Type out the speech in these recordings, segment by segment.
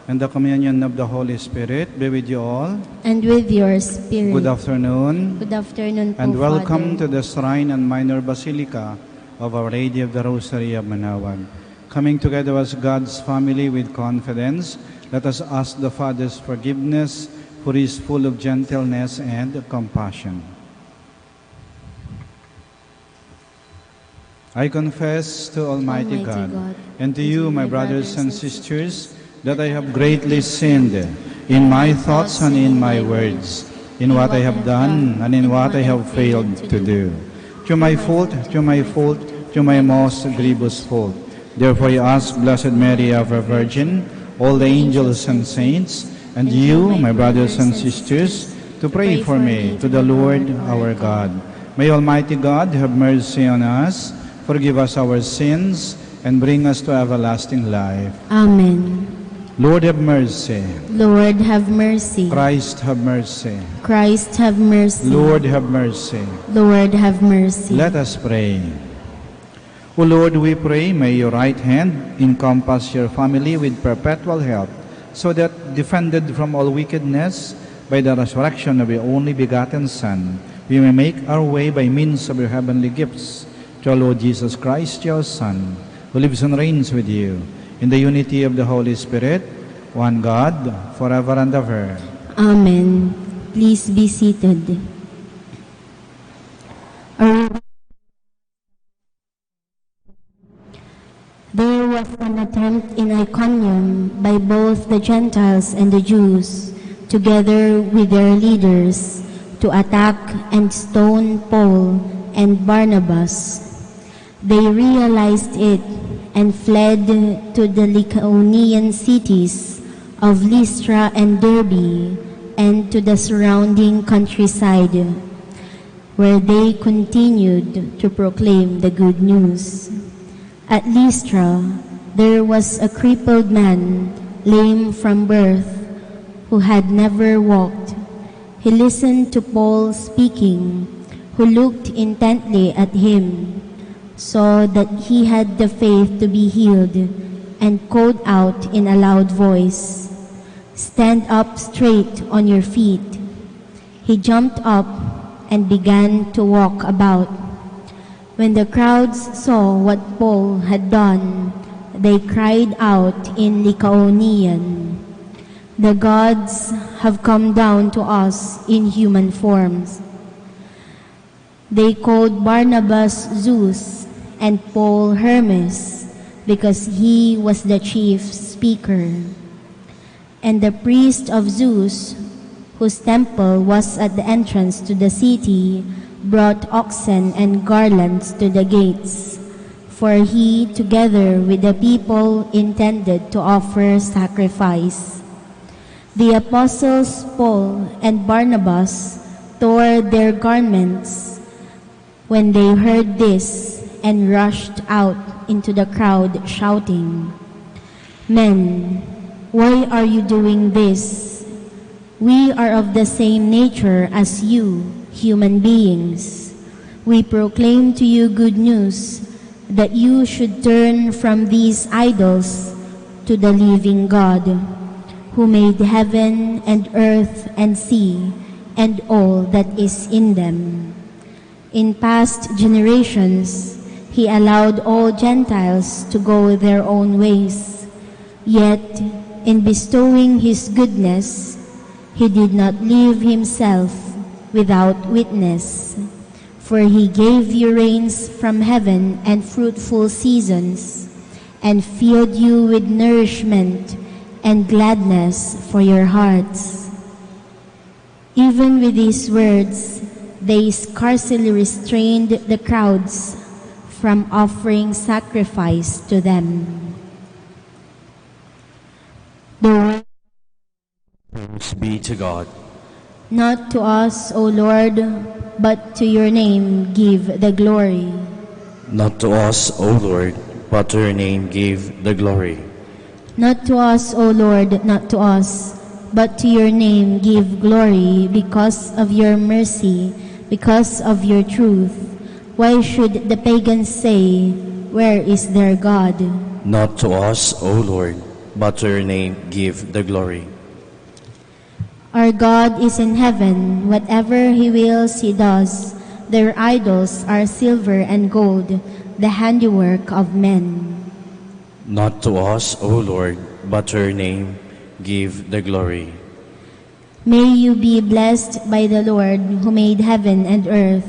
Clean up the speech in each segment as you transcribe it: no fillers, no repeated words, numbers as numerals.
and the communion of the Holy Spirit be with you all. And with your spirit. Good afternoon. Good afternoon po, And welcome Father. to the Shrine and Minor Basilica of Our Lady of the Rosary of Manaoag. Coming together as God's family with confidence, let us ask the Father's forgiveness, for He is full of gentleness and compassion. I confess to Almighty God and to you, my brothers and sisters, that I have greatly sinned in my thoughts and in my words, in what I have done and in what I have failed to do. Through my fault, through my most grievous fault. Therefore I ask Blessed Mary, ever Virgin, all the angels and saints, and you, my brothers and sisters, to pray for me to the Lord our God. May Almighty God have mercy on us, forgive us our sins, and bring us to everlasting life. Amen. Lord have mercy. Lord, have mercy. Christ have mercy. Christ, have mercy. Lord have mercy. Lord, have mercy. Let us pray. O Lord, we pray, may your right hand encompass your family with perpetual health, so that, defended from all wickedness by the resurrection of your only begotten Son, we may make our way by means of your heavenly gifts to our Lord Jesus Christ, your Son, who lives and reigns with you in the unity of the Holy Spirit, one God, forever and ever. Amen. Please be seated. There was an attempt in Iconium by both the Gentiles and the Jews, together with their leaders, to attack and stone Paul and Barnabas. They realized it and fled to the Lycaonian cities of Lystra and Derbe and to the surrounding countryside, where they continued to proclaim the good news. At Lystra, there was a crippled man, lame from birth, who had never walked. He listened to Paul speaking, who looked intently at him, saw that he had the faith to be healed, and called out in a loud voice, "Stand up straight on your feet." He jumped up and began to walk about. When the crowds saw what Paul had done, they cried out in Lycaonian, "The gods have come down to us in human forms." They called Barnabas Zeus and Paul Hermes, because he was the chief speaker. And the priest of Zeus, whose temple was at the entrance to the city, brought oxen and garlands to the gates, for he, together with the people, intended to offer sacrifice. The apostles Paul and Barnabas tore their garments when they heard this, and rushed out into the crowd shouting, "Men, why are you doing this? We are of the same nature as you, human beings. We proclaim to you good news, that you should turn from these idols to the living God, who made heaven and earth and sea and all that is in them. In past generations, He allowed all Gentiles to go their own ways, yet in bestowing His goodness, He did not leave Himself without witness, for He gave you rains from heaven and fruitful seasons, and filled you with nourishment and gladness for your hearts." Even with these words, they scarcely restrained the crowds from offering sacrifice to them. Praise be to God. Not to us, O Lord, but to your name give the glory. Not to us, O Lord, but to your name give the glory. Not to us, O Lord, not to us, but to your name give glory, because of your mercy, because of your truth. Why should the pagans say, "Where is their God?" Not to us, O Lord, but to your name give the glory. Our God is in heaven. Whatever he wills, he does. Their idols are silver and gold, the handiwork of men. Not to us, O Lord, but to your name give the glory. May you be blessed by the Lord who made heaven and earth.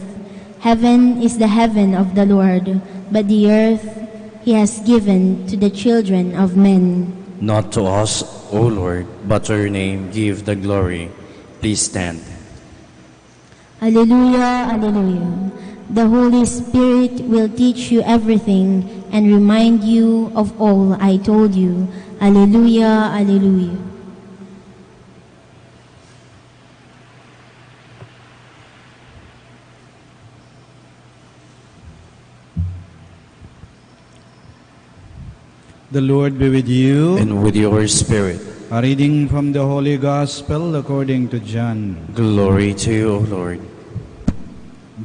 Heaven is the heaven of the Lord, but the earth he has given to the children of men. Not to us, O Lord, but to your name give the glory. Please stand. Alleluia, alleluia. The Holy Spirit will teach you everything and remind you of all I told you. Alleluia, alleluia. The Lord be with you. And with your spirit, A reading from the Holy Gospel according to John. glory to you, O Lord.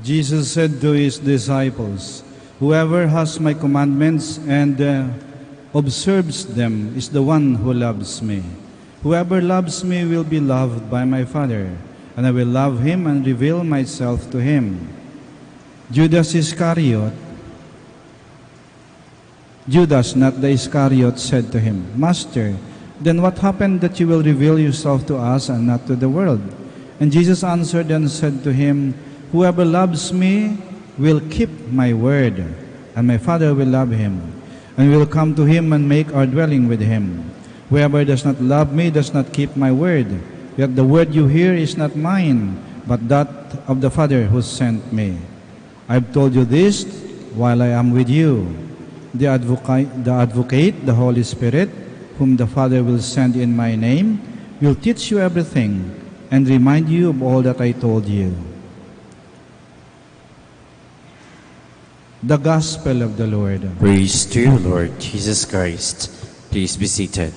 Jesus said to his disciples, "Whoever has my commandments and observes them is the one who loves me. Whoever loves me will be loved by my Father, and I will love him and reveal myself to him." Judas, not the Iscariot, said to him, "Master, then what happened that you will reveal yourself to us and not to the world?" And Jesus answered and said to him, "Whoever loves me will keep my word, and my Father will love him, and we will come to him and make our dwelling with him. Whoever does not love me does not keep my word. Yet the word you hear is not mine, but that of the Father who sent me. I have told you this while I am with you. The advocate, the Holy Spirit, whom the Father will send in my name, will teach you everything and remind you of all that I told you." The Gospel of the Lord. Praise to you, Lord Jesus Christ. Please be seated.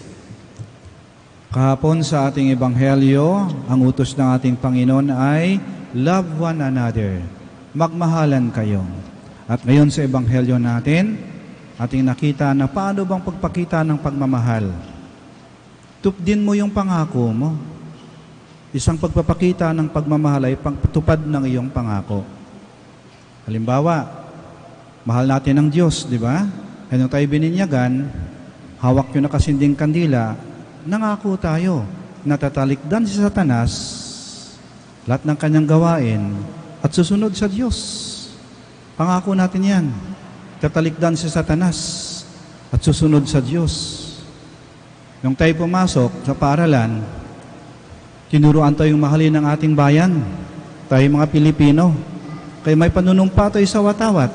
Kahapon sa ating Ebanghelyo, ang utos ng ating Panginoon ay, "Love one another." Magmahalan kayo. At ngayon sa Ebanghelyo natin, ating nakita na paano bang pagpakita ng pagmamahal. Tupdin mo yung pangako mo. Isang pagpapakita ng pagmamahal ay pagtupad ng iyong pangako. Halimbawa, mahal natin ang Diyos, di ba? Kaya nung tayo bininyagan, hawak yung nakasinding kandila, nangako tayo, natatalikdan si Satanas, lahat ng kanyang gawain, at susunod sa Diyos. Pangako natin yan. Tatalikdan si Satanas at susunod sa Diyos. Nung tayo pumasok sa paaralan, tinuruan tayong mahalin ang ating bayan, tayo mga Pilipino. Kaya may panunumpa tayo sa watawat.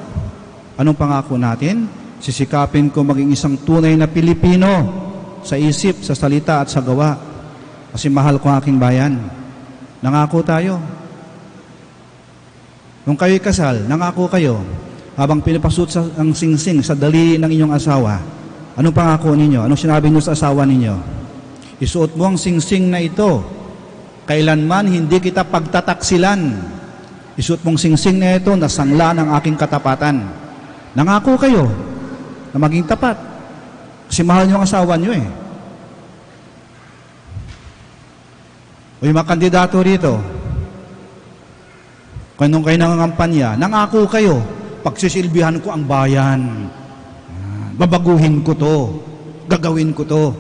Anong pangako natin? Sisikapin ko maging isang tunay na Pilipino sa isip, sa salita at sa gawa. Kasi mahal ko ang aking bayan. Nangako tayo. Nung kayo'y kasal, nangako kayo, habang pinapasuot ang singsing sa dali ng inyong asawa, anong pangako ninyo? Anong sinabi niyo sa asawa ninyo? Isuot mo ang singsing na ito. Kailanman hindi kita pagtataksilan. Isuot mong singsing na ito na sangla ng aking katapatan. Nangako kayo na maging tapat. Kasi mahal niyo ang asawa niyo eh. O yung mga kandidato rito, kung kayo nangangampanya, nangako kayo, pagsisilbihan ko ang bayan. Babaguhin ko to. Gagawin ko to.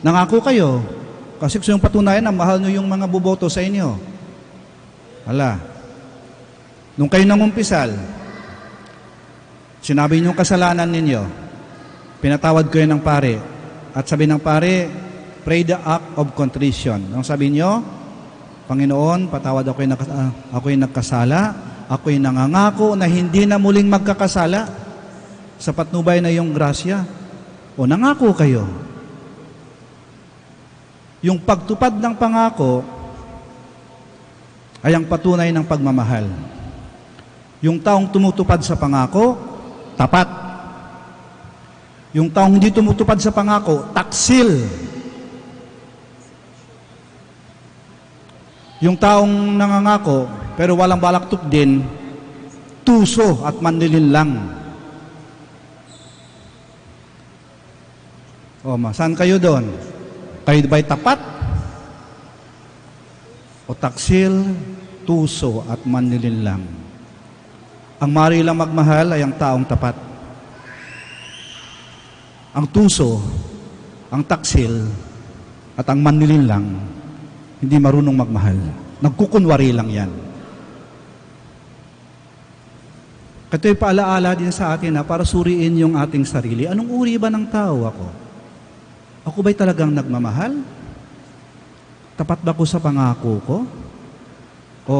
Nangako kayo. Kasi gusto yung patunayan na mahal nyo yung mga buboto sa inyo. Hala. Nung kayo nangumpisal, sinabi nyo kasalanan ninyo, pinatawad kayo ng pare. At sabi ng pare, pray the act of contrition. Ang sabi nyo, Panginoon, patawad ako'y nagkasala. Ako'y nangangako na hindi na muling magkakasala. Sapat nubay na yung grasya. O nangako kayo. Yung pagtupad ng pangako ay ang patunay ng pagmamahal. Yung taong tumutupad sa pangako, tapat. Yung taong hindi tumutupad sa pangako, taksil. Yung taong nangangako, pero walang balak tupdin, tuso at manlilin lang. Saan kayo doon? Kayo ba'y tapat? O taksil, tuso at manlilinlang? Ang mari lang magmahal ay ang taong tapat. Ang tuso, ang taksil, at ang manlilinlang, hindi marunong magmahal. Nagkukunwari lang yan. Ito'y paalaala din sa atin para suriin yung ating sarili. Anong uri ba ng tao ako? Ako ba'y talagang nagmamahal? Tapat ba ko sa pangako ko? O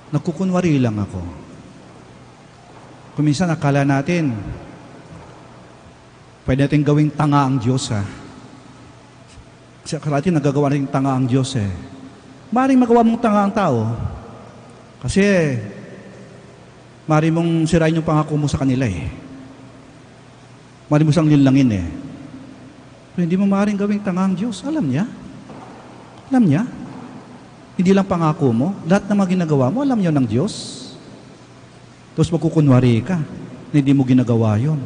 nagkukunwari lang ako? Kung minsan akala natin, pwede natin gawing tanga ang Diyos, ha? Kasi akala natin nagagawa natin tanga ang Diyos, eh. Maring magawa mong tanga ang tao. Kasi, maring mong sirain yung pangako mo sa kanila, eh. Maring mo siyang linlangin, eh. Pero hindi mo maring gawing tanga ang Diyos. Alam niya. Alam niya. Hindi lang pangako mo. Lahat ng mga ginagawa mo, alam niyo ng Diyos. Tapos magkukunwari ka. Hindi mo ginagawa yun.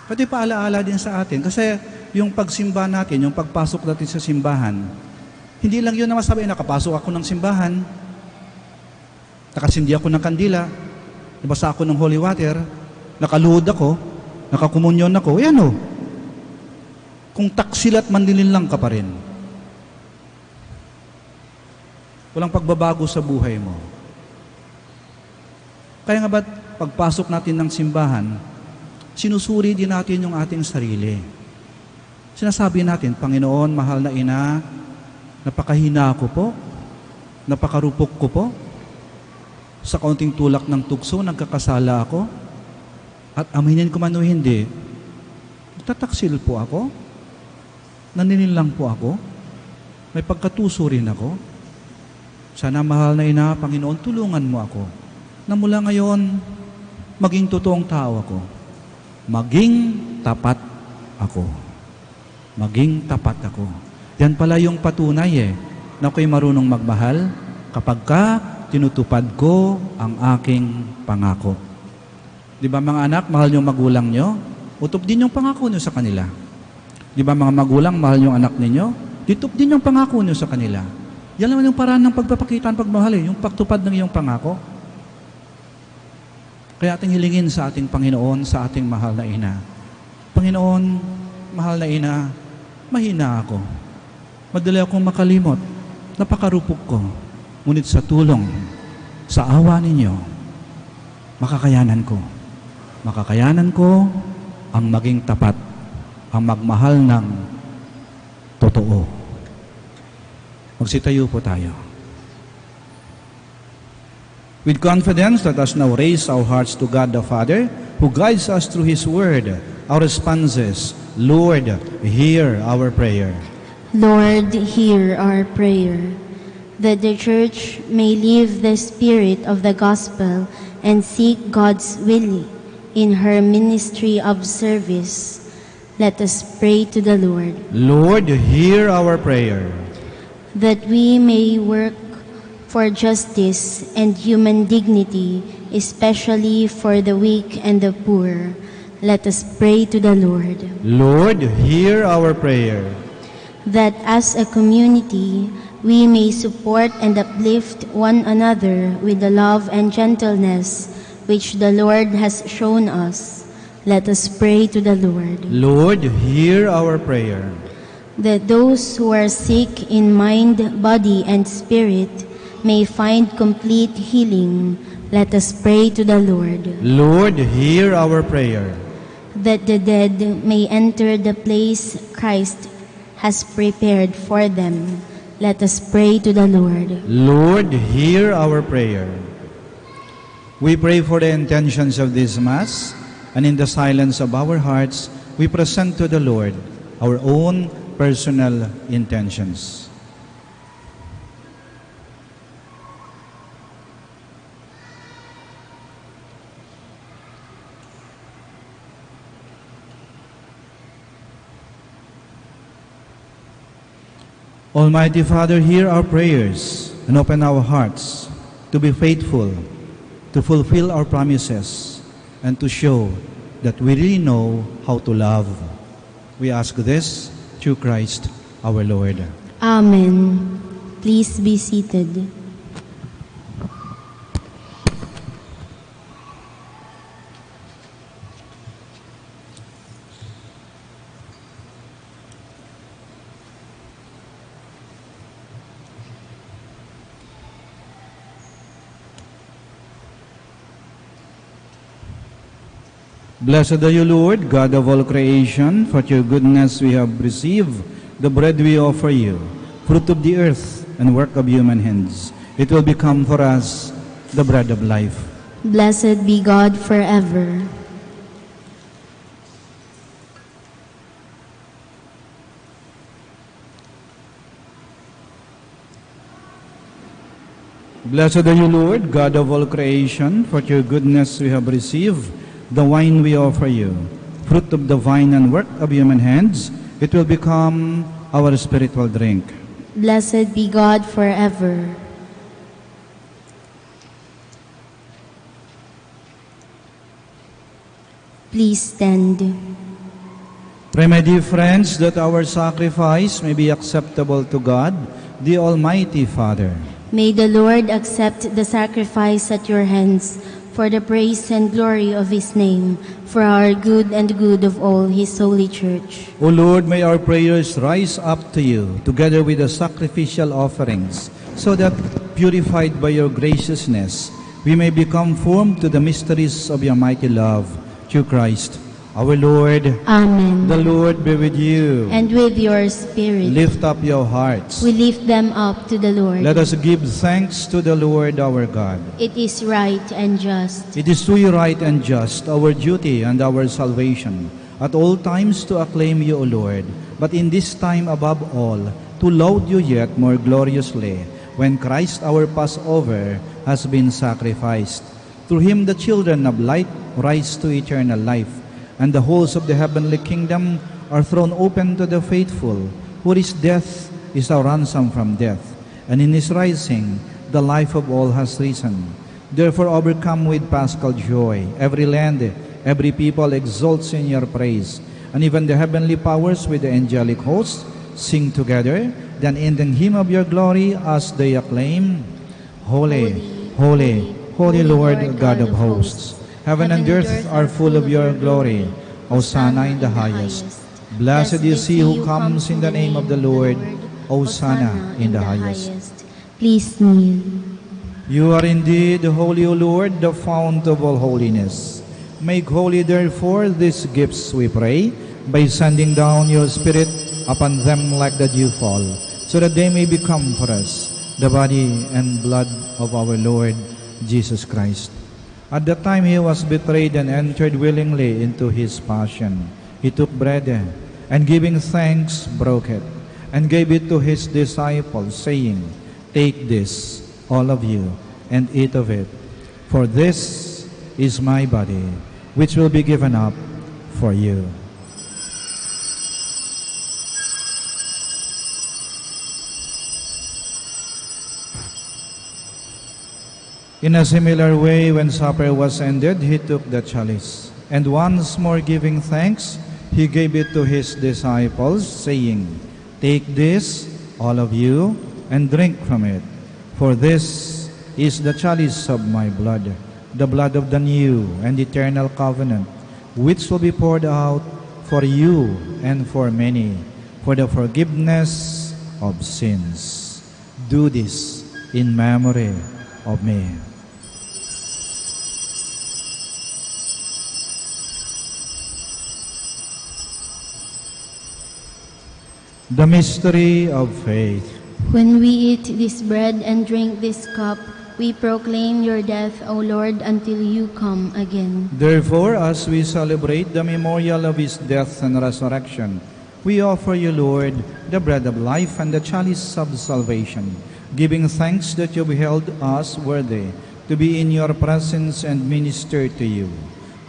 Pati paalaala din sa atin. Kasi yung pagsimba natin, yung pagpasok natin sa simbahan, hindi lang yun na masabi, nakapasok ako ng simbahan, nakasindi ako ng kandila, nabasa ako ng holy water, nakaluhod ako, nakakumunyon ako, yan o. Kung taksil at manlilinlang ka pa rin, walang pagbabago sa buhay mo. Kaya nga ba't pagpasok natin ng simbahan, sinusuri din natin yung ating sarili. Sinasabi natin, Panginoon, mahal na ina, napakahina ko po, napakarupok ko po, sa kaunting tulak ng tukso, nagkakasala ako, at aminin ko man o hindi, tataksil po ako, naninilang po ako, may pagkatuso rin ako. Sana mahal na ina, Panginoon, tulungan mo ako, na mula ngayon, maging totoong tao ako. Maging tapat ako. Maging tapat ako. Yan pala yung patunay na ako'y marunong magmahal kapag ka tinutupad ko ang aking pangako. Di ba mga anak, mahal yung magulang nyo? Utop din yung pangako nyo sa kanila. Di ba mga magulang, mahal yung anak ninyo? Ditop din yung pangako nyo sa kanila. Yan naman yung paraan ng pagpapakita ng pagmahal, yung pagtupad ng iyong pangako. Kaya ating hilingin sa ating Panginoon, sa ating mahal na ina. Panginoon, mahal na ina, mahina ako. Madali akong makalimot. Napakarupok ko. Ngunit sa tulong, sa awa ninyo, makakayanan ko. Makakayanan ko ang maging tapat, ang magmahal ng totoo. Magsitayo po tayo. With confidence, let us now raise our hearts to God the Father, who guides us through His Word. Our response is, Lord, hear our prayer. Lord, hear our prayer, that the Church may live the spirit of the gospel and seek God's will in her ministry of service. Let us pray to the Lord. Lord, hear our prayer. That we may work for justice and human dignity, especially for the weak and the poor. Let us pray to the Lord. Lord, hear our prayer. That as a community, we may support and uplift one another with the love and gentleness which the Lord has shown us. Let us pray to the Lord. Lord, hear our prayer. That those who are sick in mind, body, and spirit may find complete healing. Let us pray to the Lord. Lord, hear our prayer. That the dead may enter the place Christ has prepared for them. Let us pray to the Lord. Lord, hear our prayer. We pray for the intentions of this Mass, and in the silence of our hearts, we present to the Lord our own personal intentions. Almighty Father, hear our prayers and open our hearts to be faithful to fulfill our promises, and to show that we really know how to love. We ask this through Christ our Lord. Amen. Please be seated. Blessed are you, Lord, God of all creation, for your goodness we have received the bread we offer you, fruit of the earth and work of human hands. It will become for us the bread of life. Blessed be God forever. Blessed are you, Lord, God of all creation, for your goodness we have received the wine we offer you, fruit of the vine and work of human hands. It will become our spiritual drink. Blessed be God forever. Please stand. Pray, my dear friends, that our sacrifice may be acceptable to God, the Almighty Father. May the Lord accept the sacrifice at your hands for the praise and glory of His name, for our good and good of all His holy church. O Lord, may our prayers rise up to you, together with the sacrificial offerings, so that, purified by your graciousness, we may be conformed to the mysteries of your mighty love, through Christ our Lord. Amen. The Lord be with you. And with your spirit. Lift up your hearts. We lift them up to the Lord. Let us give thanks to the Lord our God. It is right and just. It is truly right and just, our duty and our salvation, at all times to acclaim you, O Lord, but in this time above all, to laud you yet more gloriously, when Christ our Passover has been sacrificed. Through him the children of light rise to eternal life, and the halls of the heavenly kingdom are thrown open to the faithful, who his death is our ransom from death, and in his rising the life of all has risen. Therefore, overcome with paschal joy, every land, every people exults in your praise, and even the heavenly powers with the angelic hosts sing together, then in the hymn of your glory as they acclaim, Holy, holy, holy Lord, God of hosts. Heaven and earth are full of your glory. Hosanna in the highest. Blessed is he who comes in the name of the Lord. Hosanna in the highest. Please kneel. You are indeed holy, O Lord, the fount of all holiness. Make holy, therefore, these gifts, we pray, by sending down your Spirit upon them like the dewfall, so that they may become for us the body and blood of our Lord Jesus Christ. At the time he was betrayed and entered willingly into his passion, he took bread and giving thanks broke it and gave it to his disciples, saying, Take this, all of you, and eat of it, for this is my body, which will be given up for you. In a similar way, when supper was ended, he took the chalice, and once more giving thanks, he gave it to his disciples, saying, Take this, all of you, and drink from it, for this is the chalice of my blood, the blood of the new and eternal covenant, which will be poured out for you and for many, for the forgiveness of sins. Do this in memory of me. The mystery of faith. When we eat this bread and drink this cup, we proclaim your death, O Lord, until you come again. Therefore, as we celebrate the memorial of his death and resurrection, we offer you, Lord, the bread of life and the chalice of salvation, giving thanks that you beheld us worthy to be in your presence and minister to you.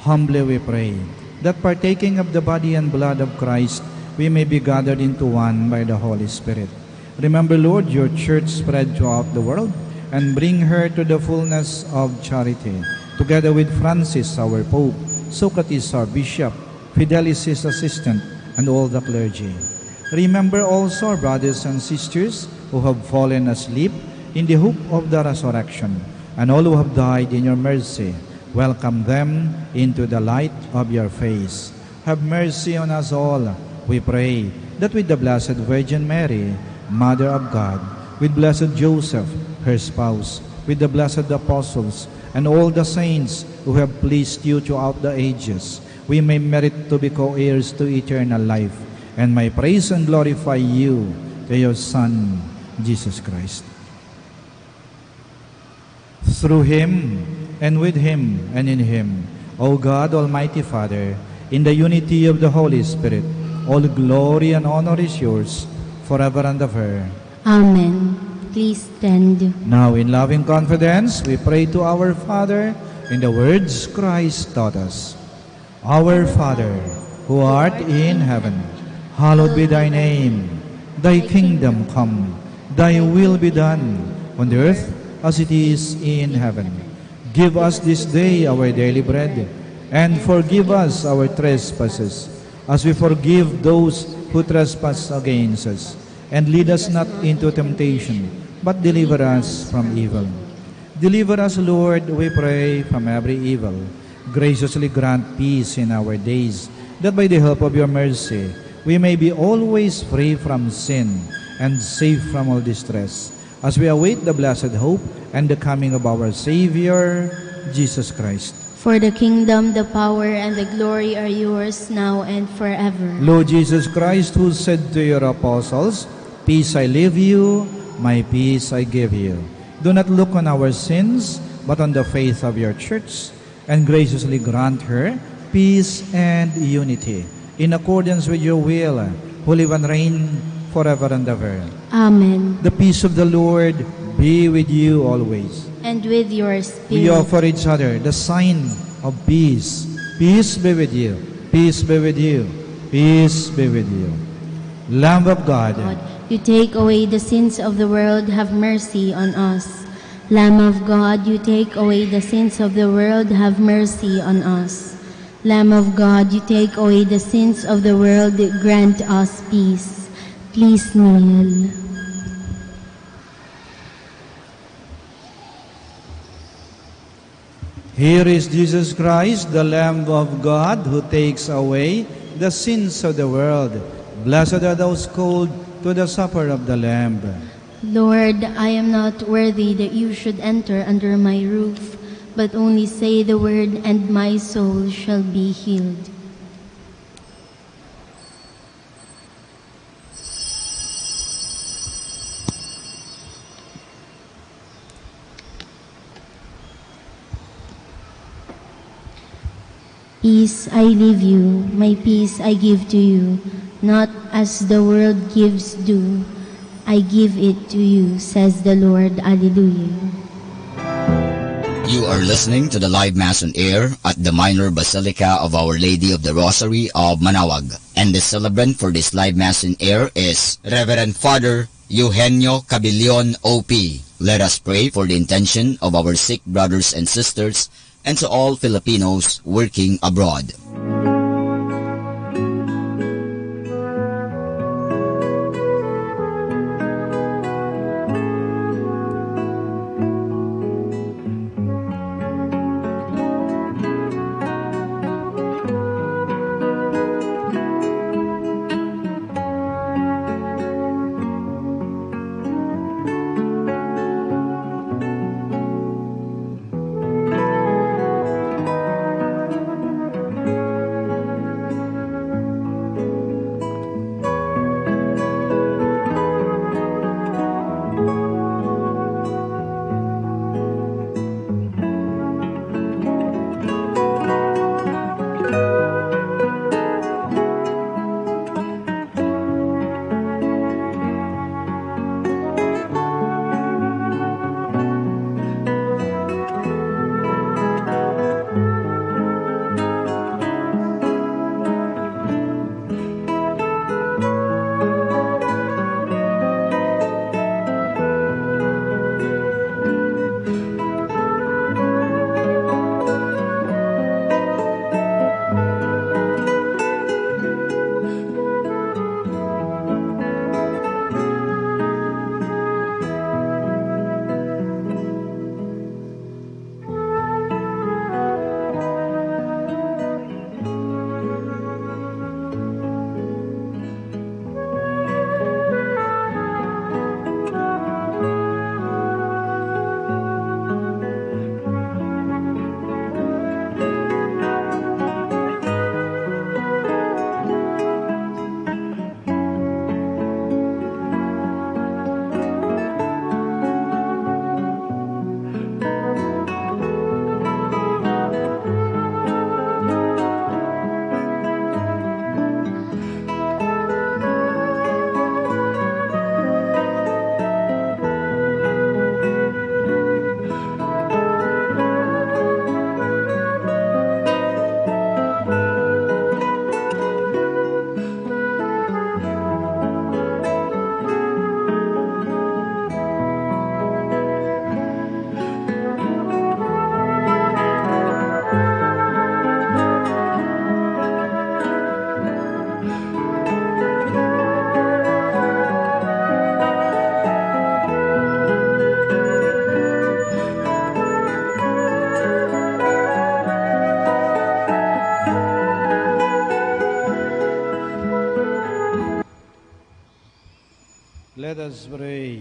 Humbly we pray that partaking of the body and blood of Christ, we may be gathered into one by the Holy Spirit. Remember, Lord, your church spread throughout the world, and bring her to the fullness of charity. together with Francis, our Pope, Socrates, our Bishop, Fidelis, his assistant, and all the clergy. Remember also our brothers and sisters who have fallen asleep in the hope of the resurrection, and all who have died in your mercy. Welcome them into the light of your face. Have mercy on us all, we pray, that with the Blessed Virgin Mary, Mother of God, with blessed Joseph, her spouse, with the blessed apostles, and all the saints who have pleased you throughout the ages, we may merit to be co-heirs to eternal life, and may praise and glorify you to your Son, Jesus Christ. Through him, and with him, and in him, O God, Almighty Father, in the unity of the Holy Spirit, all glory and honor is yours, forever and ever. Amen. Please stand. Now, in loving confidence, we pray to our Father in the words Christ taught us. Our Father, who art in heaven, hallowed be thy name. Thy kingdom come, thy will be done, on the earth as it is in heaven. Give us this day our daily bread, and forgive us our trespasses, as we forgive those who trespass against us. And lead us not into temptation, but deliver us from evil. Deliver us, Lord, we pray, from every evil. Graciously grant peace in our days, that by the help of your mercy, we may be always free from sin and safe from all distress, as we await the blessed hope and the coming of our Savior, Jesus Christ. For the kingdom, the power, and the glory are yours now and forever. Lord Jesus Christ, who said to your apostles, "Peace I leave you, my peace I give you," do not look on our sins, but on the faith of your church, and graciously grant her peace and unity, in accordance with your will, who live and reign forever and ever. Amen. The peace of the Lord be with you always. And with your We spirit. offer each other the sign of peace. Peace be with you. Peace be with you. Peace be with you. Lamb of God, God, you take away the sins of the world, have mercy on us. Lamb of God, you take away the sins of the world, have mercy on us. Lamb of God, you take away the sins of the world, grant us peace. Please kneel. here is Jesus Christ, the Lamb of God, who takes away the sins of the world. Blessed are those called to the supper of the Lamb. Lord, I am not worthy that you should enter under my roof, but only say the word, and my soul shall be healed. Peace I leave you, my peace I give to you, not as the world gives do. I give it to you, says the Lord. Alleluia. You are listening to the live Mass on air at the Minor Basilica of Our Lady of the Rosary of Manaoag. And the celebrant for this live Mass on air is Reverend Father Eugenio Cabilion, O.P. Let us pray for the intention of our sick brothers and sisters and to all Filipinos working abroad. Let us pray.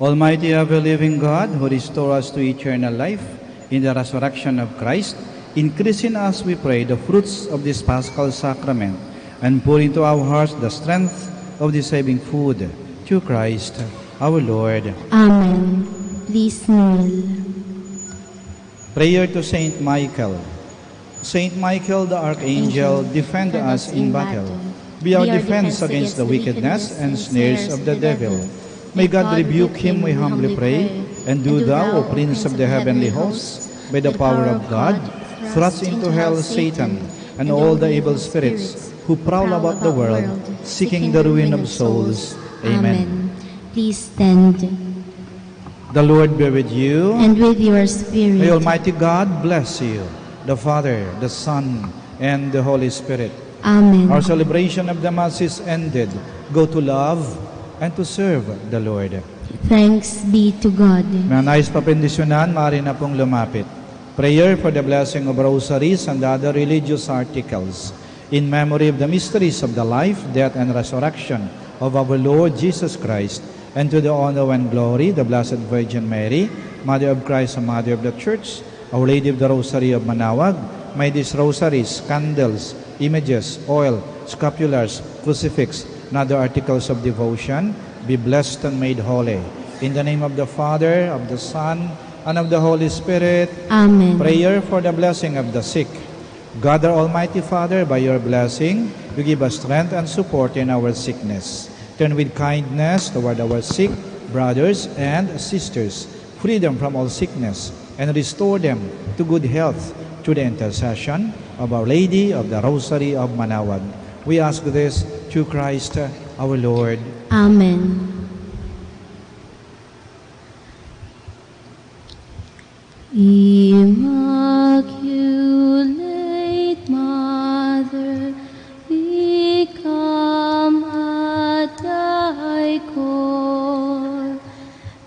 Almighty ever-living God, who restore us to eternal life in the resurrection of Christ, increase in us, we pray, the fruits of this Paschal Sacrament, and pour into our hearts the strength of the saving food, through Christ our Lord. Amen. Please kneel. Prayer to Saint Michael. Saint Michael the Archangel, defend us in battle. Be our defense against the wickedness and snares of the devil. May God rebuke him, we humbly pray. And do thou, O Prince of the heavenly hosts, by the power of God, thrust into hell Satan and all the evil spirits who prowl about the world, seeking the ruin of souls. Amen. Please stand. The Lord be with you. And with your spirit. May Almighty God bless you, the Father, the Son, and the Holy Spirit. Amen. Our celebration of the Mass is ended. Go to love and to serve the Lord. Thanks be to God. Mga nais papendisyonan, maaari na pong lumapit. Prayer for the blessing of rosaries and other religious articles in memory of the mysteries of the life, death, and resurrection of our Lord Jesus Christ, and to the honor and glory the Blessed Virgin Mary, Mother of Christ and Mother of the Church, Our Lady of the Rosary of Manaoag. May these rosaries, candles, images, oil, scapulars, crucifix, and other articles of devotion be blessed and made holy. In the name of the Father, of the Son, and of the Holy Spirit. Amen. Prayer for the blessing of the sick. God, our Almighty Father, by your blessing, you give us strength and support in our sickness. Turn with kindness toward our sick brothers and sisters, free them from all sickness, and restore them to good health through the intercession of Our Lady of the Rosary of Manaoag. We ask this through Christ our Lord. Amen. Immaculate Mother, we come at thy core,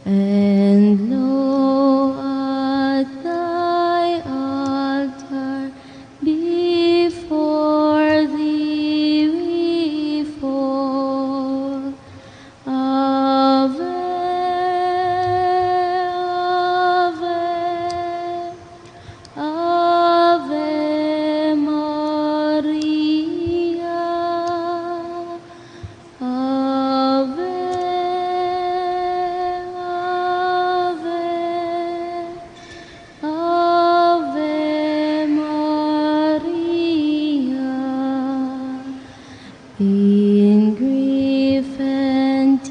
and lo, at thy altar, before thee we fall. Ave, Ave, Ave Maria. Ave, Ave, Ave Maria. In grief and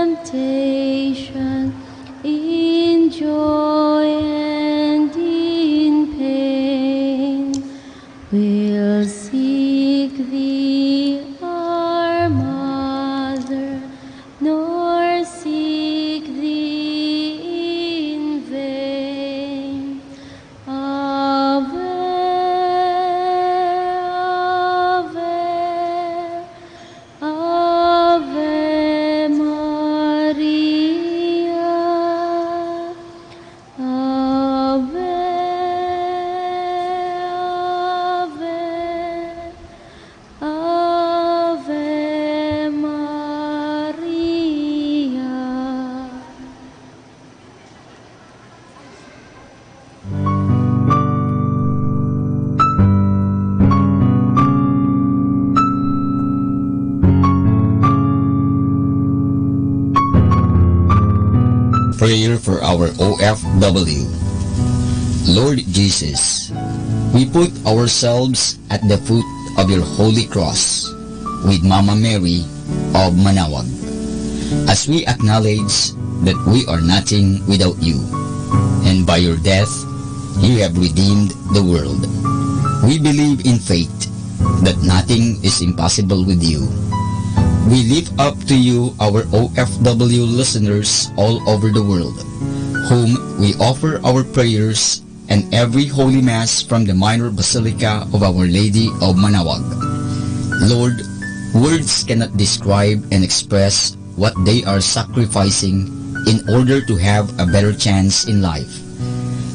temptation, in joy and in pain, we'll seek thee, our Mother, nor seek thee in vain. Ave, Ave, Ave Maria. Ave, Ave, Ave Maria. Prayer for our OFW. Lord Jesus, we put ourselves at the foot of your holy cross with Mama Mary of Manaoag, as we acknowledge that we are nothing without you, and by your death you have redeemed the world. We believe in faith that nothing is impossible with you. We lift up to you our OFW listeners all over the world, whom we offer our prayers and every Holy Mass from the Minor Basilica of Our Lady of Manaoag. Lord, words cannot describe and express what they are sacrificing in order to have a better chance in life.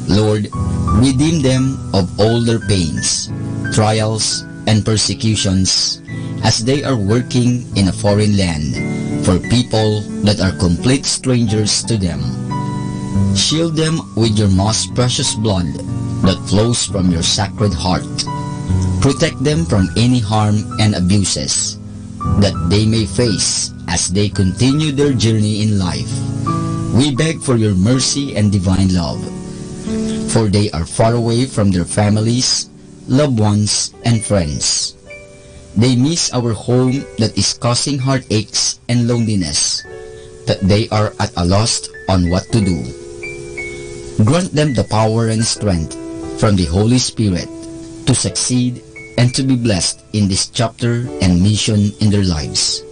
Lord, redeem them of all their pains, trials, and persecutions, as they are working in a foreign land for people that are complete strangers to them. Shield them with your most precious blood that flows from your sacred heart. Protect them from any harm and abuses that they may face as they continue their journey in life. We beg for your mercy and divine love, for they are far away from their families, loved ones, and friends. They miss our home that is causing heartaches and loneliness, that they are at a loss on what to do. Grant them the power and strength from the Holy Spirit to succeed and to be blessed in this chapter and mission in their lives.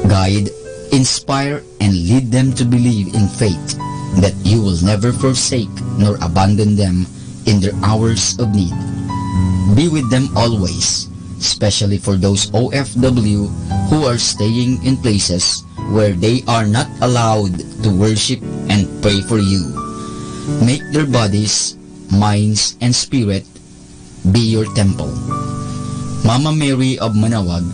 Guide, inspire, and lead them to believe in faith that you will never forsake nor abandon them in their hours of need. Be with them always, especially for those OFW who are staying in places where they are not allowed to worship and pray for you. Make their bodies, minds, and spirit be your temple. Mama Mary of Manawag,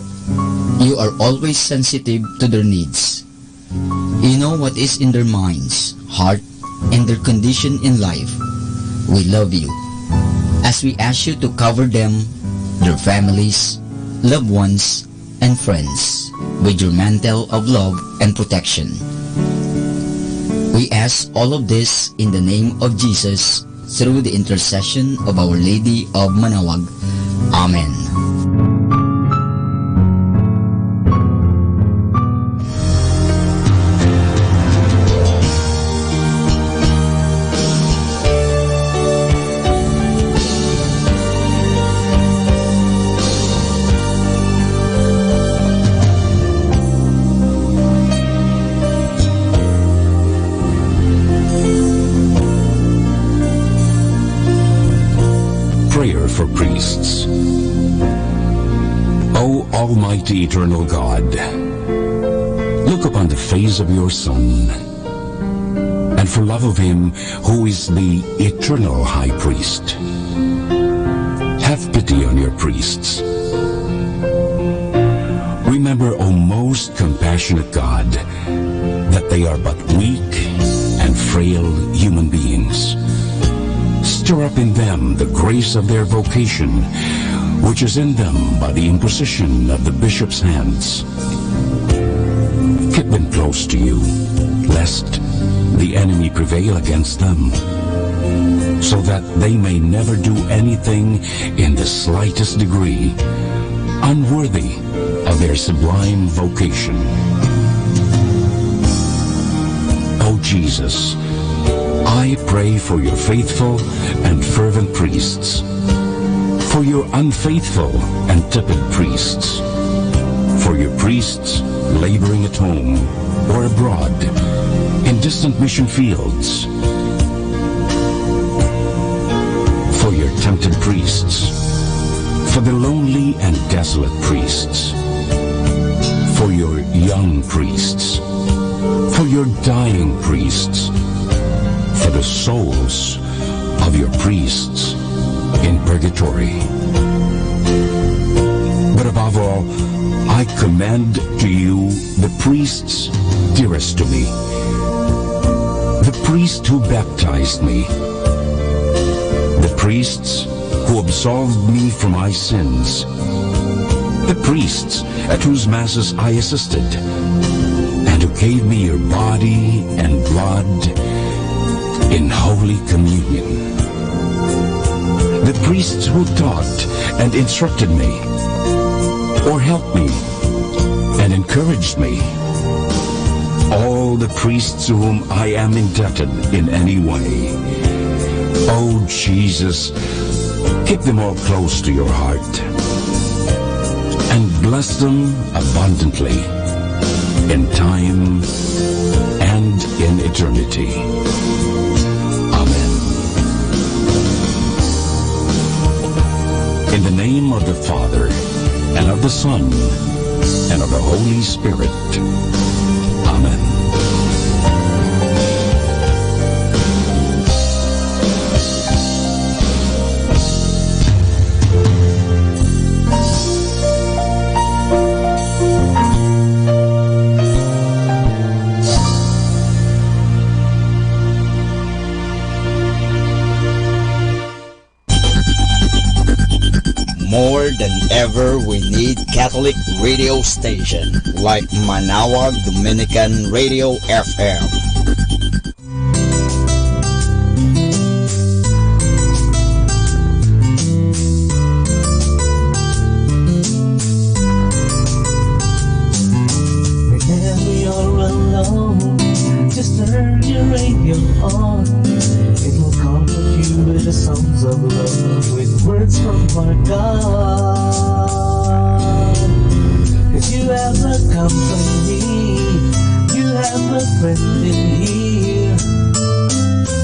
you are always sensitive to their needs. You know what is in their minds, heart, and their condition in life. We love you. As we ask you to cover them, their families, loved ones, and friends with your mantle of love and protection. We ask all of this in the name of Jesus through the intercession of Our Lady of Manawag. Amen. Prayer for priests. O Almighty Eternal God, look upon the face of your Son, and for love of him who is the eternal High Priest, have pity on your priests. Remember, O most compassionate God, that they are but weak and frail human beings. Stir up in them the grace of their vocation, which is in them by the imposition of the bishop's hands. Keep them close to you, lest the enemy prevail against them, so that they may never do anything in the slightest degree unworthy of their sublime vocation. O Jesus, I pray for your faithful and fervent priests, for your unfaithful and tepid priests, for your priests laboring at home or abroad in distant mission fields, for your tempted priests, for the lonely and desolate priests, for your young priests, for your dying priests, for the souls of your priests in purgatory. But above all, I commend to you the priests dearest to me, the priest who baptized me, the priests who absolved me from my sins, the priests at whose masses I assisted, and who gave me your body and blood in Holy Communion. The priests who taught and instructed me, or helped me and encouraged me. All the priests to whom I am indebted in any way. Oh Jesus, keep them all close to your heart, and bless them abundantly in time and in eternity. Amen. In the name of the Father, and of the Son, and of the Holy Spirit. Amen. More than ever, we need Catholic radio station like Manawag Dominican Radio FM. Whenever you're alone, just turn your radio on. It will comfort you with the songs of love, with words from our God. Cause you have a company, you have a friend in here.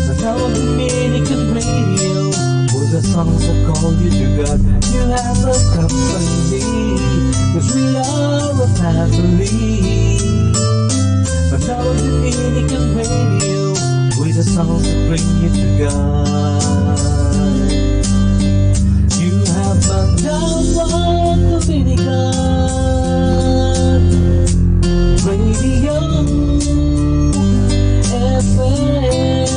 But now the Dominican radio, with the songs that call you to God. You have a company, cause we are a family. But now the Dominican radio, with the songs that bring you to God. You have Manawag Dominican Radio FM.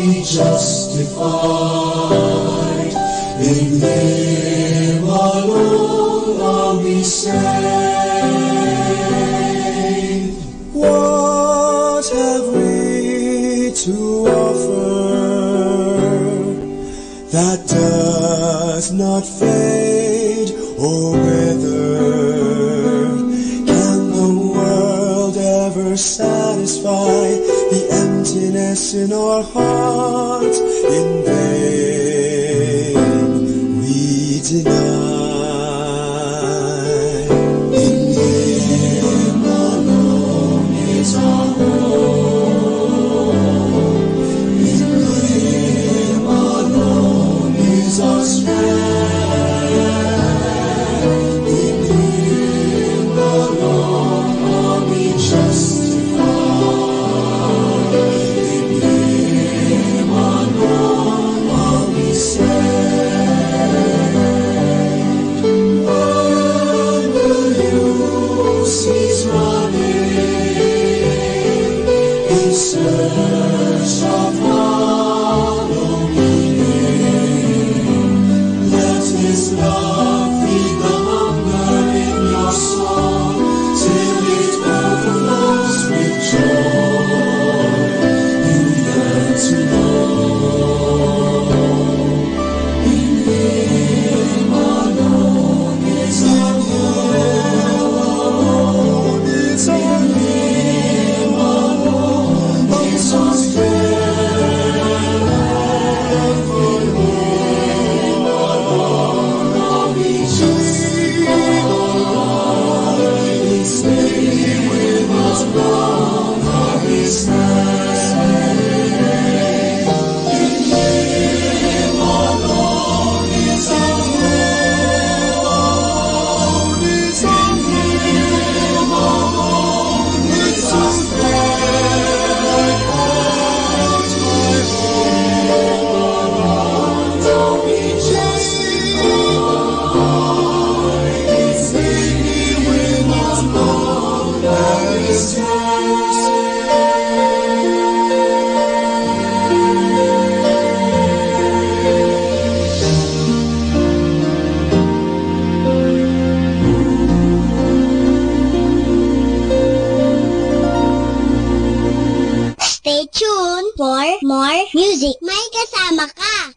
we justified. In Him alone are we saved. What have we to offer that does not fade or wither? Can the world ever satisfy the emptiness in our hearts? In vain we deny. In Him alone is our hope. In Him alone is our strength. In Him alone are we justified. In Him alone are we saved. When will you cease running in search of hollow meaning? Let His love feed the hunger in your soul till it overflows with joy you yearn to know. In Him alone is our hope. It's in Him alone is our strength. For Him alone are we justified. In staying with us long are we saved. In Him alone is our hope. It's in Him alone is our strength. My heart are we justified. In staying with us long are we saved. Stay tuned for more music. May kasama ka.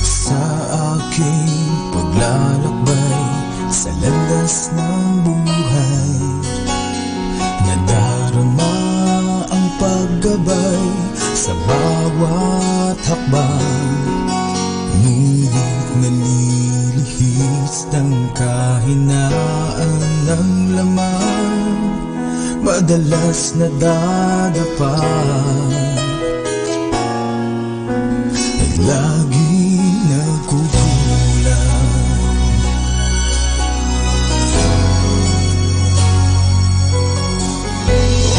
Sa aking paglalakbay sa landas ng buhay, nadarama ang paggabay sa bawat hakbang. Ngunit nalilihis ng kahinaan ng laman, madalas nadadapa at laging nagkukulang.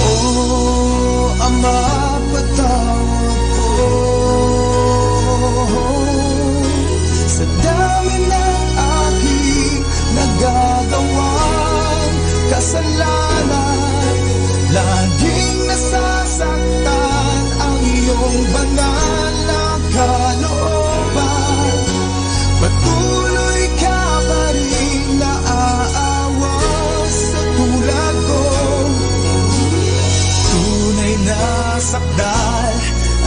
Oh, Ama, patawad po sa dami ng aking nagagawang kasalanan. Laging nasasaktan ang iyong banal na kalooban. Patuloy ka pa rin naaawa sa tulad ko. Tunay na sakdal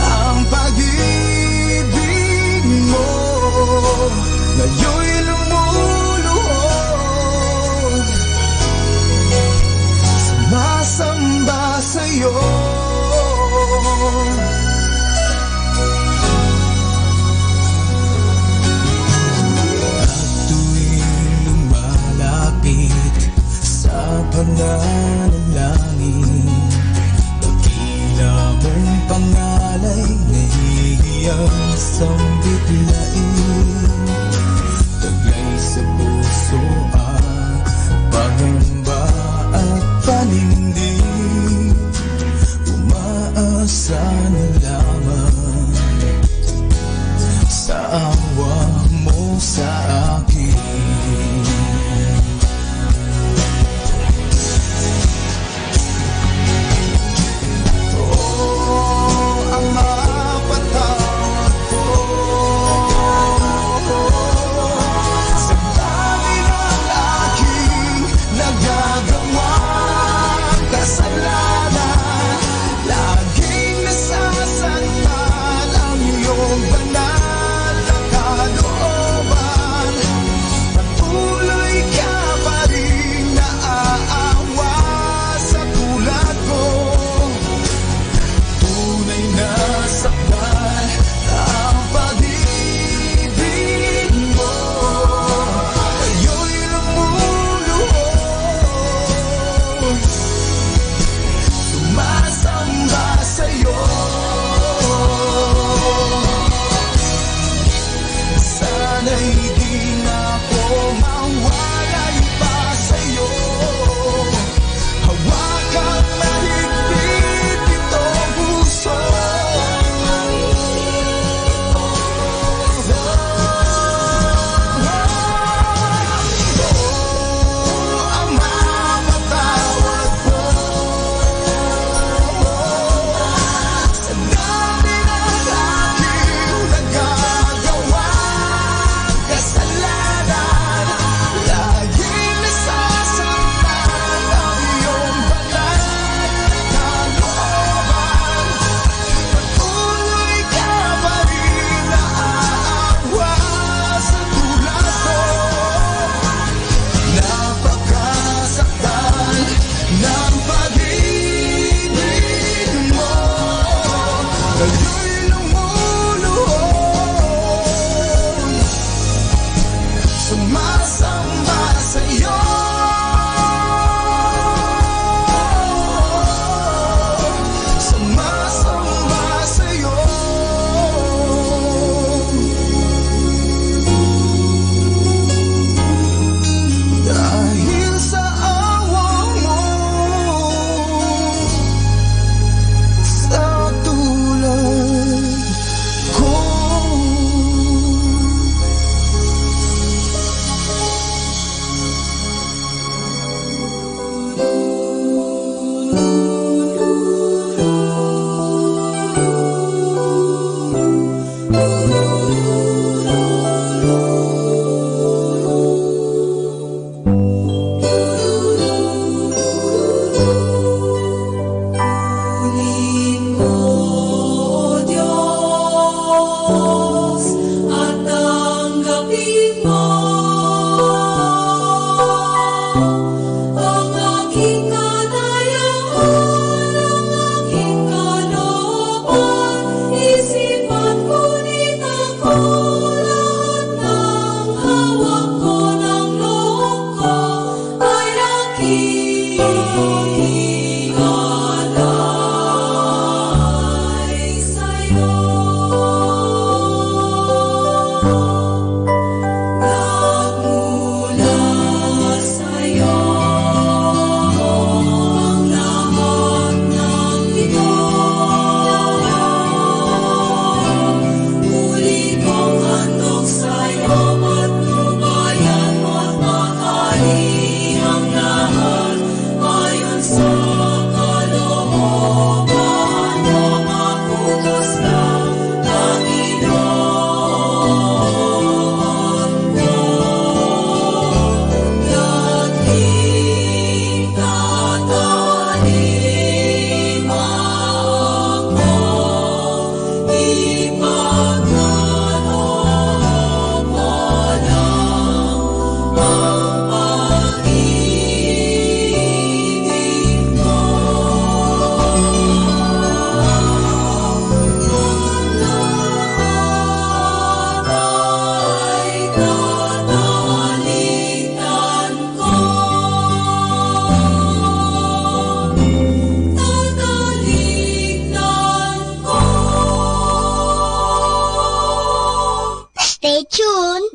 ang pag-ibig mo. Ngayon'y lumuluhod, sumasamba sa'yo. At tuwing lumalapit sa pananalangin, dakila mong pangalay na hihiyang sambitlain. Taglay sa puso ang pangamba at panindig. sana lamang sa awa mo sa akin.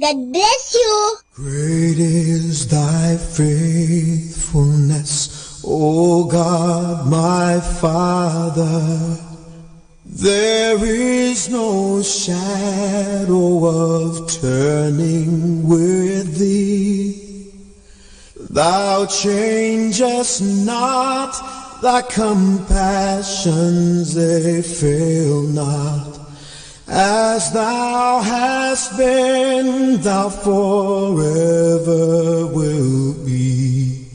God bless you. Great is thy faithfulness, O God, my Father. There is no shadow of turning with thee. Thou changest not, thy compassions they fail not. As thou hast been, thou forever wilt be.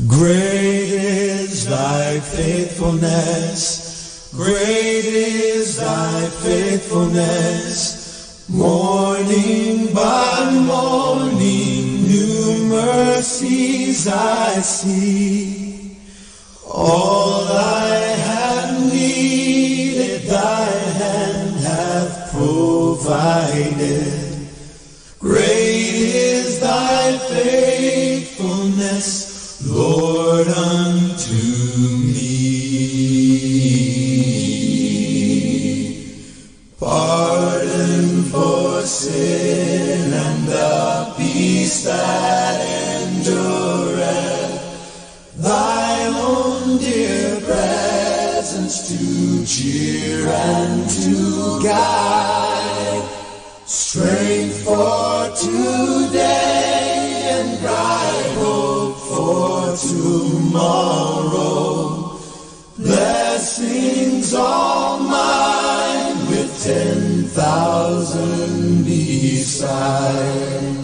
Great is thy faithfulness, great is thy faithfulness. Morning by morning, new mercies I see. All I have needed, thy hand hath provided. Great is thy faithfulness, Lord, unto me. Pardon for sin and the peace that endureth, thy own dear presence to cheer and to guide, strength for today and bright hope for tomorrow, blessings all mine with 10,000 beside.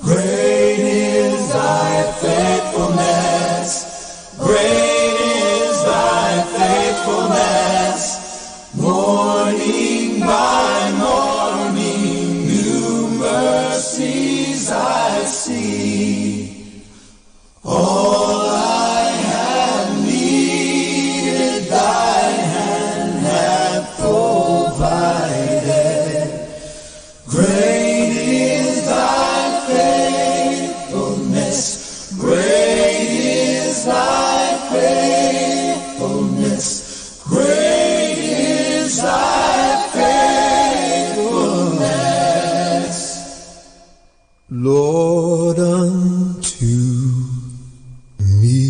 Great is thy faithfulness, great is thy faithfulness. Morning by morning, new mercies I see. All I have needed, thy hand hath provided. Great is thy faithfulness, great is thy faithfulness, great is thy faithfulness, Lord, unto me.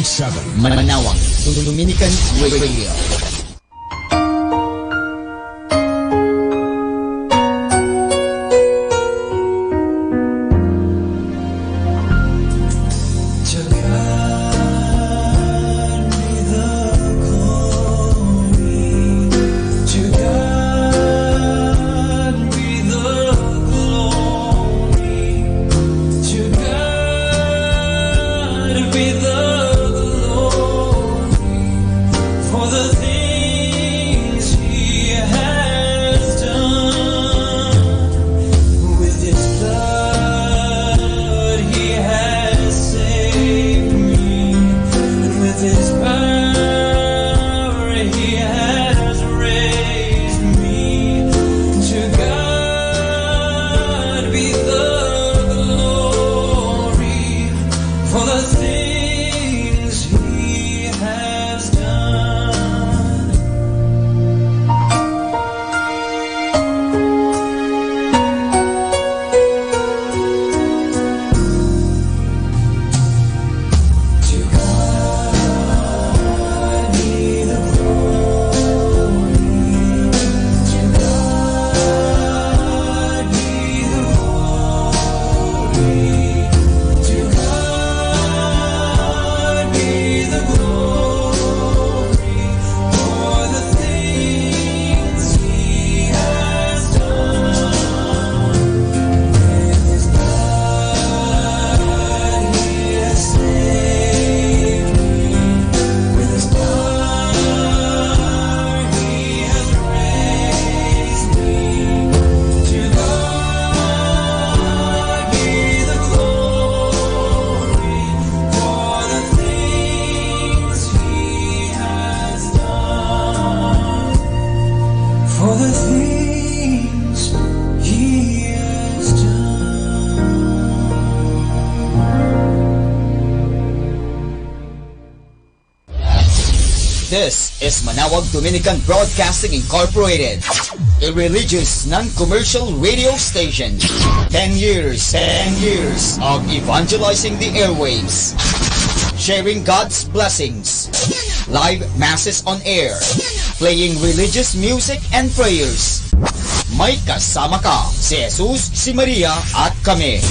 Manawag Dominican Radio. This is Manawag Dominican Broadcasting Incorporated, a religious, non-commercial radio station. 10 years of evangelizing the airwaves, sharing God's blessings, live masses on air, playing religious music and prayers. May kasama ka, si Jesus, si Maria, at kami.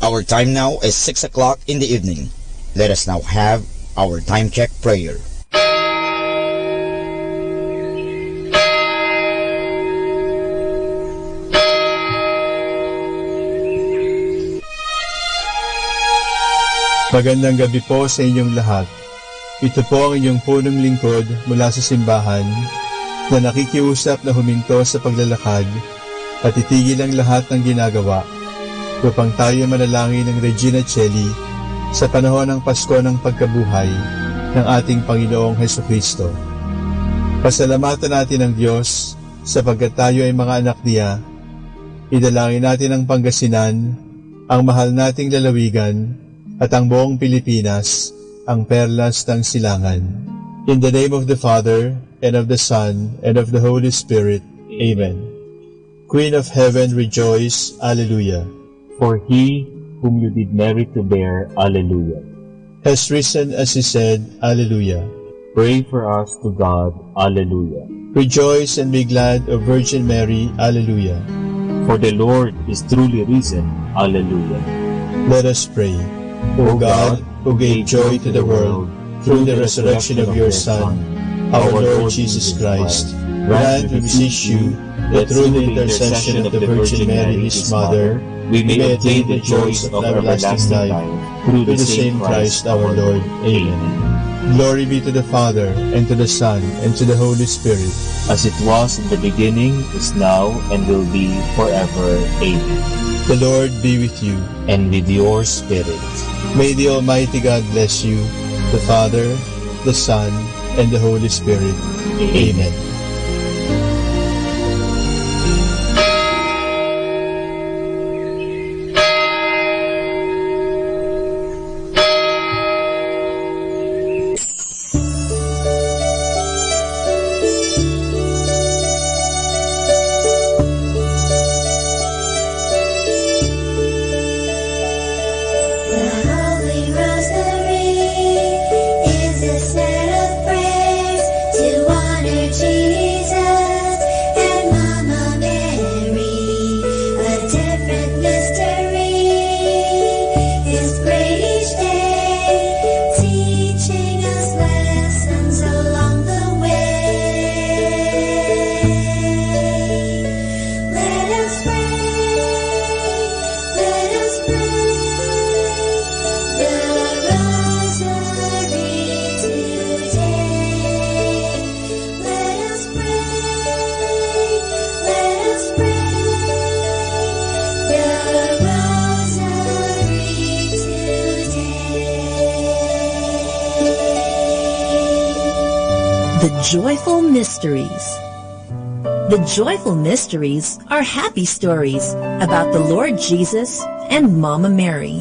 Our time now is 6 o'clock in the evening. Let us now have our time check prayer. Magandang gabi po sa inyong lahat. Ito po ang inyong punong lingkod mula sa simbahan na nakikiusap na huminto sa paglalakad at itigil ang lahat ng ginagawa upang tayo manalangin ng Regina Coeli sa panahon ng Pasko ng pagkabuhay ng ating Panginoong Hesukristo. Pasalamatan natin ang Diyos sapagkat tayo ay mga anak niya. Idalangin natin ang Pangasinan, ang mahal nating lalawigan, at ang buong Pilipinas, ang perlas ng silangan. In the name of the Father, and of the Son, and of the Holy Spirit. Amen. Queen of Heaven, rejoice. Alleluia. For he whom you did merit to bear, Alleluia, has risen as he said, Alleluia. Pray for us to God, Alleluia. Rejoice and be glad, O Virgin Mary, Alleluia. For the Lord is truly risen, Alleluia. Let us pray. O God, who gave joy to the world through the resurrection of your Son, our Lord Jesus Christ, grant, we beseech you, that through the intercession of the Virgin Mary, his Mother, we may attain the joys of everlasting life, through the same Christ our Lord. Amen. Glory be to the Father, and to the Son, and to the Holy Spirit, as it was in the beginning, is now, and will be forever. Amen. The Lord be with you, and with your spirit. May the Almighty God bless you, the Father, the Son, and the Holy Spirit. Amen. When The Joyful Mysteries. The joyful mysteries are happy stories about the Lord Jesus and Mama Mary.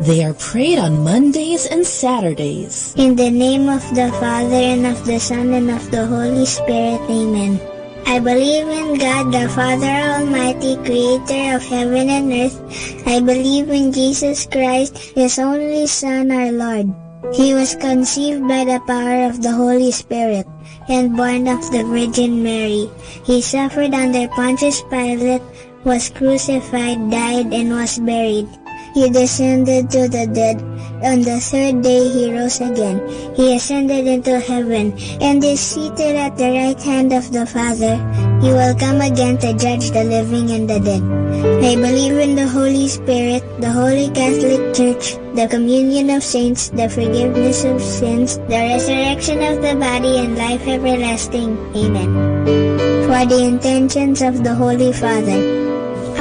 They are prayed on Mondays and Saturdays. In the name of the Father, and of the Son, and of the Holy Spirit. Amen. I believe in God, the Father Almighty, creator of heaven and earth. I believe in Jesus Christ, His only Son, our Lord. He was conceived by the power of the Holy Spirit and born of the Virgin Mary. He suffered under Pontius Pilate, was crucified, died, and was buried. He descended to the dead. On the third day he rose again. He ascended into heaven and is seated at the right hand of the Father. He will come again to judge the living and the dead. I believe in the Holy Spirit, the Holy Catholic Church, the communion of saints, the forgiveness of sins, the resurrection of the body, and life everlasting. Amen. For the intentions of the Holy Father.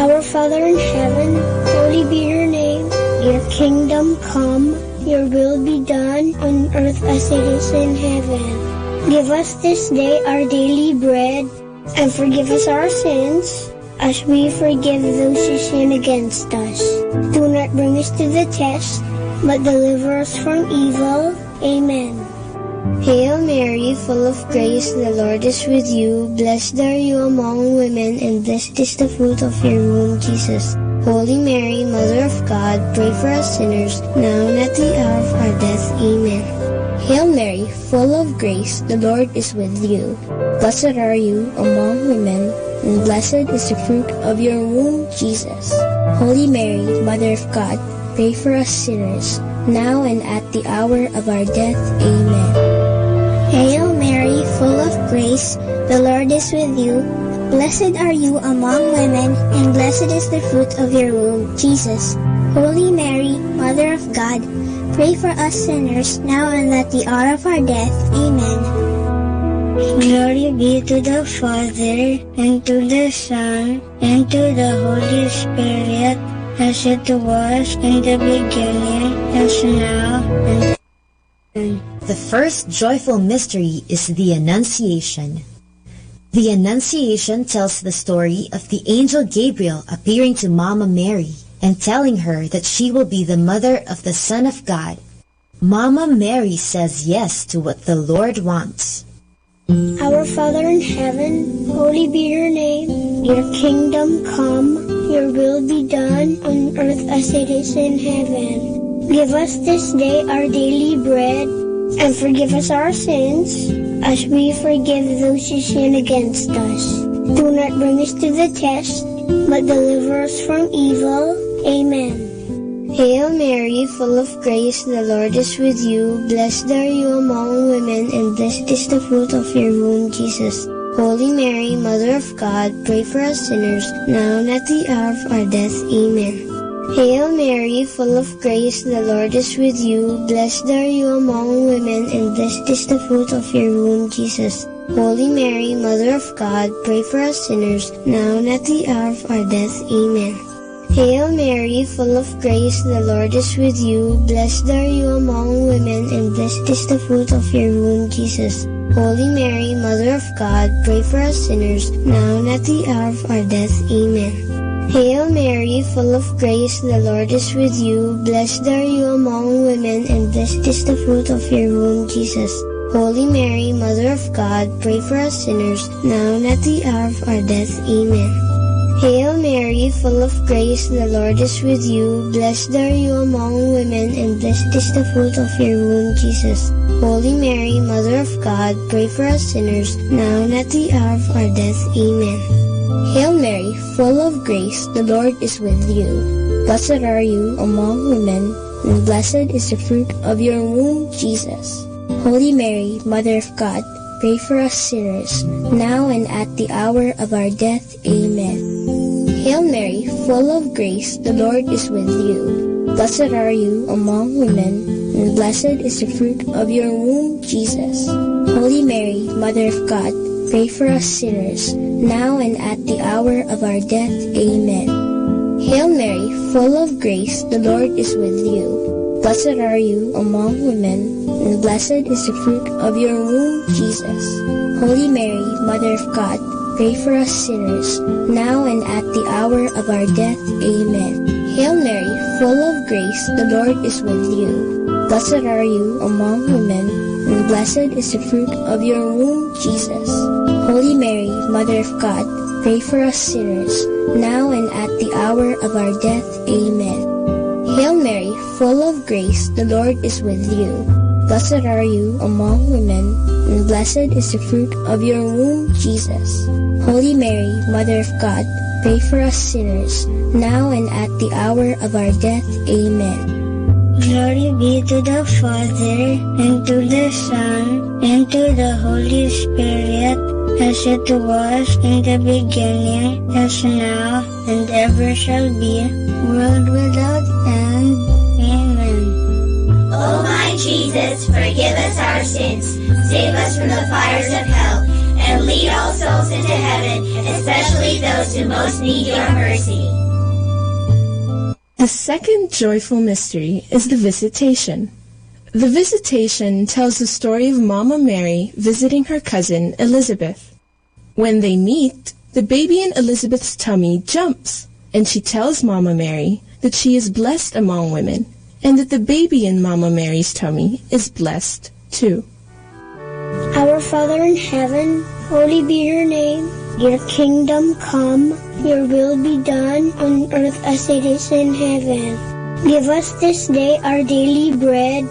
Our Father in heaven, holy be your name. Your kingdom come, your will be done on earth as it is in heaven. Give us this day our daily bread, and forgive us our sins, as we forgive those who sin against us. Do not bring us to the test, but deliver us from evil. Amen. Hail Mary, full of grace, the Lord is with you. Blessed are you among women, and blessed is the fruit of your womb, Jesus. Holy Mary, Mother of God, pray for us sinners, now and at the hour of our death. Amen. Hail Mary, full of grace, the Lord is with you. Blessed are you among women, and blessed is the fruit of your womb, Jesus. Holy Mary, Mother of God, pray for us sinners, now and at the hour of our death. Amen. Hail Mary, full of grace, the Lord is with you. Blessed are you among women, and blessed is the fruit of your womb, Jesus. Holy Mary, Mother of God, pray for us sinners, now and at the hour of our death. Amen. Glory be to the Father, and to the Son, and to the Holy Spirit, as it was in the beginning, as now, and The first joyful mystery is the Annunciation. The Annunciation tells the story of the angel Gabriel appearing to Mama Mary and telling her that she will be the mother of the Son of God. Mama Mary says yes to what the Lord wants. Our Father in heaven, holy be your name. Your kingdom come, your will be done on earth as it is in heaven. Give us this day our daily bread, and forgive us our sins, as we forgive those who sin against us. Do not bring us to the test, but deliver us from evil. Amen. Hail Mary, full of grace, the Lord is with you. Blessed are you among women, and blessed is the fruit of your womb, Jesus. Holy Mary, Mother of God, pray for us sinners, now and at the hour of our death. Amen. Hail Mary, full of grace, the Lord is with you. Blessed are you among women, and blessed is the fruit of your womb, Jesus. Holy Mary, Mother of God, pray for us sinners, now and at the hour of our death. Amen. Hail Mary, full of grace, the Lord is with you. Blessed are you among women, and blessed is the fruit of your womb, Jesus. Holy Mary, Mother of God, pray for us sinners, now and at the hour of our death. Amen. Hail Mary, full of grace, the Lord is with you. Blessed are you among women, and blessed is the fruit of your womb, Jesus. Holy Mary, Mother of God, pray for us sinners, now and at the hour of our death. Amen. Hail Mary, full of grace, the Lord is with you. Blessed are you among women, and blessed is the fruit of your womb, Jesus. Holy Mary, Mother of God, pray for us sinners, now and at the hour of our death. Amen. Hail Mary, full of grace, the Lord is with you. Blessed are you among women, and blessed is the fruit of your womb, Jesus. Holy Mary, Mother of God, pray for us sinners, now and at the hour of our death. Amen. Hail Mary, full of grace, the Lord is with you. Blessed are you among women, and blessed is the fruit of your womb, Jesus. Holy Mary, Mother of God, pray for us sinners, now and at the hour of our death. Amen. Hail Mary, full of grace, the Lord is with you. Blessed are you among women, and blessed is the fruit of your womb, Jesus. Holy Mary, Mother of God, pray for us sinners, now and at the hour of our death. Amen. Hail Mary, full of grace, the Lord is with you. Blessed are you among women, and blessed is the fruit of your womb, Jesus. Holy Mary, Mother of God, pray for us sinners, now and at the hour of our death. Amen. Hail Mary, full of grace, the Lord is with you. Blessed are you among women, and blessed is the fruit of your womb, Jesus. Holy Mary, Mother of God, pray for us sinners, now and at the hour of our death. Amen. Glory be to the Father, and to the Son, and to the Holy Spirit, as it was in the beginning, as now, and ever shall be, world without end. Amen. O my Jesus, forgive us our sins, save us from the fires of hell, and lead all souls into heaven, especially those who most need your mercy. The second joyful mystery is the Visitation. The Visitation tells the story of Mama Mary visiting her cousin Elizabeth. When they meet, the baby in Elizabeth's tummy jumps, and she tells Mama Mary that she is blessed among women, and that the baby in Mama Mary's tummy is blessed too. Our Father in heaven, holy be your name. Your kingdom come, your will be done on earth as it is in heaven. Give us this day our daily bread,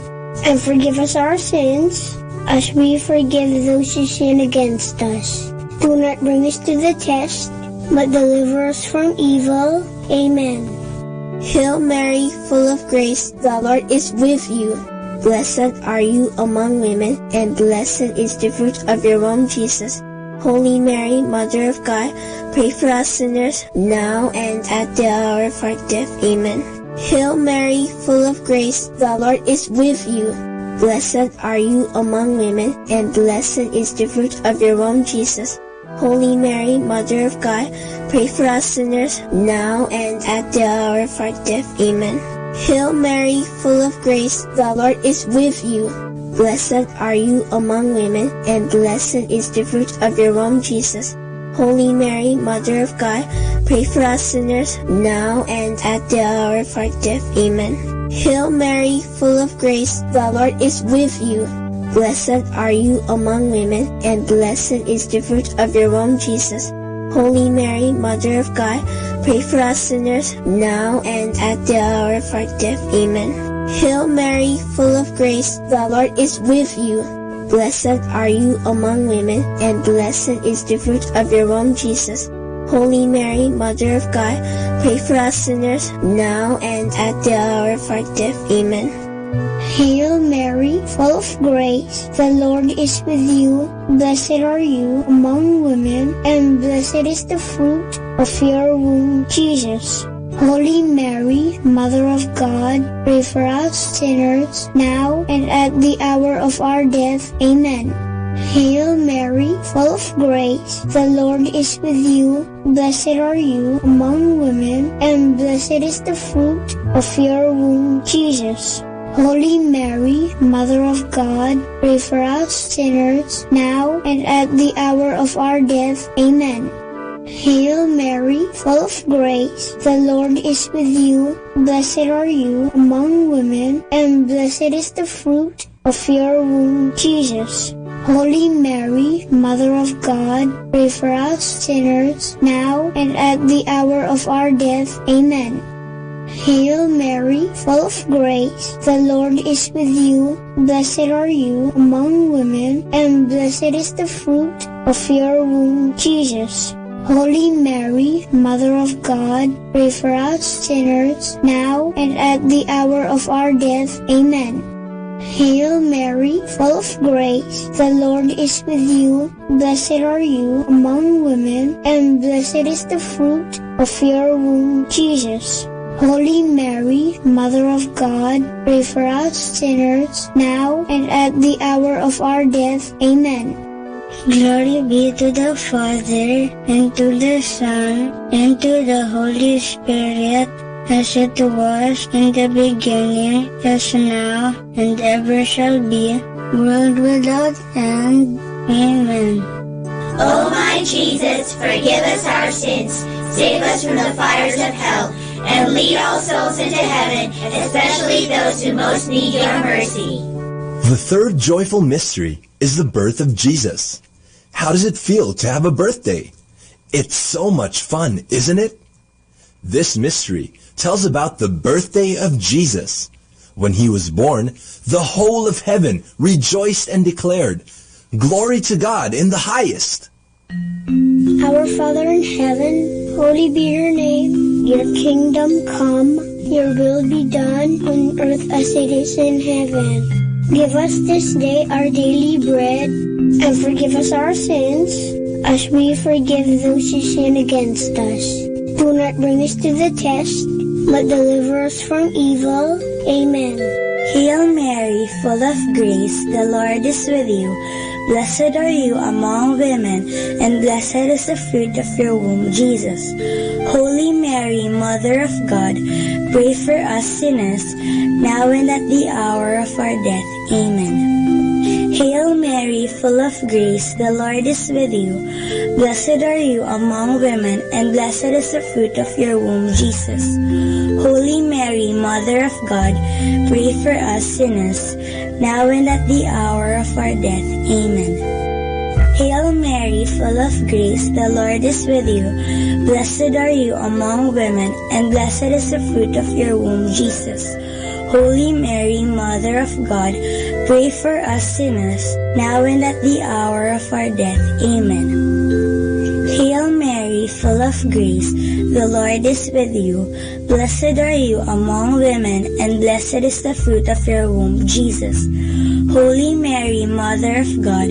and forgive us our sins, as we forgive those who sin against us. Do not bring us to the test, but deliver us from evil. Amen. Hail Mary, full of grace, the Lord is with you. Blessed are you among women, and blessed is the fruit of your womb, Jesus. Holy Mary, Mother of God, pray for us sinners, now and at the hour of our death. Amen. Hail Mary, full of grace, the Lord is with you. Blessed are you among women, and blessed is the fruit of your womb, Jesus. Holy Mary, Mother of God, pray for us sinners, now and at the hour of our death. Amen. Hail Mary, full of grace, the Lord is with you. Blessed are you among women, and blessed is the fruit of your womb, Jesus. Holy Mary, Mother of God, pray for us sinners, now and at the hour of our death. Amen. Hail Mary, full of grace, the Lord is with you. Blessed are you among women, and blessed is the fruit of your womb, Jesus. Holy Mary, Mother of God, pray for us sinners, now and at the hour of our death. Amen. Hail Mary, full of grace, the Lord is with you. Blessed are you among women, and blessed is the fruit of your womb, Jesus. Holy Mary, Mother of God, pray for us sinners, now and at the hour of our death. Amen. Hail Mary, full of grace, the Lord is with you. Blessed are you among women, and blessed is the fruit of your womb, Jesus. Holy Mary, Mother of God, pray for us sinners, now and at the hour of our death. Amen. Hail Mary, full of grace, the Lord is with you. Blessed are you among women, and blessed is the fruit of your womb, Jesus. Holy Mary, Mother of God, pray for us sinners, now and at the hour of our death. Amen. Hail Mary, full of grace, the Lord is with you. Blessed are you among women, and blessed is the fruit of your womb, Jesus. Holy Mary, Mother of God, pray for us sinners, now and at the hour of our death. Amen. Hail Mary, full of grace, the Lord is with you. Blessed are you among women, and blessed is the fruit of your womb, Jesus. Holy Mary, Mother of God, pray for us sinners, now and at the hour of our death. Amen. Hail Mary, full of grace, the Lord is with you. Blessed are you among women, and blessed is the fruit of your womb, Jesus. Holy Mary, Mother of God, pray for us sinners, now and at the hour of our death. Amen. Glory be to the Father, and to the Son, and to the Holy Spirit, as it was in the beginning, is now, and ever shall be, world without end. Amen. O my Jesus, forgive us our sins, save us from the fires of hell, and lead all souls into heaven, especially those who most need your mercy. The third joyful mystery is the birth of Jesus. How does it feel to have a birthday? It's so much fun, isn't it? This mystery tells about the birthday of Jesus. When he was born, the whole of heaven rejoiced and declared, "Glory to God in the highest." Our Father in heaven, holy be your name. Your kingdom come, your will be done on earth as it is in heaven. Give us this day our daily bread, and forgive us our sins, as we forgive those who sin against us. Do not bring us to the test, but deliver us from evil. Amen. Hail Mary, full of grace, the Lord is with you. Blessed are you among women, and blessed is the fruit of your womb, Jesus. Holy Mary, Mother of God, pray for us sinners, now and at the hour of our death. Amen. Hail Mary, full of grace, the Lord is with you. Blessed are you among women, and blessed is the fruit of your womb, Jesus. Holy Mary, Mother of God, pray for us sinners, now and at the hour of our death. Amen. Hail Mary, full of grace, the Lord is with you. Blessed are you among women, and blessed is the fruit of your womb, Jesus. Holy Mary, Mother of God, pray for us sinners, now and at the hour of our death. Amen. Hail Mary, full of grace, the Lord is with you. Blessed are you among women, and blessed is the fruit of your womb, Jesus. Holy Mary, Mother of God,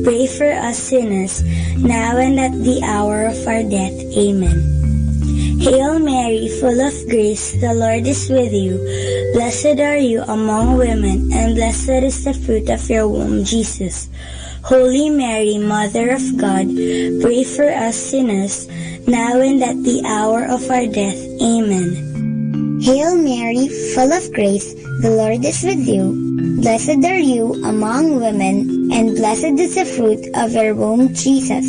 pray for us sinners, now and at the hour of our death. Amen. Hail Mary, full of grace, the Lord is with you. Blessed are you among women, and blessed is the fruit of your womb, Jesus. Holy Mary, Mother of God, pray for us sinners, now and at the hour of our death. Amen. Hail Mary, full of grace, the Lord is with you. Blessed are you among women, and blessed is the fruit of your womb, Jesus.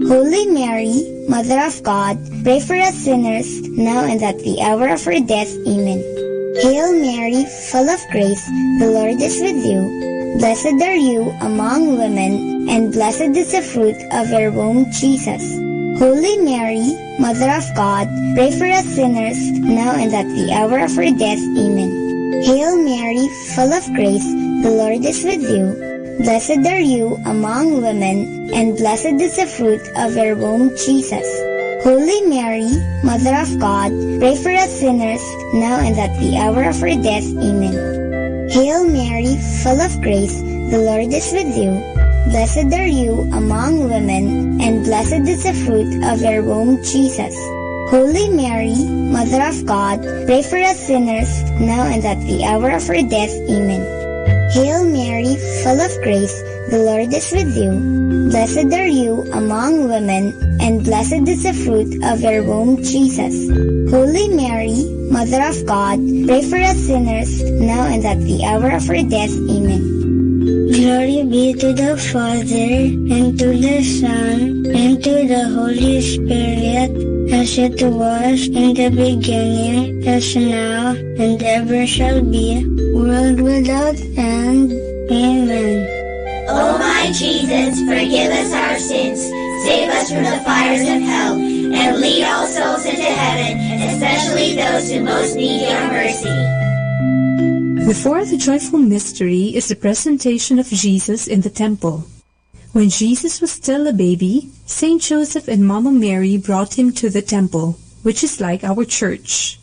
Holy Mary, Mother of God, pray for us sinners, now and at the hour of our death. Amen. Hail Mary, full of grace, the Lord is with you. Blessed are you among women, and blessed is the fruit of your womb, Jesus. Holy Mary, Mother of God, pray for us sinners, now and at the hour of our death. Amen. Hail Mary, full of grace, the Lord is with you. Blessed are you among women, and blessed is the fruit of your womb, Jesus. Holy Mary, Mother of God, pray for us sinners, now and at the hour of our death. Amen. Hail Mary, full of grace, the Lord is with you. Blessed are you among women, and blessed is the fruit of your womb, Jesus. Holy Mary, Mother of God, pray for us sinners, now and at the hour of our death. Amen. Hail Mary, full of grace, the Lord is with you. Blessed are you among women, and blessed is the fruit of your womb, Jesus. Holy Mary, Mother of God, pray for us sinners, now and at the hour of our death. Amen. Glory be to the Father, and to the Son, and to the Holy Spirit, as it was in the beginning, is now, and ever shall be, world without end. Amen. O my Jesus, forgive us our sins, save us from the fires of hell, and lead all souls into heaven, especially those who most need your mercy. The fourth joyful mystery is the presentation of Jesus in the temple. When Jesus was still a baby, Saint Joseph and Mama Mary brought him to the temple, which is like our church.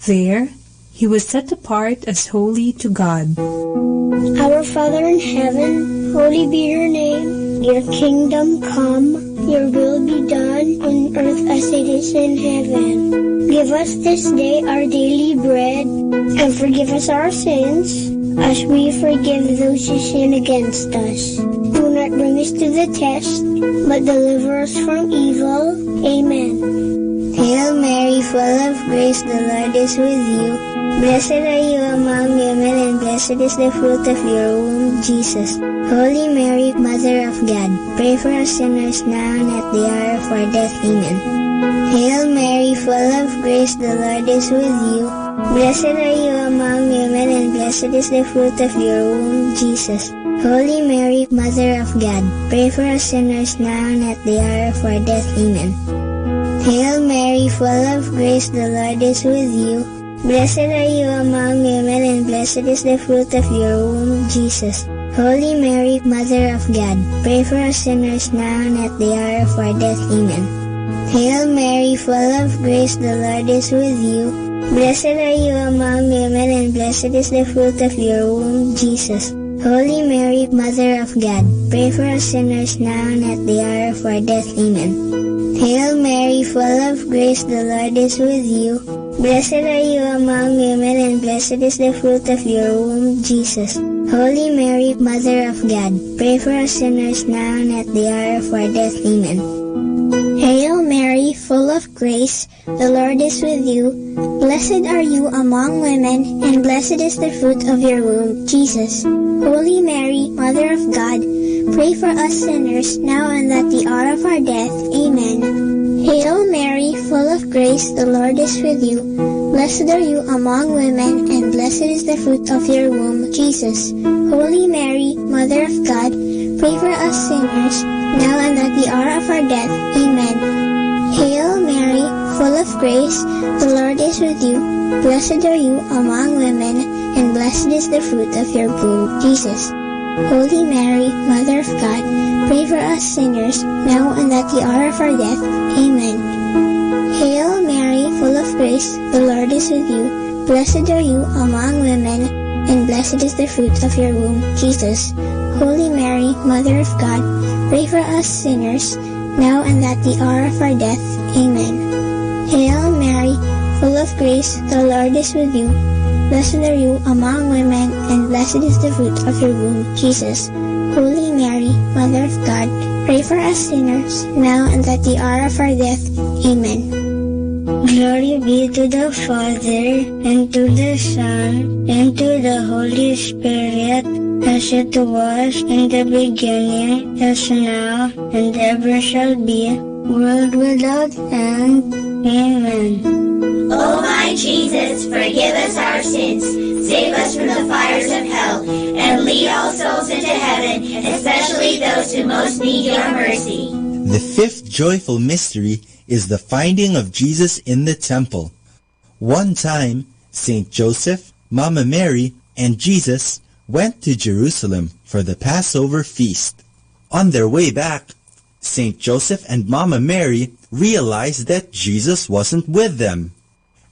There, he was set apart as holy to God. Our Father in heaven, holy be your name. Your kingdom come, your will be done on earth as it is in heaven. Give us this day our daily bread, and forgive us our sins, as we forgive those who sin against us. Do not bring us to the test, but deliver us from evil. Amen. Hail Mary, full of grace, the Lord is with you. Blessed are you among women, and blessed is the fruit of your womb, Jesus. Holy Mary, Mother of God, pray for us sinners now and at the hour of our death. Amen. Hail Mary, full of grace, the Lord is with you. Blessed are you among women, and blessed is the fruit of your womb, Jesus. Holy Mary, Mother of God, pray for us sinners now and at the hour of our death. Amen. Hail Mary, full of grace, the Lord is with you. Blessed are you among women, and blessed is the fruit of your womb, Jesus. Holy Mary, Mother of God, pray for us sinners now and at the hour of our death. Amen. Hail Mary, full of grace, the Lord is with you. Blessed are you among women, and blessed is the fruit of your womb, Jesus. Holy Mary, Mother of God, pray for us sinners now and at the hour of our death. Amen. Hail Mary, full of grace, the Lord is with you. Blessed are you among women, and blessed is the fruit of your womb, Jesus. Holy Mary, Mother of God, pray for us sinners now and at the hour of our death. Amen. Hail Mary, full of grace, the Lord is with you. Blessed are you among women, and blessed is the fruit of your womb, Jesus. Holy Mary, Mother of God, pray for us sinners now and at the hour of our death. Amen. Hail Mary, full of grace, the Lord is with you. Blessed are you among women, and blessed is the fruit of your womb, Jesus. Holy Mary, Mother of God, pray for us sinners, now and at the hour of our death. Amen. Hail Mary, full of grace, the Lord is with you. Blessed are you among women, and blessed is the fruit of your womb, Jesus. Holy Mary, Mother of God, pray for us sinners, now and at the hour of our death. Amen. Hail Mary, full of grace, the Lord is with you. Blessed are you among women, and blessed is the fruit of your womb, Jesus. Holy Mary, Mother of God, pray for us sinners, now and at the hour of our death. Amen. Hail Mary, full of grace, the Lord is with you. Blessed are you among women, and blessed is the fruit of your womb, Jesus. Holy Mary, Mother of God, pray for us sinners, now and at the hour of our death. Amen. Glory be to the Father, and to the Son, and to the Holy Spirit, as it was in the beginning, as now, and ever shall be, world without end. Amen. O my Jesus, forgive us our sins, save us from the fires of hell, and lead all souls into heaven, especially those who most need your mercy. The fifth joyful mystery is the finding of Jesus in the temple. One time, Saint Joseph, Mama Mary, and Jesus went to Jerusalem for the Passover feast. On their way back, Saint Joseph and Mama Mary realized that Jesus wasn't with them.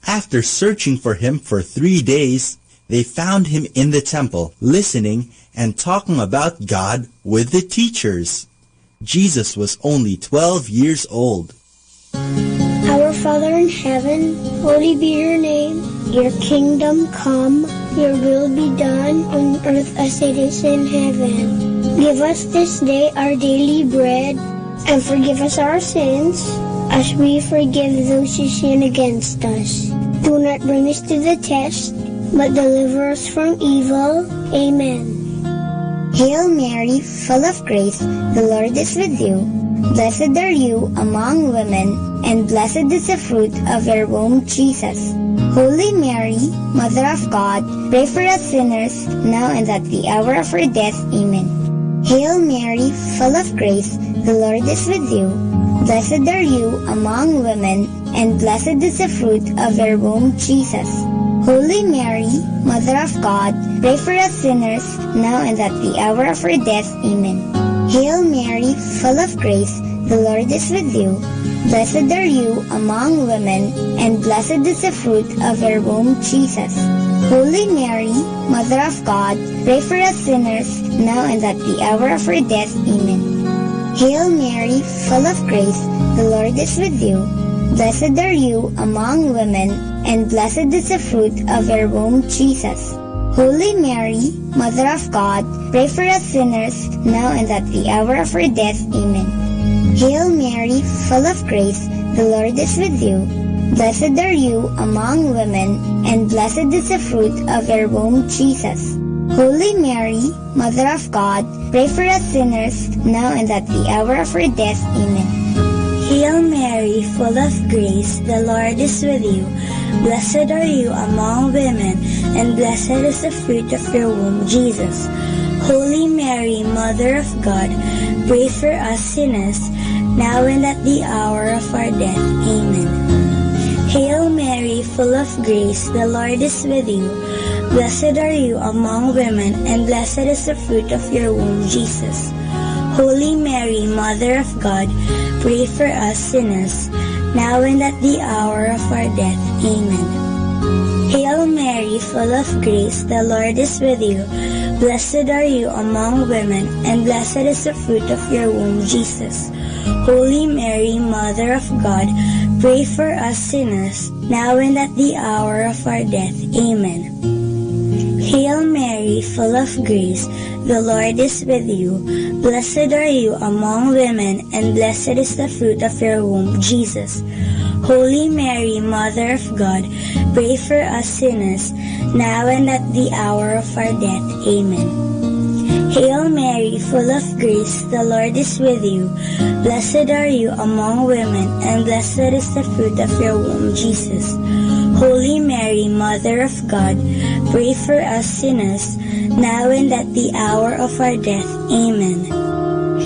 After searching for him for 3 days, they found him in the temple, listening and talking about God with the teachers. Jesus was only 12 years old. Our Father in heaven, holy be your name. Your kingdom come, your will be done on earth as it is in heaven. Give us this day our daily bread, and forgive us our sins, as we forgive those who sin against us. Do not bring us to the test, but deliver us from evil. Amen. Hail Mary, full of grace, the Lord is with you. Blessed are you among women, and blessed is the fruit of your womb, Jesus. Holy Mary, Mother of God, pray for us sinners, now and at the hour of our death. Amen. Hail Mary, full of grace, the Lord is with you. Blessed are you among women, and blessed is the fruit of your womb, Jesus. Holy Mary, Mother of God, pray for us sinners, now and at the hour of our death. Amen. Hail Mary, full of grace, the Lord is with you. Blessed are you among women, and blessed is the fruit of your womb, Jesus. Holy Mary, Mother of God, pray for us sinners, now and at the hour of our death. Amen. Hail Mary, full of grace, the Lord is with you. Blessed are you among women, and blessed is the fruit of your womb, Jesus. Holy Mary, Mother of God, pray for us sinners, now and at the hour of our death. Amen. Hail Mary, full of grace, the Lord is with you. Blessed are you among women, and blessed is the fruit of your womb, Jesus. Holy Mary, Mother of God, pray for us sinners, now and at the hour of our death. Amen. Hail Mary, full of grace, the Lord is with you. Blessed are you among women, and blessed is the fruit of your womb, Jesus. Holy Mary, Mother of God, pray for us sinners, now and at the hour of our death. Amen. Hail Mary, full of grace, the Lord is with you. Blessed are you among women, and blessed is the fruit of your womb, Jesus. Holy Mary, Mother of God, pray for us sinners, now and at the hour of our death. Amen. Hail Mary, full of grace, the Lord is with you. Blessed are you among women, and blessed is the fruit of your womb, Jesus. Holy Mary, Mother of God, pray for us sinners, now and at the hour of our death. Amen. Hail Mary, full of grace, the Lord is with you. Blessed are you among women, and blessed is the fruit of your womb, Jesus. Holy Mary, Mother of God, pray for us sinners, now and at the hour of our death. Amen. Hail Mary, full of grace, the Lord is with you. Blessed are you among women, and blessed is the fruit of your womb, Jesus. Holy Mary, Mother of God, pray for us sinners, now and at the hour of our death. Amen.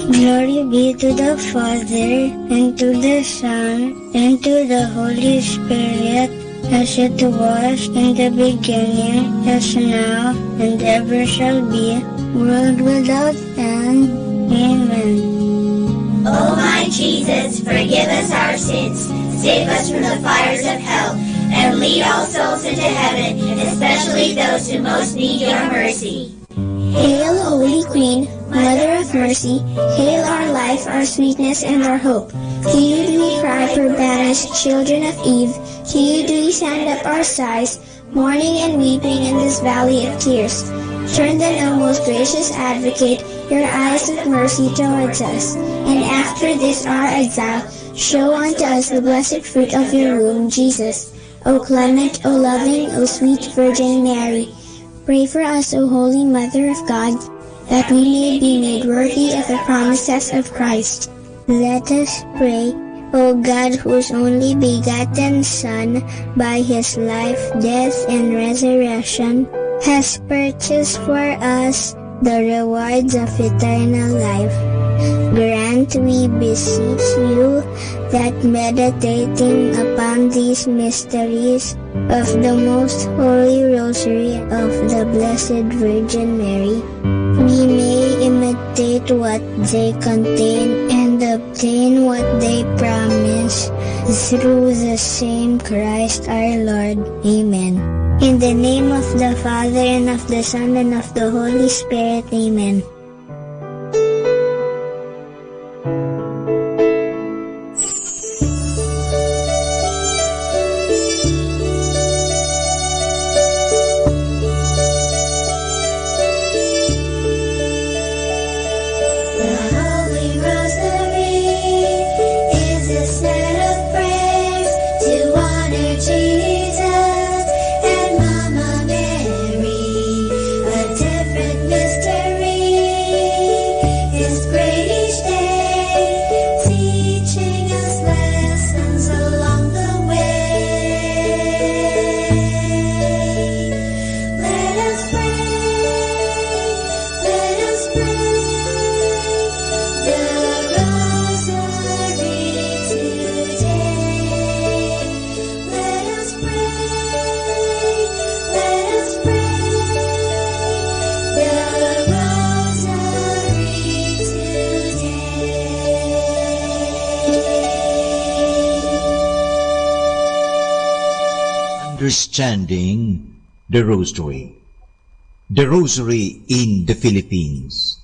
Glory be to the Father, and to the Son, and to the Holy Spirit, as it was in the beginning, as now, and ever shall be, world without end. Amen. O my Jesus, forgive us our sins, save us from the fires of hell, and lead all souls into heaven, especially those who most need your mercy. Hail, Holy Queen, Mother of Mercy, hail our life, our sweetness, and our hope. To you do we cry, poor banished children of Eve. To you do we send up our sighs, mourning and weeping in this valley of tears. Turn then, O most gracious Advocate, your eyes of mercy towards us, and after this our exile, show unto us the blessed fruit of your womb, Jesus. O clement, O loving, O sweet Virgin Mary, pray for us, O Holy Mother of God, that we may be made worthy of the promises of Christ. Let us pray. O God, whose only begotten Son, by his life, death, and resurrection, has purchased for us the rewards of eternal life, grant, we beseech you, that meditating upon these mysteries of the most holy rosary of the Blessed Virgin Mary, we may imitate what they contain and obtain what they promise, through the same Christ our Lord. Amen. In the name of the Father, and of the Son, and of the Holy Spirit. Amen. Understanding the Rosary. The Rosary in the Philippines.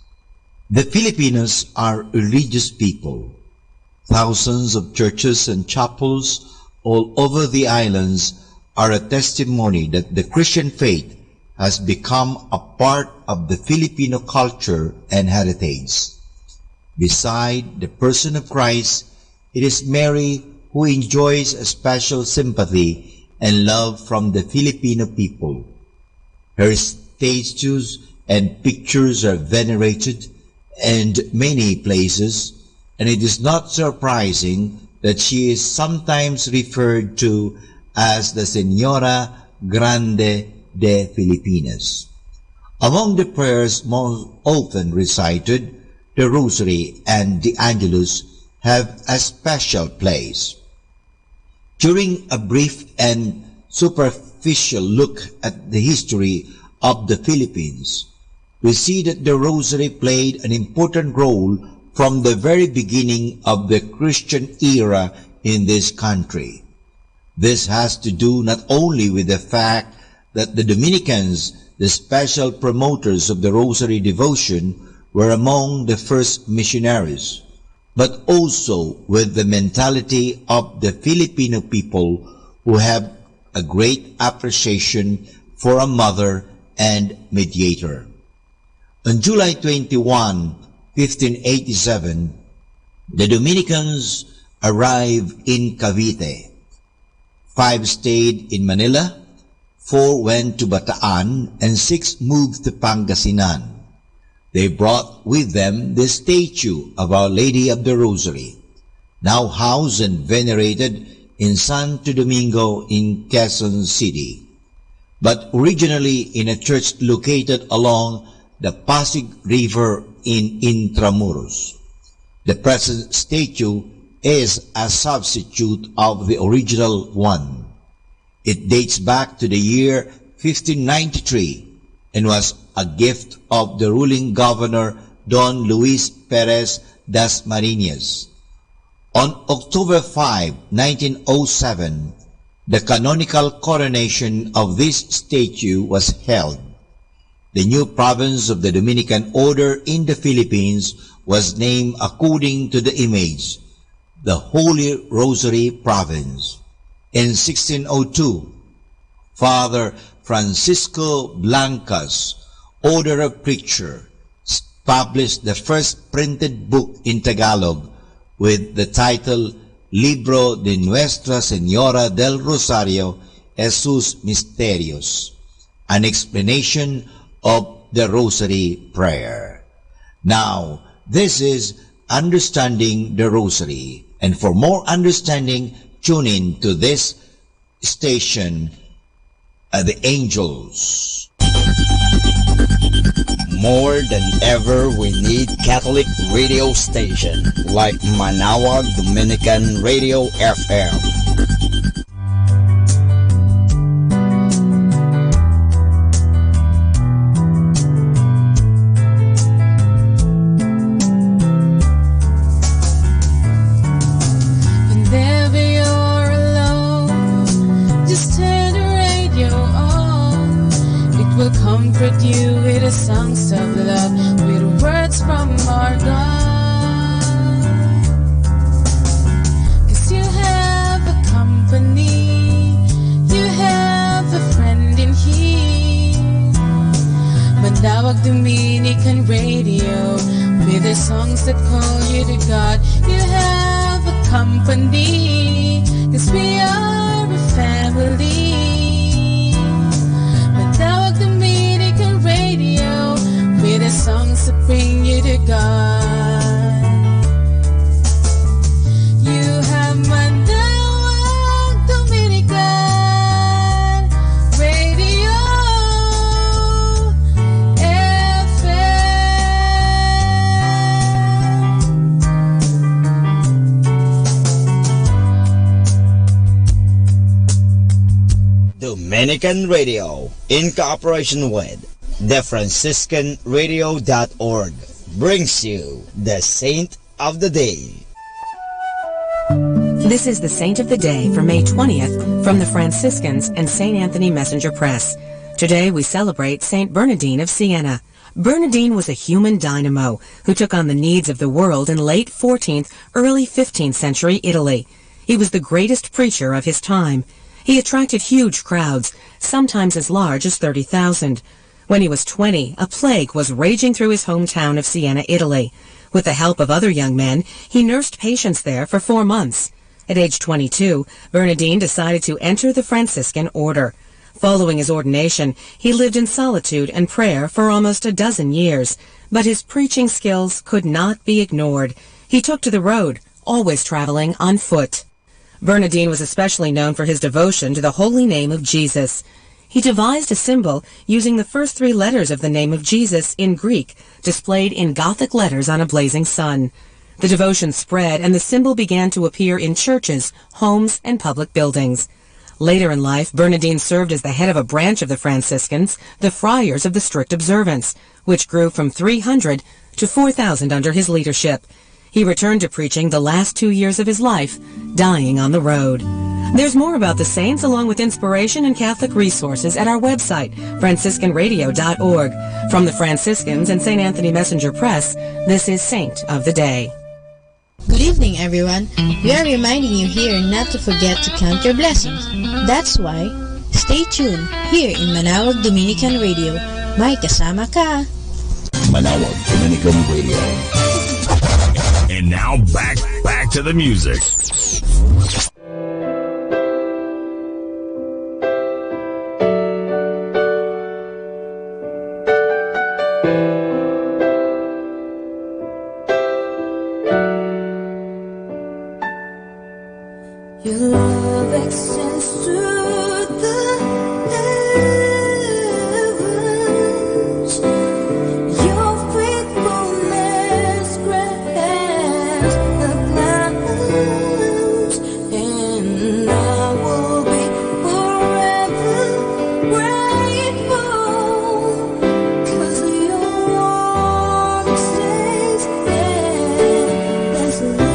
The Filipinos are a religious people. Thousands of churches and chapels all over the islands are a testimony that the Christian faith has become a part of the Filipino culture and heritage. Beside the person of Christ, it is Mary who enjoys a special sympathy and love from the Filipino people. Her statues and pictures are venerated in many places, and it is not surprising that she is sometimes referred to as the Señora Grande de Filipinas. Among the prayers most often recited, the Rosary and the Angelus have a special place. During a brief and superficial look at the history of the Philippines, we see that the Rosary played an important role from the very beginning of the Christian era in this country. This has to do not only with the fact that the Dominicans, the special promoters of the Rosary devotion, were among the first missionaries, but also with the mentality of the Filipino people who have a great appreciation for a mother and mediator. On July 21, 1587, the Dominicans arrived in Cavite. 5 stayed in Manila, 4 went to Bataan, and 6 moved to Pangasinan. They brought with them the statue of Our Lady of the Rosary, now housed and venerated in Santo Domingo in Quezon City, but originally in a church located along the Pasig River in Intramuros. The present statue is a substitute of the original one. It dates back to the year 1593 and was a gift of the ruling governor Don Luis Perez Dasmariñas. On October 5, 1907, the canonical coronation of this statue was held. The new province of the Dominican Order in the Philippines was named according to the image, the Holy Rosary Province. In 1602, Father Francisco Blancas, Order of Preacher, published the first printed book in Tagalog with the title Libro de Nuestra Señora del Rosario y sus Misterios, an explanation of the Rosary Prayer. Now, this is Understanding the Rosary, and for more understanding, tune in to this station, The Angels. More than ever, we need Catholic radio station like Manaoag Dominican Radio FM. Comfort you with the songs of love, with words from our God. 'Cause you have a company, you have a friend in here. Manaoag Dominican Radio, with the songs that call you to God. You have a company, 'cause we are a family. With the songs that bring you to God. You have Manaoag Dominican Radio FM. Dominican Radio, in cooperation with TheFranciscanRadio.org, brings you the Saint of the Day. This is the Saint of the Day for May 20th from the Franciscans and St. Anthony Messenger Press. Today we celebrate St. Bernardine of Siena. Bernardine was a human dynamo who took on the needs of the world in late 14th, early 15th century Italy. He was the greatest preacher of his time. He attracted huge crowds, sometimes as large as 30,000. When he was 20, a plague was raging through his hometown of Siena, Italy. With the help of other young men, he nursed patients there for 4 months. At age 22, Bernardine decided to enter the Franciscan order. Following his ordination, he lived in solitude and prayer for almost a dozen years, but his preaching skills could not be ignored. He took to the road, always traveling on foot. Bernardine was especially known for his devotion to the holy name of Jesus. He devised a symbol using the first 3 letters of the name of Jesus in Greek, displayed in Gothic letters on a blazing sun. The devotion spread, and the symbol began to appear in churches, homes, and public buildings. Later in life, Bernardine served as the head of a branch of the Franciscans, the Friars of the Strict Observance, which grew from 300 to 4,000 under his leadership. He returned to preaching the last 2 years of his life, dying on the road. There's more about the saints along with inspiration and Catholic resources at our website, franciscanradio.org. From the Franciscans and St. Anthony Messenger Press, this is Saint of the Day. Good evening, everyone. We are reminding you here not to forget to count your blessings. That's why, stay tuned here in Manawag Dominican Radio. May kasama ka. Manawag Dominican Radio. And now back to the music. Your love extends to the heavens. Your faithfulness grants the clouds, and I will be forever grateful, 'cause your warmth stays endlessly.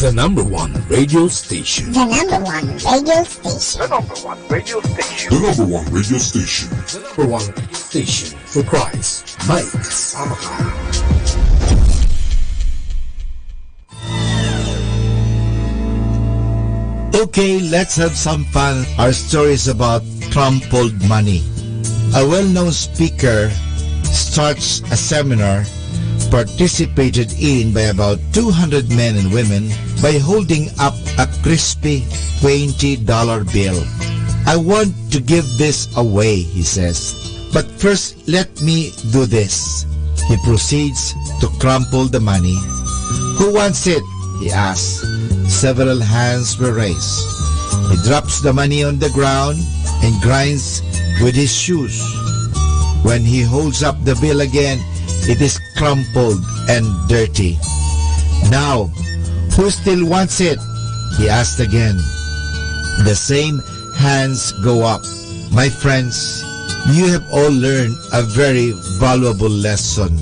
The number one radio station. The number one radio station. The number one radio station. The number one radio station. The number one radio station for Christ. Mike Samaka. Okay, let's have some fun. Our story is about crumpled money. A well-known speaker starts a seminar participated in by about 200 men and women by holding up a crispy $20 bill. I want to give this away, he says. But first, let me do this. He proceeds to crumple the money. Who wants it? He asks. Several hands were raised. He drops the money on the ground and grinds with his shoes. When he holds up the bill again, it is crumpled and dirty. Now, who still wants it? He asked again. The same hands go up. My friends, you have all learned a very valuable lesson.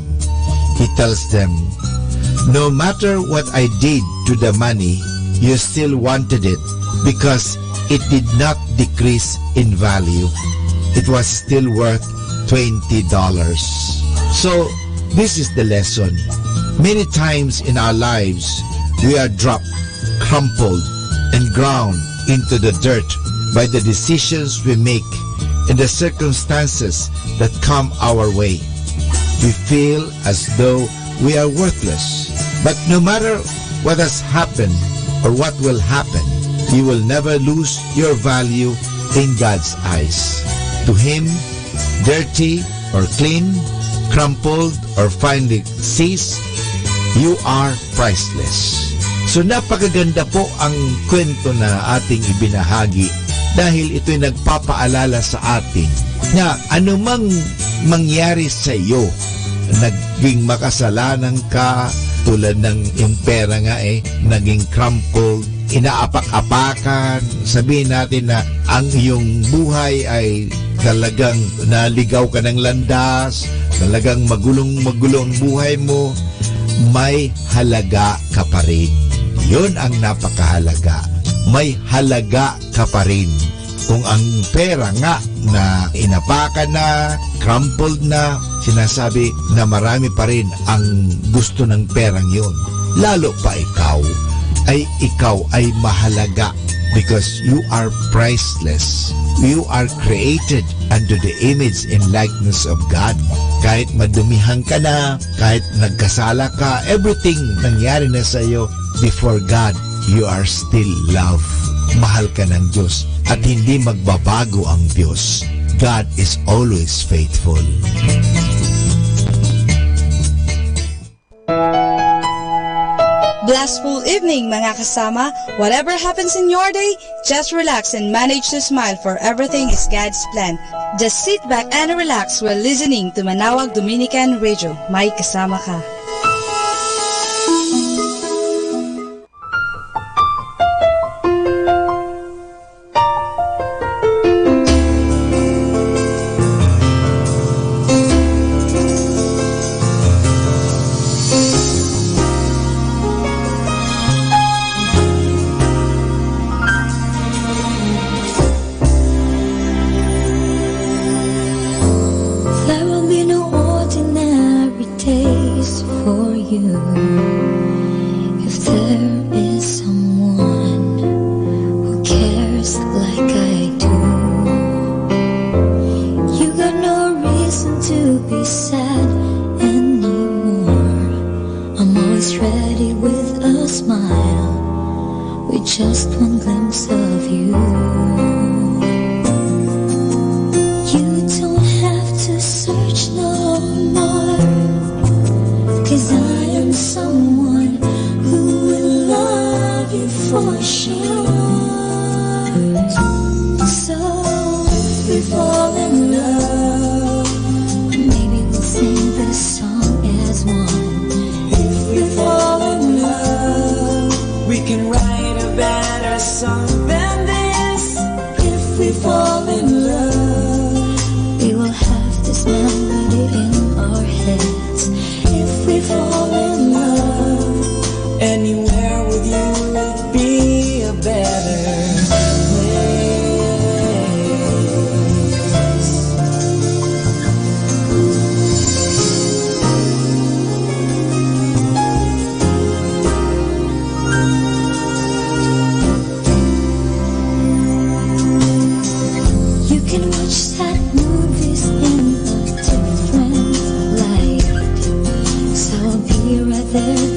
He tells them, no matter what I did to the money, you still wanted it because it did not decrease in value. It was still worth $20. So, this is the lesson. Many times in our lives, we are dropped, crumpled, and ground into the dirt by the decisions we make and the circumstances that come our way. We feel as though we are worthless. But no matter what has happened or what will happen, you will never lose your value in God's eyes. To Him, dirty or clean, crumpled or finely seized, you are priceless. So napakaganda po ang kwento na ating ibinahagi dahil ito'y nagpapaalala sa atin na anumang mangyari sa iyo, naging makasalanan ka, tulad ng impera nga naging crumpled, inaapak-apakan, sabihin natin na ang iyong buhay ay talagang naligaw ka ng landas, talagang magulong-magulong buhay mo, may halaga ka pa rin. Yun ang napakahalaga. May halaga ka pa rin. Kung ang pera nga na inapakan na, crumpled na, sinasabi na marami pa rin ang gusto ng perang yun. Lalo pa ikaw ay mahalaga because you are priceless. You are created under the image and likeness of God. Kahit madumihan ka na, kahit nagkasala ka, everything nangyari na sa iyo before God, you are still loved. Mahal ka ng Diyos at hindi magbabago ang Diyos. God is always faithful. Blissful evening mga kasama. Whatever happens in your day, just relax and manage to smile for everything is God's plan. Just sit back and relax while listening to Manawag Dominican Radio. May kasama ka. Anywhere with you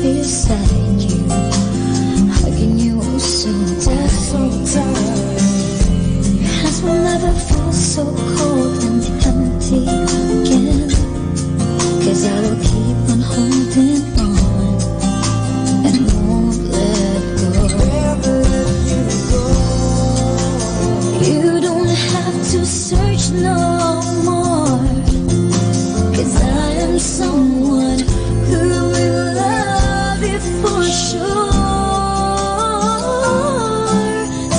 beside you, hugging you so tight. Your hands will never feel so cold and empty again, 'cause I will keep on holding on and won't let go. You don't have to search no more, 'cause I am someone who will love you for sure.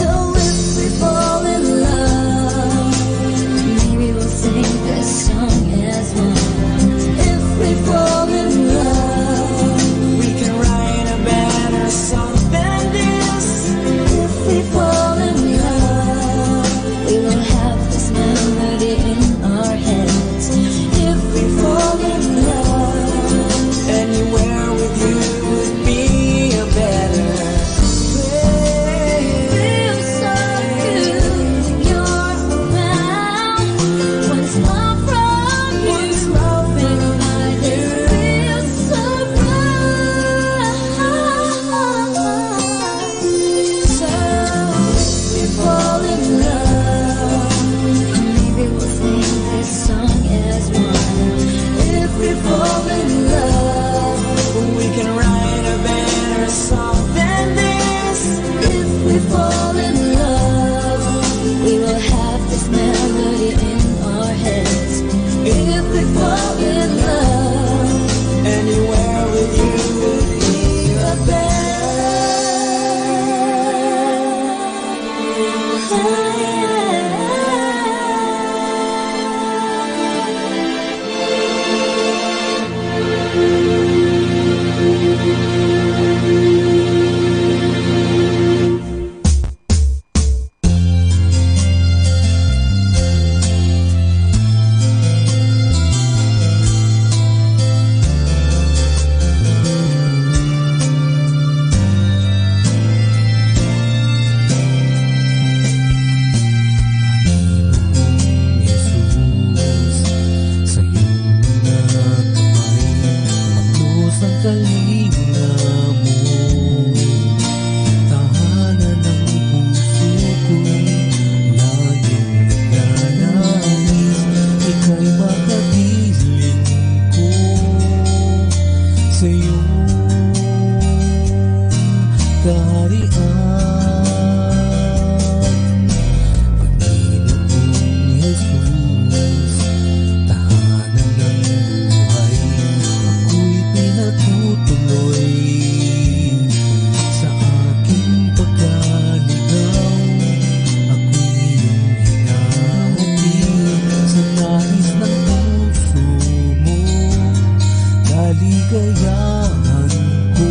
So if we fall in love, maybe we'll sing this song as one. If we fall in love, we can write a better song than this. If we fall in love, we will have this melody in our heads. If we fall in love, anywhere with you would be a better place. Feels so good when you're around. Once more from you, and I just feel so right. So if we fall in love, maybe we'll sing this song as one. If we fall in love, we can write a better song than this. If we fall in love, we will have this melody in our heads. If we fall in love, anywhere with you would be a kaligayahan ko.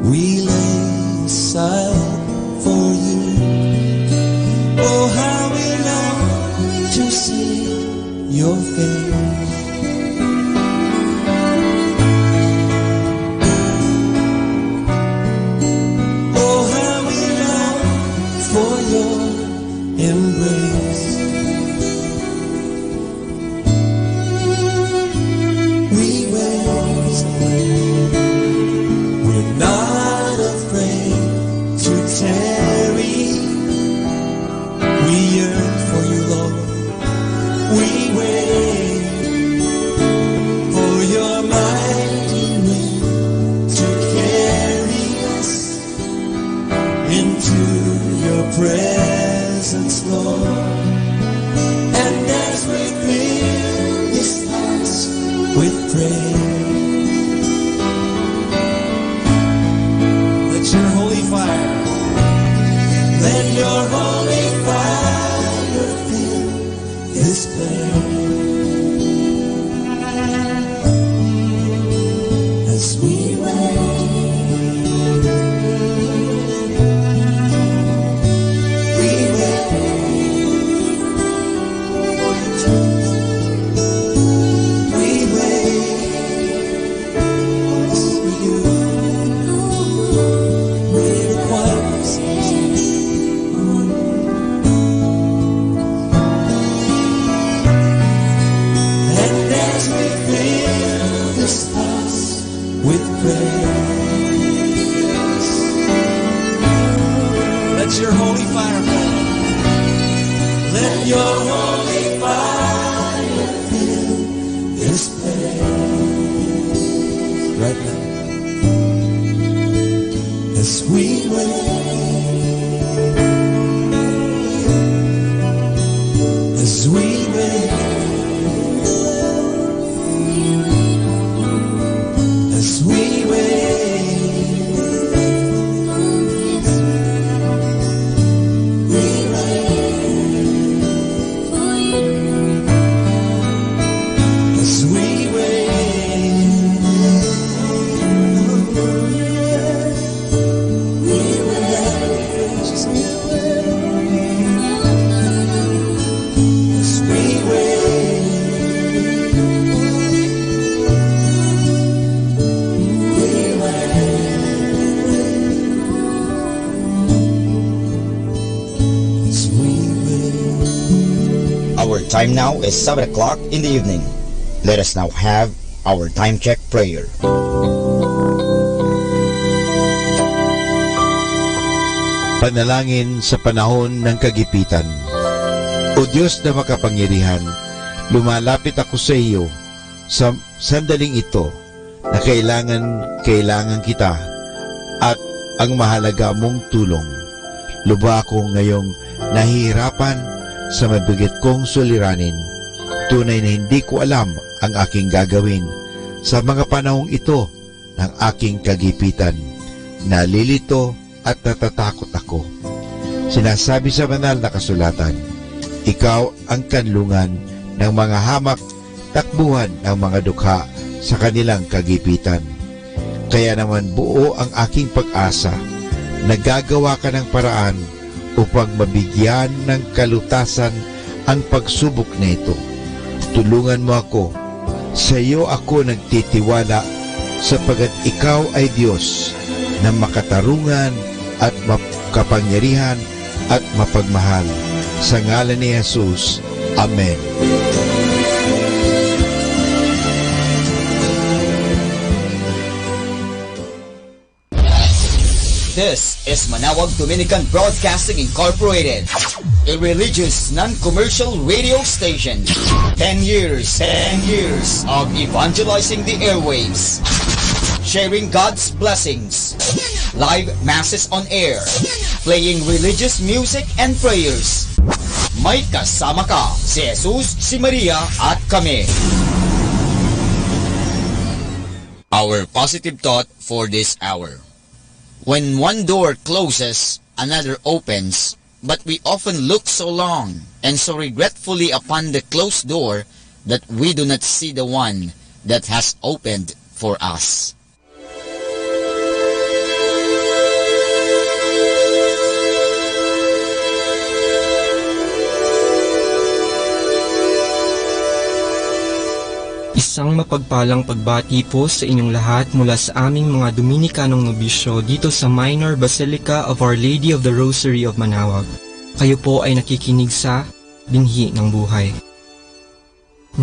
we lay aside for you. Oh, how we long to see your face. Oh, how we long for your embrace. We wait, we're not afraid to tarry. We yearn for you, Lord. We wait for your mighty wind to carry us into your presence, Lord. And as we fill this house with praise, let your holy fire, let your holy fire fill this place. As we your holy fire fall. Let your holy fire fill this place right now. As we wait, as we wait, as we wait. Our time now is 7 o'clock in the evening. Let us now have our time check prayer. Panalangin sa panahon ng kagipitan. O Diyos na makapangyarihan, lumalapit ako sa iyo sa sandaling ito na kailangan kita at ang mahalaga mong tulong. Lubha akong ngayong nahihirapan sa mabigat kong suliranin. Tunay na hindi ko alam ang aking gagawin sa mga panahong ito ng aking kagipitan. Nalilito at natatakot ako. Sinasabi sa banal na kasulatan, ikaw ang kanlungan ng mga hamak, takbuhan ng mga dukha sa kanilang kagipitan. Kaya naman buo ang aking pag-asa, nagagawa ka ng paraan upang mabigyan ng kalutasan ang pagsubok na ito. Tulungan mo ako. Sa iyo ako nagtitiwala sapagat ikaw ay Diyos na makatarungan at makapangyarihan at mapagmahal. Sa ngalan ni Jesus. Amen. This is Manawag Dominican Broadcasting Incorporated, a religious, non-commercial radio station. 10 years of evangelizing the airwaves, sharing God's blessings, live masses on air, playing religious music and prayers. May kasama ka, si Jesus, si Maria, at kami. Our positive thought for this hour. When one door closes, another opens, but we often look so long and so regretfully upon the closed door that we do not see the one that has opened for us. Isang mapagpalang pagbati po sa inyong lahat mula sa aming mga Dominikanong nobisyo dito sa Minor Basilica of Our Lady of the Rosary of Manaoag. Kayo po ay nakikinig sa Binhi ng Buhay.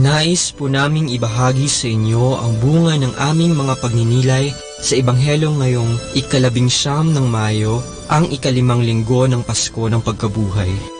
Nais po naming ibahagi sa inyo ang bunga ng aming mga pagninilay sa Ebanghelyo ngayong 19 ng Mayo, ang 5 linggo ng Pasko ng Pagkabuhay.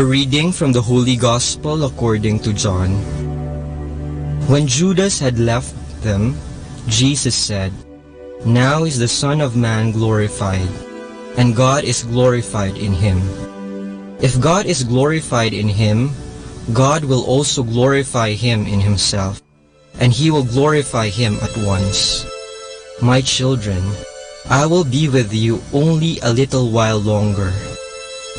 A reading from the Holy Gospel according to John. When Judas had left them, Jesus said, "Now is the Son of Man glorified, and God is glorified in him. If God is glorified in him, God will also glorify him in himself, and he will glorify him at once. My children, I will be with you only a little while longer.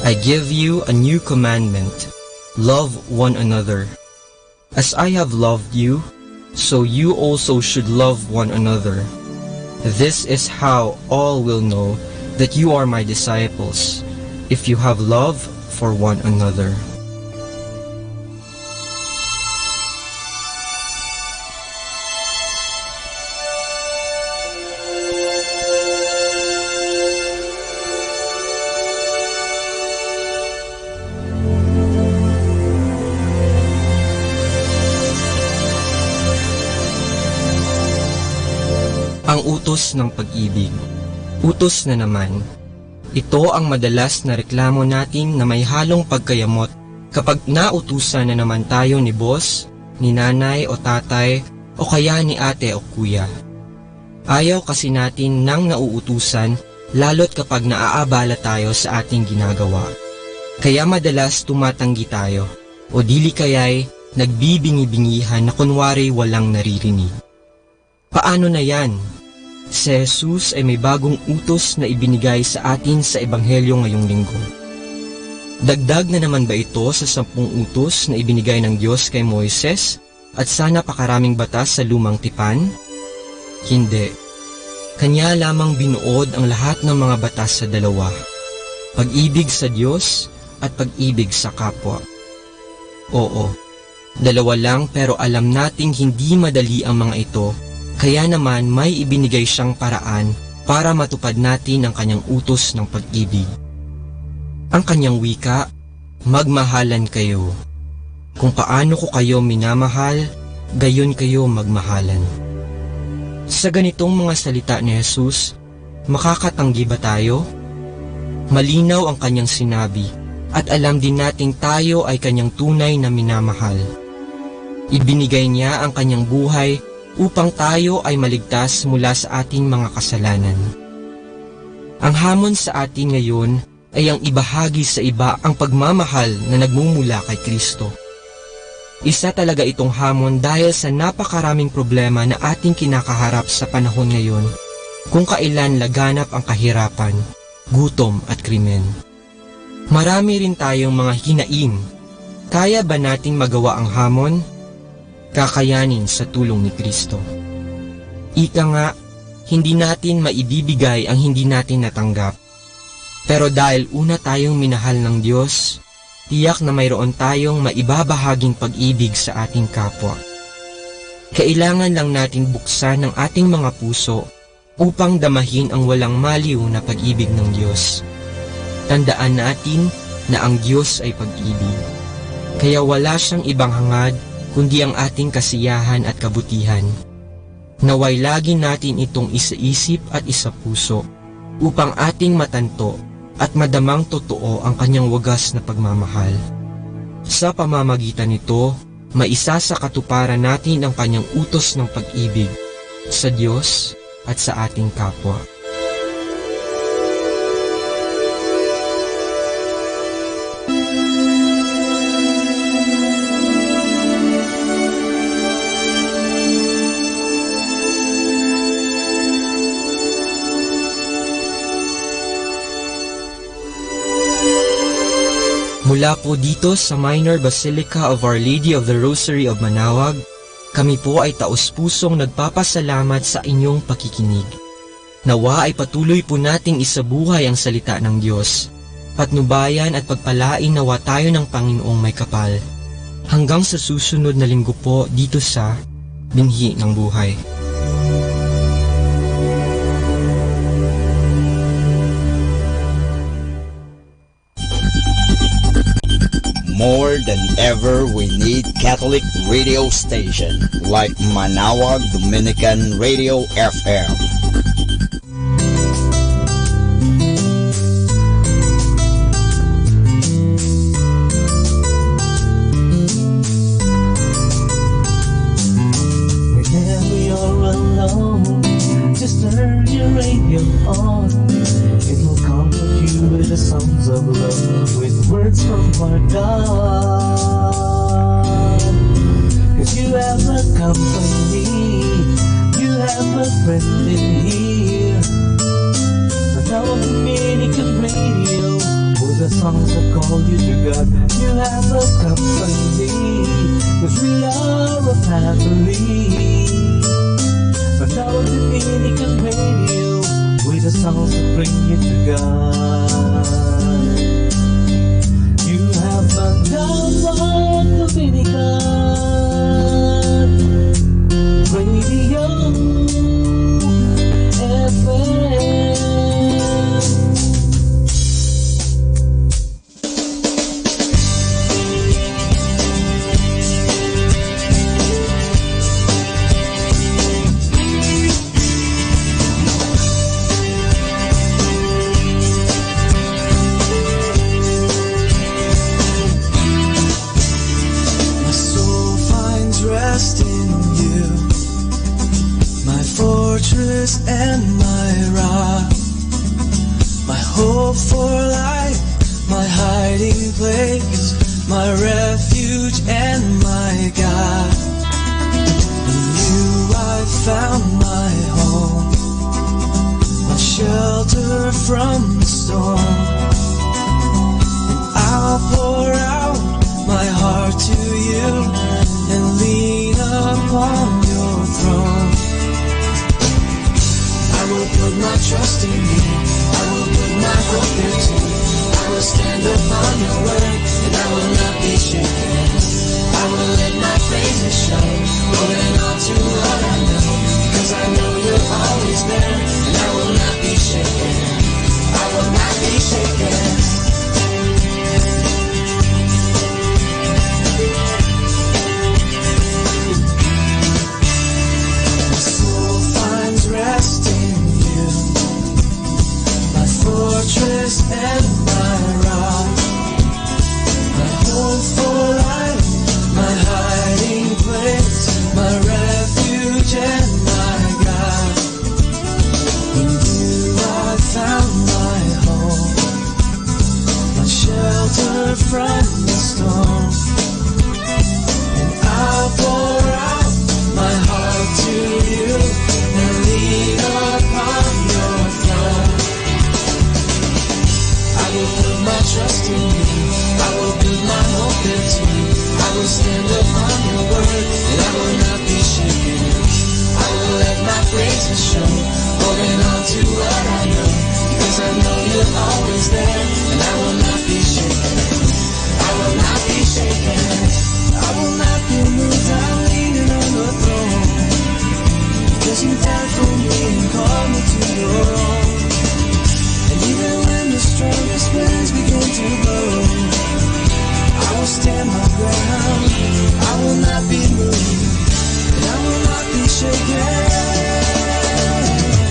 I give you a new commandment, love one another. As I have loved you, so you also should love one another. This is how all will know that you are my disciples, if you have love for one another." Ang utos ng pag-ibig. Utos na naman. Ito ang madalas na reklamo natin na may halong pagkayamot kapag nautusan na naman tayo ni boss, ni nanay o tatay o kaya ni ate o kuya. Ayaw kasi natin nang nauutusan lalo't kapag naaabala tayo sa ating ginagawa. Kaya madalas tumatanggi tayo o dili kaya'y nagbibingi-bingihan na kunwari walang naririnig. Paano na yan? Si Jesus ay may bagong utos na ibinigay sa atin sa Ebanghelyo ngayong linggo. Dagdag na naman ba ito sa 10 utos na ibinigay ng Diyos kay Moises at sa napakaraming batas sa lumang tipan? Hindi. Kanya lamang binuod ang lahat ng mga batas sa dalawa: pag-ibig sa Diyos at pag-ibig sa kapwa. Oo, dalawa lang pero alam nating hindi madali ang mga ito. Kaya naman may ibinigay siyang paraan para matupad natin ang kanyang utos ng pag-ibig. Ang kanyang wika, magmahalan kayo. Kung paano ko kayo minamahal, gayon kayo magmahalan. Sa ganitong mga salita ni Jesus, makakatanggi ba tayo? Malinaw ang kanyang sinabi at alam din nating tayo ay kanyang tunay na minamahal. Ibinigay niya ang kanyang buhay upang tayo ay maligtas mula sa ating mga kasalanan. Ang hamon sa atin ngayon ay ang ibahagi sa iba ang pagmamahal na nagmumula kay Kristo. Isa talaga itong hamon dahil sa napakaraming problema na ating kinakaharap sa panahon ngayon, kung kailan laganap ang kahirapan, gutom at krimen. Marami rin tayong mga hinaing. Kaya ba nating magawa ang hamon? Kakayanin sa tulong ni Kristo. Ika nga, hindi natin maibibigay ang hindi natin natanggap. Pero dahil una tayong minahal ng Diyos, tiyak na mayroon tayong maibabahaging pag-ibig sa ating kapwa. Kailangan lang natin buksan ang ating mga puso upang damahin ang walang maliw na pag-ibig ng Diyos. Tandaan natin na ang Diyos ay pag-ibig. Kaya wala siyang ibang hangad kundi ang ating kasiyahan at kabutihan. Naway lagi natin itong isaisip at isapuso upang ating matanto at madamang totoo ang kanyang wagas na pagmamahal. Sa pamamagitan nito, maisa sa katuparan natin ang kanyang utos ng pag-ibig sa Diyos at sa ating kapwa. Mula po dito sa Minor Basilica of Our Lady of the Rosary of Manaoag, kami po ay taos-pusong nagpapasalamat sa inyong pakikinig. Nawa ay patuloy po nating isabuhay ang salita ng Diyos. Patnubayan at pagpalain nawa tayo ng Panginoong may kapal. Hanggang sa susunod na linggo po dito sa Binhi ng Buhay. More than ever, we need Catholic radio station like Manaoag Dominican Radio FM. Whenever you're alone, just turn your radio on. It will comfort you with the songs of love, with words from our God. 'Cause you have a company, you have a friend in here. Manaoag Dominican Radio, with the songs that call you to God. You have a company, 'cause we are a family. Manaoag Dominican Radio, with the songs that bring you to God. You have Manaoag Dominican Radio FM. And my rock, my hope for life, my hiding place, my refuge and my God. In you I found my home, my shelter from the storm. And I'll pour out my heart to you and lean upon your throne. I will put my trust in you, I will put my hope there too. I will stand upon your word, and I will not be shaken. I will let my praises show, holding on to what I know, because I know you're always there, and I will not be shaken. I will not be shaken. My soul finds rest in you, my fortress and my rock, my hope for life, my hiding place, my refuge and my God. In you I found my home, my shelter from the storm. And I'll pour out my heart to you and lean upon your throne. I will put my trust in you, I will put my hope into you. I will stand upon your word, and I will not be shaken. I will let my praises show, holding on to what I know, because I know you're always there, and I will not be shaken. I will not be shaken. I will not be moved, I'm leaning on the throne, because you died for me and called me to your own. And even when the strongest winds begin to blow, I will stand my ground, I will not be moved, and I will not be shaken.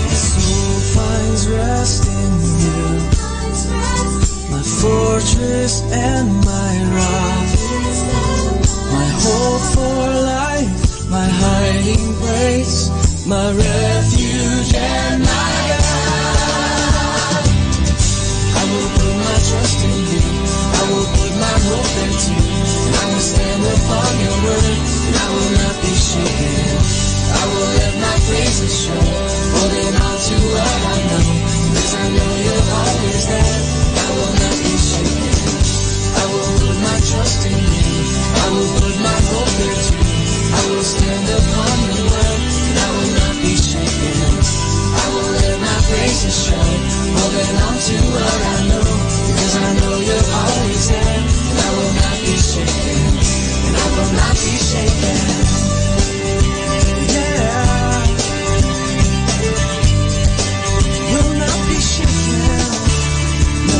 My soul finds rest in you, my fortress and my rock, my hope for life, my hiding place, my refuge and my God. I will put my trust in you, I will put my hope into you, and I will stand upon your word, and I will not be shaken. I will let my praises show, holding on to what I know, because I know you're always there. I will not be shaken. I will stand upon your word, and I will not be shaken. I will let my praises show, holding on to what I know, because I know you're always there, and I will not be shaken, and I will not be shaken. Yeah, will not be shaken. No.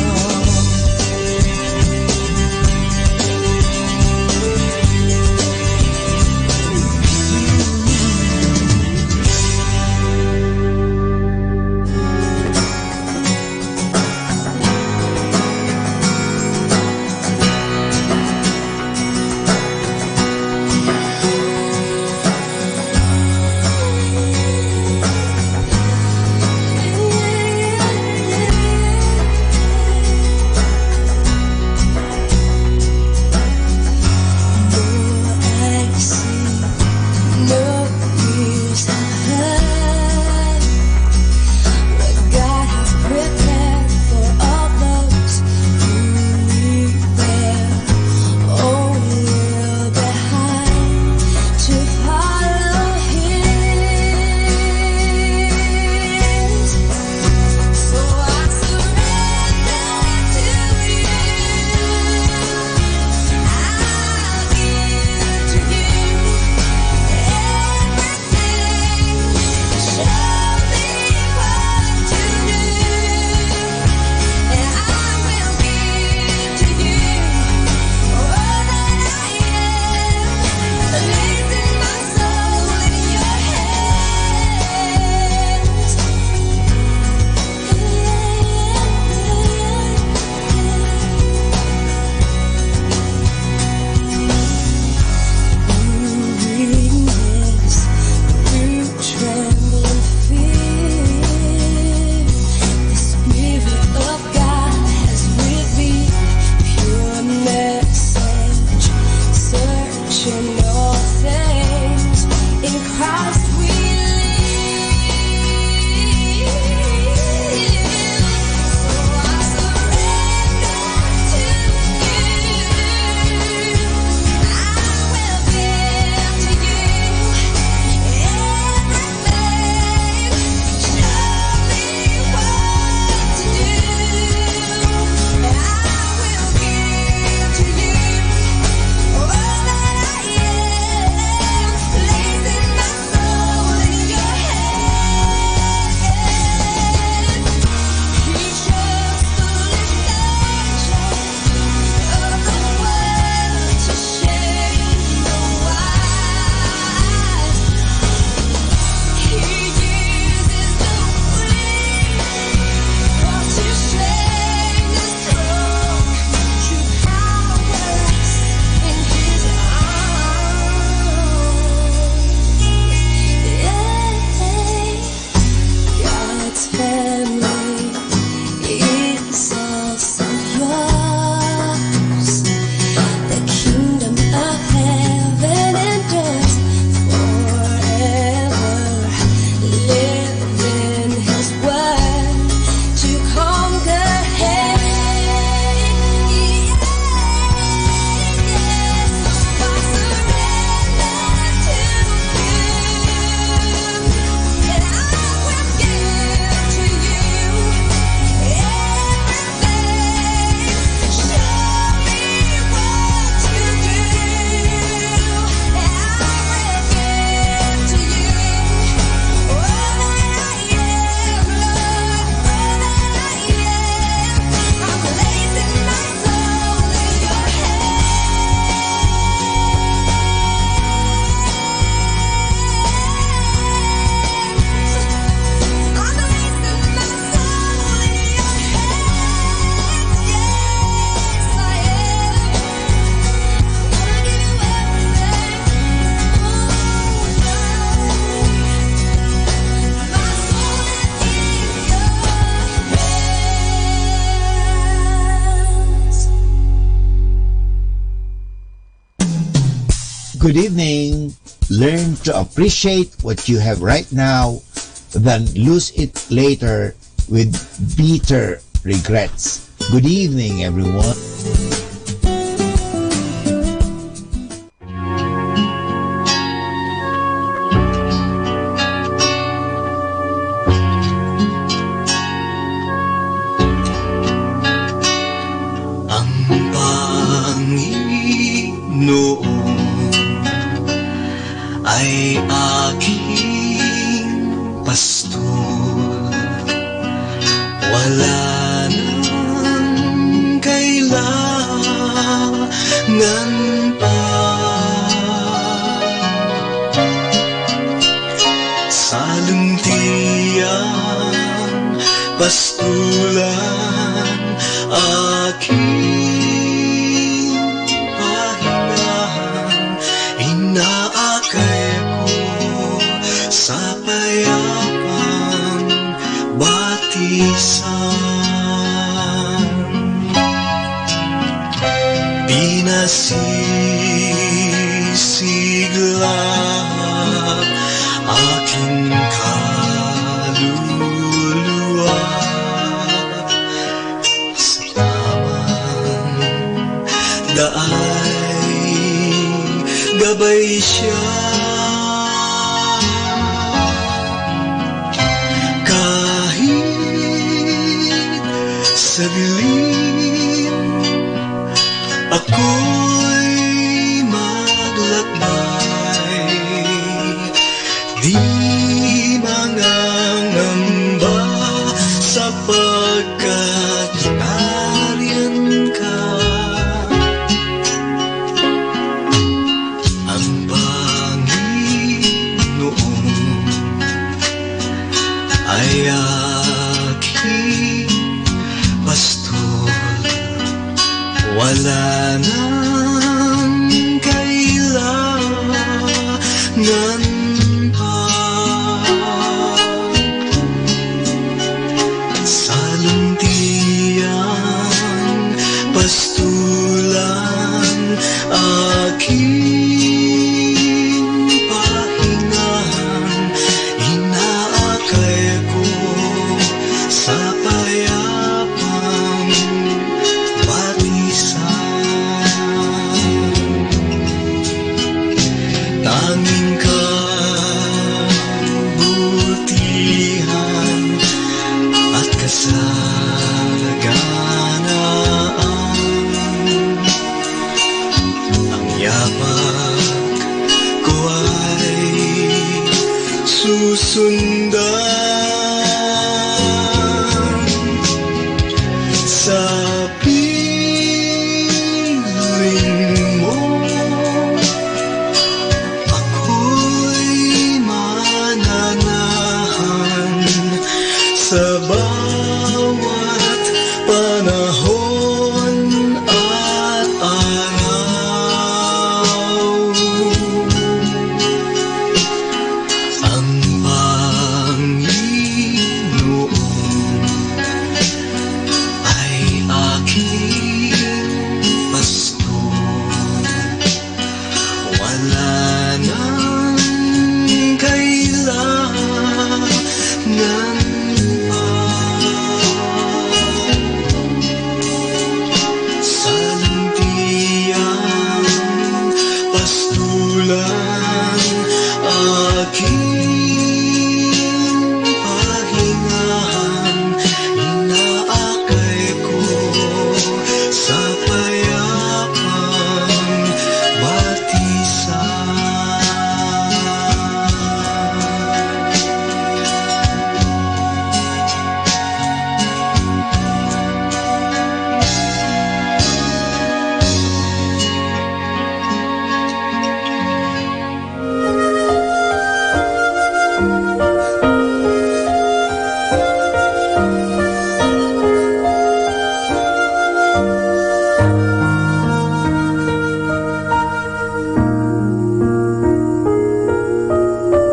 Good evening. Learn to appreciate what you have right now than lose it later with bitter regrets. Good evening, everyone. aking pastor. Wala nang kailangan pa sa luntian, pastulan aking pahingahan. Inaakay ko sa payapang batisan. Pinasisigla aking kaluluwa sa tamang daay, gabay siya. Kahit saglit ako'y maglakbay, di mangangamba sapagkat nariyan ka. Ang Panginoon ay aking pastor. Wala nang kailangan pa sa luntian, pastulan aking pahingahan. Inaakay ko sa payapang tanging kabutihan at kasaganaan ang yapak ko ay susundan. Sa piling mo sa bawat panahon at araw. Ang Panginoon ay aking pastor. Wala nang kailangan aking pahingahan. Inaakay ko sa payapang batisan.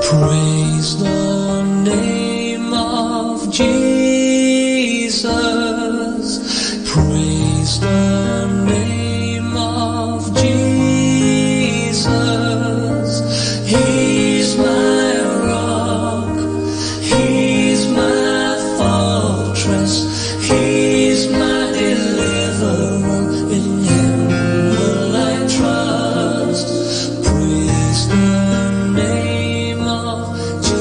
Praise the name of Jesus. Praise the name of Jesus. He's my rock. He's my fortress. He's my deliverer. In Him will I trust. Praise the name of Jesus.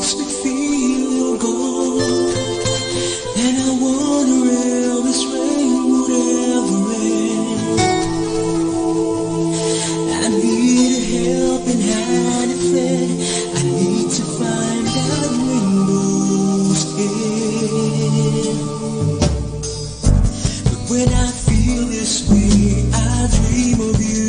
lost but feel you're gone. And I wonder if this rain would ever end. I need a helping hand and friend. I need to find that rainbow's end. But when I feel this way, I dream of you.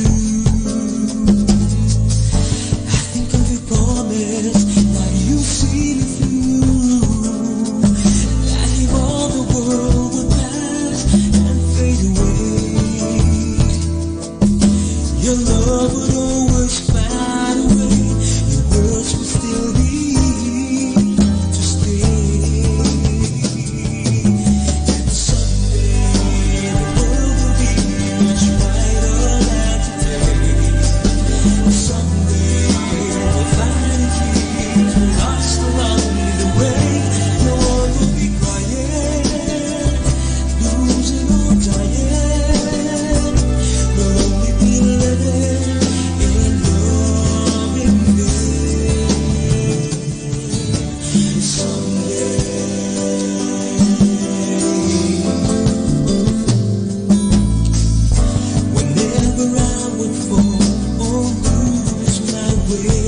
I think of your promise that you see me through. That if all the world would pass and fade away, your love would always find a way. Your words would still be to stay. And someday the world will be much brighter than today. Someday we'll find dreams we lost along the way. No one will be crying, losing or dying. We'll only be living in love and whenever I would fall or lose my way,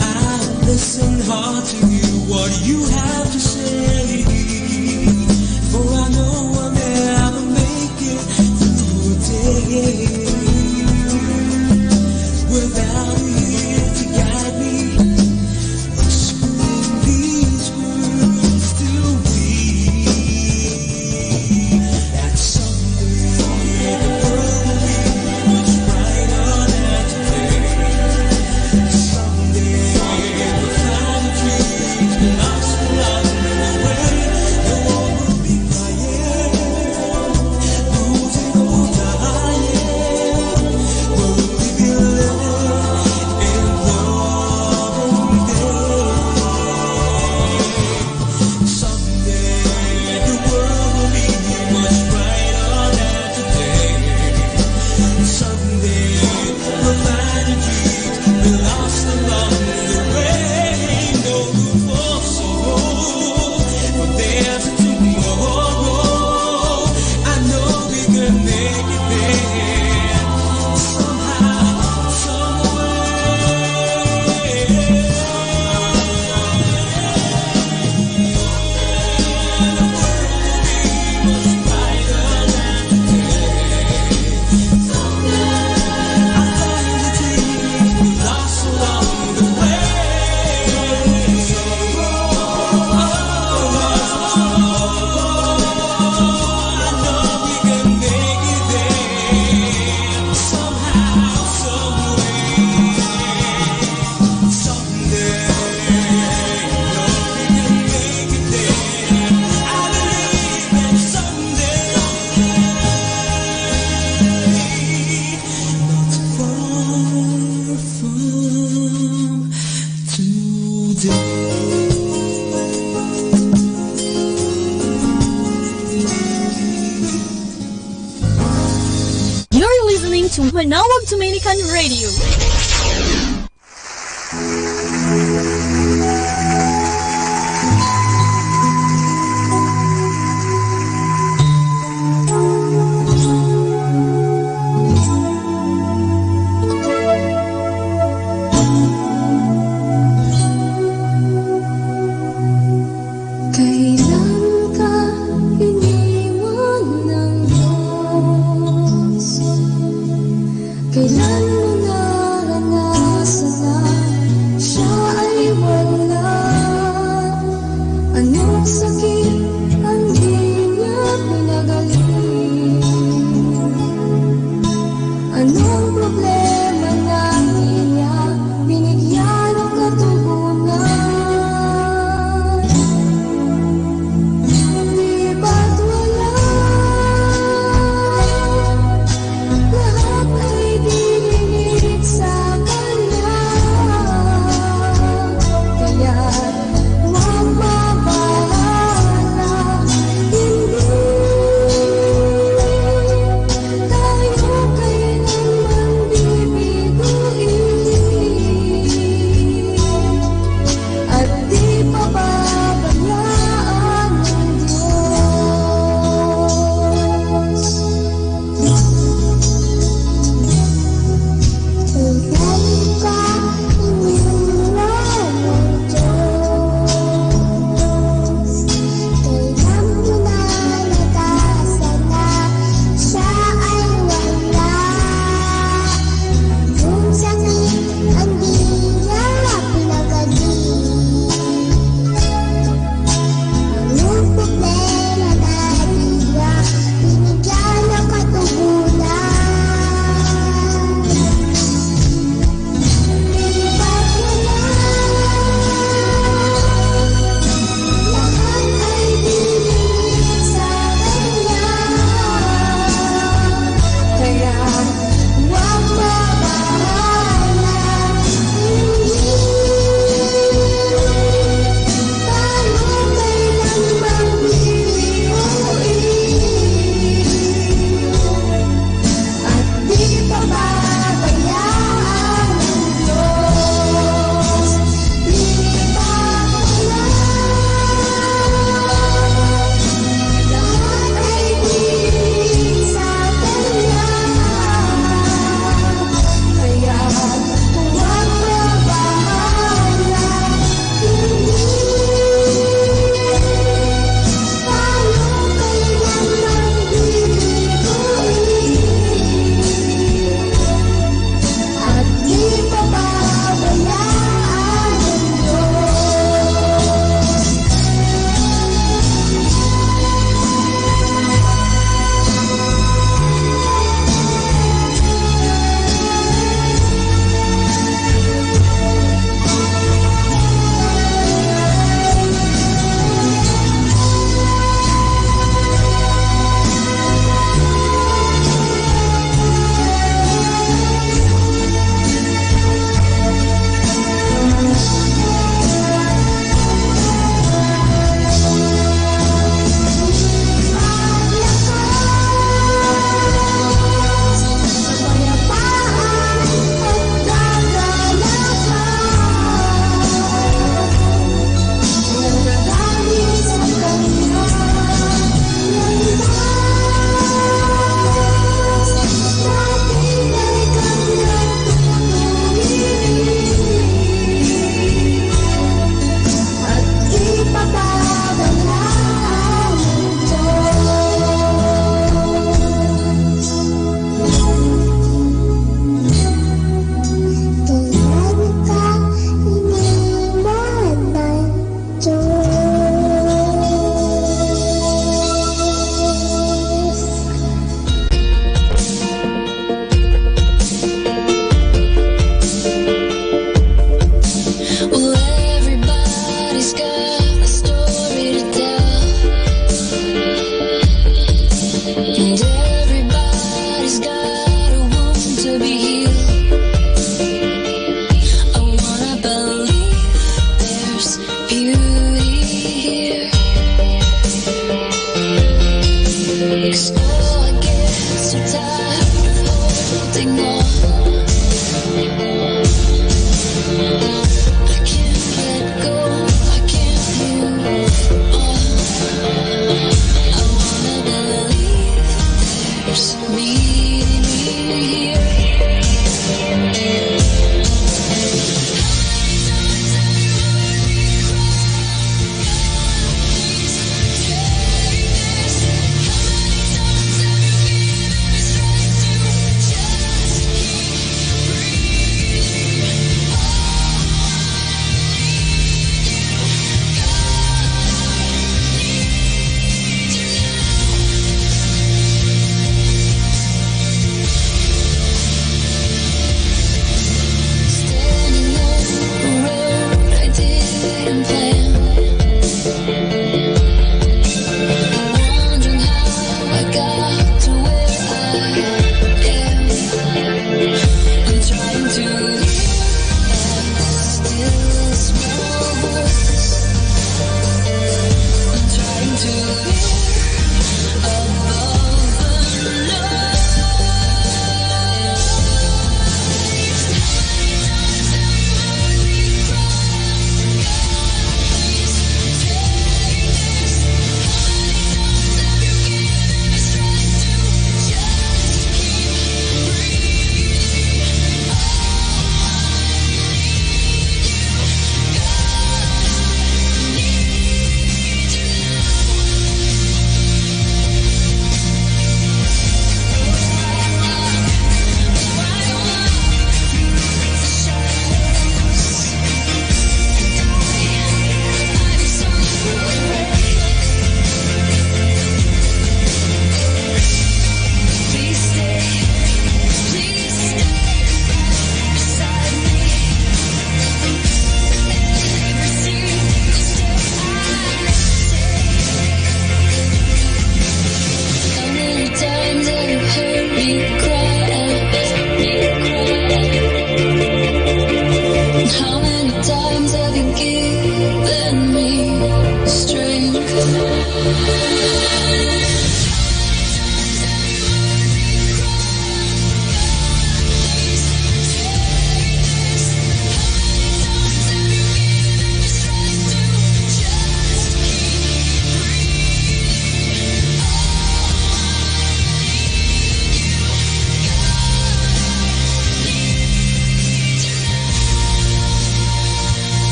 I listen hard to you, what you have to say. For I know I'll never make it through a day without you to guide me, whispering these words to me. That someday the world will be much brighter than today. Someday we'll find the dreams we lost along the way. No one will be crying, losing or dying. We'll only be living in love every day. Someday the world will be much brighter than today. Someday we'll find the dreams we lost along the way. No room for sorrow, but there's a tomorrow. I know we can make it there somehow, some way. You're listening to Manawag Dominican Radio. Kailan ka iniwan ng Diyos? Kailan mo naranasan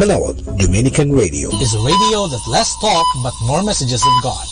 Manawag Dominican Radio is a radio that less talk but more messages of God.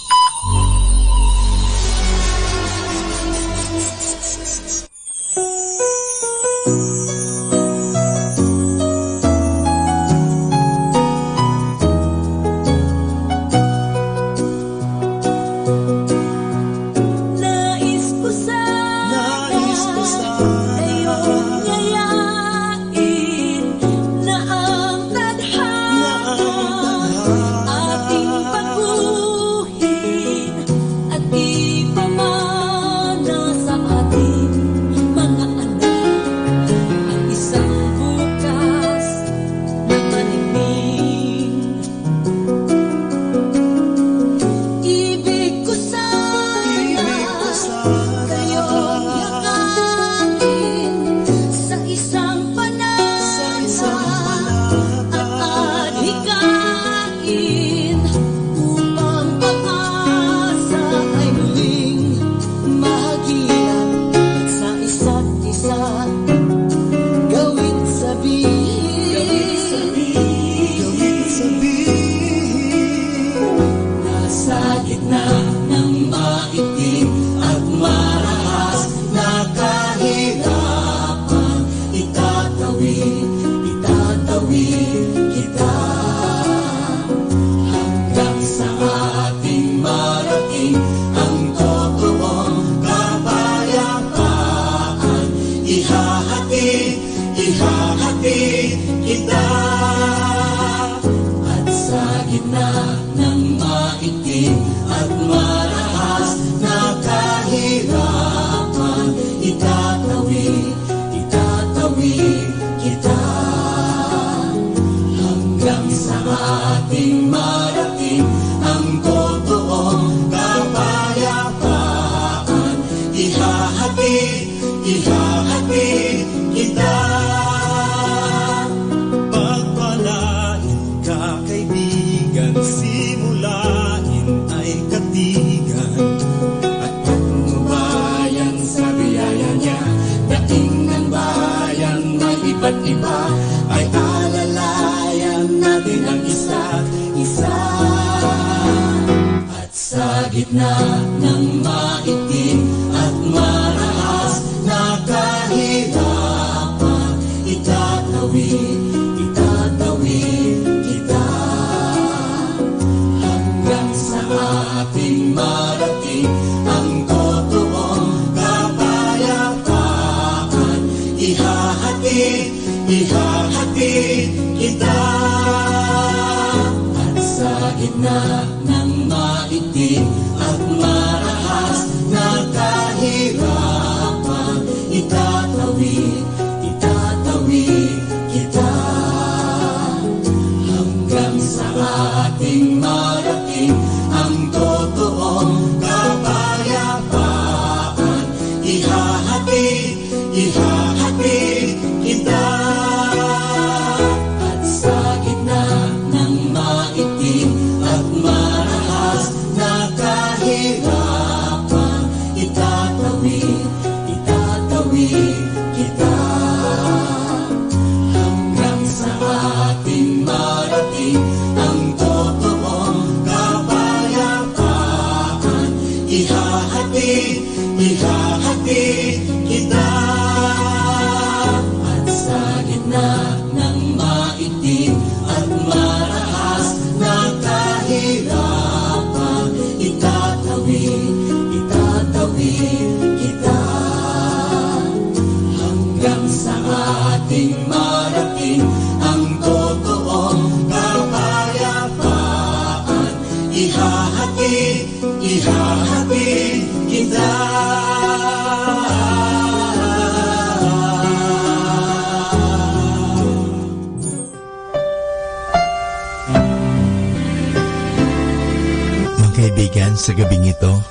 Kaibigan, sa gabing ito,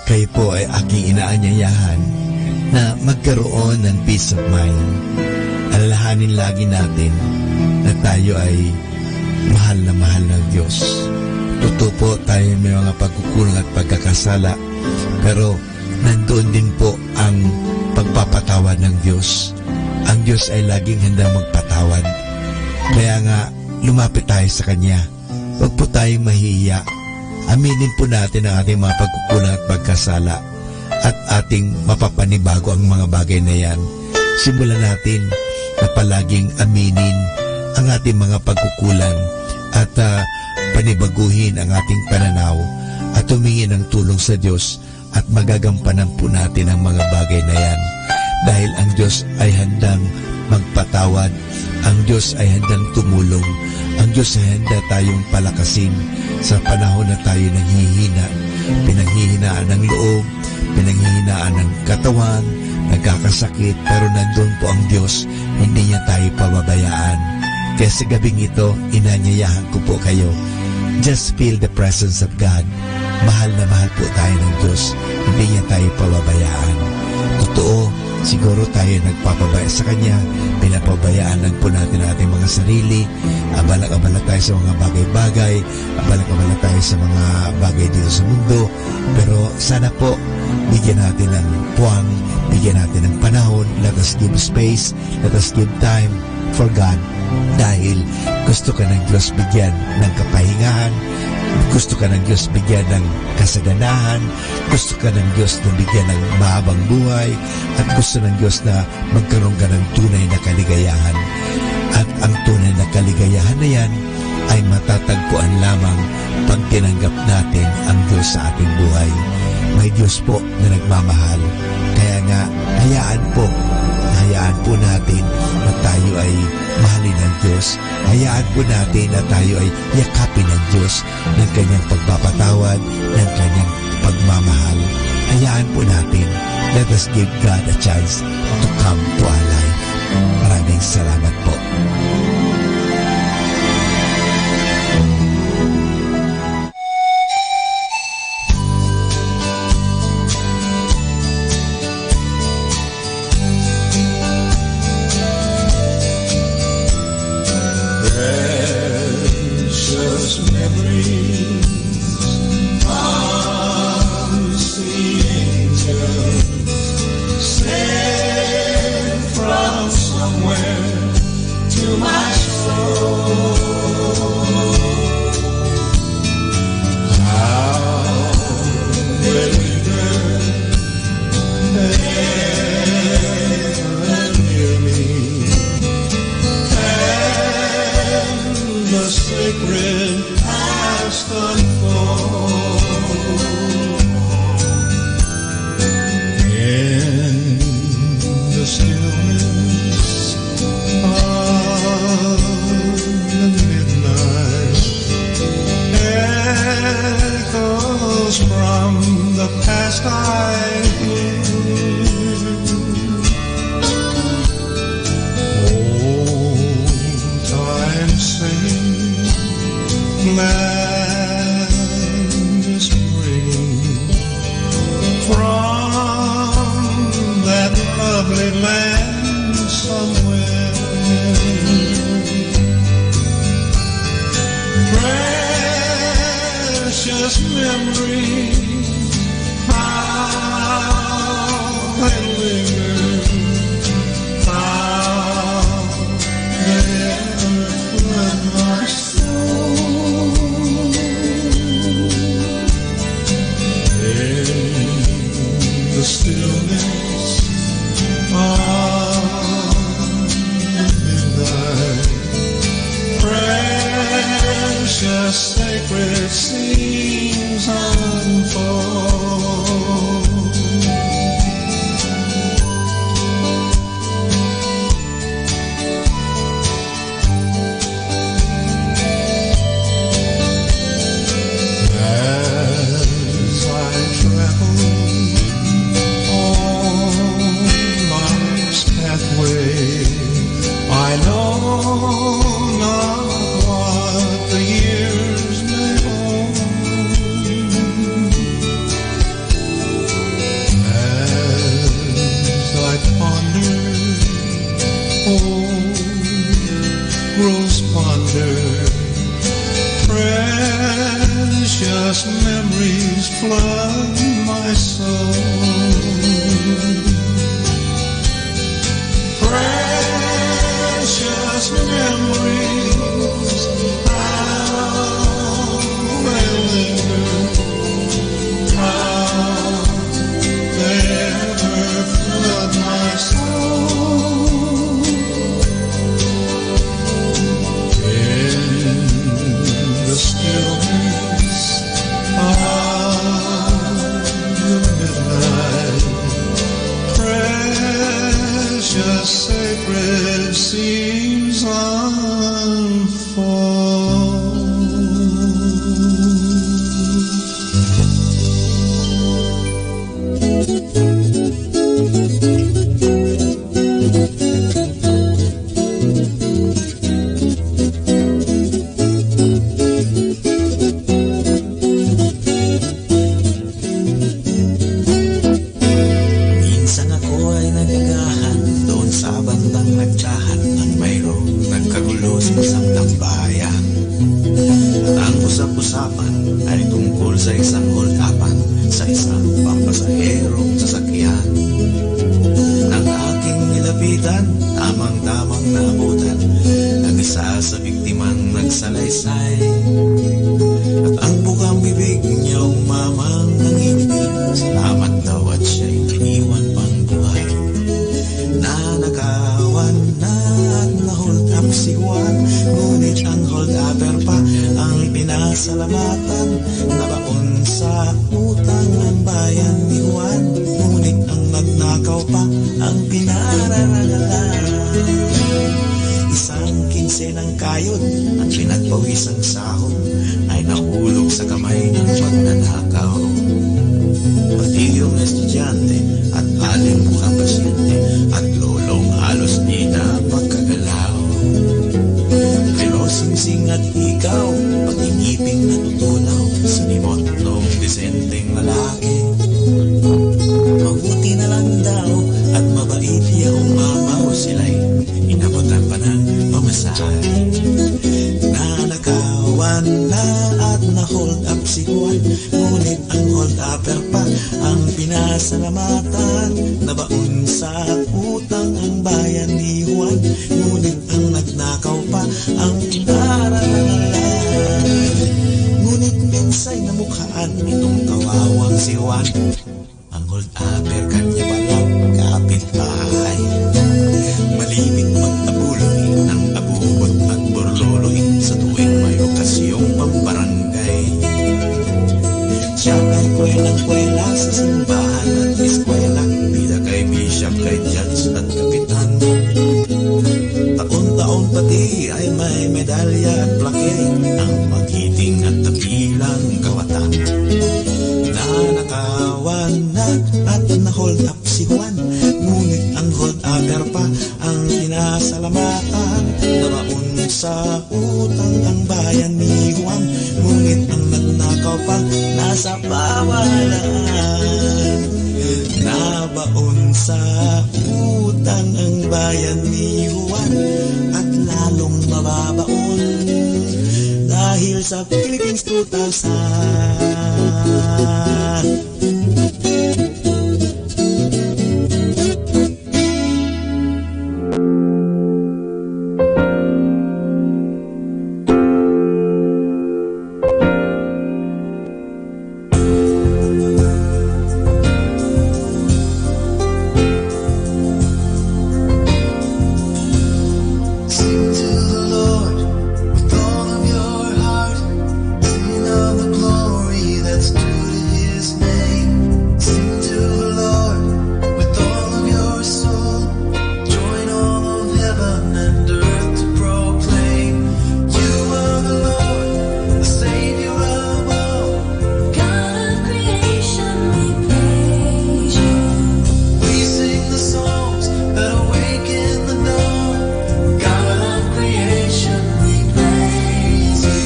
kayo po ay aking inaanyayahan na magkaroon ng peace of mind. Alalahanin lagi natin na tayo ay mahal na mahal ng Diyos. Totoo po tayo may mga pagkukulang at pagkakasala, pero nandoon din po ang pagpapatawad ng Diyos. Ang Diyos ay laging handang magpatawad. Kaya nga, lumapit tayo sa Kanya. Huwag po tayong mahihiya. Aminin po natin ang ating mga pagkukulang at pagkasala at ating mapapanibago ang mga bagay na yan. Simulan natin na palaging aminin ang ating mga pagkukulang at panibaguhin ang ating pananaw at humingi ng tulong sa Diyos at magagampanan po natin ang mga bagay na yan. Dahil ang Diyos ay handang magpatawad, ang Diyos ay handang tumulong, ang Diyos ay handa tayong palakasin sa panahon na tayo nanghihina, pinanghihinaan ng loob, pinanghihinaan ng katawan, nagkakasakit, pero nandun po ang Diyos, hindi niya tayo pababayaan. Kaya sa gabing ito, inanyayahan ko po kayo, just feel the presence of God. Mahal na mahal po tayo ng Diyos, hindi niya tayo pababayaan. Totoo, siguro tayo nagpapabaya sa Kanya, pinapabayaan lang po natin ating mga sarili, abala-abala tayo sa mga bagay-bagay, abala-abala tayo sa mga bagay dito sa mundo, pero sana po, bigyan natin ng puwang, bigyan natin ng panahon, let us give space, let us give time for God, dahil gusto ka ng Diyos bigyan ng kapahingahan, gusto ka ng Diyos bigyan ng kasaganahan, gusto ka ng Diyos na bigyan ng mahabang buhay, at gusto ng Diyos na magkaroon ka ng tunay na kaligayahan. At ang tunay na kaligayahan na yan ay matatagpuan lamang pag tinanggap natin ang Diyos sa ating buhay. May Diyos po na nagmamahal. Kaya nga, hayaan po natin na tayo ay mahalin ng Diyos. Hayaan po natin na tayo ay yakapin ng Diyos ng Kanyang pagpapatawad, ng Kanyang pagmamahal. Hayaan po natin. Let us give God a chance to come to our life. Maraming salamat po. What the years may hold. Minsan ako ay nagagahan doon sa bandang nagtsahan ng mayroong nagkagulo sa isang tambayan. Ang usap-usapan ay tungkol sa isang hold-upan sa isang pampasaherong sasakyan. Nang aking nilapitan, tamang-tamang naabutan ang isa sa biktimang nagsalaysay. At ang bukang bibig niya umamang nanginig, salamat daw at siya'y iniwan pang buhay. Nanakawan na at na-hold up si Juan, ngunit ang hold-upper pa ang pinasalamatan. Nabaon sa utang ang bayan ni Juan, ngunit ang nagnakaw pa ang pinararagalan. Isang kinsenang kayod at pinagpawisang sahod ay nahulog sa kamay ng magnanakaw. Pati yung estudyante at alin mukhang pasyente at lolong halos di na pagkagalaw. Pero singsing at ikaw, pati ngiping natutunaw, sinimot nung disenteng lalaki. Mabuti na lang daw at mabait niya umamaw, sila'y inabutan pa ng pamasahe. Nanakawan na at na-hold up si Juan, ngunit ang hold-upper pa ang pinasalamatan. Nabaon sa utang ang bayan ni Juan, ngunit ang nagnakaw pa ang pinararagalan. Ngunit minsay namukhaan itong kawawang si Juan, ang hold-upper kanya palang kapitbahay. Malimit magtabuloy ng abubot at borloloy sa tuwing may okasyong pambarangay. Siya ay kwelang-kwela sa simbahan at eskwela, bida kay bishop, kay judge at kapitan. Taon-taon pati ay may medalya at plake, ang magiting at tapilang kawatan. Nanakawan na at na-hold up si Juan, ngunit ang hold-upper pa ang pinasalamatan. Nabaon sa utang ang bayan ni Juan, ngunit ang nagnakaw pa nasa pawalan. Nabaon sa utang ang bayan ni Juan at lalong mababaon dahil sa Philippines 2000. Sing to the Lord with all of your heart. Sing of the glory that's due to His name. Sing to the Lord with all of your soul. Join all of heaven and earth to proclaim. You are the Lord, the Savior of all. God of creation, we praise you. We sing the songs that awaken the dawn. God of creation, we praise you.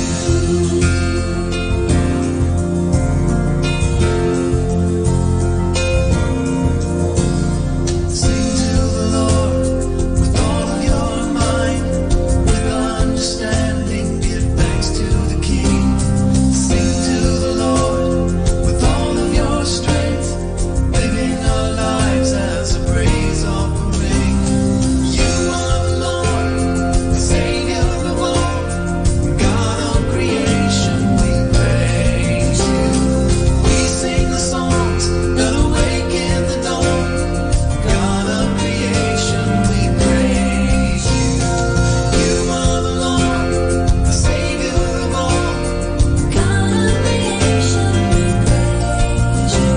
Sing to the Lord with all of your mind, with understanding, give thanks to the King. Sing to the Lord with all of your strength, living our lives as a praise offering. You are the Lord, the Savior of all. God of creation, we praise you. We sing the songs that awaken the dawn. God of creation, we praise you. You are the Lord, the Savior of all. God of creation, we praise you.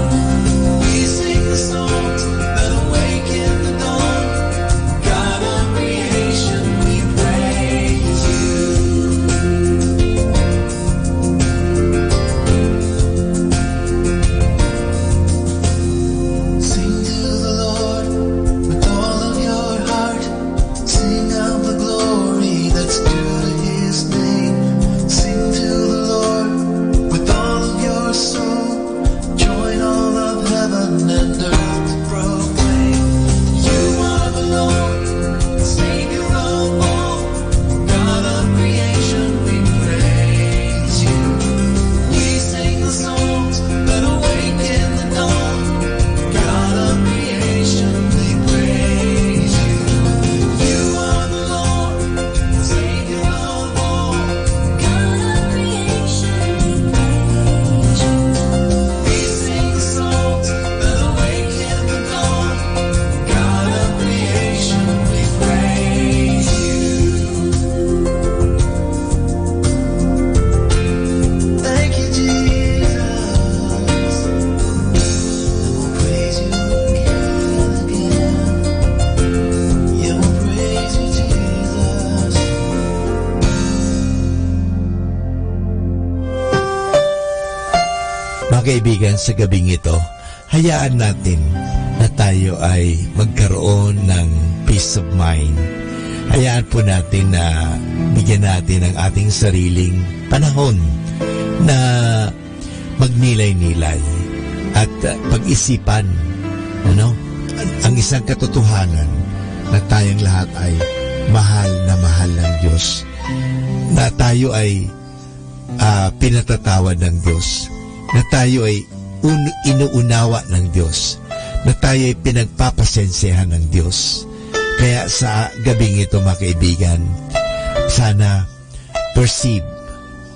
We sing the songs that awaken the dawn. God of creation, we praise you. kaibigan, sa gabing ito, hayaan natin na tayo ay magkaroon ng peace of mind. Hayaan po natin na bigyan natin ang ating sariling panahon na magnilay-nilay at pag-isipan ang isang katotohanan na tayong lahat ay mahal ng Diyos, na tayo ay pinatatawad ng Diyos, na tayo ay inuunawa ng Diyos, na tayo ay pinagpapasensyahan ng Diyos. Kaya sa gabing ito, mga kaibigan, sana perceive,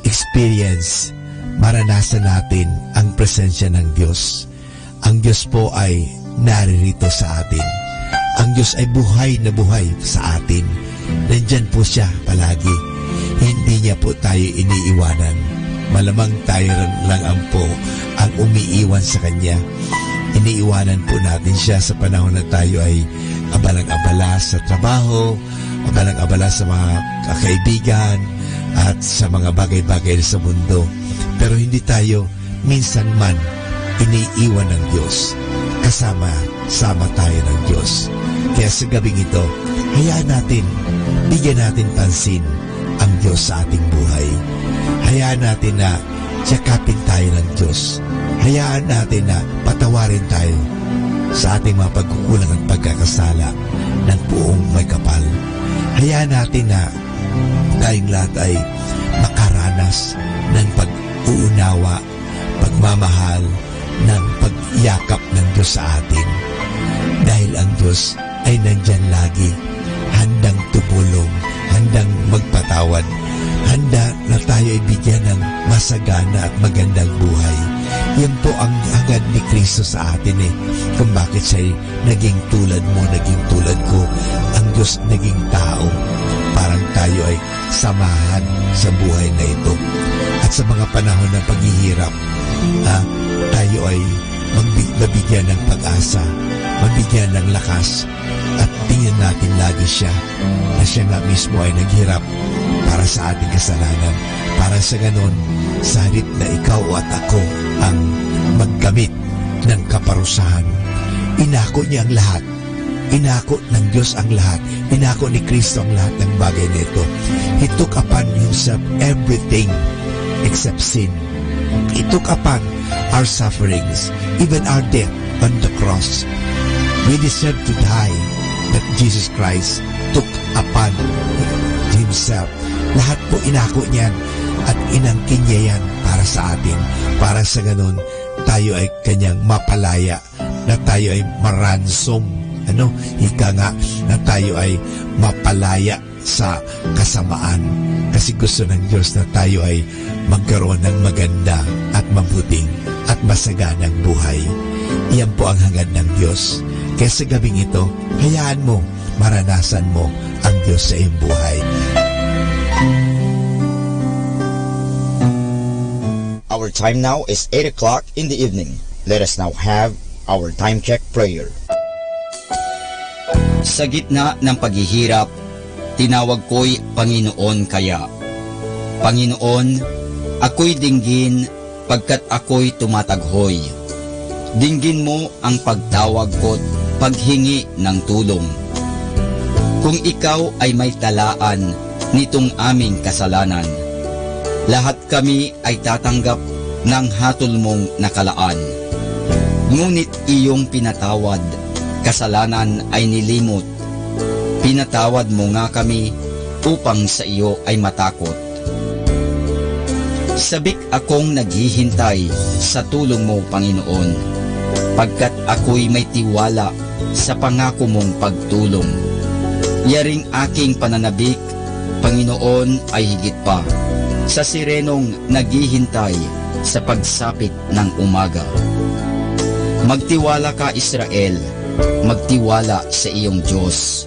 experience, maranasan natin ang presensya ng Diyos. Ang Diyos po ay naririto sa atin. Ang Diyos ay buhay na buhay sa atin. Nandyan po siya palagi. Hindi niya po tayo iniiwanan. Malamang tayo lang ang umiiwan sa Kanya. Iniiwanan po natin siya sa panahon na tayo ay abalang-abala sa trabaho, abalang-abala sa mga kaibigan, at sa mga bagay-bagay sa mundo. Pero hindi tayo minsan man iniiwan ng Diyos. Kasama tayo ng Diyos. Kaya sa gabing ito, hayaan natin, bigyan natin pansin ang Diyos sa ating buhay. Hayaan natin na tiyakapin tayo ng Diyos. Hayaan natin na patawarin tayo sa ating mga pagkukulang at pagkakasala ng buong may kapal. Hayaan natin na tayong lahat ay makaranas ng pag-uunawa, pagmamahal, ng pagyakap ng Diyos sa atin. Dahil ang Diyos ay nandyan lagi, handang tumulong, handang magpatawad, handa na tayo ay bigyan ng masagana at magandang buhay. Yan po ang hangad ni Kristo sa atin kung bakit siya naging tulad mo, naging tulad ko. Ang Diyos naging tao, parang tayo ay samahan sa buhay na ito. At sa mga panahon ng paghihirap, tayo ay mabigyan ng pag-asa, mabigyan ng lakas, at tingnan natin lagi siya na siya nga mismo ay naghirap para sa ating kasalanan, para sa ganon, sa halip na ikaw at ako ang magkamit ng kaparusahan. Inako niya ang lahat. Inako ng Diyos ang lahat. Inako ni Kristo ang lahat ng bagay nito. He took upon himself everything except sin. He took upon our sufferings, even our death on the cross. We deserve to die, but Jesus Christ took upon himself. Lahat po inako niyan at inangkin niya yan para sa atin. Para sa ganun, tayo ay kanyang mapalaya, na tayo ay maransom. Ika nga, na tayo ay mapalaya sa kasamaan. Kasi gusto ng Diyos na tayo ay magkaroon ng maganda at mabuting at masaganang buhay. Iyan po ang hangad ng Diyos. Kaya sa gabing ito, hayaan mo, maranasan mo ang Diyos sa iyong buhay. Our time now is 8 o'clock in the evening. Let us now have our time check prayer. Sa gitna ng paghihirap, tinawag ko'y Panginoon kaya. Panginoon, ako'y dinggin pagkat ako'y tumataghoy. Dinggin mo ang pagtawag ko't paghingi ng tulong. Kung ikaw ay may talaan nitong aming kasalanan, lahat kami ay tatanggap ng hatol mong nakalaan. Ngunit iyong pinatawad, kasalanan ay nilimot. Pinatawad mo nga kami upang sa iyo ay matakot. Sabik akong naghihintay sa tulong mo, Panginoon, pagkat ako'y may tiwala sa pangako mong pagtulong. Yaring aking pananabik, Panginoon, ay higit pa sa sirenong naghihintay sa pagsapit ng umaga. Magtiwala ka, Israel, magtiwala sa iyong Diyos.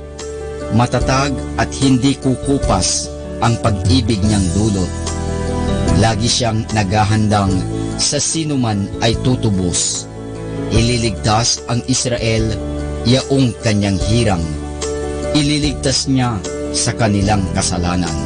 Matatag at hindi kukupas ang pag-ibig niyang dulot. Lagi siyang naghahandang sa sinuman ay tutubos. Ililigtas ang Israel, yaong kanyang hirang. Ililigtas niya sa kanilang kasalanan.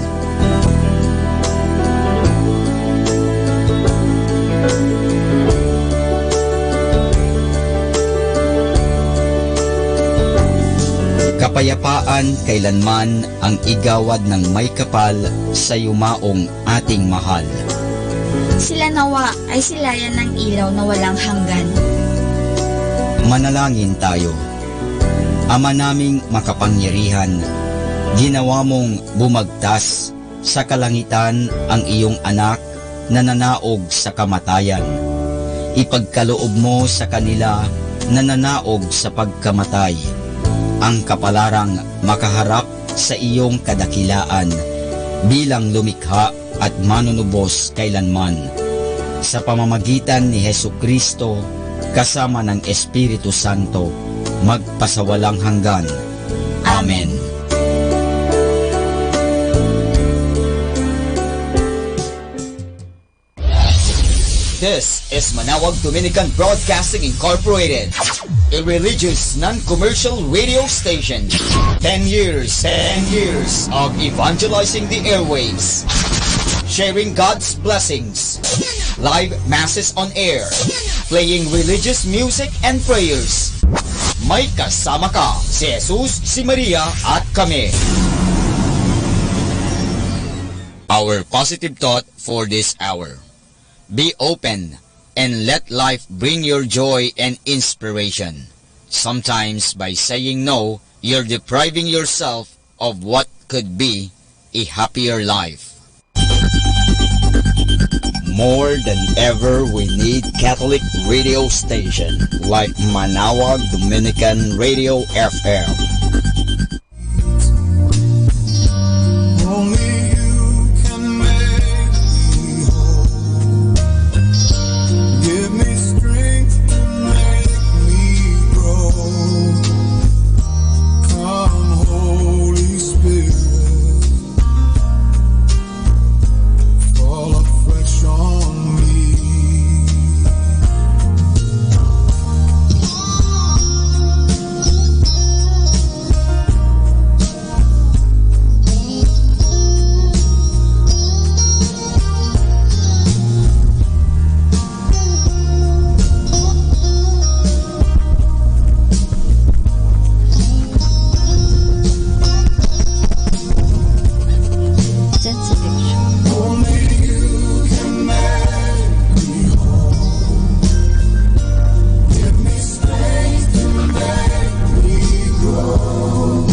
kapayapaan kailanman ang igawad ng may kapal sa yumaong ating mahal. Sila nawa ay silayan ng ilaw na walang hanggan. Manalangin tayo. Ama naming makapangyarihan, ginawa mong bumagtas sa kalangitan ang iyong anak na nanaog sa kamatayan. Ipagkaloob mo sa kanila na nanaog sa pagkamatay ang kapalarang makaharap sa iyong kadakilaan bilang lumikha at manunubos kailanman. Sa pamamagitan ni Hesukristo kasama ng Espiritu Santo, magpasawalang hanggan. Amen. This is Manawag Dominican Broadcasting Incorporated, a religious non-commercial radio station. 10 years of evangelizing the airwaves, sharing God's blessings, live masses on air, playing religious music and prayers. May kasama ka, si Jesus, si Maria at kami. Our positive thought for this hour: be open and let life bring your joy and inspiration. Sometimes by saying no, you're depriving yourself of what could be a happier life. More than ever, we need Catholic radio station like Manawag Dominican Radio FM. Only you can make me whole. Give me strength to make me grow. Come, Holy Spirit, fall afresh on me. Only you can make me whole. Give me strength to make me grow.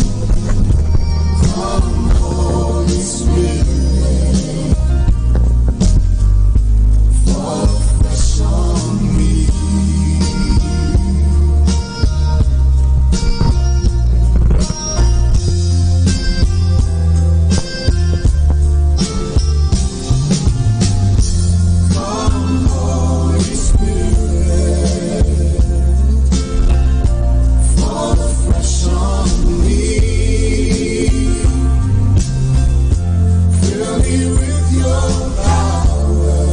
Come, Holy Spirit, fall fresh on me. Come, Holy Spirit, fall fresh on me. Fill me with your power,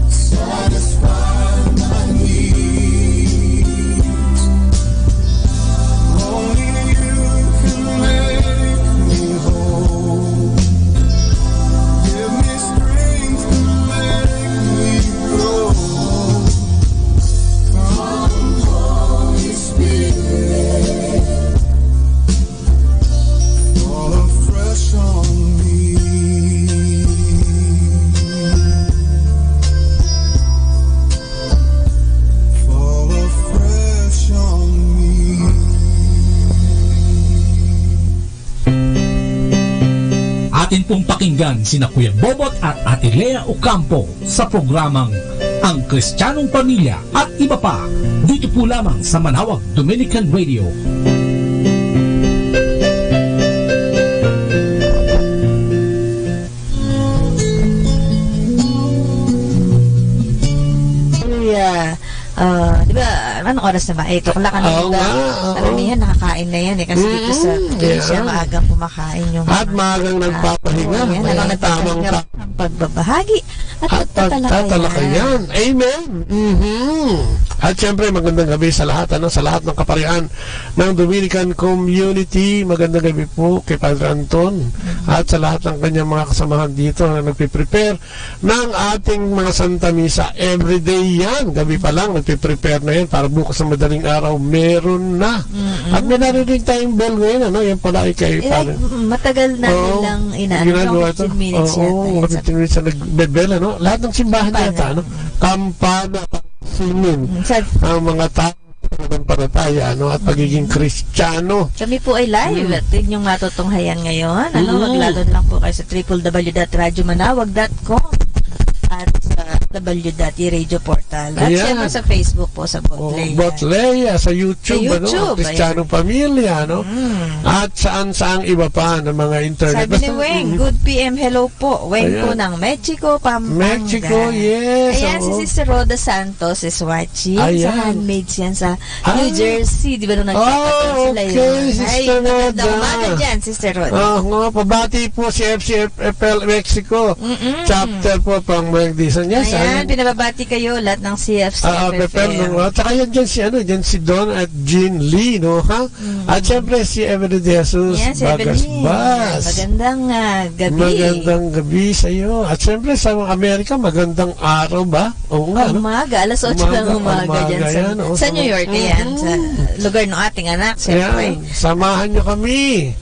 satisfy my needs. Only you can make me whole. Give me strength to make me grow. Come, Holy Spirit, fall afresh on me. Fall afresh on me. Atin pong pakinggan sina Kuya Bobot at Ate Lea Ocampo sa programang Ang Kristiyanong Pamilya at iba pa, dito po lamang sa Manawag Dominican Radio. Di ba, anong oras na ba? 8 o'clock na Oo diba? nga, oo. Karamihan nakakain na yan eh. Kasi dito sa probinsya, maagang kumakain yung At maagang nagpapahinga. yan, Kaya ang tamang pagbabahagi. At pagtatalakayan. Tatalakayan. Amen. At syempre, magandang gabi sa lahat, sa lahat ng kaparian ng Dominican Community. Magandang gabi po kay Padre Anton at sa lahat ng kanyang mga kasamahan dito na nagpiprepare ng ating mga Santa Misa. Everyday yan. Gabi pa lang, nagpiprepare na yan para bukas ng madaling araw, meron na. At may narinig tayong bell ngayon, yan pala ay kay Padre. Matagal na nilang ginagawa ito. 15 minutes Oo, 15 minutes na nagbebel, lahat ng simbahan yata, kampana, sinin ang mga tao ng parataya at pagiging Kristiyano. Kami po ay live at yun yung matutunghayan ngayon. Maglalon lang po kayo sa www.radyomanawag.com at sa www.radio portal. At siyempre sa Facebook po, sa Botleya. Botleya, sa YouTube, Kristiyano Pamilya, at saan-saang iba pa ng mga internet. Sabi ni Weng, good PM, hello po. Weng po ng Mexico, Pampanga. Mexico, yes. Ayan, si Sister Roda Santos is watching. Sa handmaids yan sa New Jersey. Di ba nung nagpapatong sila yun? Sister Roda. Umaga dyan, Sister Roda. Pabati po si FCFL Mexico. Chapter po pang Magdison. Yes, ayan, pinababati kayo lahat ng CFCFFL. Tsaka yan dyan si Don at Jean Lee, At syempre si Evelyn De Jesus, Bagas-Bas. Magandang gabi. Magandang gabi sa iyo. At syempre sa Amerika, magandang araw ba? Oo nga, Umaga, alas 8 ng umaga dyan sa New York, yan, sa lugar ng ating anak, syempre. Samahan nyo kami.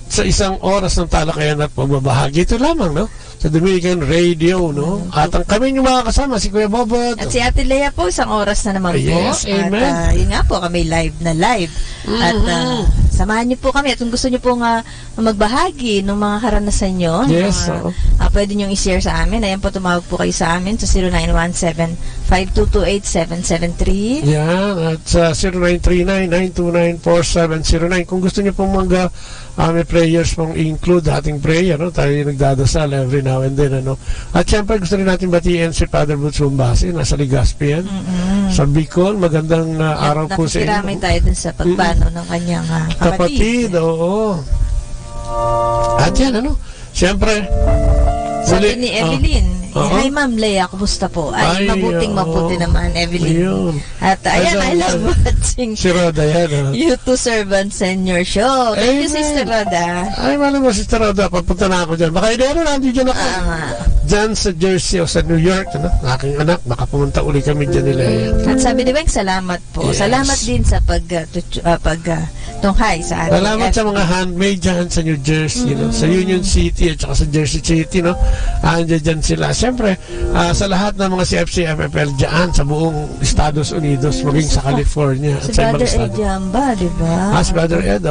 Sa isang oras ng talakayan at pagbabahagi. Ito lamang, sa Dominican Radio, At ang kami yung mga kasama, si Kuya Bobot. At si Ate Lea po, isang oras na naman po. Yes, amen. At yun nga po, kami live na live. At samahan niyo po kami. At kung gusto niyo po nga magbahagi ng mga karanasan niyo, yes, pwede niyo i-share sa amin. Ayan po, tumawag po kayo sa amin sa 0917-5228-773. Yan, at sa 0939-929-4709. Kung gusto niyo pong may prayers pong include ating prayer, tayo nagdadasal every now and then, At syempre gusto rin natin batiin si Father Butch Bumbasi, nasa Legazpi yan, sa Bicol. Magandang araw po sa inyo. Nakikiramay tayo dun sa pagpano ng kanyang kapatid. Oo. At yan, syempre sabi ni Evelyn, hi Ma'am Lea, kumusta po? Ay mabuting naman, Evelyn. At ayan, I love watching si Roda yan. You Two Servants Senior Show. Thank you, Sister Roda. Ay, malam mo, Sister Roda, papunta na ako dyan. Baka nandito ako. Dyan sa Jersey o sa New York, aking anak, baka pumunta uli kami dyan nila. At sabi ni Weng, salamat po. Yes. Salamat din sa tunghay sa ating. Salamat sa mga handmaid dyan sa New Jersey, sa Union City at saka sa Jersey City, Andiyan dyan sila. Siyempre, sa lahat ng mga CFC-FFL dyan sa buong Estados Unidos, maging sa California at sa ibang estado. Si Brother Ed Jamba, diba? Si Brother Ed,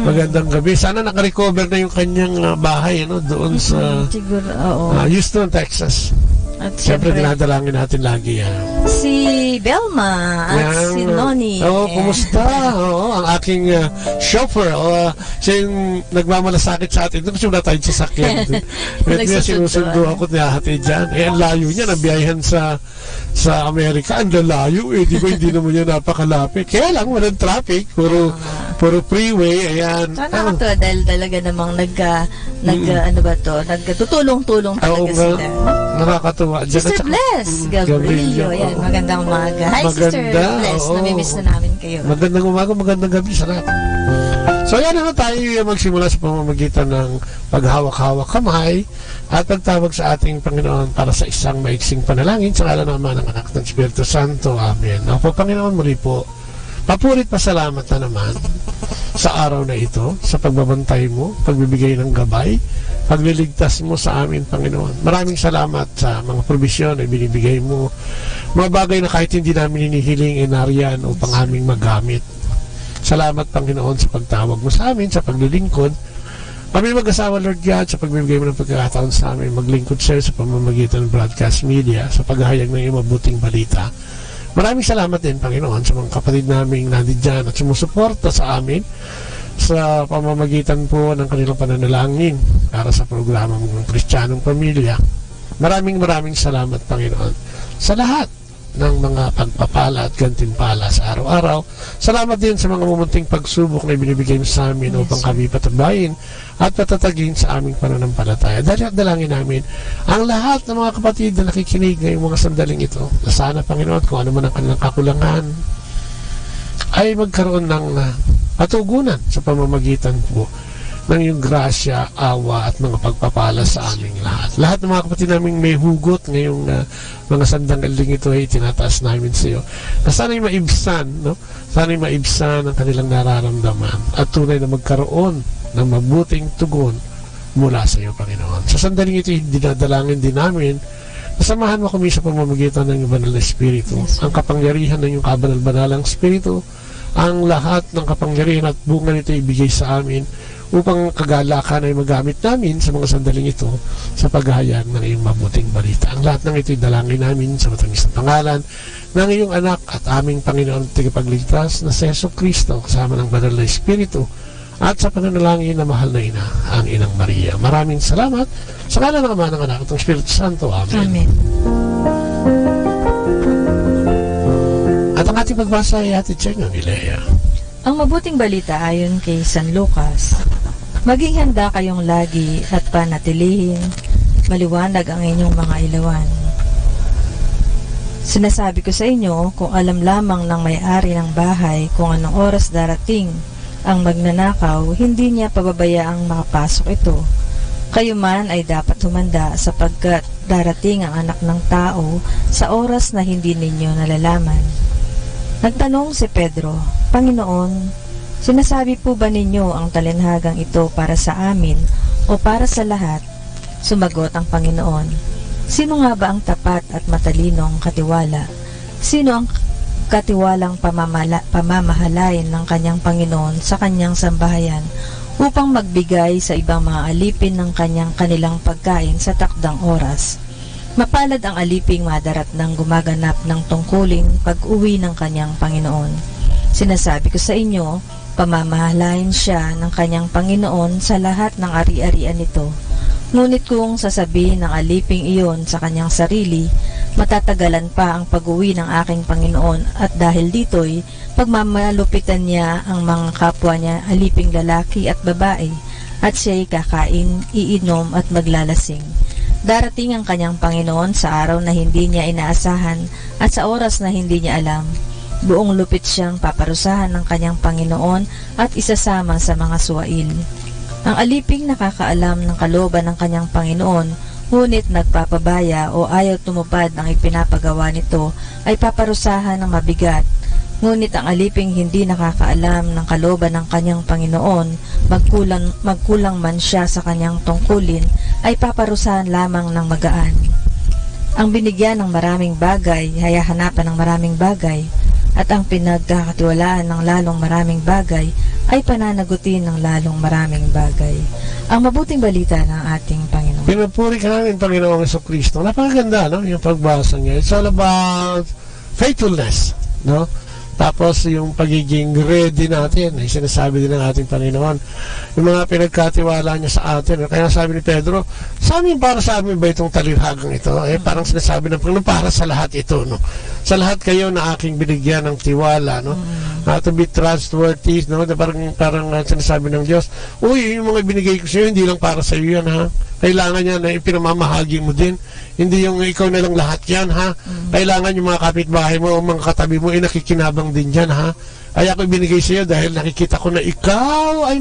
magandang gabi. Sana nakarecover na yung kanyang bahay, doon sa Houston, Texas. At siyempre, dinadalangin natin lagi yan. Si Belma at si Noni. Kumusta? Ang aking chauffeur. Siya yung nagmamalasakit sa atin. Kasi wala tayong sasakyan. Kaya sinusundo ako at nahati dyan. Ang layo niya, nabiyahan sa Amerika. Ang lalayo. Hindi naman yan napakalapit. Kaya lang, walang traffic. Puro freeway. Ayan. So, nakatuwa dahil talaga namang nagtutulong-tulong talaga sila. Nakakatuwa. Sister Bless Gabrielio. Ayan, magandang umaga. Hi, Sister Bless. Namimiss na namin kayo. Magandang umaga, magandang gabi sa lahat. So, ayan tayo magsimula sa pamamagitan ng paghawak-hawak kamay at pagtawag sa ating Panginoon para sa isang maiksing panalangin sa ngalan ng Ama, ng Anak, ng Espiritu Santo. Amen. Ako, Panginoon, muli po, papurit pasalamat na naman sa araw na ito, sa pagbabantay mo, pagbibigay ng gabay, pagliligtas mo sa amin, Panginoon. Maraming salamat sa mga probisyon na binibigay mo. Mga bagay na kahit hindi namin hinihiling inariyan upang aming magamit. Salamat, Panginoon, sa pagtawag mo sa amin, sa paglilingkod. Kami mag-asawa, Lord God, sa pagbibigay mo ng pagkakataon sa amin, maglingkod sa iyo sa pamamagitan ng broadcast media, sa paghahayag ng iyong mabuting balita. Maraming salamat din, Panginoon, sa mga kapatid naming nandiyan at sumusuporta sa amin sa pamamagitan po ng kanilang pananalangin para sa programa ng Kristiyanong Pamilya. Maraming salamat, Panginoon, sa lahat ng mga pagpapala at gantimpala sa araw-araw. Salamat din sa mga mumunting pagsubok na ibinibigay mo sa amin upang kami patabayin at patatagin sa aming pananampalataya. Dalangin namin ang lahat ng mga kapatid na nakikinig ngayong mga sandaling ito, na sana, Panginoon, kung ano man ang kanilang kakulangan, ay magkaroon ng patugunan sa pamamagitan po ng iyong grasya, awa at mga pagpapala sa aming lahat. Lahat ng mga kapatid naming may hugot ngayong mga sandaling ito ay tinataas namin sa iyo. Na sana'y maibsan, no? Sana'y maibsan ang kanilang nararamdaman at tunay na magkaroon ng mabuting tugon mula sa iyo, Panginoon. Sa sandaling ito, dinadalangin din namin na samahan mo kami sa pamamagitan ng iyong banal na Espiritu. Ang kapangyarihan ng iyong kabanal-banalang Espiritu, ang lahat ng kapangyarihan at bunga nito ibigay sa amin upang kagalakan ay magamit namin sa mga sandaling ito sa paghahayag ng iyong mabuting balita. Ang lahat ng ito'y dalangin namin sa matamis na pangalan ng iyong anak at aming Panginoon at tagapagligtas na si Jesucristo kasama ng banal na Espiritu at sa pananalangin na mahal na ina, ang Inang Maria. Maraming salamat sa ngalan ng Ama, ng Anak at ng Espiritu Santo. Amen. Amen. At ang ating pagbasa ay Ate Chenyo ni Lea. Ang mabuting balita ayon kay San Lucas. Maging handa kayong lagi at panatilihin maliwanag ang inyong mga ilawan. Sinasabi ko sa inyo, kung alam lamang ng may-ari ng bahay kung anong oras darating ang magnanakaw, hindi niya pababayaang makapasok ito. Kayo man ay dapat humanda sapagkat darating ang Anak ng Tao sa oras na hindi ninyo nalalaman. Nagtanong si Pedro, Panginoon, sinasabi po ba ninyo ang talinhagang ito para sa amin o para sa lahat? Sumagot ang Panginoon, sino nga ba ang tapat at matalinong katiwala? Sino ang katiwalang pamamahalain ng kanyang Panginoon sa kanyang sambahayan upang magbigay sa ibang mga alipin ng kanilang pagkain sa takdang oras? Mapalad ang aliping madarat ng gumaganap ng tungkuling pag-uwi ng kanyang Panginoon. Sinasabi ko sa inyo, pamamahalain siya ng kanyang Panginoon sa lahat ng ari-arian nito. Ngunit kung sasabihin ng aliping iyon sa kanyang sarili, matatagalan pa ang pag-uwi ng aking Panginoon at dahil dito'y pagmamalupitan niya ang mga kapwa niya aliping lalaki at babae at siya'y kakain, iinom at maglalasing. Darating ang kanyang Panginoon sa araw na hindi niya inaasahan at sa oras na hindi niya alam. Buong lupit siyang paparusahan ng kanyang Panginoon at isasama sa mga suwail. Ang aliping nakakaalam ng kalooban ng kanyang Panginoon, ngunit nagpapabaya o ayaw tumupad ng ipinapagawa nito, ay paparusahan ng mabigat. Ngunit ang aliping hindi nakakaalam ng kalooban ng kanyang Panginoon, magkulang man siya sa kanyang tungkulin, ay paparusahan lamang ng magaan. Ang binigyan ng maraming bagay, hayahanapan ng maraming bagay, at ang pinagkakatiwalaan ng lalong maraming bagay, ay pananagutin ng lalong maraming bagay. Ang mabuting balita ng ating Panginoon. Pinupuri ka namin, Panginoong Jesucristo. Napakaganda, no? Yung pagbasa niya. It's all about faithfulness, no? Tapos yung pagiging ready natin, ay sinasabi din ng ating Panginoon, yung mga pinagkatiwala niya sa atin. Kaya sabi ni Pedro, sa amin, para sa amin ba itong talirhagang ito? Parang sinasabi ng Panginoon, para sa lahat ito, no? Sa lahat kayo na aking binigyan ng tiwala, no? To be trustworthy, no? Parang sinasabi ng Diyos, uy, yung mga binigay ko sa iyo, hindi lang para sa iyo yan, ha? Kailangan yan na ipinamamahagi mo din. Hindi yung ikaw na lang lahat yan, ha? Kailangan yung mga kapitbahay mo o mga katabi mo ay nakikinabang din dyan, ha? Ay ako binigay sa iyo dahil nakikita ko na ikaw ay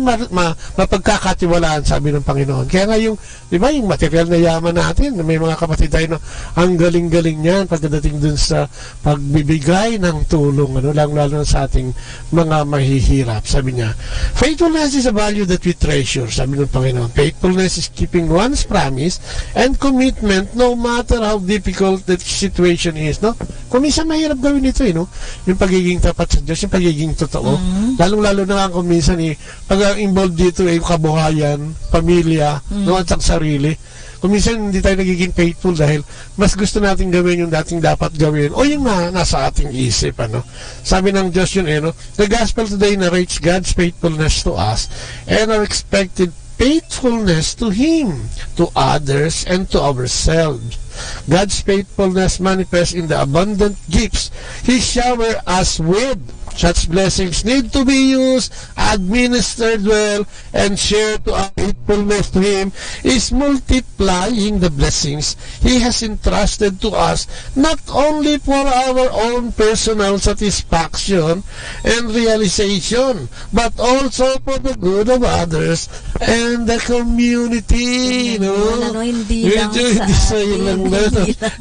mapagkakatiwalaan, sabi ng Panginoon. Kaya nga yung, di ba, yung material na yaman natin, may mga kapatid tayo na ang galing-galing niyan pagdating dun sa pagbibigay ng tulong, ano, lalo na sa ating mga mahihirap. Sabi niya, faithfulness is a value that we treasure, sabi ng Panginoon. Faithfulness is keeping one's promise and commitment no matter how difficult the situation is, no? Kung minsan mahirap gawin ito, no? Yung pagiging tapat sa Diyos, yung pagiging totoo. Lalong-lalo na kung minsan pag involved dito yung kabuhayan, pamilya, no, at ang sarili. Kung minsan hindi tayo nagiging faithful dahil mas gusto natin gawin yung dating dapat gawin o yung nasa ating isip, ano. Sabi ng Diyos yun, no? The gospel today narrates God's faithfulness to us and our expected faithfulness to Him, to others, and to ourselves. God's faithfulness manifests in the abundant gifts He showers us with. Such blessings need to be used, administered well, and shared to our faithfulness to Him is multiplying the blessings He has entrusted to us, not only for our own personal satisfaction and realization, but also for the good of others and the community. Hindi lang sa atin.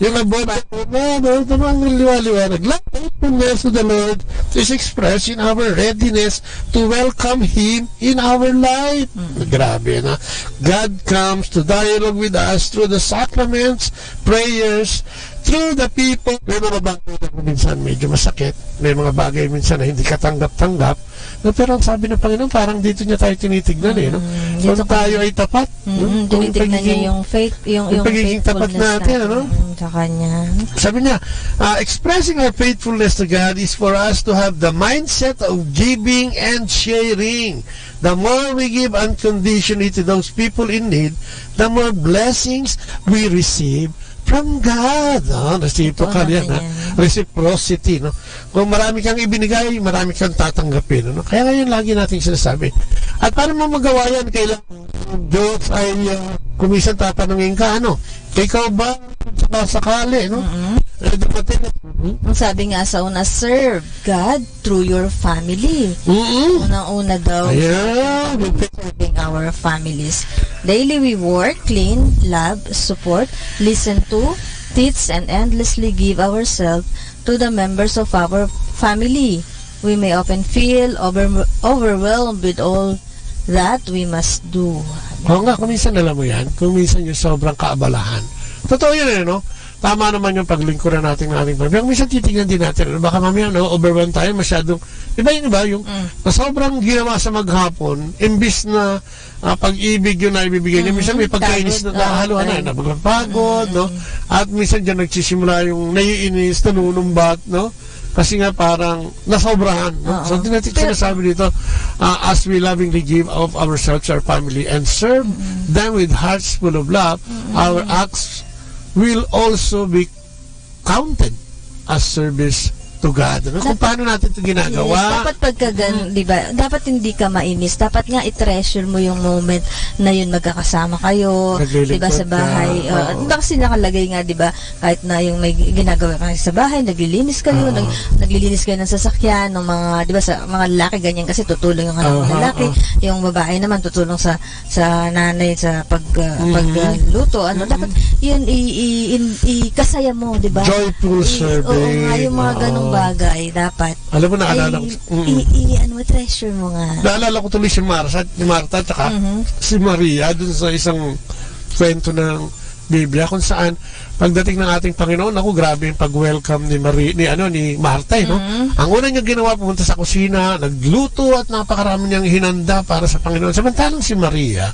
Yung abot tamang liwaliwanag. Faithfulness to the Lord is expressed in our readiness to welcome Him in our life. Grabe na. God comes to dialogue with us through the sacraments, prayers, through the people. May mga bagay na minsan medyo masakit. May mga bagay minsan na hindi katanggap-tanggap. No, pero ang sabi ng Panginoon, parang dito niya tayo tinitignan no? Kung tayo ay tapat. Tinitignan niya yung faith, yung pagiging tapat natin, sa Kanya. Sabi niya, expressing our faithfulness to God is for us to have the mindset of giving and sharing. The more we give unconditionally to those people in need, the more blessings we receive from God. Reciprocal yan, reciprocity. No? Kung marami kang ibinigay, marami kang tatanggapin. No? Kaya ngayon lagi natin sinasabi. At para mo magawa yan, kailangan Diyos ay kumisan tatanungin ka, ikaw ba sakali, Ang sabi nga sa una, serve God through your family. Unang-una daw, serving our families. Daily we work, clean, love, support, listen to, teach, and endlessly give ourselves to the members of our family. We may often feel overwhelmed with all that we must do. Oo nga, kung minsan alam mo yan, kung minsan yung sobrang kaabalahan. Totoo yun tama naman yung paglingkuran natin ng ating pamilya. Minsan titignan din natin, baka mamaya overwhelmed tayo masyadong, iba yung na sobrang ginawa sa maghapon, imbis na pag-ibig yun na ibibigay niya, minsan may pagkainis na nakahaluan na napagpagod, at minsan dyan nagsisimula yung naiinis, nanunumbat, kasi nga parang nasobrahan. So sinasabi dito, as we lovingly give of ourselves, our family, and serve them with hearts full of love, our acts will also be counted as service to God. Kung paano natin ito ginagawa. Dapat diba, dapat hindi ka mainis. Dapat nga i-treasure mo yung moment na yun magkakasama kayo, diba, sa bahay. Diba kasi nakalagay nga, diba, kahit na yung may ginagawa kayo sa bahay, naglilinis kayo, naglilinis kayo ng sasakyan, ng mga, diba, sa mga lalaki, ganyan kasi tutulong yung mga lalaki. Yung babae naman tutulong sa nanay sa pagluto. Dapat yun ikasaya mo, diba? Joyful serving. Oo nga, yung mga ganong bagay dapat. Alam mo, naalala ko. Treasure mo nga. Naalala ko tuloy si Marta at si Maria dun sa isang kwento ng Biblia kung saan pagdating ng ating Panginoon, grabe yung pag-welcome ni Marta, Ang una niyang ginawa, pumunta sa kusina, nagluto at napakarami niyang hinanda para sa Panginoon. Samantalang si Maria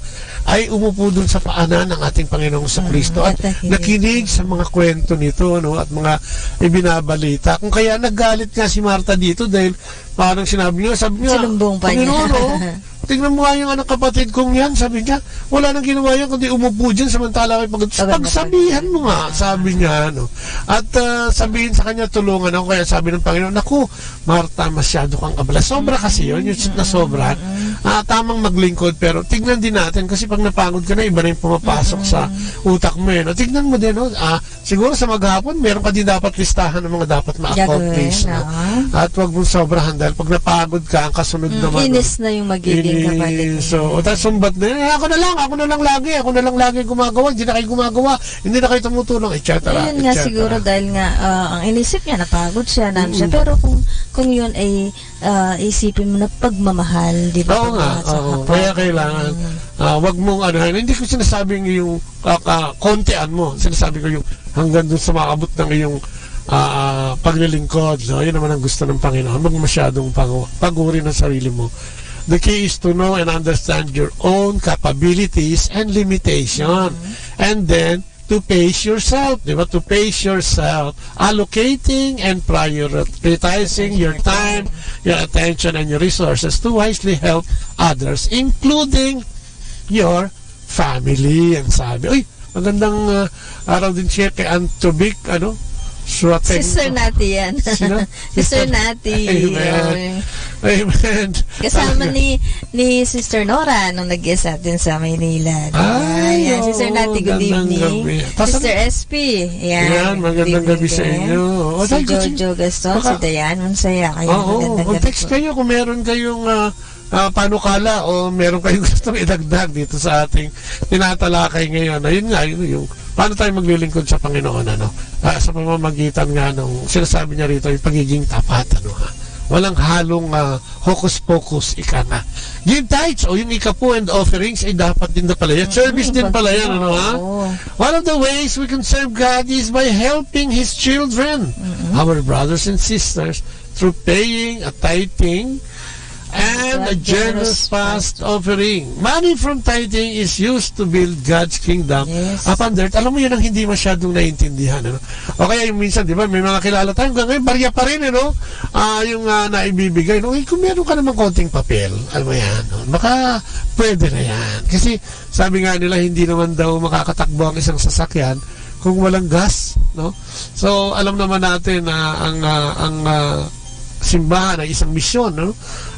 ay umupo dun sa paanan ng ating Panginoong sa Kristo at nakinig sa mga kwento nito, at mga ibinabalita. Kung kaya naggalit nga si Marta dito dahil parang sinabi niya, sinumbong pa niya. Tingnan mo nga yung kapatid kong yan, sabi niya, wala nang ginawa yan kundi umupo dyan samantala may pagsabihan mo nga, sabi niya, At sabihin sa kanya, tulungan ako, kaya sabi ng Panginoon, naku, Marta, masyado kang abala. Sobra kasi yun, yung nasobran. Tamang maglingkod, pero tignan din natin, kasi pag napagod ka na, iba na yung pumapasok sa utak mo, Tignan mo din, siguro sa maghapon, meron ka din dapat listahan ng mga dapat ma-accomplish, At wag mong sobrahan, dahil pag napagod ka, ang kasunod naman, inis na yung magiging kapatid. So, sumbat na yun, ako na lang lagi gumagawa, hindi na kayo gumagawa, hindi na kayo tumutulong, etc. Yun nga siguro dahil nga ang inisip niya, napagod siya, pero kung yun ay isipin mo na pagmamahal, di ba? Oo nga, kaya kailangan wag mong hindi ko sinasabing yung kontian mo, sinasabi ko yung hanggang dun sa maabot ng iyong paglilingkod. So, yun naman ang gusto ng Panginoon, wag masyadong paguri ng sarili mo. The key is to know and understand your own capabilities and limitation. And then, to pace yourself, diba? To pace yourself, allocating and prioritizing your time, your attention, and your resources to wisely help others, including your family. Ang sabi. Uy, magandang araw din siya kay Antobic, Surateng. Sister Nati yan. Sino? Sister Nati. Amen. Amen. Kasama ni Sister Nora nung nag-guest natin sa Maynila. Ayan, Sister Nati, good evening. Sister SP. Yan, magandang gabi sa inyo. Si Jojo Gaston, si Dayan, Mansaya. Magandang gabi. Text kayo kung meron kayong panukala o meron kayong gustong idagdag dito sa ating tinatalakay ngayon. Ayun nga, yung paano tayo maglilingkod sa Panginoon, sa pamamagitan nga nung sinasabi niya rito, yung pagiging tapat, walang halong hocus-pocus, ika nga. Give tithes, o yung ikapo and offerings, ay dapat din na pala yan. Service din pala yan, One of the ways we can serve God is by helping His children, our brothers and sisters, through paying a tithing, and a generous fast offering. Money from tithing is used to build God's kingdom upon earth. Alam mo yun ang hindi masyadong naiintindihan. O kaya yung minsan, di ba, may mga kilala tayo, hanggang ngayon, barya pa rin, yung naibibigay. Kung meron ka naman konting papel, alam mo yan, baka pwede na yan. Kasi sabi nga nila, hindi naman daw makakatakbo ang isang sasakyan kung walang gas. So, alam naman natin na ang simbahan ay isang misyon,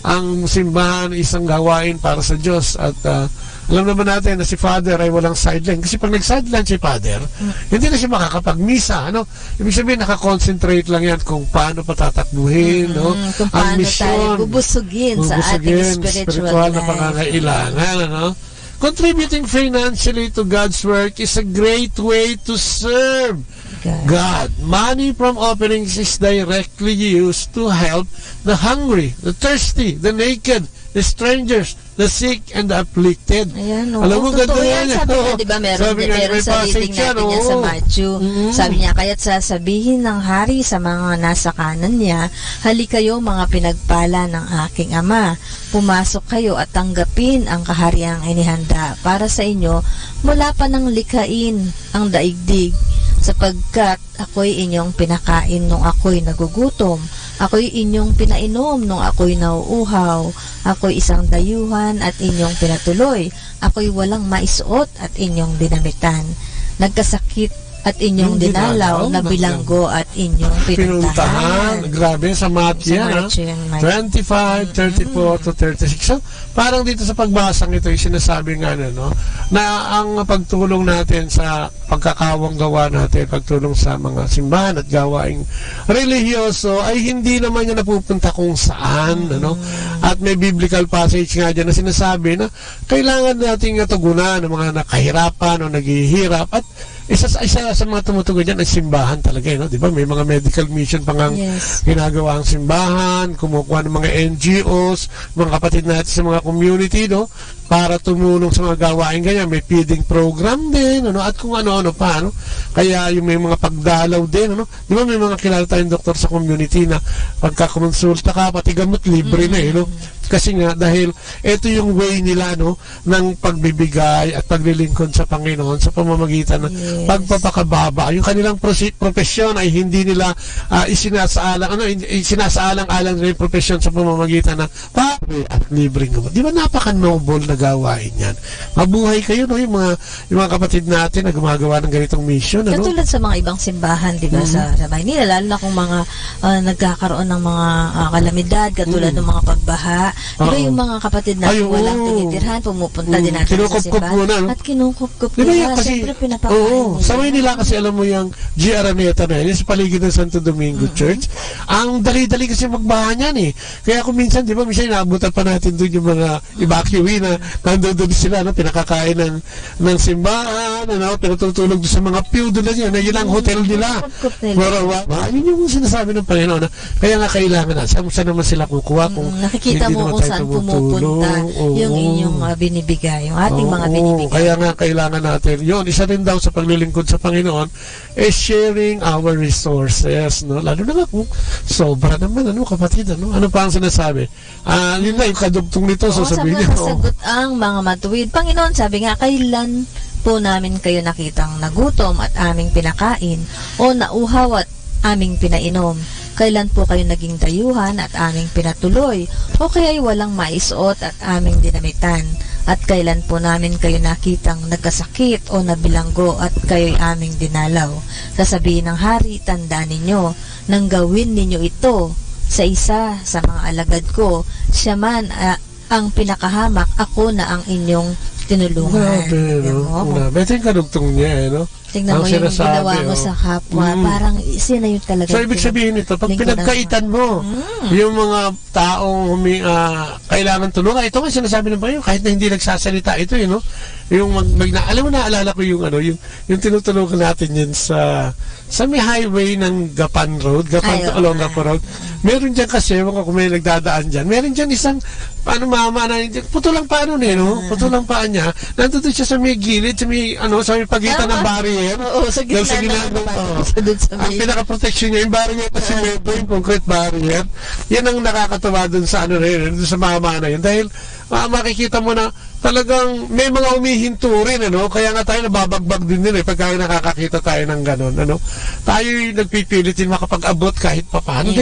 ang simbahan ay isang gawain para sa Diyos, at alam naman natin na si Father ay walang sideline, kasi pag nag-sideline si Father, hindi na siya makakapagmisa, ibig sabihin nakakonsentrate lang yan kung paano patatakbuhin, kung ang paano misyon, tayo bubusugin sa ating spiritual na pangangailangan, Contributing financially to God's work is a great way to serve God. Money from offerings is directly used to help the hungry, the thirsty, the naked, the strangers, the sick, and the afflicted. Ayan, Alam mo, totoo yan. Sabi yan, niya, di ba, meron sa reading natin yan sa Matthew. Sabi niya, kaya't sasabihin ng hari sa mga nasa kanan niya, halika kayo mga pinagpala ng aking ama. Pumasok kayo at tanggapin ang kahariang inihanda para sa inyo mula pa ng likhain ang daigdig, sapagkat ako'y inyong pinakain nung ako'y nagugutom, ako'y inyong pinainom nung ako'y nauuhaw, ako'y isang dayuhan at inyong pinatuloy, ako'y walang maisuot at inyong dinamitan, nagkasakit at inyong dinalaw, na bilanggo at inyong pinuntahan. Grabe, sa Matthew 25, 34 to 36. So, parang dito sa pagbasang ito, sinasabi nga na ang pagtulong natin sa pagkakawang gawa natin, pagtulong sa mga simbahan at gawaing religyoso, ay hindi naman yan napupunta kung saan, At may biblical passage nga dyan na sinasabi na kailangan nating tugunan ng mga nakahirapan o naghihirap, at isa sa mga tumutugon dyan ay simbahan talaga, di ba? May mga medical mission pang ginagawa ang simbahan, kumukuha ng mga NGOs, mga kapatid natin sa mga community, para tumulong sa mga gawain ganyan. May feeding program din, at kung ano-ano pa, Kaya yung may mga pagdalaw din, di ba, may mga kilala tayong doktor sa community na pagkakonsulta ka, pati gamot libre na, Kasi nga, dahil ito yung way nila, ng pagbibigay at paglilingkod sa Panginoon sa pamamagitan ng pagpapakababa. Yung kanilang profesyon ay hindi nila isinasaalang-alang nila yung profesyon sa pamamagitan ng pabre at libreng gamot. Di ba napaka-noble na gawain yan? Mabuhay kayo, yung mga kapatid natin na gumagawa ng ganitong mission. Katulad sa mga ibang simbahan, di ba, sa Maynila, lalo na kung mga nagkakaroon ng mga kalamidad, katulad ng mga pagbaha. Di ba yung mga kapatid natin walang tinitirhan, pumupunta din natin sa simbahan at kinukupkup nila. Siyempre pinapakain nila. Sa Maynila kasi, alam mo yung G. Araneta na yan, sa paligid ng Santo Domingo Church, ang dali-dali kasi magbahan yan Kaya kung minsan, di ba, minsan inaabutan pa natin doon yung mga evacuee na nandun sila, pinakakain ng simbahan, pinatutulog doon sa mga pew doon na yun ang hotel nila. Yun yung sinasabi ng Panginoon. Kaya nga kailangan saan naman sila kukuha kung nakikita mo kung saan pumupunta yung inyong binibigay, yung ating mga binibigay. Kaya nga kailangan natin yun. Isa rin daw sa paglilingkod sa Panginoon is sharing our resources, lalo na kung sobra naman, kapatid, ano pa ang sinasabi? Yun na yung kadugtong nito, sasabihin niya. Sagot ang mga matuwid. Panginoon, sabi nga, kailan po namin kayo nakitang nagutom at aming pinakain, o nauhaw at aming pinainom? Kailan po kayo naging dayuhan at aming pinatuloy, o kaya'y walang maisuot at aming dinamitan? At kailan po namin kayo nakitang nagkasakit o nabilanggo at kayo'y aming dinalaw? Sasabihin ng hari, tandaan ninyo, nang gawin ninyo ito sa isa sa mga alagad ko, siya man ang pinakahamak, ako na ang inyong tinulungan. Grabe, no? Grabe. Ito yung kadugtong niya, no? Tingnan mo yung ginawa mo sa kapwa. Parang sina yun talaga. So, ibig sabihin nito, pag pinagkaitan mo, yung mga taong kailangan tulungan, ito nga sinasabi ng Panginoon, kahit na hindi nagsasalita ito, no? Yung alam mo, naalala ko yung tinutulungan natin yun sa may highway ng Gapan Road, Olongapo Road. Meron dyan kasi, kung may nagdadaan dyan, meron dyan isang, mama na, putulang paa nun no? Putulang paa niya, nandito siya sa may gilid, sa may pagitan ng barrier. Oo, sa gitna ang pinaka-protection niya, yung barrier pa simento, yung concrete barrier, yan ang nakakatawa dun sa dun sa mama na yun. Dahil makikita mo na talagang may mga umihinto rin, kaya nga tayo nababagbag din pagka nakakakita tayo ng ganon, tayo nagpipilit din makapag-abot kahit papaano.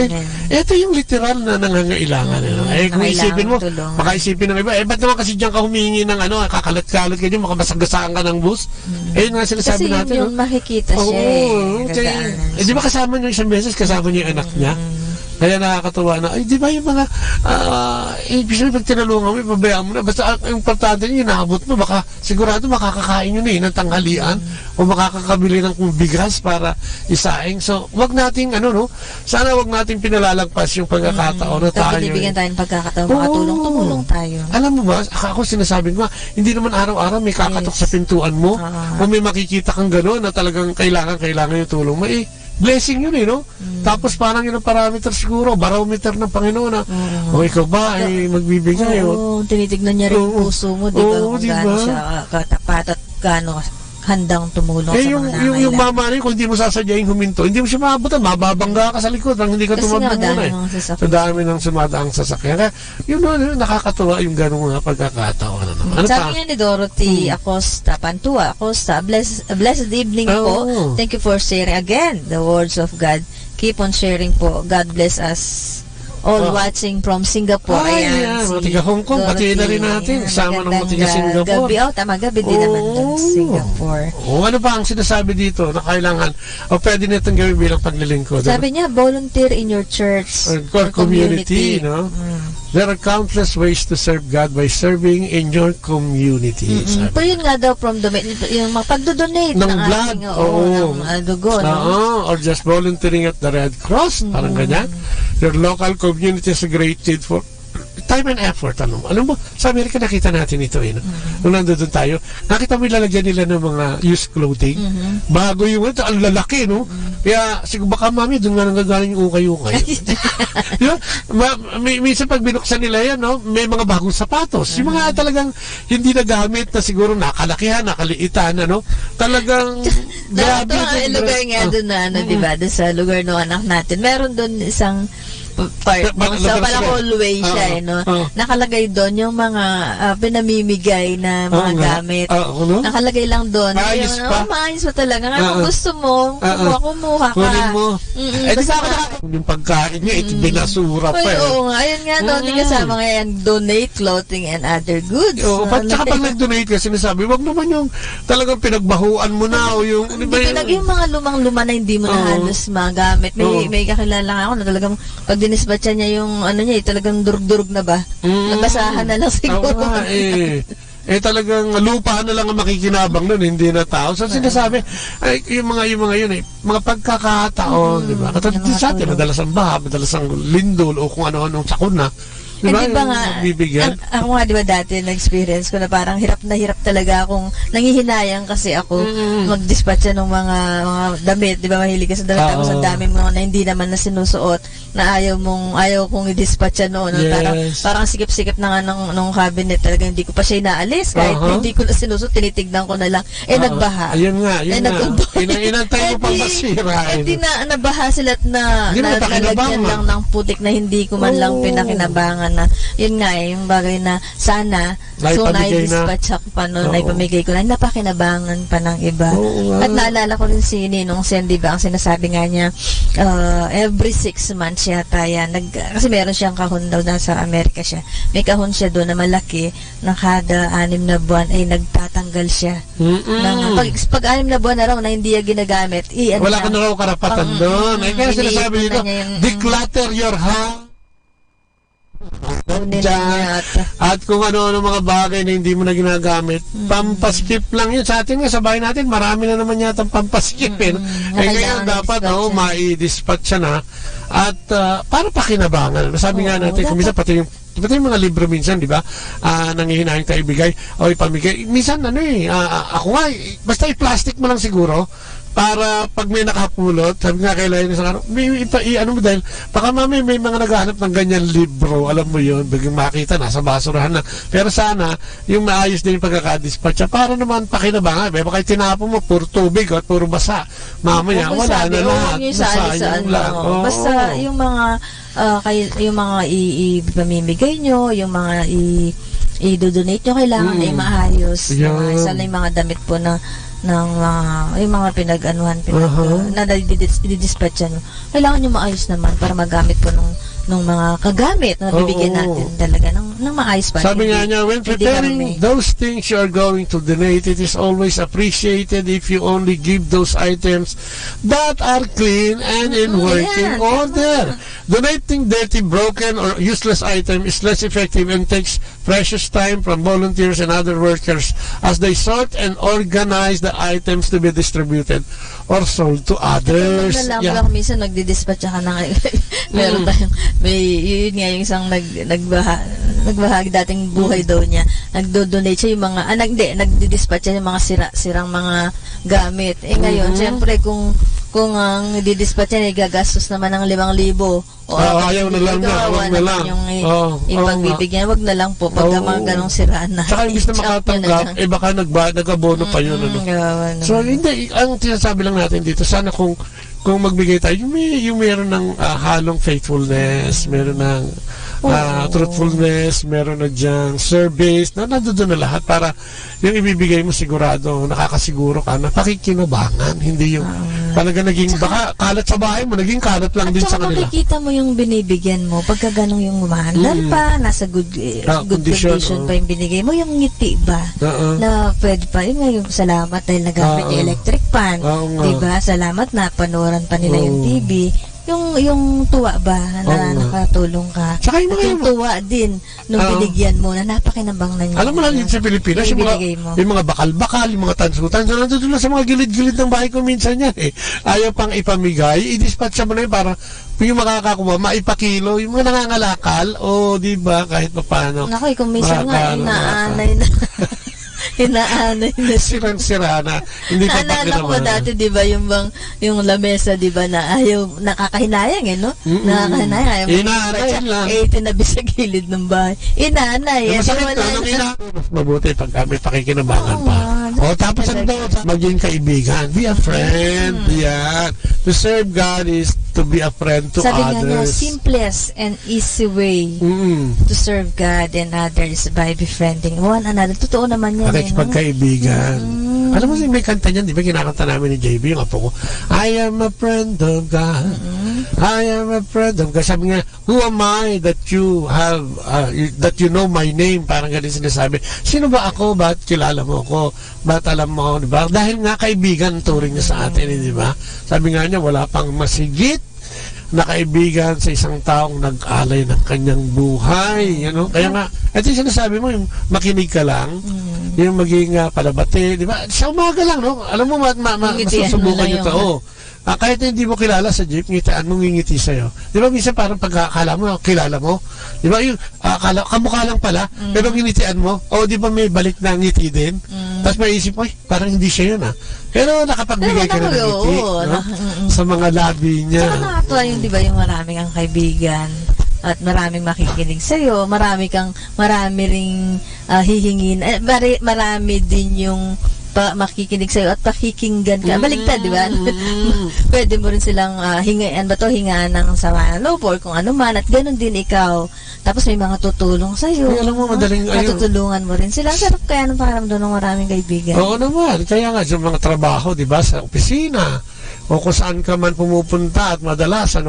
Ito yung literal na nangangailangan, kung isipin mo, baka isipin ng iba, ba't naman kasi diyan ka humingi ng kakalat-kalat ka dyan, makamasaggasaan ka ng bus, yun nga sinasabi natin. Kasi yung makikita siya, di ba kasama niyo isang beses, kasama niyo yung anak niya? Kaya nakakatawa na, di ba yung mga, ibig sabihin pag tinalungan mo, ipabayaan mo na, basta ang importante nyo, inaabot mo, baka sigurado makakakain nyo na ng tanghalian, o makakakabili ng bigas para isaing. So, wag nating, sana wag nating pinalalagpas yung pagkakataon na tayo. Bibigyan tayo ng pagkakataon, makatulong, tumulong tayo. Alam mo ba, ako sinasabi ko, hindi naman araw-araw may kakatok sa pintuan mo, o may makikita kang gano'n na talagang kailangan yung tulong mo, blessing yun Tapos parang yun ang parameter siguro, barometer ng Panginoon na o ikaw ba ay magbibigay tinitignan niya rin yung puso mo, di ba? Kung gaano siya katapat at gaano handang tumulong sa mga nangailangan. Yung mama rin, kung hindi mo sasadyaing huminto, hindi mo siya maabutan, mababangga ka sa likod nang hindi ka tumakbo muna sa dami ng sumadaang sasakyan. Kaya yun nakakatuwa yung gano'ng mga pagkakataon. Sabi nga ni Dorothy Acosta, Pantua Acosta, blessed evening po. Thank you for sharing again the words of God. Keep on sharing po. God bless us all watching from Singapore. Mga tiga Hong Kong, batiin na rin natin. Kasama ng mga tiga Singapore. Gabi din naman dun sa Singapore. Ano pa ang sinasabi dito na kailangan o pwede natin gawin bilang paglilingkod? Sabi niya, volunteer in your church or community. There are countless ways to serve God by serving in your community. Pero yun nga daw from yung pagdodonate ng blood, ng dugo. Or just volunteering at the Red Cross, parang ganyan. Your local community is a great need for time and effort. Alam mo, sa Amerika nakita natin ito nung nandun tayo, nakita mo ilalagyan nila ng mga used clothing bago yung ang lalaki, kaya siguro baka mami doon nga nanggagaling yung ukay-ukay. Minsan pag binuksan nila yan, may mga bagong sapatos, yung mga talagang hindi nagamit na siguro nakalakihan, nakaliitan, talagang grabe. Ang lugar nga doon na diba, doon sa lugar ng anak natin, meron doon isang part sa Palacol-way siya nakalagay doon yung mga pinamimigay na mga gamit nakalagay lang doon maayos pa talaga kung gusto mo kumuha ka yung pagkain niya binasura pa ayun nga doon kasama ngayon donate clothing and other goods tsaka pag nag-donate ka sinasabi wag naman yung talagang pinagbahuan mo na o yung yung mga lumang-luma na hindi mo na halos magamit may kakilala ako na talagang pag dinisbatcha niya yung talagang durug-durug na ba? Nabasahan na lang siguro. Talagang lupa na lang ang makikinabang nun, hindi na tao. So sinasabi, yung mga yun mga pagkakataon, di ba? Katulad sa atin, madalas ang baha, madalas ang lindol o kung ano-anong sakuna. Diba? Diba nga, ako nga diba dati na-experience ko na parang hirap na hirap talaga akong nangihinayang kasi ako mag-dispatcha ng mga damit, diba mahilig ka sa damit tapos ang dami mo na hindi naman na sinusuot na ayaw kong i-dispatcha noon parang sikip-sikip na nga ng cabinet talaga hindi ko pa siya inaalis kahit hindi ko na sinusuot, tinitignan ko na lang nagbaha. Ayun nga inantay mo pang masira. Hindi na nabaha sila at nalagyan lang ng putik na hindi ko man lang pinakinabangan na yun nga yung bagay na sana na-dispatch ako pa noon naipamigay ko na napakinabangan pa ng iba at naalala ko rin si Ninong Sen, diba ang sinasabi nga niya every 6 months yata yan. Kasi meron siyang kahon daw, nasa Amerika siya. May kahon siya doon na malaki, na kada 6 na buwan ay nagtatanggal siya. Pag 6 na buwan na raw na hindi niya ginagamit, wala ka na raw karapatan doon. Kaya sinasabi dito, declutter your house. At kung ano-ano mga bagay na hindi mo na ginagamit, pampaskip lang yun. Sa atin nga, sa bahay natin, marami na naman yata pampaskip. Ngayon dapat mai-dispatch siya na at para pakinabangan. Sabi nga natin, kumisa pati yung mga libro minsan, di ba? Nangihinahing tayo ibigay o ipamigay. Minsan, ako nga, basta i-plastic mo lang siguro para pag may nakapulot, sabi nga kailangan sa araw, ano mo dahil, baka mami may mga naghahanap ng ganyan libro, alam mo yun, biglang makita, nasa basurahan na. Pero sana, yung maayos din yung pagkakadispatch, para naman pakinabangan, baka tinapon mo, puro tubig at puro basa. Mamaya, wala na lahat. Masayang lang. Basta yung mga ipamimigay nyo, yung mga i-donate nyo, kailangan ay maayos. Sana yung mga damit po na yung mga pinag-anuhan na didispatch nyo, kailangan nyo maayos naman para magamit po nung mga kagamit na bibigyan natin talaga ng maayos pa. Sabi nga niya, when preparing those things you are going to donate, it is always appreciated if you only give those items that are clean and in working order. Donating dirty, broken, or useless item is less effective and takes precious time from volunteers and other workers as they sort and organize the items to be distributed or sold to others. Lang minsan nagdi-dispatch ka na meron tayong yun nga yung isang nagbahagi dating buhay daw niya, nagdo-donate siya yung mga nagdi-dispatch siya yung mga sirang mga gamit. Ngayon, syempre kung ang didispatch niya, gagastos naman ng 5,000 ayaw na lang na, wag na lang yung ipagbibigyan, wag na lang po pag mga ganong siraan na. Saka imbis na makatanggap, baka nag-abono pa yun. So hindi, ang sinasabi lang natin dito, sana kung magbigay tayo, yung meron ng halong faithfulness, meron ng truthfulness, meron na dyan service, nandoon na lahat para yung ibibigay mo sigurado, nakakasiguro ka na pakikinabangan, hindi yung talaga naging, baka kalat sa bahay mo, naging kalat lang din sa kanila. Makikita mo yung binibigyan mo, pagka ganong yung mahandal pa, nasa good condition pa yung binigay mo, yung ngiti ba, na pwede pa, yung salamat dahil nagamit yung electric pan, diba, salamat na panoran pa nila yung TV, yung tuwa ba na nakatulong ka, at yung tuwa din nung binigyan mo na napakinabang na niya. Alam mo lang yun sa Pilipinas, yung mga bakal-bakal, yung mga tansutan, nandun lang sa mga gilid-gilid ng bahay ko minsan yan ayaw pang ipamigay, i-dispatch mo na yun para yung makakakuha, maipakilo, yung mga nangangalakal, di ba, kahit pa paano. Naku, kung minsan nga, inaanay na inaanay na sirang-sira na hindi pa naalala ko dati, di ba, yung lamesa, di ba, na ayaw, nakakahinayang nakakahinayang, ayaw inaanay lang tinabi sa gilid ng bahay, inaanay masakit na, mabuti pag may pakikinabangan pa. Tapos maging kaibigan, be a friend. Yan, to serve God is to be a friend to sabi others. Sabi nga niya, simplest and easy way to serve God and others by befriending one another. Totoo naman yan. Pagkaibigan. Alam mo, may kanta niyan, di ba, kinakanta namin ni JB, yung apo ko, I am a friend of God. I am a friend of God. Sabi nga, who am I that you have, that you know my name? Parang ganun sinasabi. Sino ba ako? Ba't kilala mo ako? Ba't alam mo ako? Diba? Dahil nga kaibigan turing niya sa atin, di ba? Sabi nga niya, wala pang masigit na kaibigan sa isang taong nag-alay ng kanyang buhay. Kaya nga, ito yung sinasabi mo, yung makinig ka lang, yung maging palabati, di ba? Sa umaga lang, alam mo, masusubukan nyo ito. Kahit hindi mo kilala sa jeep, ngitaan mo, ngingiti sa'yo. Di ba, minsan parang pagkakala mo, kilala mo, di ba, yung kamukha lang pala, pero nginitian mo, di ba may balik na ngiti din? Tapos maisip mo, parang hindi siya yun, Pero nakapagbigay ka na ng ngiti, sa mga labi niya. Saka nakatuwa yung, di ba, yung maraming ang kaibigan at maraming makikinig sa'yo, marami ring hihingin, marami din yung makikinig sa'yo at pakikinggan ka. Baligtad, di ba? Pwede mo rin silang hingaan ng sama ng loob or kung ano man, at ganun din ikaw. Tapos may mga tutulong sa'yo. Alam mo, madaling matutulungan mo rin sila. Sarap kaya nung pakiramdam ng maraming kaibigan. Oo naman. Kaya nga, sa mga trabaho, di ba, sa opisina, o kung saan ka man pumupunta at madalas,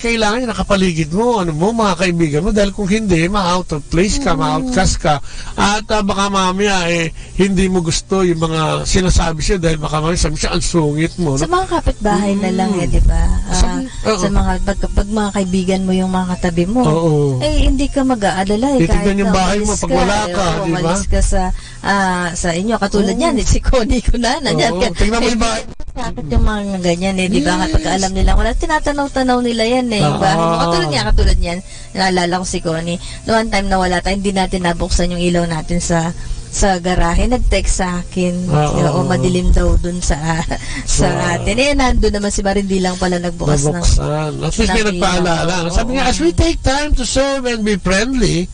kailangan nakapaligid mo, mga kaibigan mo, dahil kung hindi, ma-out of place ka, ma-outcast ka, at baka mamaya, hindi mo gusto yung mga sinasabi siya, dahil baka mamaya sabi siya, ang sungit mo. Sa mga kapitbahay na lang, di ba? Sa mga, pag mga kaibigan mo yung mga katabi mo, hindi ka mag-aalala. Titignan yung bahay mo pag wala ka, di ba? Umalis ka sa inyo, katulad yan, si Connie ko na, tingnan mo yung bahay. Bakit yung mga ganyan di ba? Kapag alam nila, wala, tinatanaw-tanaw nila yan yung bahay mo. Katulad yan, naalala ko si Connie. Noong time na wala tayo, hindi natin nabuksan yung ilaw natin sa garahe, nag-text sa akin, madilim daw dun sa atin. Nandun naman si Marindi lang pala nagbukas ng at least may nagpaalala. Sabi nga, as we take time to serve and be friendly,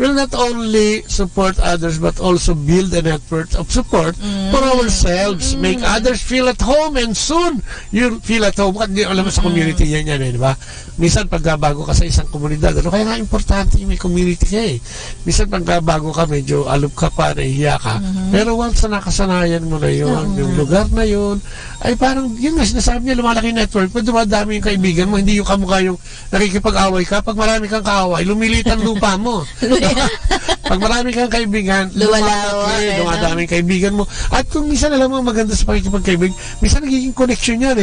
will not only support others but also build a network of support for ourselves, make others feel at home, and soon you'll feel at home. Hindi alam mo sa community yan, di ba? Minsan pagbago ka sa isang komunidad, kaya nga importante yung may community ka Minsan pagbago ka, medyo aloof ka pa, nahihiya ka. Pero once na nakasanayan mo na yun, yung lugar na yun, ay parang, yun nga, sinasabi niya, lumalaki network, pag dumadami yung kaibigan mo, hindi yung kamukha yung nakikipag-away ka. Pag marami kang kaaway, lumilit ang lupa mo. Pag marami kang kaibigan, dumadaming kaibigan mo. At kung minsan, alam mo, maganda sa pakikipagkaibigan, minsan nagiging connection yan,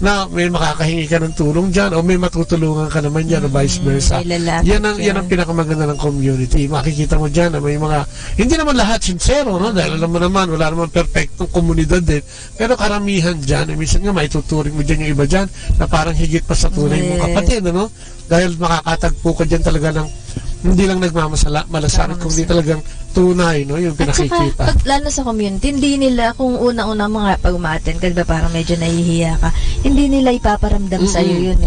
na may makakahingi ka ng tulong dyan, o may matutulungan ka naman dyan, o vice versa. Yan ang pinakamaganda ng community. Makikita mo dyan na may mga, hindi naman lahat sincero, dahil alam mo naman, wala naman perfectong komunidad din. Pero karamihan dyan, minsan nga maituturing mo dyan yung iba dyan, na parang higit pa sa tunay mong kapatid, dahil makakatagpo ka dyan talaga ng hindi lang nagmamalasakit, kundi talagang tunay, yung pinakikita. At saka, lalo sa community, hindi nila, kung una-una mga pag umaten ka, diba, parang medyo nahihiya ka, hindi nila ipaparamdam sa'yo yun,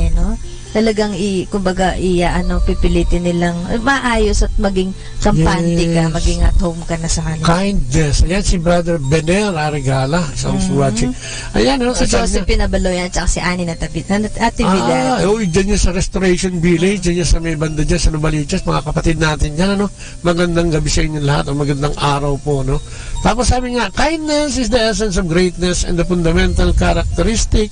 talagang kumbaga pipilitin nilang maayos at maging kampante ka, maging at home ka na sa kanila. Kindness. Ayan si Brother Benel Arigala, sounds watching. Ayan, si Joseph Pinabaloyan, tsaka si Annie Natividad. Dyan sa Restoration Village, dyan sa may banda dyan, sa Nubaliches, mga kapatid natin dyan, magandang gabi sa inyo lahat, o magandang araw po, Tapos sabi nga, kindness is the essence of greatness and the fundamental characteristic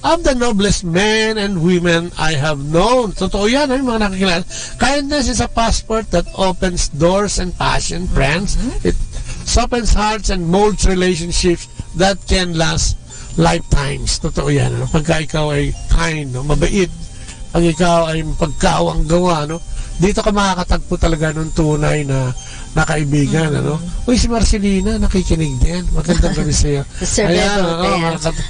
of the noblest men and women I have known. Totoo yan, mga nakikilala. Kindness is a passport that opens doors and passion, friends. It softens hearts and molds relationships that can last lifetimes. Totoo yan. Pagka ikaw ay kind, mabait, pag ikaw ay pagkawang gawa, dito ka makakatagpo talaga ng tunay na kaibigan, Uy, si Marcelina, nakikinig din. Magandang gabi sa'yo.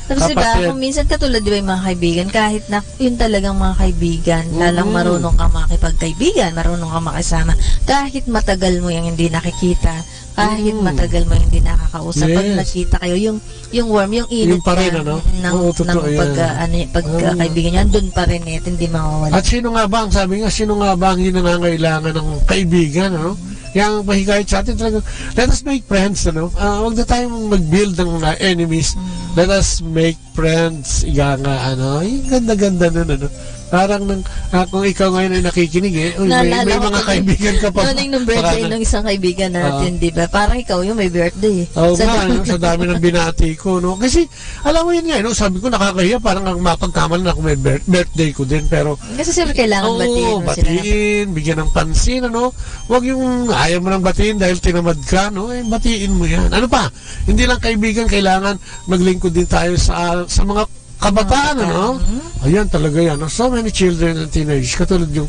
Tapos diba, kung minsan katulad diba yung mga kaibigan, kahit na yun talagang mga kaibigan, lalang marunong ka makipagkaibigan, marunong ka makisama, kahit matagal mo yung hindi nakikita, kahit matagal mo yung hindi nakakausap, pag nakita kayo, yung warm, yung init pa rin, ng pagkakaibigan yan, dun pa rin hindi mawawala. At sino nga ba ang hinangangailangan ng kaibigan, Yang mahigayat sa atin talaga, let us make friends, huwag na tayong mag-build ng enemies. Let us make friends, yung ganda-ganda nun, Parang kung ikaw ngayon ay nakikinig may mga kaibigan ka pa. Nung birthday ng isang kaibigan natin, di ba? Parang ikaw yung may birthday. Sa dami ng binati ko, Kasi, alam mo yun nga, sabi ko nakakahiya, parang ang mapagkamalan ako may birthday ko din, pero kasi siyempre kailangan batiin, bigyan ng pansin, Huwag yung ayaw mo nang batiin dahil tinamad ka, batiin mo yan. Ano pa? Hindi lang kaibigan, kailangan maglingkod din tayo sa mga kabataan, Ayan talaga yan. So many children and teenagers, katulad yung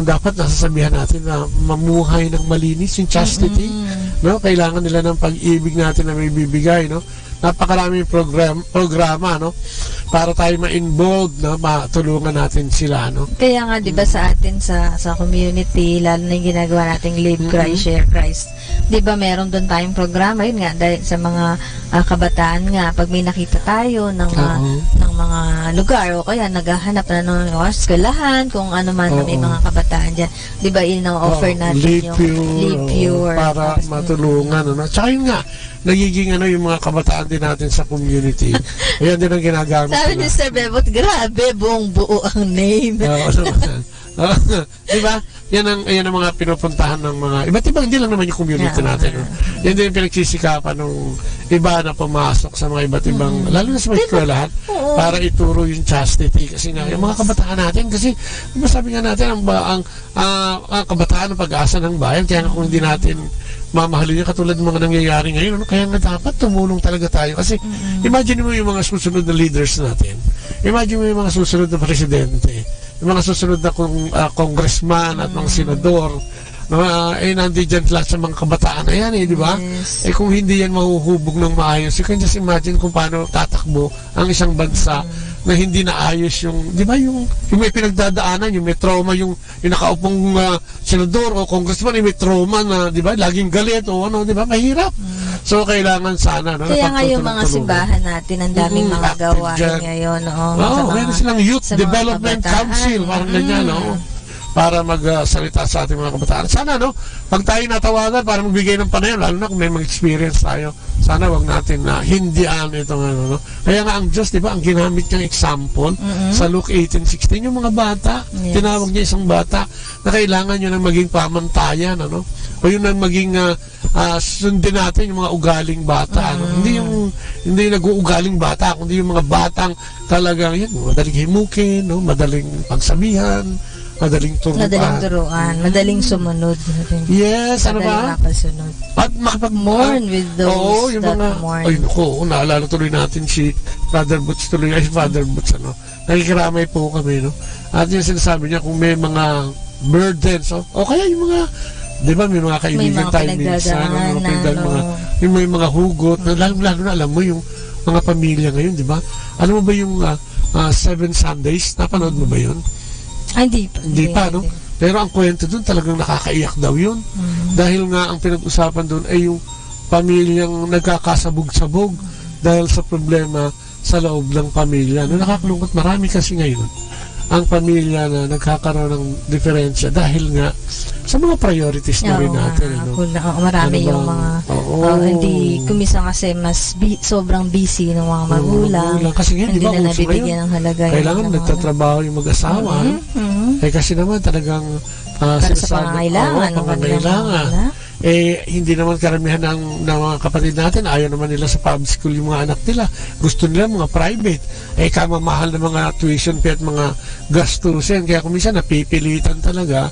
dapat nasasabihan natin na mamuhay ng malinis, yung chastity, Kailangan nila ng pag-ibig natin na may bibigay, Napakaraming programa, para tayo ma-involved, matulungan natin sila, Kaya nga, di ba, sa atin, sa community, lalo na yung ginagawa nating Live Christ, Share Christ, di ba, meron doon tayong programa, yun nga, dahil sa mga kabataan nga, pag may nakita tayo ng mga lugar, o kaya naghahanap na ng eskwelahan, kung ano man na may mga kabataan dyan, di ba, ino-offer natin yung Live Pure, para matulungan, Tsaka yun nga, nagiging yung mga kabataan din natin sa community. Ayan din ang ginagamit. Sabi ni Sir Bebot, grabe, buong buo ang name. Di ba? Yan ang mga pinupuntahan ng mga iba't ibang, hindi lang naman yung community natin. Yan din yung pinagsisikapan ng iba na pumasok sa mga iba't ibang, lalo na sa mga eskwelahan, para ituro yung chastity. Kasi nga, yung mga kabataan natin, kasi diba sabi nga natin, ang kabataan ang pag-asa ng bayan, kaya nga kung hindi natin mamahalin niya katulad ng mga nangyayari ngayon, kaya nga dapat tumulong talaga tayo. Kasi imagine mo yung mga susunod na leaders natin. Imagine mo yung mga susunod na presidente, yung mga susunod na congressman at mga senador, nandiyan lahat sa mga kabataan na yan di ba? Kung hindi yan mahuhubog ng maayos, you can just imagine kung paano tatakbo ang isang bansa na hindi naayos yung, di ba, yung may pinagdadaanan, yung may trauma, yung nakaupong senador o congressman, yung may trauma na, di ba, laging galit o ano, di ba, mahirap. So, kailangan sana, kaya nga yung mga simbahan natin, ang daming mga gawain ngayon, meron silang Youth Development Council, parang ganyan, para magsalita sa ating mga kabataan. Sana, pag tayo natawagan para magbigay ng panayon, lalo na kung may mag-experience tayo, sana wag natin na hindian itong Kaya nga ang Diyos, di ba, ang ginamit niyang example sa Luke 18:16, yung mga bata, tinawag niya isang bata na kailangan niya ng maging pamantayan, o yun ang maging sundin natin yung mga ugaling bata. Hindi nag-uugaling bata, kundi yung mga batang talagang madaling himukin, madaling pagsabihan, madaling turuan, madaling sumunod. Yes, ano ba? Makasunod. At mourn with those yung that mga, mourn. Ay, naalala tuloy natin si Father Butch Father Butch, nakikiramay po kami, At yung sinasabi niya, kung may mga burdens, o kaya yung mga, di ba, may mga kaibigan tayo minsan, may mga hugot, lalo na alam mo yung mga pamilya ngayon, di ba? Alam mo ba yung 7 Sundays? Napanood mo ba yun? Hindi pa, Pero ang kwento dun talagang nakakaiyak daw yun. Dahil nga ang pinag-usapan dun ay yung pamilyang nagkakasabog-sabog dahil sa problema sa loob ng pamilya. Nakakalungkot, marami kasi ngayon ang pamilya na nagkakaroon ng diferensya dahil nga sa mga priorities na rin natin. Marami yung mga hindi kumisa kasi mas sobrang busy ng mga magulang. Kasi nga, hindi diba, na nabibigyan ng halaga. Kailangan nagtatrabaho yung mag-asawa. Kasi naman talagang para sa pangangailangan. Hindi naman karamihan ng mga kapatid natin, ayaw naman nila sa public school yung mga anak nila. Gusto nila mga private. Kamamahal na mga tuition fee at mga gastusin. Kaya kung minsan napipilitan talaga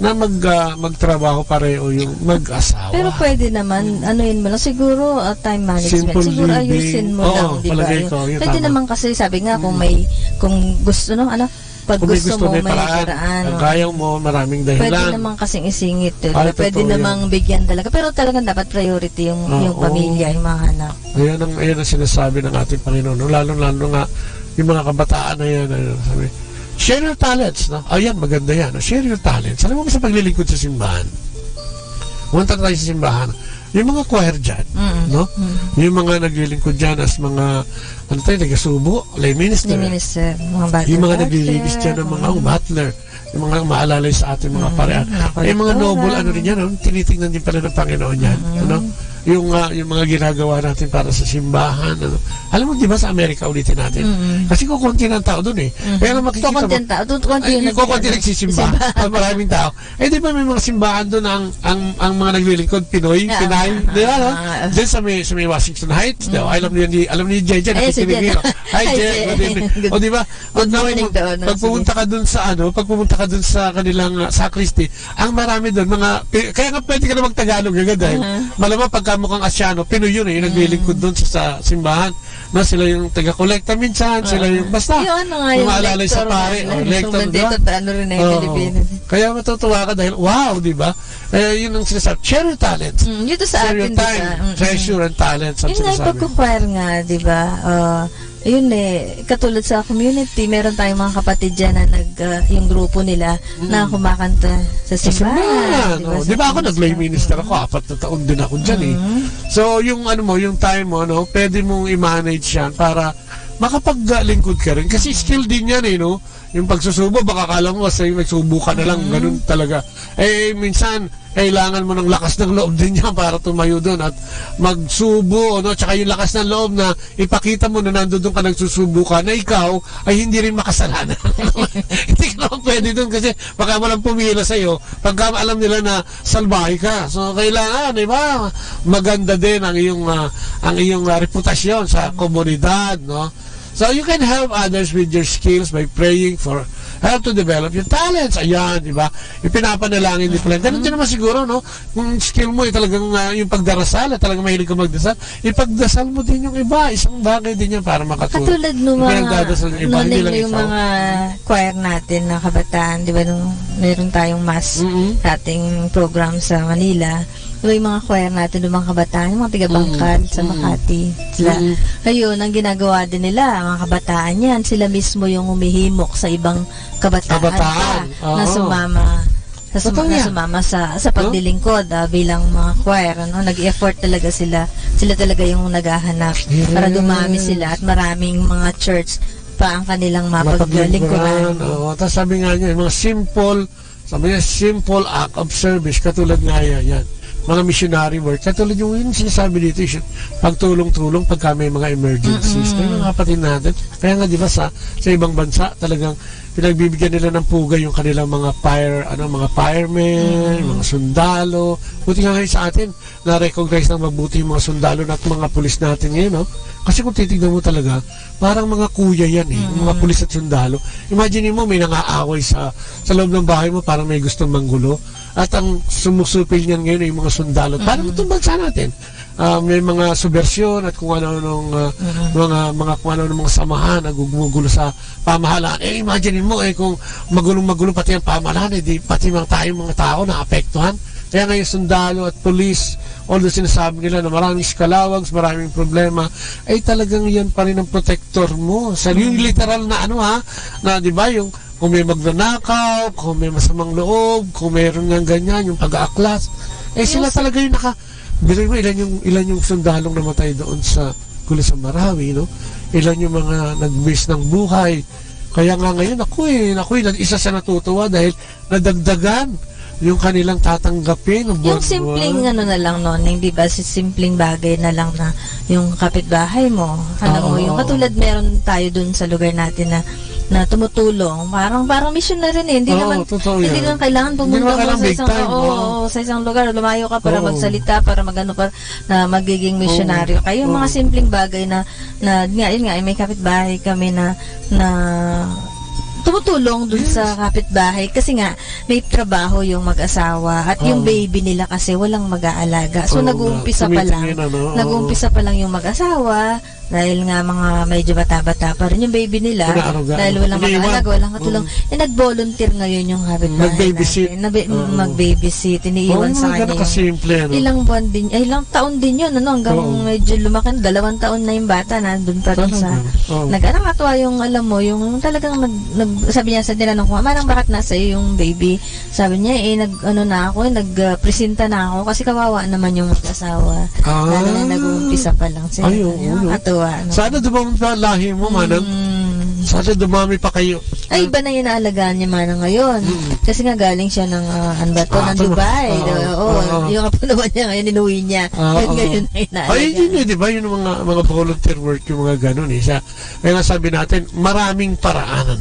na magtrabaho pareho yung mag-asawa. Pero pwede naman, mo lang, siguro time management. Simple siguro living. Ayusin mo lang, di ba? Pwede naman kasi, sabi nga, kung gusto, pag kung gusto mo may paraan. Ang kaya mo, maraming dahilan. Pwede naman kasing isingit. Pwede namang bigyan talaga. Pero talagang dapat priority yung pamilya, yung mga anak. Ayan ang sinasabi ng ating Panginoon. Lalo nga, yung mga kabataan na yan, sabi, share your talents. Ayan, maganda yan. Share your talents. Alam mo sa paglilingkod sa simbahan. Pumunta tayo sa simbahan. Yung mga choir dyan, yung mga naglilingkod dyan as mga, nagasubo, lay minister. Yung mga naglilinis dyan ng mga butler, yung mga maalalay sa ating mga parehan. Yung mga noble, rin yan, tinitingnan din pala ng Panginoon yan. Yung mga ginagawa natin para sa simbahan. Alam mo, di ba sa Amerika ulitin natin? Kasi kukunti ng tao doon Pero makikita mo, kukunti nagsisimba. Maraming tao. Di ba may mga simbahan doon ang mga naglilingkod, Pinay, di ba, Diyan sa may Washington Heights, alam ni Jay dyan, nakikinig nyo. Hi, Jay. O di ba, good morning doon. Pag pumunta ka doon sa kanilang sacristy, ang marami doon, kaya nga pwede ka na mag-Tagalog agad dahil malamang pagka mukhang Asyano, Pinoy yun yung naglilingkod doon sa simbahan. Sila yung taga-kolekta minsan, sila yung basta yung maalalay sa pare. Lector, diba? Kaya matutuwa ka dahil, wow, di ba? Yun ang sinasabi. Share your talents. Share your time. Treasure and talents. Yun nga, pagkukwire nga, di ba? Yun katulad sa community, meron tayong mga kapatid dyan na yung grupo nila na kumakanta sa simbahan. Di ba ako nag-lay minister ako, 4 na taon din ako dyan So yung yung time mo, pwede mong i-manage yan para makapaglingkod ka rin. Kasi skill din yan yung pagsusubo, baka kala mo kasi nagsubo ka na lang, ganun talaga. Minsan, kailangan mo ng lakas ng loob din niya para tumayo doon at magsubo, tsaka yung lakas ng loob na ipakita mo na nandoon ka nagsusubo ka na ikaw ay hindi rin makasalanan. Hindi ka naman pwede dun kasi baka walang pumila sa'yo pagka alam nila na salbahe ka. So, kailangan, di ba? Maganda din ang iyong reputasyon sa komunidad, no? So, you can help others with your skills by praying for help to develop your talents. Ayan, di ba? Ipinapanalangin ni Plen. Ganun din naman siguro, no? Kung skill mo talagang yung pagdarasal, talagang mahilig ka magdasal, ipagdasal mo din yung iba. Isang bagay din yan para makatulong. Katulad nung mga choir natin na kabataan, di ba? Nung meron tayong mass ating program sa Manila, yung mga choir natin, yung mga kabataan, yung mga tiga-Bangkal sa Makati. Sila. Ayun, ang ginagawa din nila, mga kabataan yan, sila mismo yung humihimok sa ibang kabataan na sumama sa paglilingkod bilang mga choir. Nag-effort talaga sila. Sila talaga yung naghahanap para dumami sila at maraming mga church pa ang kanilang mapaglingkuran. Tapos sabi nga niya, mga simple act of service, katulad nga yan. Mga missionary work. Katulad yung sinasabi dito, pagtulong-tulong pagka may mga emergencies. Kaya mga kapatid natin. Kaya nga, di ba, sa ibang bansa, talagang pinagbibigyan nila ng pugay yung kanilang mga firemen, mga sundalo. Buti nga ngayon sa atin, na-recognize ng mabuti yung mga sundalo at mga pulis natin ngayon, no? Kasi kung titignan mo talaga, parang mga kuya yan yung mga pulis at sundalo. Imagine mo, may nangaaway sa loob ng bahay mo, parang may gustong manggulo. At ang sumusupil niyan ngayon ay yung mga sundalo. Parang itong bansa natin. May mga subversyon at kung ano-anong mga samahan na gumugulo sa pamahalaan. Imagine mo kung magulong-magulo pati ang pamahalaan, pati tayong mga tao na apektuhan. Kaya ngayon sundalo at police, although sinasabi nila na maraming skalawags, maraming problema, ay talagang yan pa rin ang protector mo. Yung literal na na di ba yung kung may magnanakaw, kung may masamang loob, kung meron ng ganyan, yung pag-aaklas, sila talaga yung bilay mo, ilan yung sundalong namatay doon sa gulo sa Marawi, no? Ilan yung mga nag-miss ng buhay. Kaya nga ngayon, isa sa natutuwa dahil nadagdagan yung kanilang tatanggapin ng buwan. Yung simpleng na lang hindi ba simpleng bagay na lang na yung kapitbahay mo. Yung katulad meron tayo dun sa lugar natin na tumutulong. Parang missionary hindi naman kailangan pumunta mo sa isang lugar, lumayo ka para magsalita, para na magiging misyonaryo. Kaya yung mga simpleng bagay na may kapitbahay kami na tumutulong dun sa kapitbahay kasi nga may trabaho yung mag-asawa at yung baby nila kasi walang mag-aalaga. So nag-uumpisa pa lang yung mag-asawa dahil nga mga medyo bata-bata pa rin yung baby nila dahil walang mag-aalaga, walang katulong. Nag-volunteer ngayon yung kapitbahay mag-babysit, iniiwan sa kanya. Ilang taon din yun, hanggang medyo lumaki, 2 taon na yung bata na dun pa rin sa nakakatuwa yung alam mo, yung talagang sabi niya sa tinanong ko, manang bakit nasa iyo yung baby? Sabi niya, nagpresenta na ako kasi kawawa naman yung mag-asawa. Lalo na nag-uumpisa pa lang sila. Katuwa. Sana dumami pa lahi mo, manang. Sana dumami pa kayo. Ay, iba na yung naalagaan niya manang ngayon. Kasi nga galing siya ng ng Dubai. Yung kapunawan niya ngayon, inuwi niya. Ngayon na inaalagaan. Yun di ba? Yung mga volunteer work, yung mga ganun. Kaya nga sabi natin, maraming paraan,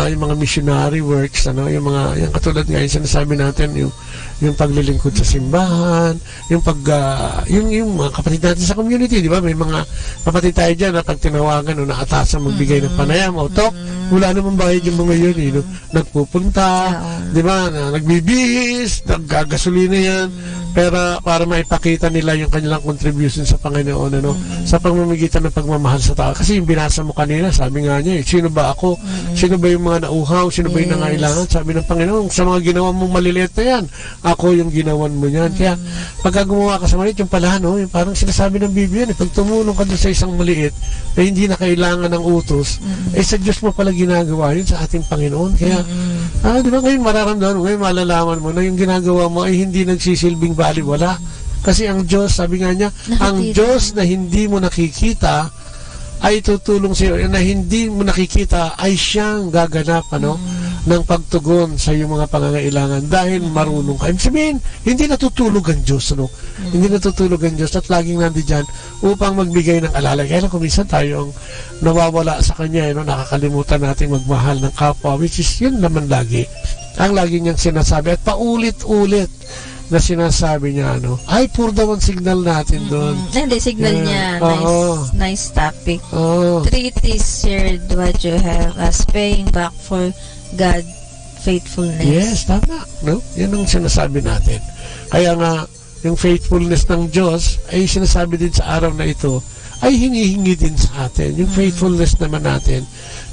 yung mga missionary works, yung katulad nga yung sinasabi natin, yung paglilingkod sa simbahan, yung mga kapatid natin sa community, di ba? May mga kapatid tayo dyan na pag tinawagan o naatasan magbigay ng panayam o talk, wala namang bayad yung mga yun, nagpupunta, di ba? Nagbibihis, naggagasolina yan, pero para maipakita nila yung kanilang contribution sa Panginoon, sa pamamagitan ng pagmamahal sa tao. Kasi yung binasa mo kanina, sabi nga niya, sino ba ako? Sino ba yung mga nauhaw? Sino ba yung nangailangan? Sabi ng Panginoon, sa mga ginawa mong maliliit na yan, ako yung ginawan mo yan. Kaya, pagka gumawa ka sa maliit, yung pala, yung parang sinasabi ng Biblia, pag tumulong ka doon sa isang maliit, na hindi na kailangan ng utos, sa Diyos mo pala ginagawa yun sa ating Panginoon. Kaya, di ba ngayon mararamdaman mo, ngayon malalaman mo na yung ginagawa mo ay hindi nagsisilbing baliwala. Kasi ang Diyos, sabi nga niya, ang Diyos na hindi mo nakikita ay tutulong sa iyo, na hindi mo nakikita ay siyang gaganap, ng pagtugon sa iyong mga pangangailangan dahil marunong ka. Ibig sabihin, hindi natutulog ang Diyos, ano? Hindi natutulog ang Diyos at laging nandiyan upang magbigay ng alala. Kaya lang kung minsan tayo ang nawawala sa Kanya, no? Nakakalimutan natin magmahal ng kapwa, which is yun naman lagi. Ang lagi niyang sinasabi at paulit-ulit na sinasabi niya, ano, ay, pour daw ang signal natin doon. Hindi, signal niya. Nice topic. 3 things shared what you have as paying back for God faithfulness. Yes, tama. No? Yan ang sinasabi natin. Kaya nga, yung faithfulness ng Diyos ay sinasabi din sa araw na ito ay hinihingi din sa atin. Yung faithfulness naman natin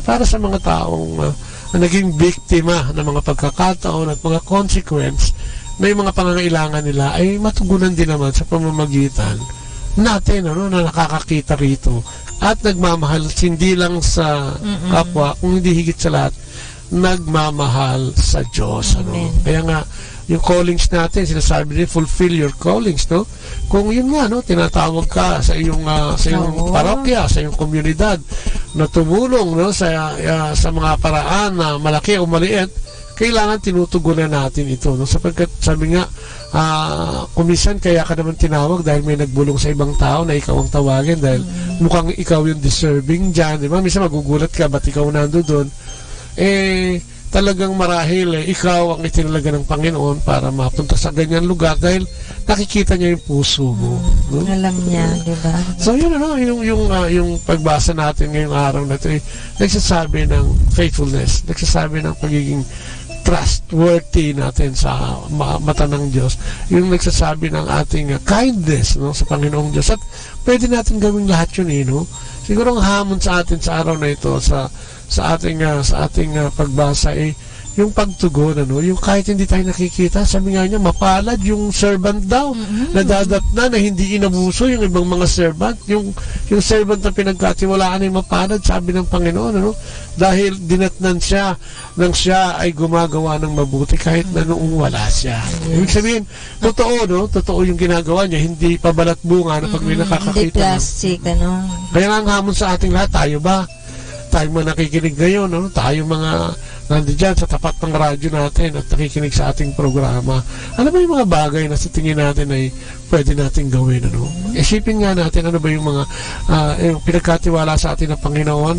para sa mga taong naging biktima ng mga pagkakataon at mga consequence na yung mga pangangailangan nila ay matugunan din naman sa pamamagitan natin, ano, na nakakakita rito at nagmamahal hindi lang sa kapwa, kung hindi higit sa lahat nagmamahal sa Diyos, ano. Kaya nga yung callings natin, sinasabi din, fulfill your callings, no? Kung yun nga, no, tinatawag ka sa iyong parokya, sa iyong komunidad na tumulong, no, sa mga paraan na malaki o maliit, kailangan tinutugunan natin ito, no? Sapagkat sabi nga, kumisan kaya ka naman tinawag dahil may nagbulong sa ibang tao na ikaw ang tawagin dahil mukhang ikaw yung deserving dyan, di ba? Minsan magugulat ka, ba't ikaw nando doon? Talagang marahil ikaw ang itinalaga ng Panginoon para mapunta sa ganyan lugar dahil nakikita niya yung puso mo, no? Alam niya, di ba? So yun, ano, yung pagbasa natin ngayong araw na ito, nagsasabi ng faithfulness, nagsasabi ng pagiging trustworthy natin sa mata ng Diyos, yung nagsasabi ng ating kindness, no, sa Panginoong Diyos. At pwede natin gawing lahat yun, no? Siguro ang hamon sa atin sa araw na ito sa ating pagbasa yung pagtugon, ano, yung kahit hindi tayo nakikita, sabi nga niya, mapalad yung servant daw, nadadatna na hindi inabuso yung ibang mga servant, yung servant na pinagkatiwalaan ay mapalad, sabi ng Panginoon, ano, dahil dinatnan siya nang siya ay gumagawa ng mabuti kahit na noong wala siya. Ibig sabihin, totoo, no? Totoo yung ginagawa niya, hindi pabalat bunga na pag may nakakakita. Hindi plastic, ano. Kaya nga ang hamon sa ating lahat, tayo ba? Tayo mga nakikinig ngayon, no? Tayo mga nandiyan sa tapat ng radyo natin at nakikinig sa ating programa. Ano ba yung mga bagay na sa tingin natin ay pwede natin gawin, ano? Isipin nga natin ano ba yung mga yung pinagkatiwala sa atin ng Panginoon.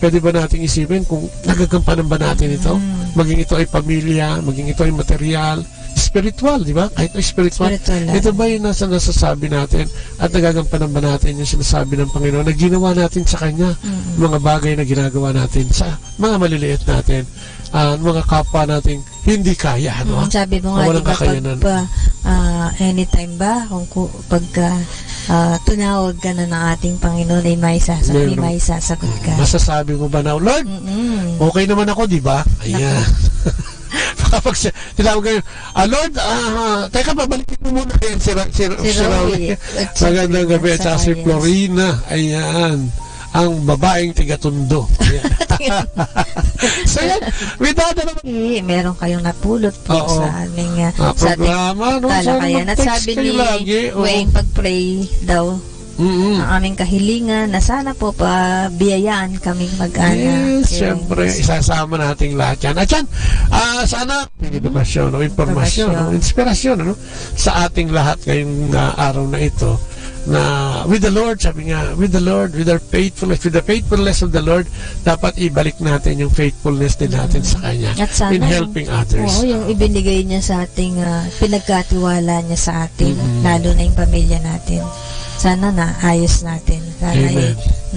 Pwede ba nating isipin kung nagagampanan ba natin ito? Maging ito ay pamilya, maging ito ay material, spiritual, di ba? Kahit spiritual. Ito ba yung nasasabi natin at nagagampanan ba natin yung sinasabi ng Panginoon na ginawa natin sa Kanya, mga bagay na ginagawa natin sa mga maliliit natin, mga kapwa nating hindi kaya, no? Sabi mo nga, di ba, anytime ba, pagka tunawag ka na ng ating Panginoon ay may sasagot ka. Masasabi mo ba na, Lord, okay naman ako, di ba? Ayan. Kapag tinawag kayo, Lord, teka, babalikin mo muna yan si Raul. Magandang gabi at saka si Florina. Ayan, ang babaeng tigatundo. So yan, without naman. Meron kayong napulot po sa aming programa, no? Talakayan. At sabi ni Wayne, pag-pray daw ang aming kahilingan na sana po biyayaan kaming mag-ana. Yes, syempre, isasama nating lahat yan. At yan, sana edukasyon o informasyon o inspirasyon, ano, sa ating lahat ngayong araw na ito na with the Lord, sabi nga, with the Lord, with the faithfulness of the Lord, dapat ibalik natin yung faithfulness din natin sa Kanya in helping others. Oo, yung ibinigay niya sa ating pinagkatiwala niya sa atin, lalo na yung pamilya natin. Sana na ayos natin. Sana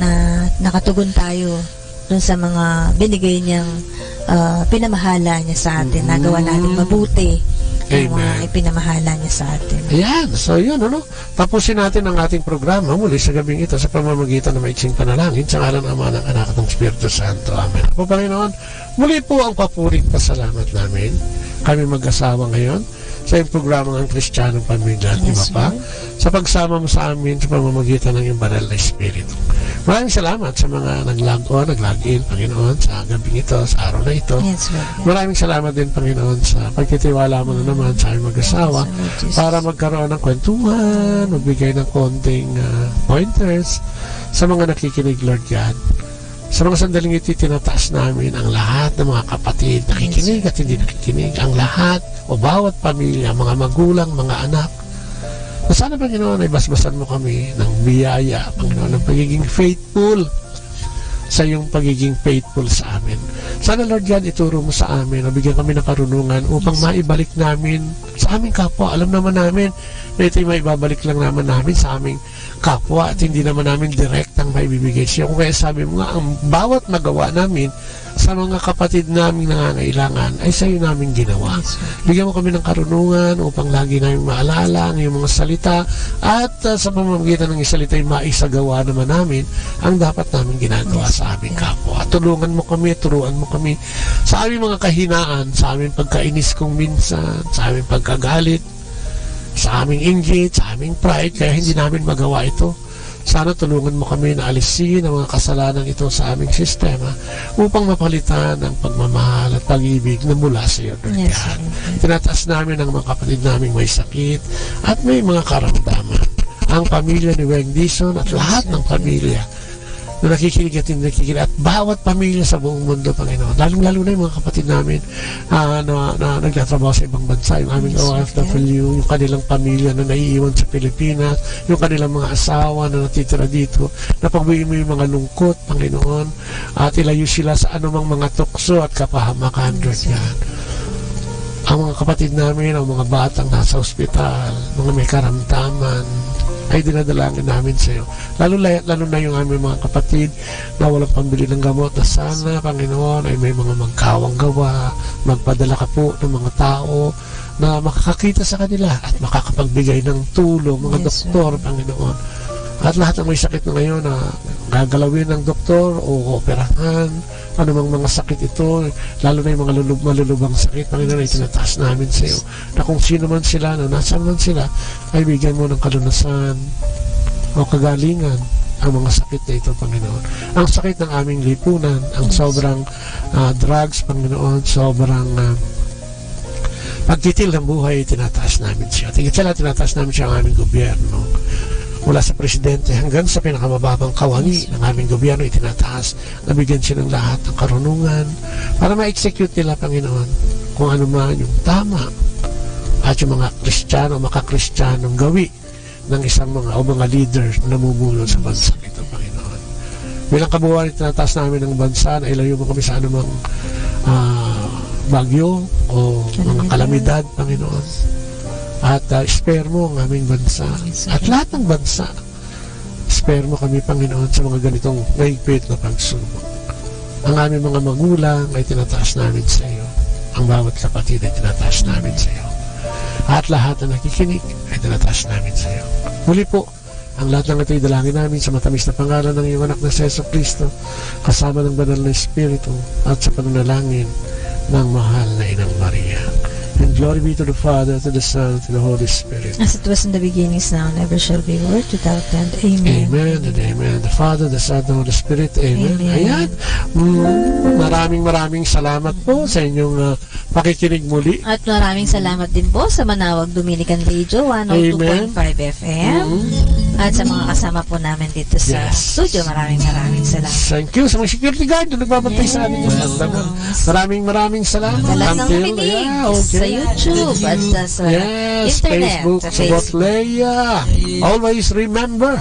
na nakatugon tayo dun sa mga binigay niyang pinamahala niya sa atin. Nagawa natin mabuti yung mga ipinamahala niya sa atin. Ayan. So yun, ano? Tapusin natin ang ating programa muli sa gabing ito sa pamamagitan ng maiksing panalangin sa ngalan ng Ama, ng Anak at ng Espiritu Santo. Amen. Ako, Panginoon, muli po ang papuring pasalamat namin. Kami mag-asawa ngayon sa iyong programa ng Kristiyanong Pamilya at iba pa, sa pagsama mo sa amin sa pamamagitan ng iyong banal na Espiritu. Maraming salamat sa mga nag-log-in, Panginoon, sa gabing ito, sa araw na ito. Maraming salamat din, Panginoon, sa pagtitiwala mo na naman sa aming mag-asawa para magkaroon ng kwentuhan, magbigay ng konting pointers sa mga nakikinig, Lord God, Sa mga sandaling ito, tinataas namin ang lahat ng mga kapatid, nakikinig at hindi nakikinig, ang lahat o bawat pamilya, mga magulang, mga anak. Na sana, Panginoon, ay basbasan mo kami ng biyaya, Panginoon, ng pagiging faithful sa iyong pagiging faithful sa amin. Sana, Lord God, ituro mo sa amin, bigyan kami ng karunungan upang maibalik namin sa aming kapwa. Alam naman namin na ito'y maibabalik lang naman namin sa aming kapwa at hindi naman namin direktang maibibigay siya. Kung kaya sabi mo nga, ang bawat magawa namin sa mga kapatid naming nangangailangan ay sa iyo namin ginawa. Bigyan mo kami ng karunungan upang lagi namin maalala ang iyong mga salita at sa pamamagitan ng salita ay maisagawa naman namin ang dapat namin ginagawa sa aming kapwa. Tulungan mo kami, turuan mo kami sa aming mga kahinaan, sa aming pagkainis kung minsan, sa aming pagkagalit, sa aming inggit, sa aming pride, kaya hindi namin magawa ito. Sana tulungan mo kami na alisin ang mga kasalanan ito sa aming sistema upang mapalitan ang pagmamahal at pag-ibig na mula sa iyo, Lord God. Tinataas namin ang mga kapatid naming may sakit at may mga karamdaman. Ang pamilya ni Weng Dison at lahat ng pamilya na nakikinig at hindi nakikinig at bawat pamilya sa buong mundo, Panginoon. Lalong-lalo na yung mga kapatid namin na nagtatrabaho sa ibang bansa, yung aming OFW, yung kanilang pamilya na naiiwan sa Pilipinas, yung kanilang mga asawa na natitira dito, na pagbuhin mo yung mga lungkot, Panginoon, at ilayo sila sa anumang mga tukso at kapahamakan, Lord God. Ang mga kapatid namin, ang mga batang nasa ospital, mga may karamdaman, ay dinadalangin namin sa iyo. Lalo na yung aming mga kapatid na walang pambili ng gamot, na sana, Panginoon, ay may mga magkawang gawa, magpadala ka po ng mga tao na makakakita sa kanila at makakapagbigay ng tulong, mga doktor, Panginoon. At lahat ng may sakit na ngayon na gagalawin ng doktor o operahan, anumang mga sakit ito, lalo na yung mga malulubang sakit, Panginoon, ay tinataas namin sa iyo. Na kung sino man sila, na nasaan man sila, ay bigyan mo ng kalunasan o kagalingan ang mga sakit na ito, Panginoon. Ang sakit ng aming lipunan, ang sobrang drugs, Panginoon, sobrang pagtitil ng buhay, tinataas namin siya. Tingin sila, tinataas namin siya ang aming gobyerno. Mula sa presidente hanggang sa pinakamababang kawani ng aming gobyerno, itinataas, nabigyan siya ng lahat ng karunungan para ma-execute nila, Panginoon, kung ano man yung tama at yung mga Kristiyano, makakristyanong gawi ng isang mga leaders na namumuno sa bansa ito, Panginoon. Bilang kabuuan, itinataas namin ng bansa na ilayo mo kami sa anumang bagyo o mga kalamidad, Panginoon. At spare mo ang aming bansa at lahat ng bansa. Spare mo kami, Panginoon, sa mga ganitong mahigpit na pagsubok. Ang aming mga magulang ay tinataas namin sa iyo. Ang bawat kapatid ay tinataas namin sa iyo. At lahat na nakikinig ay tinataas namin sa iyo. Muli po, ang lahat ng ito'y dalangin namin sa matamis na pangalan ng iyong anak na si Jesu Cristo, kasama ng banal na Espiritu at sa pananalangin ng mahal na Inang Maria. And glory be to the Father, to the Son, to the Holy Spirit. As it was in the beginning, is now, and ever shall be, world without end. Amen. Amen and amen. The Father, the Son, the Holy Spirit. Amen. Ayan. Maraming salamat po sa inyong pakikinig muli. At maraming salamat din po sa Manawag Dominican Radio 102.5 FM. At sa mga kasama po namin dito sa studio, maraming salamat. Thank you sa mga security guard na nagbabantay sa amin. Maraming salamat. Until sa YouTube at sa internet, Facebook, sa Botleya. Always remember,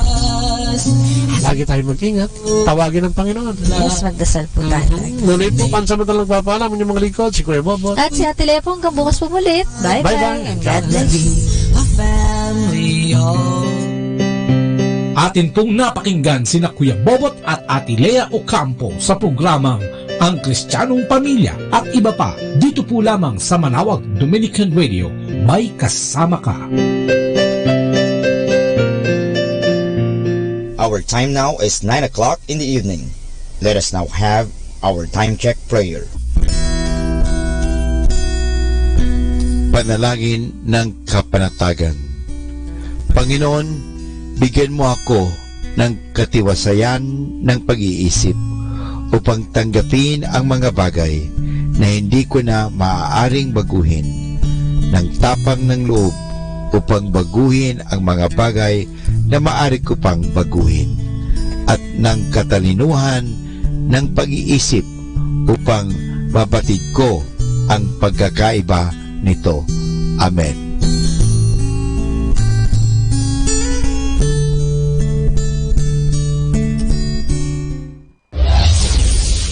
lagi tayo mag-ingat. Tawagin ng Panginoon. Yes, magdasal po tayo. Nulit po, pansamantalang nagpapaalam yung mga likod, si Kuya Bobot. At si Ate Lea po, hanggang bukas po mulit. Bye-bye. And God bless you. Atin pong napakinggan sina Kuya Bobot at Ate Lea Ocampo sa programang Ang Kristiyanong Pamilya at iba pa dito po lamang sa Manawag Dominican Radio. May kasama ka. Our time now is 9 o'clock in the evening. Let us now have our time check prayer. Panalangin ng kapanatagan. Panginoon, bigyan mo ako ng katiwasayan ng pag-iisip upang tanggapin ang mga bagay na hindi ko na maaaring baguhin, ng tapang ng loob upang baguhin ang mga bagay na maaari ko pang baguhin, at ng katalinuhan ng pag-iisip upang mabatid ko ang pagkakaiba nito. Amen.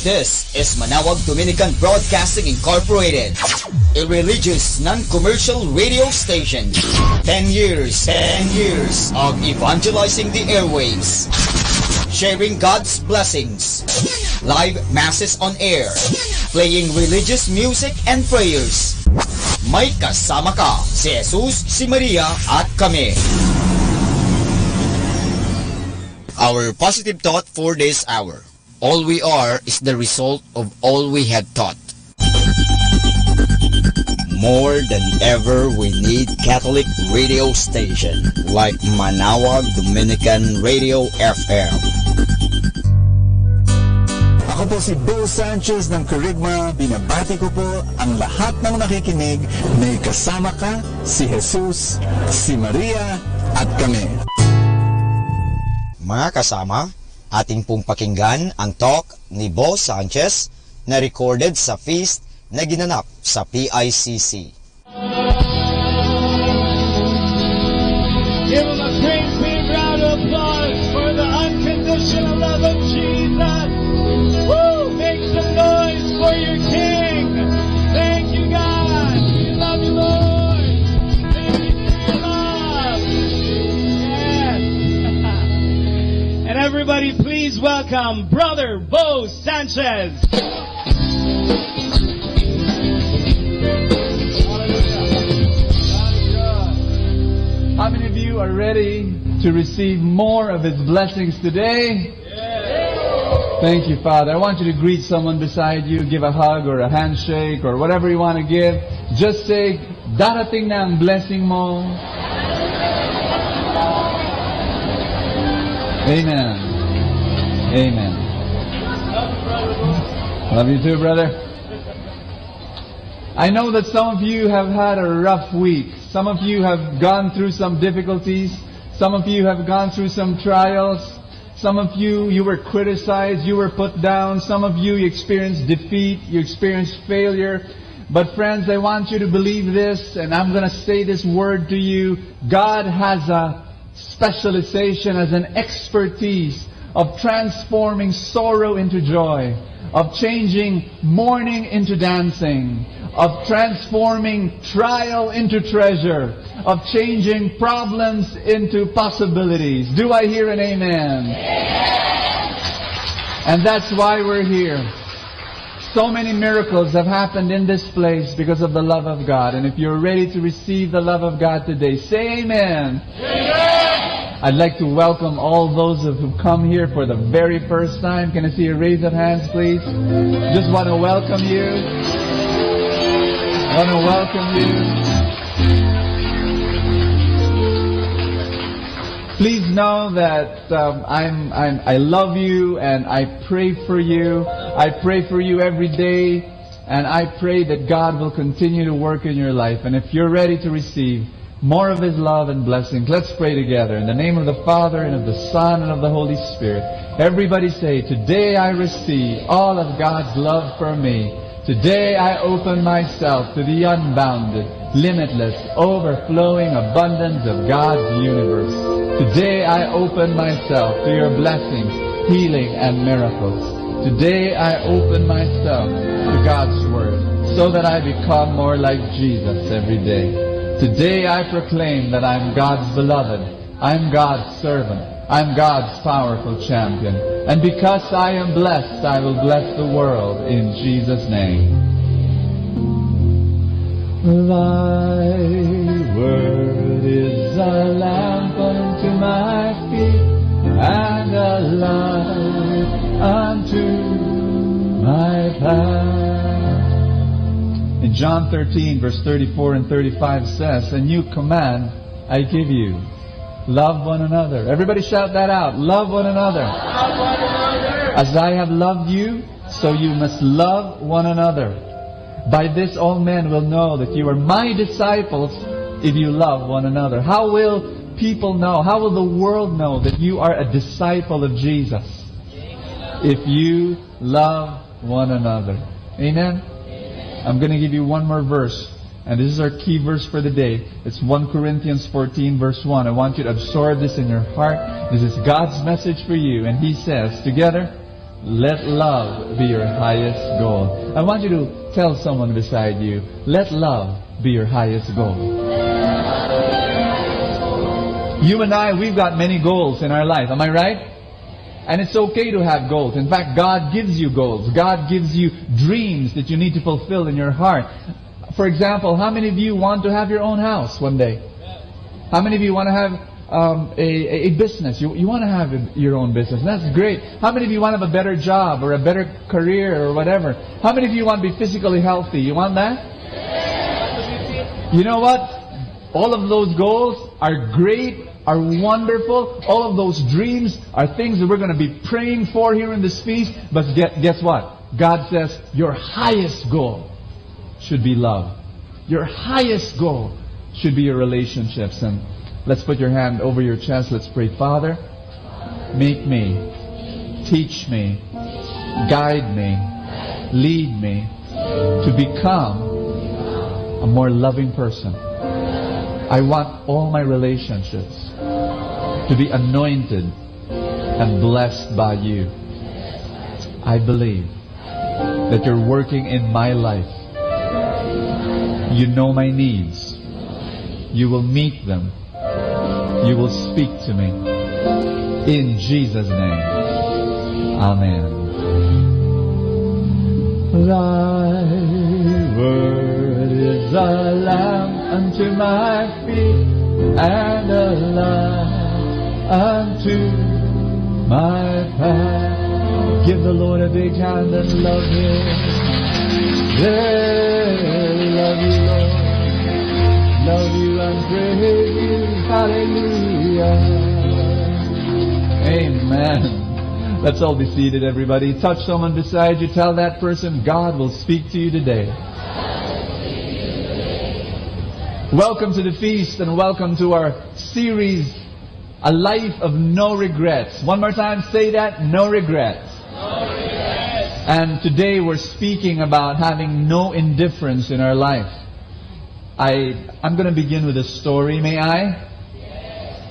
This is Manawag Dominican Broadcasting Incorporated, a religious, non-commercial radio station. 10 years of evangelizing the airwaves, sharing God's blessings, live masses on air, playing religious music and prayers. May kasama ka, si Jesus, si Maria, at kami. Our positive thought for this hour. All we are is the result of all we had taught. More than ever, we need Catholic radio station like Manawag Dominican Radio FM. Ako po si Bo Sanchez ng Kerygma. Binabati ko po ang lahat ng nakikinig. May kasama ka, si Jesus, si Maria, at kami. Mga kasama, ating pong pakinggan ang talk ni Bo Sanchez na recorded sa feast na ginanap sa PICC. Give him a great big round of applause for the unconditional love of Jesus. Woo! Make some noise for your King. Thank you, God. We love you, Lord. Thank you for your love. Yes. And everybody, please welcome Brother Bo Sanchez. How many of you are ready to receive more of His blessings today? Thank you, Father. I want you to greet someone beside you, give a hug or a handshake or whatever you want to give. Just say, darating na ang blessing mo. Amen. Amen. Love you too, brother. I know that some of you have had a rough week. Some of you have gone through some difficulties. Some of you have gone through some trials. Some of you were criticized, you were put down. Some of you experienced defeat, you experienced failure. But friends, I want you to believe this, and I'm going to say this word to you. God has a specialization, as an expertise of transforming sorrow into joy, of changing mourning into dancing, of transforming trial into treasure, of changing problems into possibilities. Do I hear an amen? And that's why we're here. So many miracles have happened in this place because of the love of God. And if you're ready to receive the love of God today, say amen. I'd like to welcome all those who've come here for the very first time. Can I see a raise of hands, please? Just want to welcome you. I want to welcome you. Please know that I love you and I pray for you. I pray for you every day, and I pray that God will continue to work in your life. And if you're ready to receive more of His love and blessings, let's pray together. In the name of the Father, and of the Son, and of the Holy Spirit. Everybody say, today I receive all of God's love for me. Today I open myself to the unbounded, limitless, overflowing abundance of God's universe. Today I open myself to your blessings, healing, and miracles. Today I open myself to God's Word so that I become more like Jesus every day. Today I proclaim that I'm God's beloved, I'm God's servant, I'm God's powerful champion. And because I am blessed, I will bless the world in Jesus' name. Thy word is a lamp unto my feet and a light unto my path. In John 13, verse 34 and 35 says, a new command I give you. Love one another. Everybody shout that out. Love one another. Love one another. As I have loved you, so you must love one another. By this all men will know that you are my disciples if you love one another. How will people know? How will the world know that you are a disciple of Jesus? if you love one another. Amen? I'm going to give you one more verse. And this is our key verse for the day. It's 1 Corinthians 14 verse 1. I want you to absorb this in your heart. This is God's message for you. And He says, together, let love be your highest goal. I want you to tell someone beside you, let love be your highest goal. You and I, we've got many goals in our life. Am I right? And it's okay to have goals. In fact, God gives you goals. God gives you dreams that you need to fulfill in your heart. For example, how many of you want to have your own house one day? How many of you want to have a business? You want to have your own business. That's great. How many of you want to have a better job or a better career or whatever? How many of you want to be physically healthy? You want that? You know what? All of those goals are great, are wonderful. All of those dreams are things that we're going to be praying for here in this feast. But guess what? God says your highest goal should be love. Your highest goal should be your relationships. And let's put your hand over your chest. Let's pray. Father, make me, teach me, guide me, lead me to become a more loving person. I want all my relationships to be anointed and blessed by you. I believe that you're working in my life. You know my needs. You will meet them. You will speak to me. In Jesus' name. Amen. Thy word is a lamp unto my feet and a light unto my path. Give the Lord a big hand and love Him. Yeah, love you, Lord. Love you and praise you. Hallelujah. Amen. Let's all be seated, everybody. Touch someone beside you. Tell that person, God will speak to you today. Welcome to the feast and welcome to our series, A Life of No Regrets. One more time, say that, no regrets. No regrets. And today we're speaking about having no indifference in our life. I'm going to begin with a story, may I? Yes.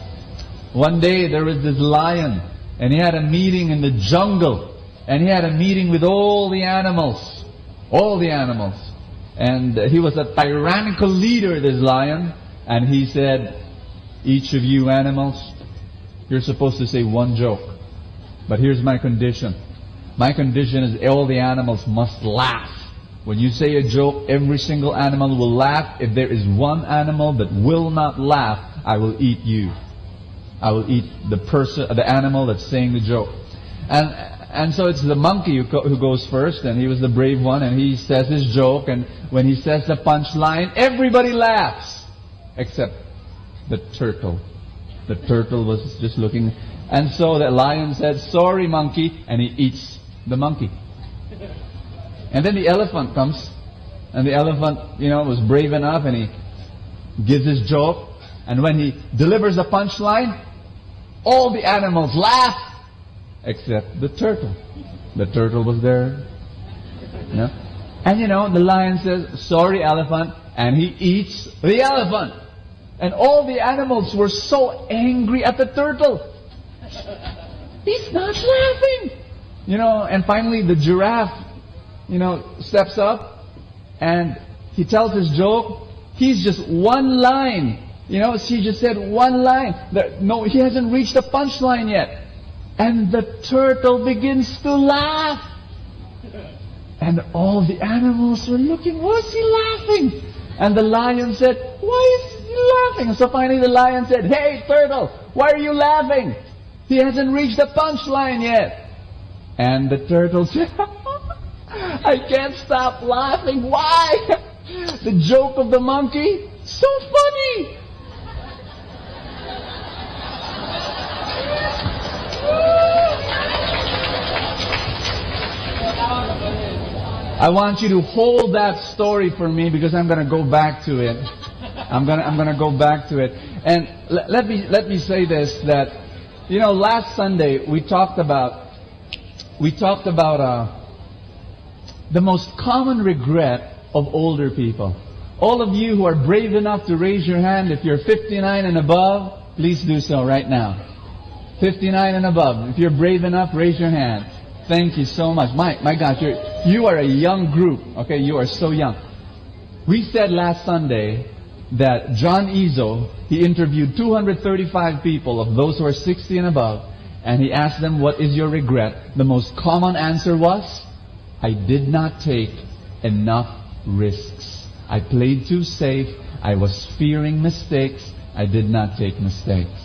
One day there was this lion, and he had a meeting in the jungle, and he had a meeting with all the animals. And he was a tyrannical leader, this lion, and he said, each of you animals, you're supposed to say one joke. But here's my condition. My condition is all the animals must laugh. When you say a joke, every single animal will laugh. If there is one animal that will not laugh, I will eat you. I will eat the animal that's saying the joke. And so it's the monkey who goes first, and he was the brave one, and he says his joke, and when he says the punchline, everybody laughs, except the turtle. The turtle was just looking, and so the lion said, sorry monkey, and he eats the monkey. And then the elephant comes, and the elephant, was brave enough, and he gives his joke, and when he delivers the punchline, all the animals laugh, except the turtle. The turtle was there. And the lion says, sorry elephant, and he eats the elephant. And all the animals were so angry at the turtle. He's not laughing. And finally the giraffe, steps up and he tells his joke. He's just one line. He just said one line. No, he hasn't reached the punchline yet. And the turtle begins to laugh. And all the animals were looking, what's he laughing? And the lion said, why is he laughing? And so finally the lion said, hey turtle, why are you laughing? He hasn't reached the punchline yet. And the turtle said, I can't stop laughing. Why? The joke of the monkey, so funny. I want you to hold that story for me because I'm going to go back to it. I'm going to go back to it. And let me say this, that last Sunday we talked about we talked about the most common regret of older people. All of you who are brave enough to raise your hand, if you're 59 and above, please do so right now. 59 and above. If you're brave enough, raise your hand. Thank you so much. My gosh, you are a young group. Okay, you are so young. We said last Sunday that John Izzo, he interviewed 235 people of those who are 60 and above, and he asked them, what is your regret? The most common answer was, I did not take enough risks. I played too safe. I was fearing mistakes. I did not take mistakes.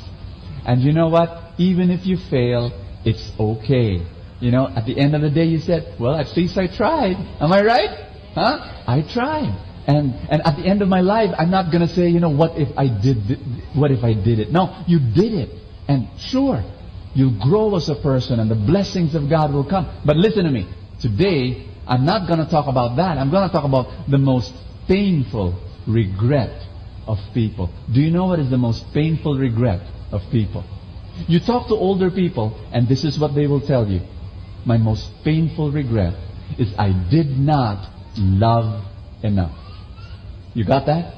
And you know what? Even if you fail, it's okay. You know, at the end of the day, you said, well, at least I tried. Am I right? Huh? I tried. And at the end of my life, I'm not going to say, you know, what if I did it? No, you did it. And sure, you'll grow as a person and the blessings of God will come. But listen to me. Today, I'm not going to talk about that. I'm going to talk about the most painful regret of people. Do you know what is the most painful regret of people? You talk to older people, and this is what they will tell you. My most painful regret is I did not love enough. You got that?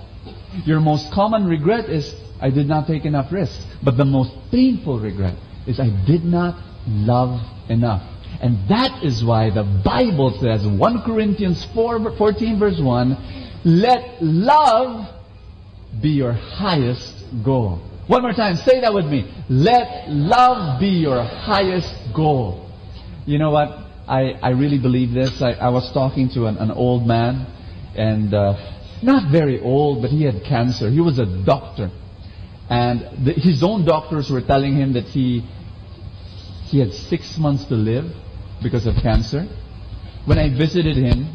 Your most common regret is I did not take enough risks. But the most painful regret is I did not love enough. And that is why the Bible says, 1 Corinthians 14 verse 1, let love be your highest goal. One more time, say that with me. Let love be your highest goal. You know what? I really believe this. I was talking to an old man, and not very old, but he had cancer. He was a doctor. And his own doctors were telling him that he had 6 months to live because of cancer. When I visited him,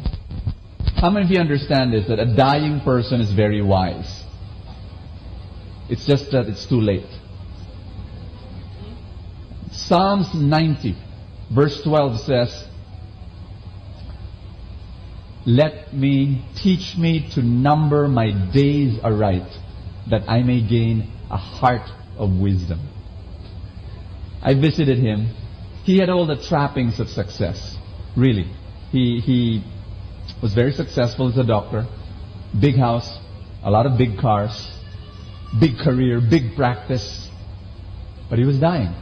how many of you understand this, that a dying person is very wise? It's just that it's too late. Psalms 90, verse 12 says, teach me to number my days aright, that I may gain a heart of wisdom. I visited him. He had all the trappings of success. Really. He was very successful as a doctor. Big house, a lot of big cars, big career, big practice. But he was dying.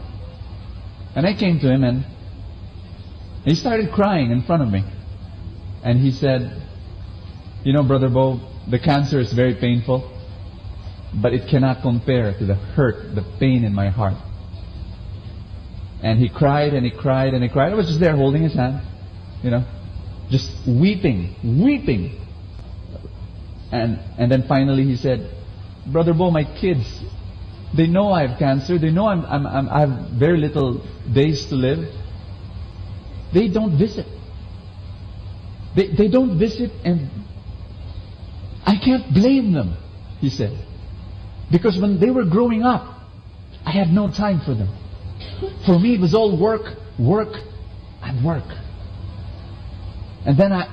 And I came to him and he started crying in front of me. And he said, you know, Brother Bo, the cancer is very painful, but it cannot compare to the hurt, the pain in my heart. And he cried and he cried and he cried. I was just there holding his hand, you know, just weeping. And then finally he said, Brother Bo, my kids, they know I have cancer. They know I have very little days to live. They don't visit. They don't visit, and I can't blame them, he said. Because when they were growing up, I had no time for them. For me, it was all work, and work. And then I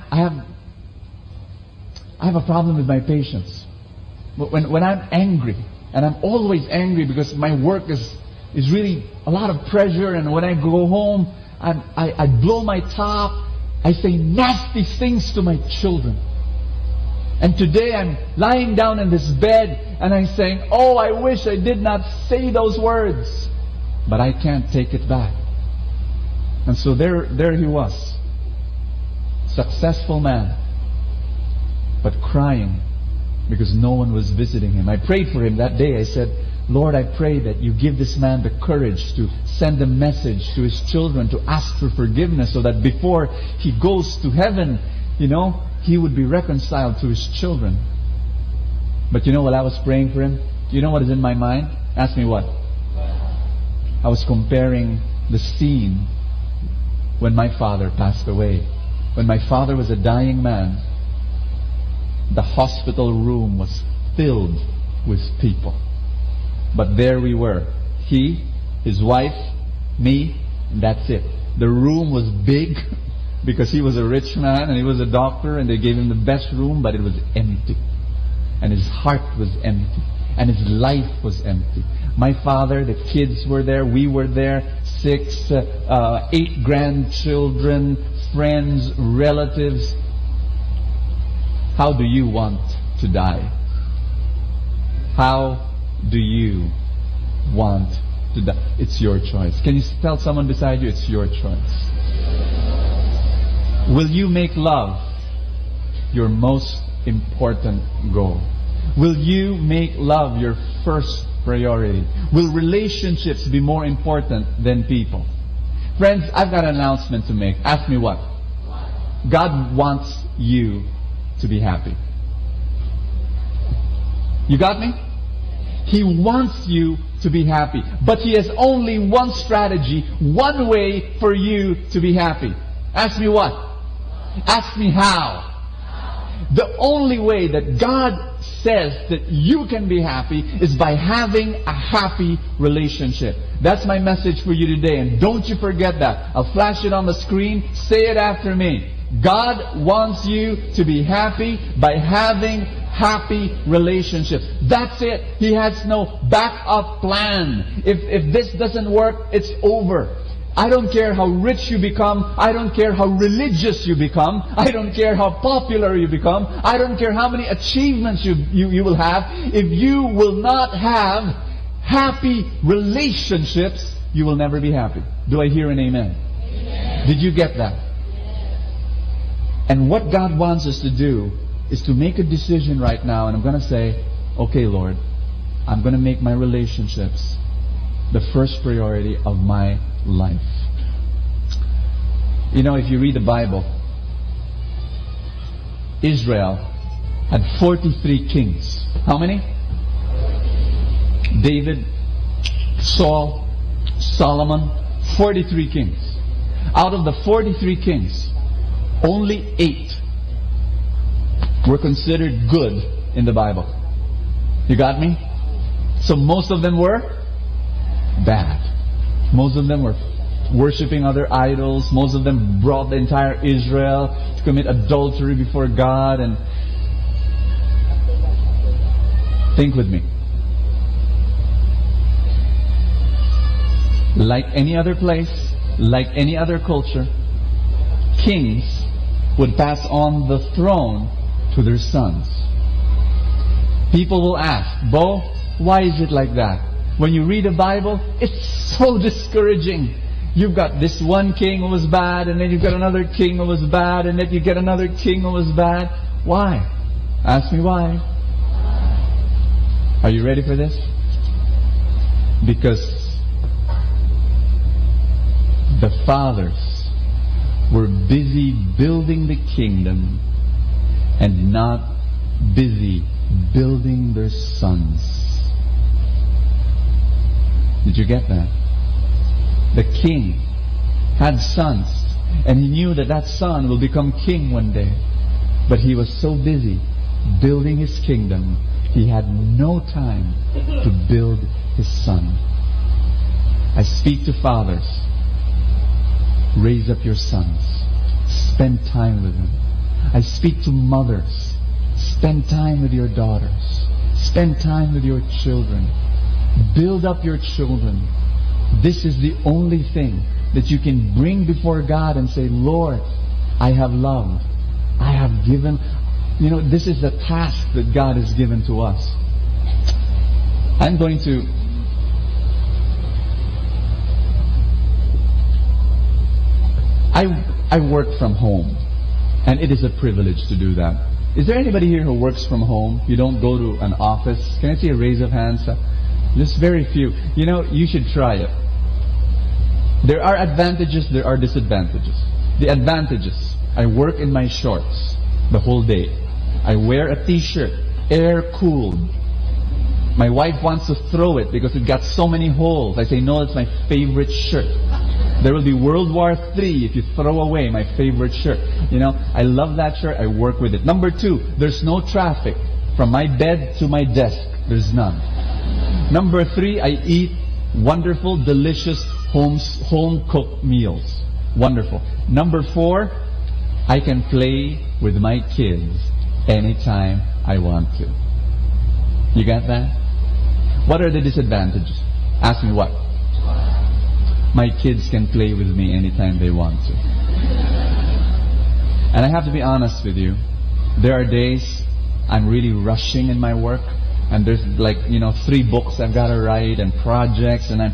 have a problem with my patience. When I'm angry, and I'm always angry because my work is really a lot of pressure, and when I go home, I blow my top, I say nasty things to my children. And today I'm lying down in this bed and I'm saying, oh, I wish I did not say those words. But I can't take it back. And so there he was. Successful man. But crying because no one was visiting him. I prayed for him that day. I said, Lord, I pray that you give this man the courage to send a message to his children, to ask for forgiveness, so that before he goes to heaven, you know, he would be reconciled to his children. But you know, while I was praying for him, you know what is in my mind? Ask me what? I was comparing the scene when my father passed away. When my father was a dying man, the hospital room was filled with people. But there we were. He, his wife, me, and that's it. The room was big because he was a rich man and he was a doctor and they gave him the best room, but it was empty. And his heart was empty. And his life was empty. My father, the kids were there, we were there, 6, 8 grandchildren, friends, relatives. How do you want to die? How do you want to die? It's your choice. Can you tell someone beside you, it's your choice? Will you make love your most important goal? Will you make love your first priority? Will relationships be more important than people? Friends, I've got an announcement to make. Ask me what? God wants you to be happy. You got me? He wants you to be happy. But He has only one strategy, one way for you to be happy. Ask me what? Ask me how. The only way that God says that you can be happy is by having a happy relationship. That's my message for you today, and don't you forget that. I'll flash it on the screen. Say it after me. God wants you to be happy by having happy relationships. That's it. He has no backup plan. If this doesn't work, it's over. I don't care how rich you become. I don't care how religious you become. I don't care how popular you become. I don't care how many achievements you will have. If you will not have happy relationships, you will never be happy. Do I hear an amen? Amen. Did you get that? And what God wants us to do is to make a decision right now, and I'm going to say, okay, Lord, I'm going to make my relationships the first priority of my life. You know, if you read the Bible, Israel had 43 kings. How many? David, Saul, Solomon, 43 kings. Out of the 43 kings, only 8 were considered good in the Bible. You got me? So most of them were bad. Most of them were worshipping other idols. Most of them brought the entire Israel to commit adultery before God. And think with me. Like any other place, like any other culture, kings would pass on the throne to their sons. People will ask, Bo, why is it like that? When you read the Bible, it's so discouraging. You've got this one king who was bad, and then you've got another king who was bad, and then you get another king who was bad. Why? Ask me why. Are you ready for this? Because the fathers were busy building the kingdom and not busy building their sons. Did you get that? The king had sons, and he knew that that son will become king one day. But he was so busy building his kingdom, he had no time to build his son. I speak to fathers. Raise up your sons. Spend time with them. I speak to mothers. Spend time with your daughters. Spend time with your children. Build up your children. This is the only thing that you can bring before God and say, Lord, I have loved. I have given. You know, this is the task that God has given to us. I'm going to I work from home, and it is a privilege to do that. Is there anybody here who works from home? You don't go to an office? Can I see a raise of hands? Just very few. You know, you should try it. There are advantages, there are disadvantages. The advantages, I work in my shorts the whole day. I wear a t-shirt, air-cooled. My wife wants to throw it because it got so many holes. I say, no, it's my favorite shirt. There will be World War III if you throw away my favorite shirt. You know, I love that shirt. I work with it. Number 2, there's no traffic. From my bed to my desk, there's none. Number 3, I eat wonderful, delicious home-cooked meals. Wonderful. Number 4, I can play with my kids anytime I want to. You got that? What are the disadvantages? Ask me what? my kids can play with me anytime they want to. And I have to be honest with you, there are days I'm really rushing in my work, and there's 3 books I've got to write and projects, and I'm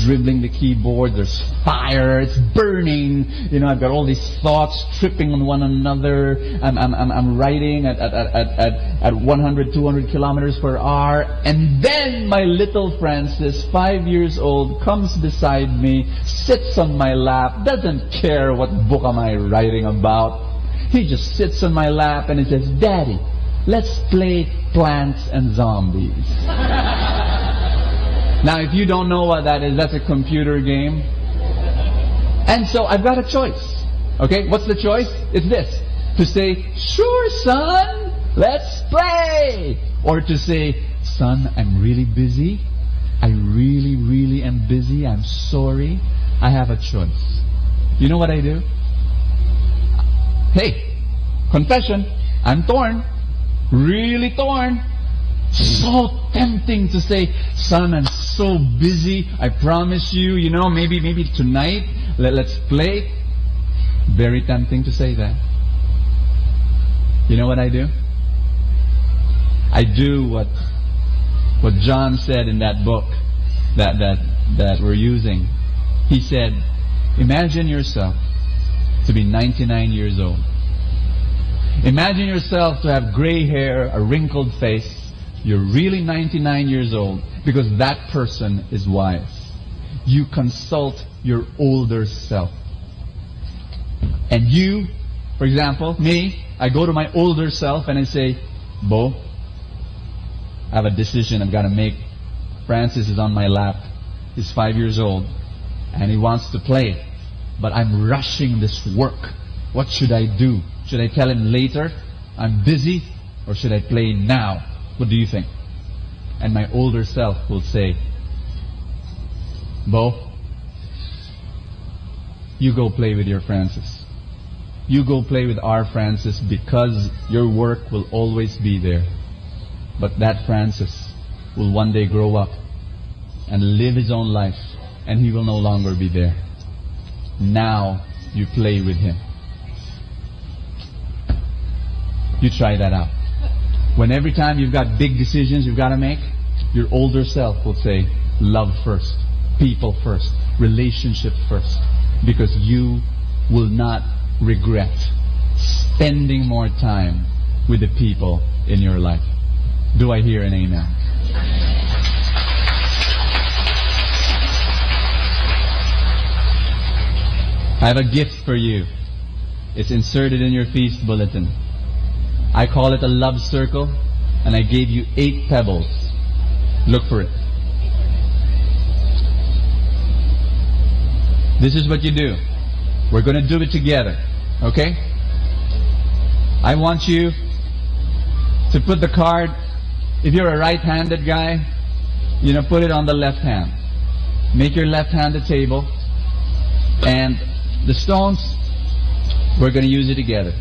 dribbling the keyboard, there's fire, it's burning, I've got all these thoughts tripping on one another, I'm writing at 100, 200 kilometers per hour, and then my little Francis, 5 years old, comes beside me, sits on my lap, doesn't care what book am I writing about. He just sits on my lap and he says, "Daddy, let's play Plants and Zombies." Now, if you don't know what that is, that's a computer game. And so I've got a choice. Okay, what's the choice? It's this. To say, "Sure, son, let's play." Or to say, "Son, I'm really busy. I really, really am busy. I'm sorry. I have a choice." You know what I do? Hey, confession, I'm torn. Really torn. So tempting to say, "Son, I'm so busy. I promise you, maybe tonight, let's play." Very tempting to say that. You know what I do? I do what John said in that book that we're using. He said, imagine yourself to be 99 years old. Imagine yourself to have gray hair, a wrinkled face. You're really 99 years old because that person is wise. You consult your older self. And you, for example, me, I go to my older self and I say, "Bo, I have a decision I've got to make. Francis is on my lap. He's 5 years old and he wants to play. But I'm rushing this work. What should I do? Should I tell him later, I'm busy, or should I play now? What do you think?" And my older self will say, "Bo, you go play with your Francis. You go play with our Francis because your work will always be there. But that Francis will one day grow up and live his own life, and he will no longer be there. Now you play with him." You try that out. When every time you've got big decisions you've got to make, your older self will say, "Love first, people first, relationship first," because you will not regret spending more time with the people in your life. Do I hear an amen? I have a gift for you. It's inserted in your feast bulletin. I call it a love circle, and I gave you 8 pebbles. Look for it. This is what you do. We're going to do it together, okay? I want you to put the card, if you're a right-handed guy, put it on the left hand. Make your left hand the table, and the stones, we're going to use it together.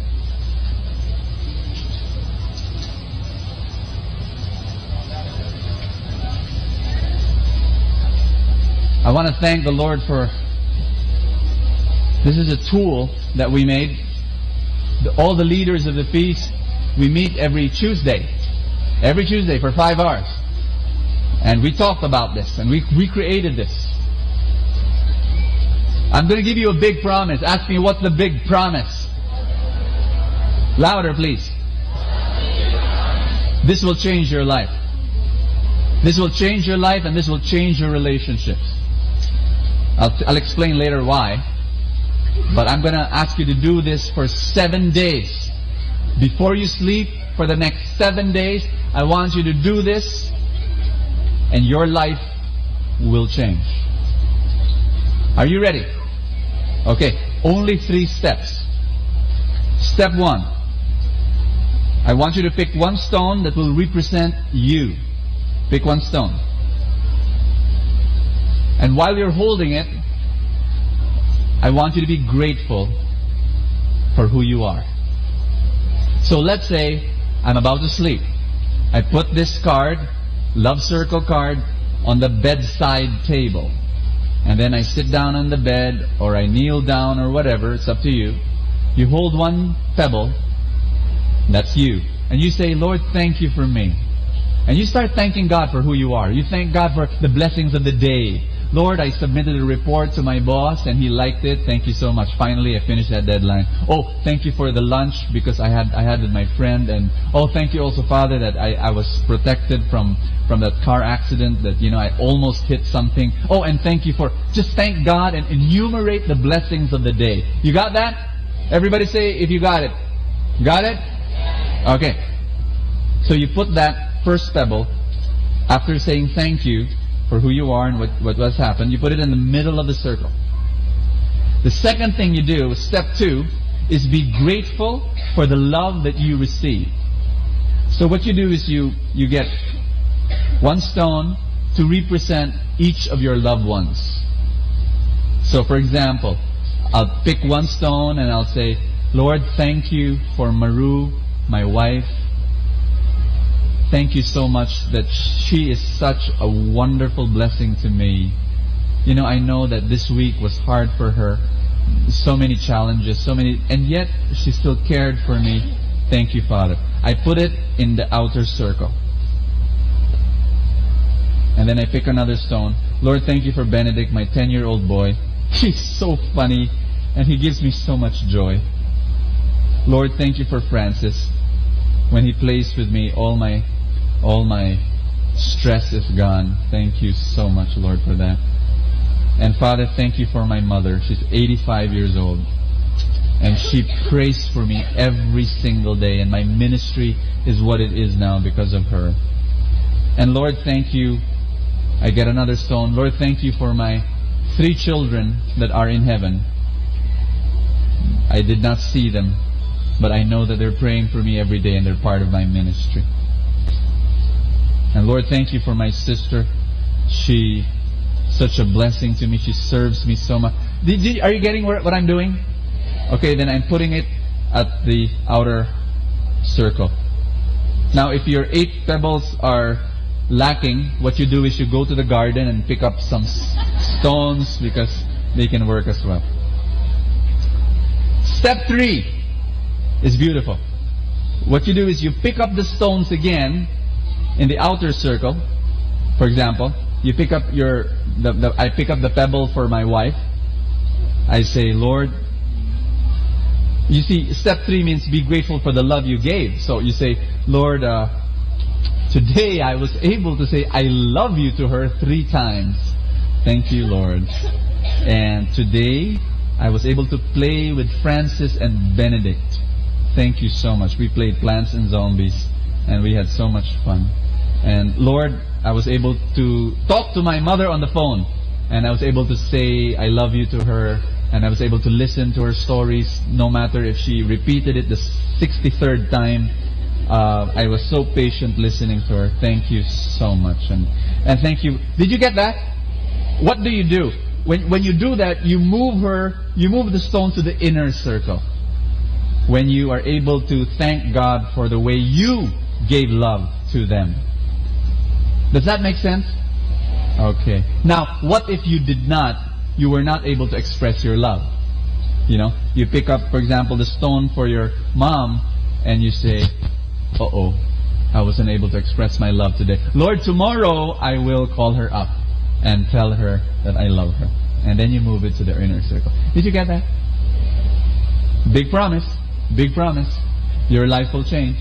I want to thank the Lord for, this is a tool that we made. All the leaders of the feast, we meet every Tuesday for 5 hours. And we talked about this, and we recreated this. I'm going to give you a big promise. Ask me, what's the big promise? Louder, please. This will change your life. This will change your life, and this will change your relationships. I'll explain later why. But I'm going to ask you to do this for 7 days. Before you sleep, for the next 7 days, I want you to do this, and your life will change. Are you ready? Okay, only 3 steps. Step 1. I want you to pick one stone that will represent you. Pick one stone. And while you're holding it, I want you to be grateful for who you are. So let's say I'm about to sleep. I put this card, love circle card, on the bedside table. And then I sit down on the bed, or I kneel down, or whatever, it's up to you. You hold one pebble, that's you. And you say, Lord, thank you for me. And you start thanking God for who you are. You thank God for the blessings of the day. Lord, I submitted a report to my boss and he liked it. Thank you so much. Finally, I finished that deadline. Oh, thank you for the lunch because I had with my friend. And oh, thank you also, Father, that I was protected from that car accident that, I almost hit something. Oh, and thank you for, just thank God and enumerate the blessings of the day. You got that? Everybody say if you got it. Got it? Okay. So you put that first pebble, after saying thank you for who you are and what has happened, you put it in the middle of the circle. The second thing you do, step 2, is be grateful for the love that you receive. So what you do is you get one stone to represent each of your loved ones. So for example, I'll pick one stone and I'll say, Lord, thank you for Maru, my wife. Thank you so much that she is such a wonderful blessing to me. I know that this week was hard for her. So many challenges, and yet she still cared for me. Thank you, Father. I put it in the outer circle. And then I pick another stone. Lord, thank you for Benedict, my 10-year-old boy. He's so funny, and he gives me so much joy. Lord, thank you for Francis. When he plays with me, all my stress is gone. Thank you so much, Lord, for that. And Father, thank you for my mother. She's 85 years old. And she prays for me every single day. And my ministry is what it is now because of her. And Lord, thank you. I get another stone. Lord, thank you for my 3 children that are in heaven. I did not see them, but I know that they're praying for me every day and they're part of my ministry. And Lord, thank you for my sister. She's such a blessing to me. She serves me so much. Are you getting what I'm doing? Okay, then I'm putting it at the outer circle. Now, if your 8 pebbles are lacking, what you do is you go to the garden and pick up some stones because they can work as well. Step 3 is beautiful. What you do is you pick up the stones again in the outer circle. For example, you pick up I pick up the pebble for my wife. I say, Lord, you see, step 3 means be grateful for the love you gave. So you say, Lord, today I was able to say I love you to her 3 times. Thank you, Lord. And today I was able to play with Francis and Benedict. Thank you so much. We played Plants and Zombies and we had so much fun. And Lord, I was able to talk to my mother on the phone, and I was able to say I love you to her, and I was able to listen to her stories no matter if she repeated it the 63rd time. I was so patient listening to her. Thank you so much. And thank you. Did you get that? What do you do? When you do that, you move the stone to the inner circle. When you are able to thank God for the way you gave love to them. Does that make sense? Okay. Now, what if you were not able to express your love? You pick up, for example, the stone for your mom and you say, uh-oh, I wasn't able to express my love today. Lord, tomorrow I will call her up and tell her that I love her. And then you move it to the inner circle. Did you get that? Big promise. Big promise. Your life will change.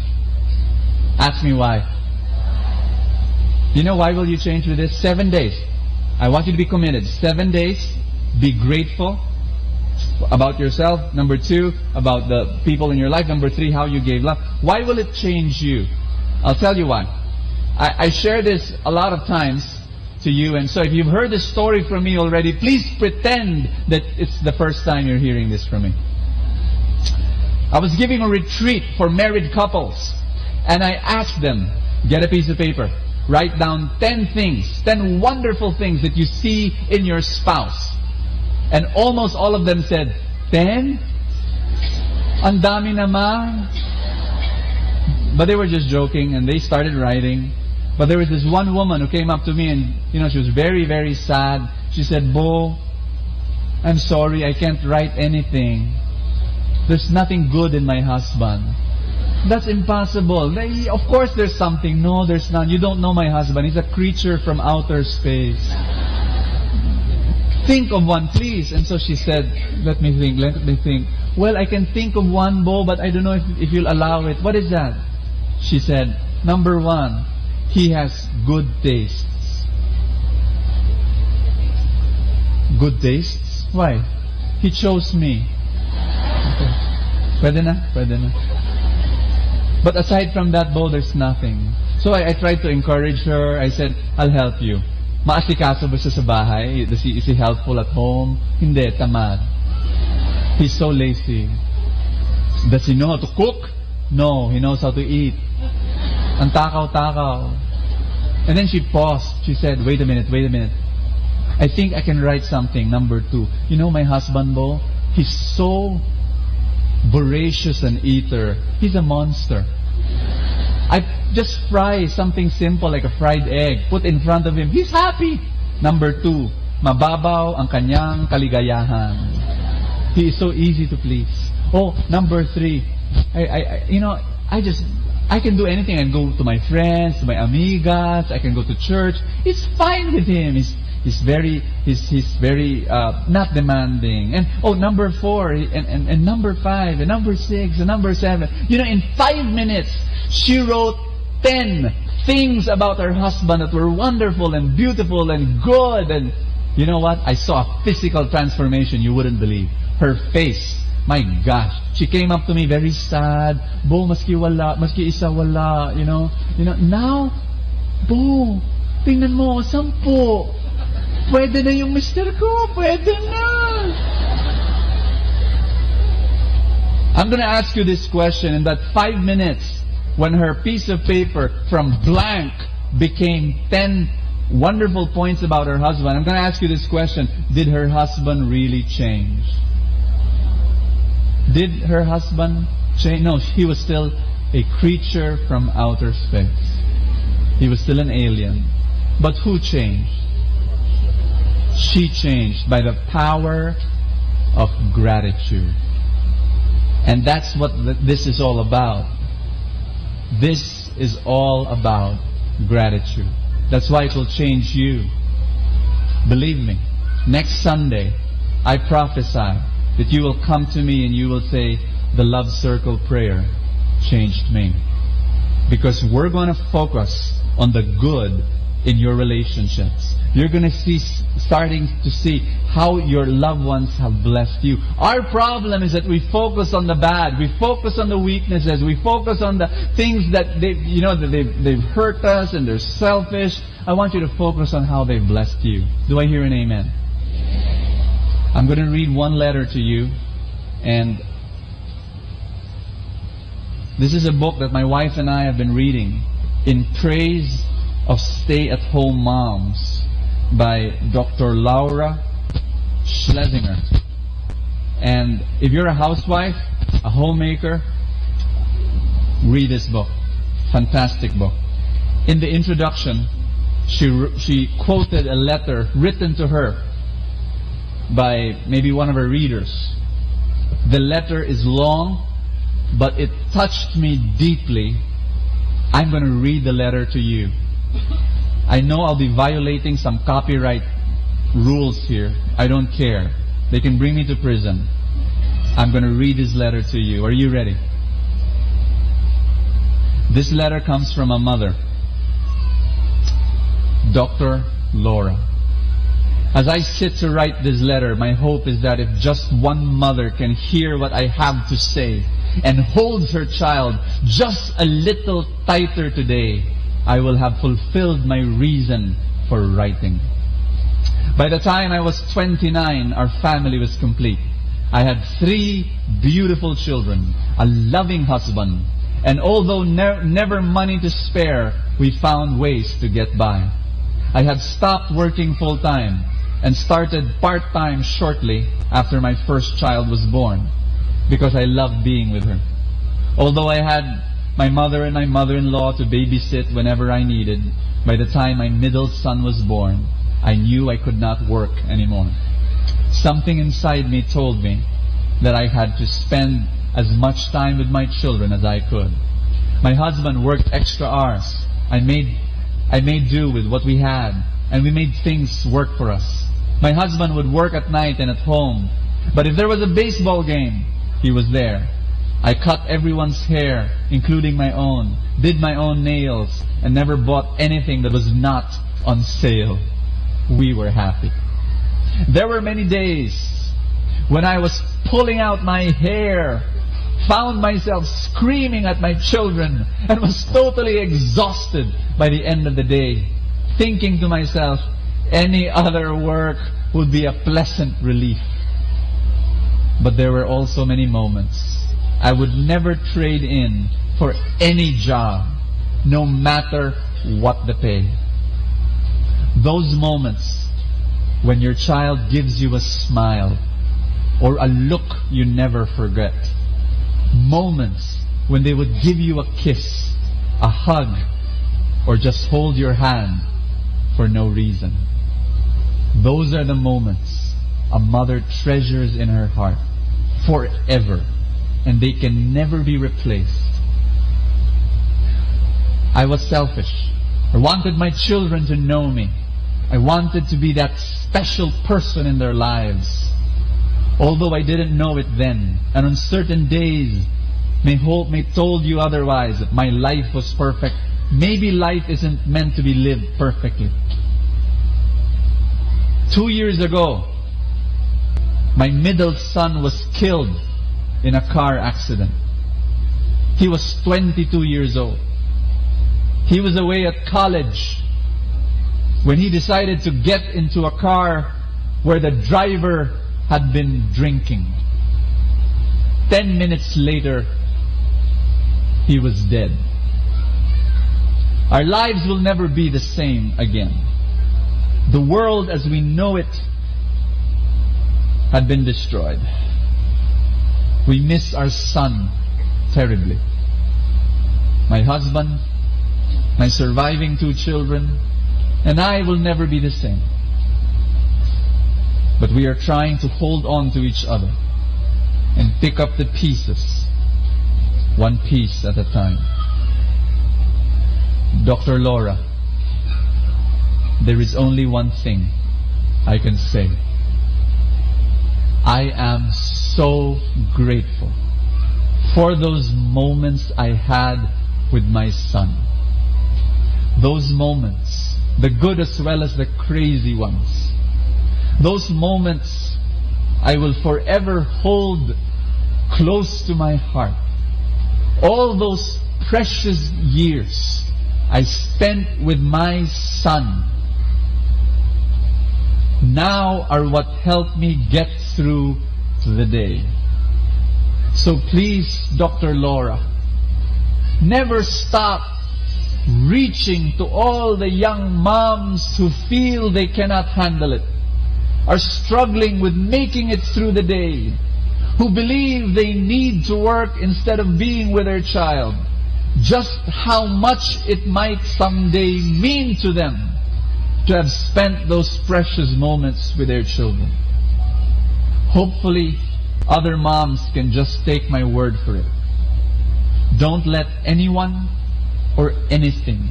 Ask me why. You know why will you change with this? 7 days. I want you to be committed. 7 days. Be grateful about yourself. Number 2, about the people in your life. Number 3, how you gave love. Why will it change you? I'll tell you why. I share this a lot of times to you, and so if you've heard this story from me already, please pretend that it's the first time you're hearing this from me. I was giving a retreat for married couples, and I asked them, get a piece of paper, write down 10 things, 10 wonderful things that you see in your spouse. And almost all of them said, 10? Ang dami naman. But they were just joking, and they started writing. But there was this one woman who came up to me, and she was very, very sad. She said, Bo, I'm sorry, I can't write anything. There's nothing good in my husband. That's impossible. Of course there's something. No, there's none. You don't know my husband. He's a creature from outer space. Think of one, please. And so she said, let me think. Well, I can think of one, Bo, but I don't know if you'll allow it. What is that? She said, number one, he has good tastes. Good tastes? Why? He chose me. Okay. Pwede na? Pwede na. But aside from that, Bo, there's nothing. So I tried to encourage her. I said, I'll help you. Maasikaso ba siya sa bahay? Is he helpful at home? Hindi, tamad. He's so lazy. Does he know how to cook? No, he knows how to eat. Ang takaw-takaw. And then she paused. She said, wait a minute. I think I can write something, number 2. You know my husband, Bo? He's so voracious an eater. He's a monster. I just fry something simple like a fried egg, put in front of him. He's happy. Number 2, mababaw ang kanyang kaligayahan. He is so easy to please. Oh, number 3, I can do anything. I can go to my friends, to my amigas. I can go to church. It's fine with him. He's very not demanding. And number 4 and number 5 and number 6 and number 7. In 5 minutes she wrote 10 things about her husband that were wonderful and beautiful and good. And you know what? I saw a physical transformation you wouldn't believe. Her face. My gosh, she came up to me very sad. Bo, maski isa wala, now, Bo, tingnan mo, 10. Pwede na yung mister ko, pwede na. I'm gonna ask you this question in that 5 minutes, when her piece of paper from blank became 10 wonderful points about her husband, I'm gonna ask you this question: did her husband really change? Did her husband change? No, he was still a creature from outer space. He was still an alien. But who changed? She changed by the power of gratitude. And that's what this is all about. This is all about gratitude. That's why it will change you. Believe me, next Sunday, I prophesy that you will come to me and you will say, the Love Circle prayer changed me. Because we're going to focus on the good in your relationships. You're going to starting to see how your loved ones have blessed you. Our problem is that we focus on the bad. We focus on the weaknesses. We focus on the things that they've hurt us and they're selfish. I want you to focus on how they've blessed you. Do I hear an amen? I'm going to read one letter to you, and this is a book that my wife and I have been reading, In Praise of Stay-at-Home Moms, by Dr. Laura Schlesinger. And if you're a housewife, a homemaker, read this book. Fantastic book. In the introduction, she quoted a letter written to her by maybe one of her readers. The letter is long, but it touched me deeply. I'm going to read the letter to you. I know I'll be violating some copyright rules here. I don't care. They can bring me to prison. I'm going to read this letter to you. Are you ready? This letter comes from a mother, Dr. Laura. As I sit to write this letter, my hope is that if just one mother can hear what I have to say and holds her child just a little tighter today, I will have fulfilled my reason for writing. By the time I was 29, our family was complete. I had 3 beautiful children, a loving husband, and although never money to spare, we found ways to get by. I had stopped working full-time and started part-time shortly after my first child was born because I loved being with her. Although I had my mother and my mother-in-law to babysit whenever I needed, by the time my middle son was born, I knew I could not work anymore. Something inside me told me that I had to spend as much time with my children as I could. My husband worked extra hours. I made do with what we had, and we made things work for us. My husband would work at night and at home, but if there was a baseball game, he was there. I cut everyone's hair, including my own, did my own nails, and never bought anything that was not on sale. We were happy. There were many days when I was pulling out my hair, found myself screaming at my children, and was totally exhausted by the end of the day, thinking to myself, any other work would be a pleasant relief. But there were also many moments I would never trade in for any job, no matter what the pay. Those moments when your child gives you a smile or a look you never forget. Moments when they would give you a kiss, a hug, or just hold your hand for no reason. Those are the moments a mother treasures in her heart forever, and they can never be replaced. I was selfish. I wanted my children to know me. I wanted to be that special person in their lives. Although I didn't know it then, and on certain days may told you otherwise, that my life was perfect. Maybe life isn't meant to be lived perfectly. 2 years ago, my middle son was killed in a car accident. He was 22 years old. He was away at college when he decided to get into a car where the driver had been drinking. 10 minutes later, he was dead. Our lives will never be the same again. The world as we know it had been destroyed. We miss our son terribly. My husband, my surviving 2 children, and I will never be the same. But we are trying to hold on to each other and pick up the pieces, one piece at a time. Dr. Laura, there is only one thing I can say. I am so grateful for those moments I had with my son. Those moments, the good as well as the crazy ones. Those moments I will forever hold close to my heart. All those precious years I spent with my son now are what helped me get through the day. So please, Dr. Laura, never stop reaching to all the young moms who feel they cannot handle it, are struggling with making it through the day, who believe they need to work instead of being with their child. Just how much it might someday mean to them to have spent those precious moments with their children. Hopefully, other moms can just take my word for it. Don't let anyone or anything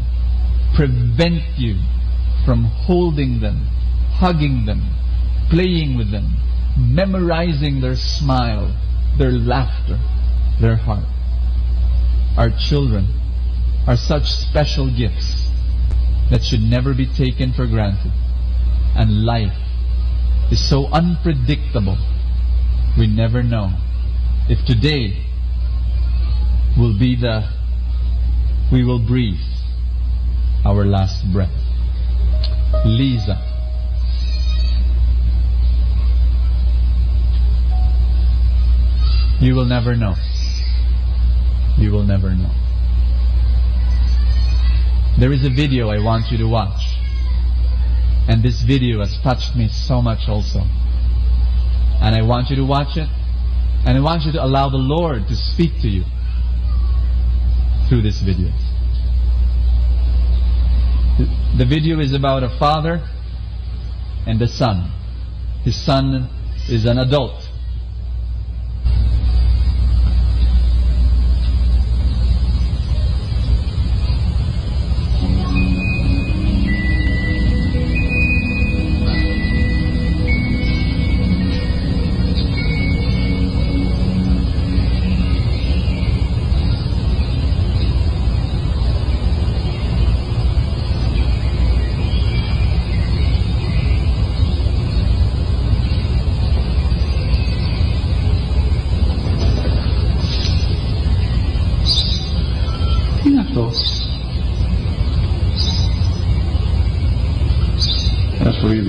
prevent you from holding them, hugging them, playing with them, memorizing their smile, their laughter, their heart. Our children are such special gifts that should never be taken for granted. And life is so unpredictable. We never know if today will be we will breathe our last breath. Lisa, you will never know. You will never know. There is a video I want you to watch. And this video has touched me so much also. And I want you to watch it. And I want you to allow the Lord to speak to you through this video. The video is about a father and the son. His son is an adult. That's for you.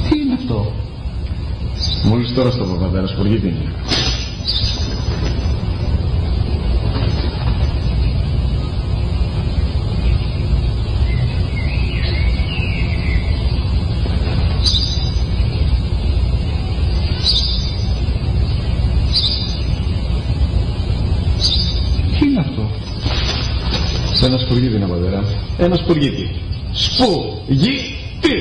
Τι είναι αυτό? Μόλις τώρα στο πατέρα σπουργίτη είναι. Ένα σπουργίτη είναι, πατέρα. Ένα σπουργίτη. Σπουργίτη.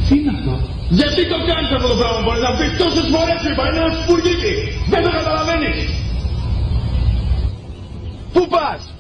Τι είναι αυτό? Γιατί το κάνεις αυτό το πράγμα, μπορείς να πεις τόσες φορές είπα, είναι ένα σπουργίτη. Δεν το καταλαβαίνεις. Πού πας?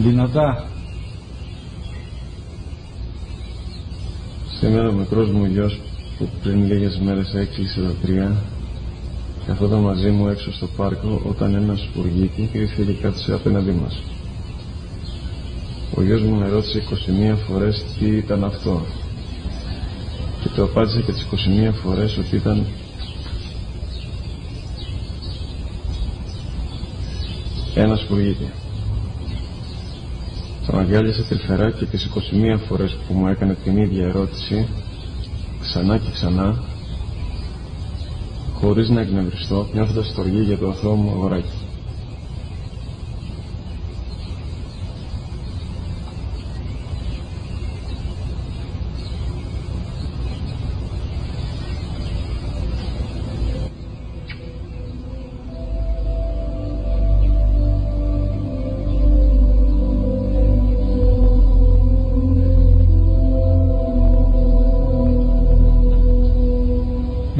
Δυνατά. Σήμερα ο μικρός μου γιος που πριν λίγες μέρες έκλεισε τα 3 καθόταν μαζί μου έξω στο πάρκο όταν ένα σπουργίτη κρύφτηκε και κάθισε απέναντί μας. Ο γιος μου με ρώτησε 21 φορές τι ήταν αυτό και το απάντησε και τις 21 φορές ότι ήταν ένα σπουργίτη. Τον αγκάλιασε τρυφερά και τις 21 φορές που μου έκανε την ίδια ερώτηση ξανά και ξανά χωρίς να εκνευριστώ, νιώθοντας στοργή για το αθώο μου αγοράκι.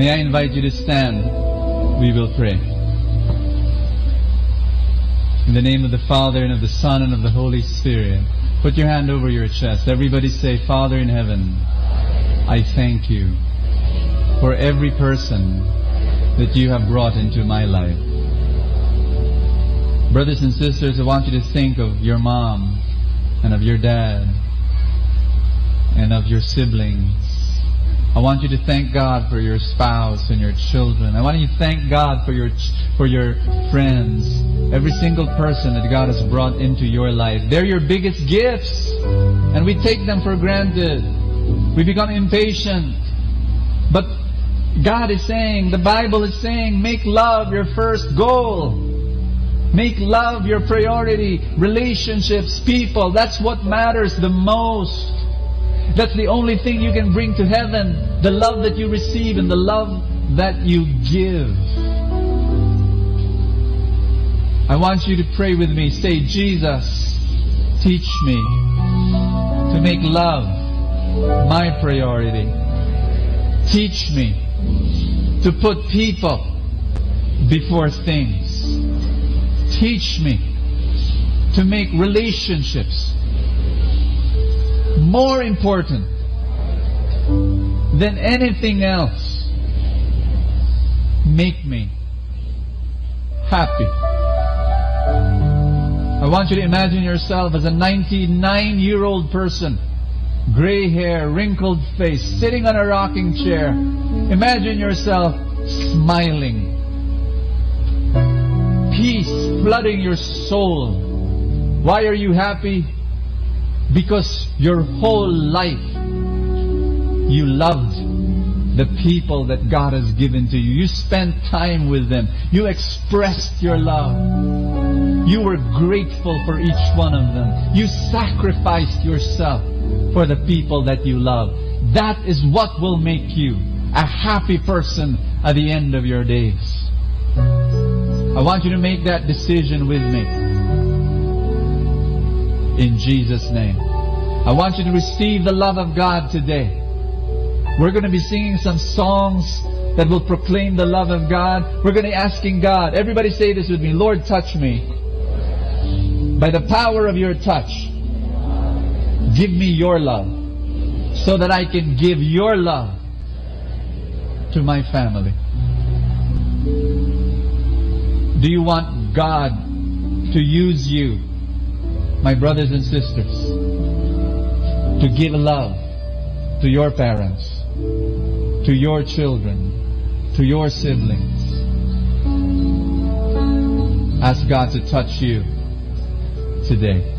May I invite you to stand? We will pray. In the name of the Father, and of the Son, and of the Holy Spirit. Put your hand over your chest. Everybody say, Father in heaven, I thank you for every person that you have brought into my life. Brothers and sisters, I want you to think of your mom, and of your dad, and of your siblings. I want you to thank God for your spouse and your children. I want you to thank God for your friends. Every single person that God has brought into your life. They're your biggest gifts. And we take them for granted. We become impatient. But God is saying, the Bible is saying, make love your first goal. Make love your priority. Relationships, people, that's what matters the most. That's the only thing you can bring to heaven. The love that you receive and the love that you give. I want you to pray with me. Say, Jesus, teach me to make love my priority. Teach me to put people before things. Teach me to make relationships more important than anything else. make me happy. I want you to imagine yourself as a 99-year-old person, gray hair, wrinkled face, sitting on a rocking chair. Imagine yourself smiling. Peace flooding your soul. Why are you happy? Because your whole life you loved the people that God has given to you. You spent time with them. You expressed your love. You were grateful for each one of them. You sacrificed yourself for the people that you love. That is what will make you a happy person at the end of your days. I want you to make that decision with me. In Jesus' name. I want you to receive the love of God today. We're going to be singing some songs that will proclaim the love of God. We're going to be asking God. Everybody say this with me. Lord, touch me. By the power of your touch, give me your love so that I can give your love to my family. Do you want God to use you, my brothers and sisters, to give love to your parents, to your children, to your siblings? Ask God to touch you today.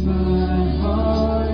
My heart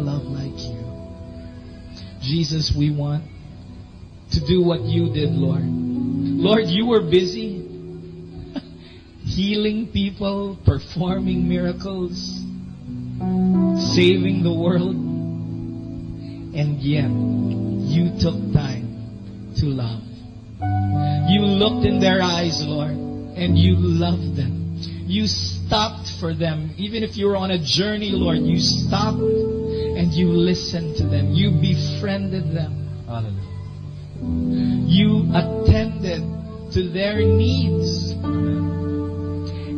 love like you. Jesus, we want to do what you did, Lord. Lord, you were busy healing people, performing miracles, saving the world, and yet you took time to love. You looked in their eyes, Lord, and you loved them. You stopped for them. Even if you were on a journey, Lord, you stopped and you listened to them. You befriended them. Hallelujah. You attended to their needs.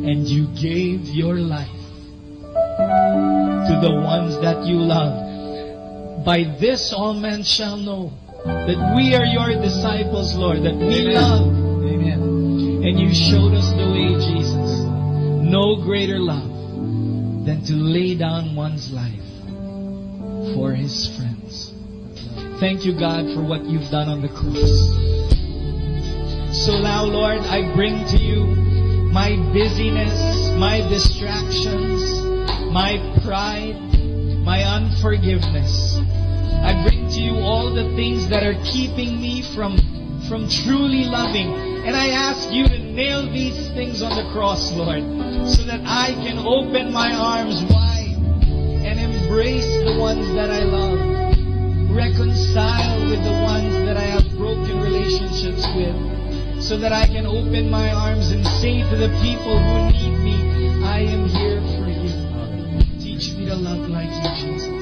And you gave your life to the ones that you love. By this all men shall know that we are your disciples, Lord, that we love. Amen. And you showed us the way, Jesus. No greater love than to lay down one's life for his friends. Thank you, God, for what you've done on the cross. So now, Lord, I bring to you my busyness, my distractions, my pride, my unforgiveness. I bring to you all the things that are keeping me from truly loving. And I ask you to nail these things on the cross, Lord, so that I can open my arms wide and embrace the ones that I love, reconcile with the ones that I have broken relationships with, so that I can open my arms and say to the people who need me, I am here for you. Teach me to love like you, Jesus.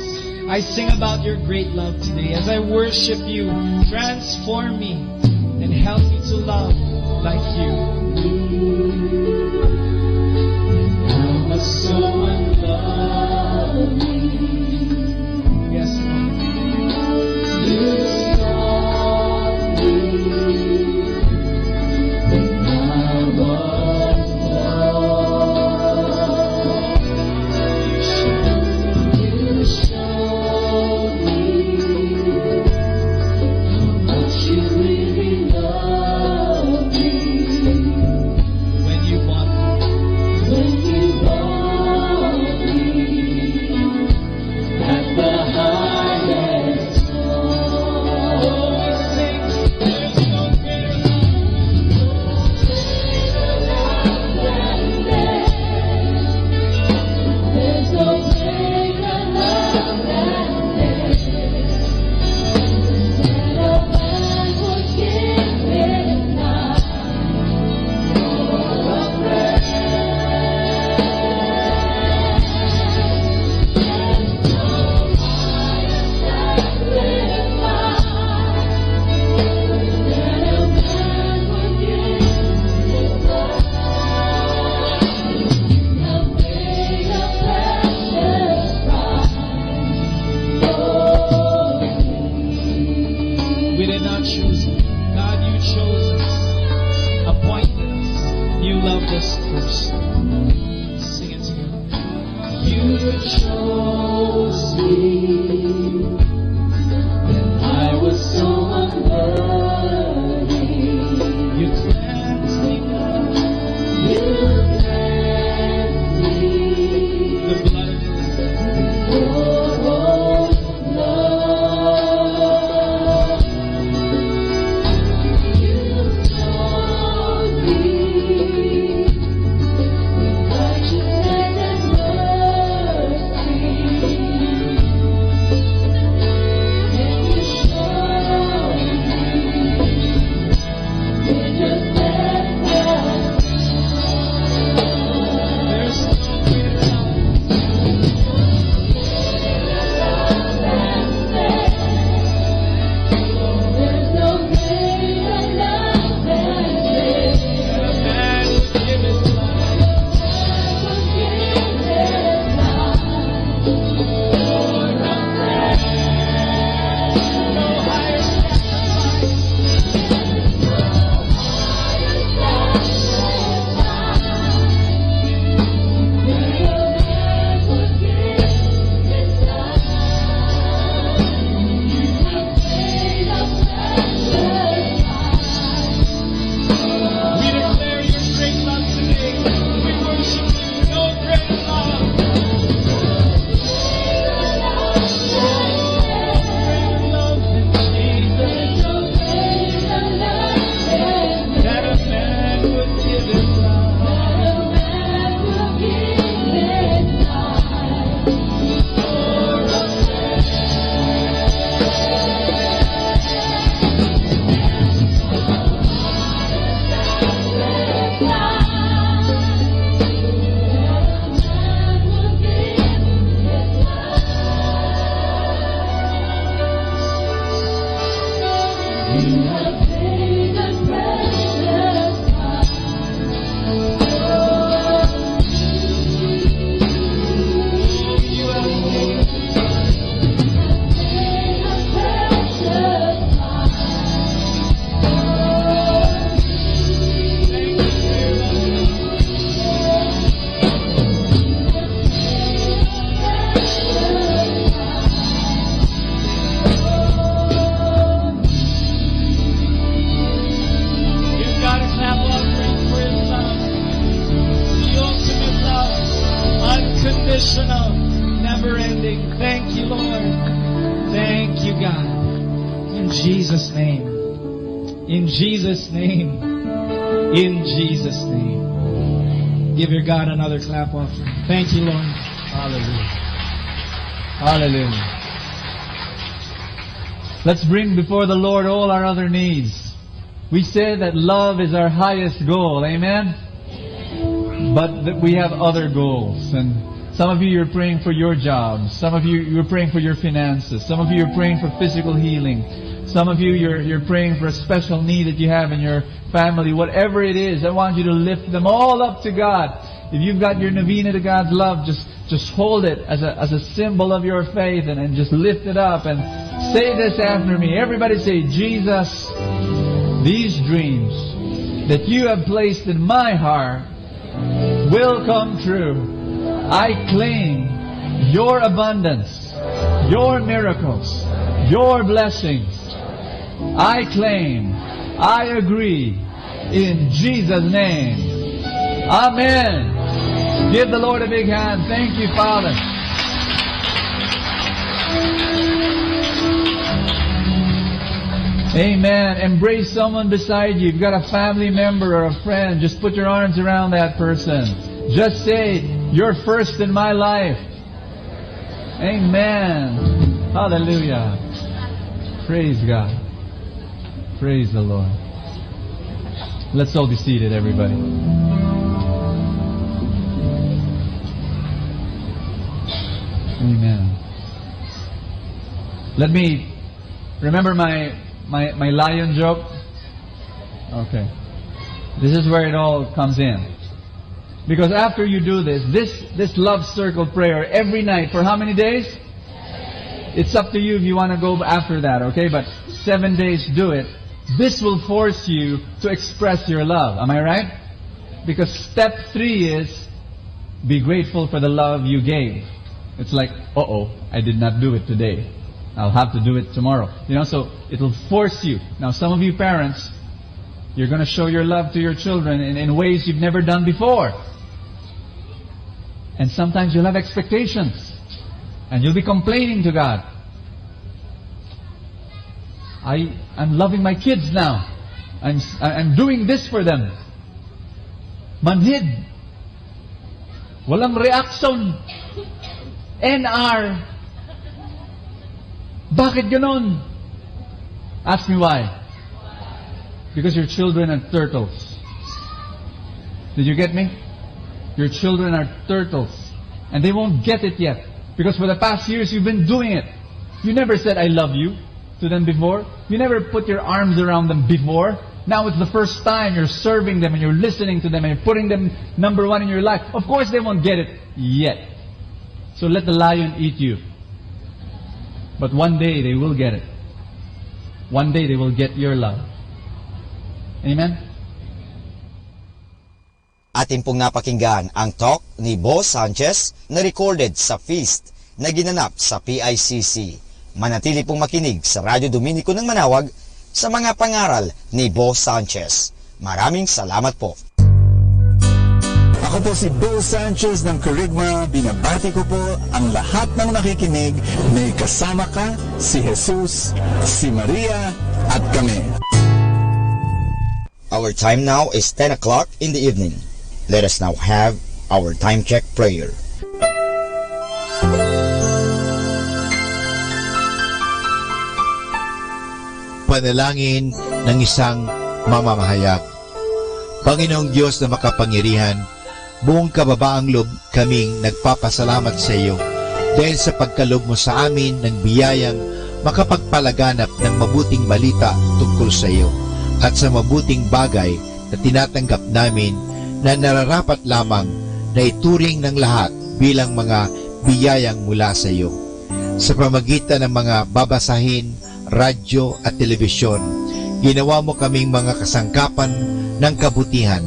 I sing about your great love today. As I worship you, transform me and help me to love like you. Now my soul love me. Yes, Lord. You saw me when I was lost. You showed me how much you really love me. When you bought me at the highest cost. We sing, there's no greater love than this. There's no greater love than this. That a man would give his life for a friend. There's no higher sacrifice that a man would give his life. Now pay a precious price for me. We did not choose it. God, you chose us, appointed us. You loved us first. Sing it together. You chose me when I was so unworthy. You cleansed me, God. You cleansed me. The blood of your love. You chose me when I Jesus' name. In Jesus' name. In Jesus' name. Give your God another clap offering. Thank you, Lord. Hallelujah. Hallelujah. Let's bring before the Lord all our other needs. We say that love is our highest goal. Amen? But that we have other goals. And some of you, you're praying for your jobs. Some of you, you're praying for your finances. Some of you, you're praying for physical healing. Some of you, you're praying for a special need that you have in your family. Whatever it is, I want you to lift them all up to God. If you've got your novena to God's love, just hold it as a symbol of your faith and just lift it up and say this after me. Everybody say, Jesus, these dreams that you have placed in my heart will come true. I claim your abundance, your miracles, your blessings. I claim, I agree, in Jesus' name. Amen. Give the Lord a big hand. Thank you, Father. Amen. Embrace someone beside you. You've got a family member or a friend. Just put your arms around that person. Just say, you're first in my life. Amen. Hallelujah. Praise God. Praise the Lord. Let's all be seated, everybody. Amen. Let me remember my lion joke. Okay. This is where it all comes in. Because after you do this love circle prayer every night for how many days? It's up to you if you want to go after that, okay? But 7 days, do it. This will force you to express your love. Am I right? Because step 3 is be grateful for the love you gave. It's like, I did not do it today. I'll have to do it tomorrow. So it'll force you. Now, some of you parents, you're going to show your love to your children in ways you've never done before. And sometimes you'll have expectations. And you'll be complaining to God. I'm loving my kids now. I'm doing this for them. Manhid. Walang reaction. NR. Bakit ganon? Ask me why. Because your children are turtles. Did you get me? Your children are turtles. And they won't get it yet. Because for the past years you've been doing it. You never said I love you to them before. You never put your arms around them before. Now it's the first time you're serving them and you're listening to them and you're putting them number one in your life. Of course they won't get it yet. So let the lion eat you. But one day they will get it. One day they will get your love. Amen? Atin pong napakinggan ang talk ni Boss Sanchez na recorded sa feast na ginanap sa PICC. Manatili pong makinig sa Radyo Dominico ng Manawag sa mga pangaral ni Boss Sanchez. Maraming salamat po. Ako po si Bo Sanchez ng Kerygma. Binabati ko po ang lahat ng nakikinig. May kasama ka, si Jesus, si Maria, at kami. Our time now is 10 o'clock in the evening. Let us now have our time check prayer. Panalangin ng isang mamamahayag. Panginoong Diyos na makapangyarihan, buong kababaang loob kaming nagpapasalamat sa iyo dahil sa pagkaloob mo sa amin ng biyayang makapagpalaganap ng mabuting balita tungkol sa iyo at sa mabuting bagay na tinatanggap namin na nararapat lamang na ituring ng lahat bilang mga biyayang mula sa iyo. Sa pamagitan ng mga babasahin, radyo at telebisyon, ginawa mo kaming mga kasangkapan ng kabutihan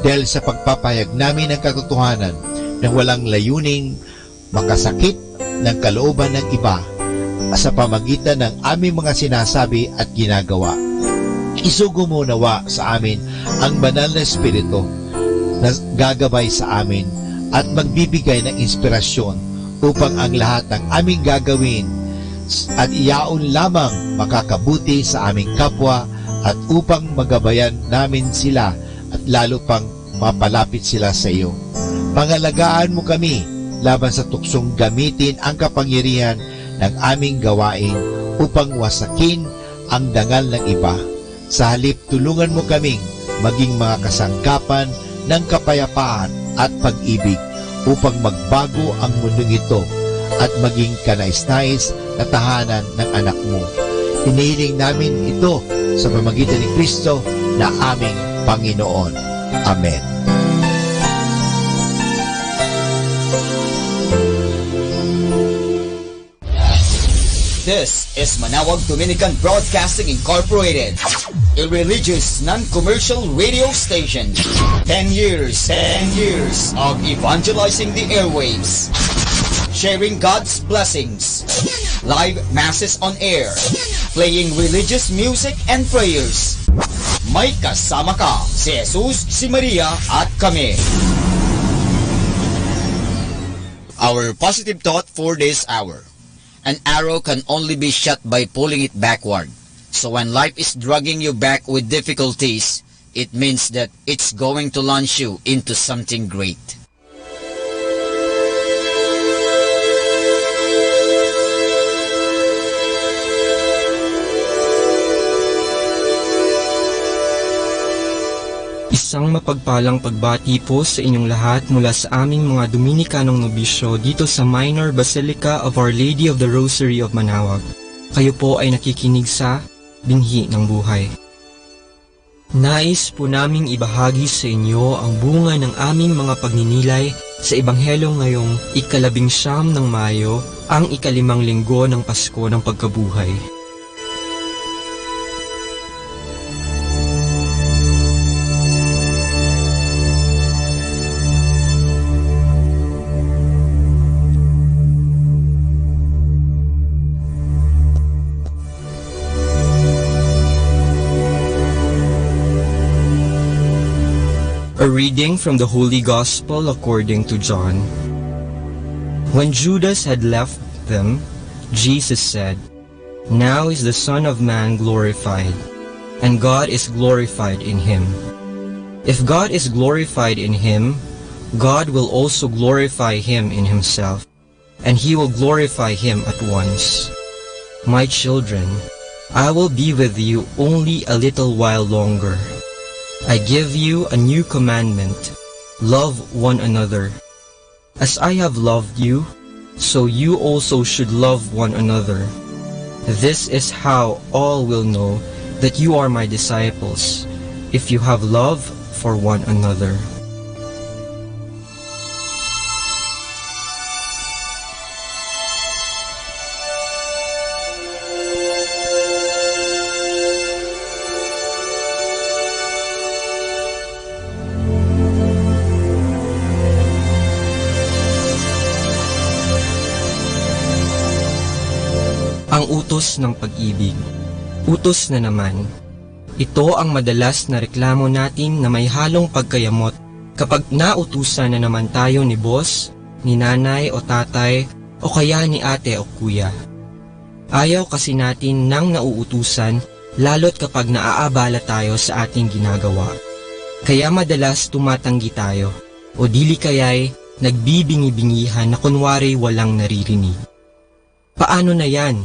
dahil sa pagpapahayag namin ng katotohanan na walang layuning makasakit ng kalooban ng iba sa pamagitan ng aming mga sinasabi at ginagawa. Isugo mo nawa sa amin ang banal na Espiritu na gagabay sa amin at magbibigay ng inspirasyon upang ang lahat ng aming gagawin at iyaon lamang makakabuti sa aming kapwa at upang magabayan namin sila at lalo pang mapalapit sila sa iyo. Pangalagaan mo kami laban sa tuksong gamitin ang kapangyarihan ng aming gawain upang wasakin ang dangal ng iba. Sa halip, tulungan mo kaming maging mga kasangkapan ng kapayapaan at pag-ibig upang magbago ang mundong ito at maging kanais-nais na tahanan ng anak mo. Hinihiling namin ito sa pamamagitan ni Kristo na aming Panginoon. Amen. This is Manawag Dominican Broadcasting Incorporated, a religious, non-commercial radio station. 10 years of evangelizing the airwaves, sharing God's blessings, live masses on air, playing religious music and prayers. May kasama ka, si Jesus, si Maria, at kami. Our positive thought for this hour. An arrow can only be shot by pulling it backward. So when life is dragging you back with difficulties, it means that it's going to launch you into something great. Isang mapagpalang pagbati po sa inyong lahat mula sa aming mga Dominikanong nobisyo dito sa Minor Basilica of Our Lady of the Rosary of Manawag. Kayo po ay nakikinig sa Binhi ng Buhay. Nais po naming ibahagi sa inyo ang bunga ng aming mga pagninilay sa Ebanghelyo ngayong 19 ng Mayo, ang 5 linggo ng Pasko ng Pagkabuhay. A reading from the Holy Gospel according to John. When Judas had left them, Jesus said, "Now is the Son of Man glorified, and God is glorified in him. If God is glorified in him, God will also glorify him in himself, and he will glorify him at once. My children, I will be with you only a little while longer. I give you a new commandment, love one another. As I have loved you, so you also should love one another. This is how all will know that you are my disciples, if you have love for one another." Ang utos ng pag-ibig. Utos na naman. Ito ang madalas na reklamo natin na may halong pagkayamot kapag nautusan na naman tayo ni boss, ni nanay o tatay o kaya ni ate o kuya. Ayaw kasi natin nang nauutusan lalo't kapag naaabala tayo sa ating ginagawa. Kaya madalas tumatanggi tayo o dili kaya'y nagbibingi-bingihan na kunwari walang naririnig. Paano na yan?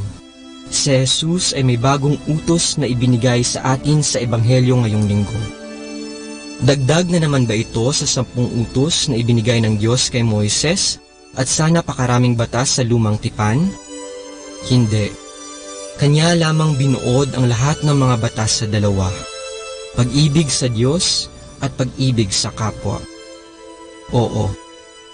Si Jesus ay may bagong utos na ibinigay sa atin sa Ebanghelyo ngayong linggo. Dagdag na naman ba ito sa 10 utos na ibinigay ng Diyos kay Moises at sana pakaraming batas sa lumang tipan? Hindi. Kanya lamang binuod ang lahat ng mga batas sa dalawa. Pag-ibig sa Diyos at pag-ibig sa kapwa. Oo,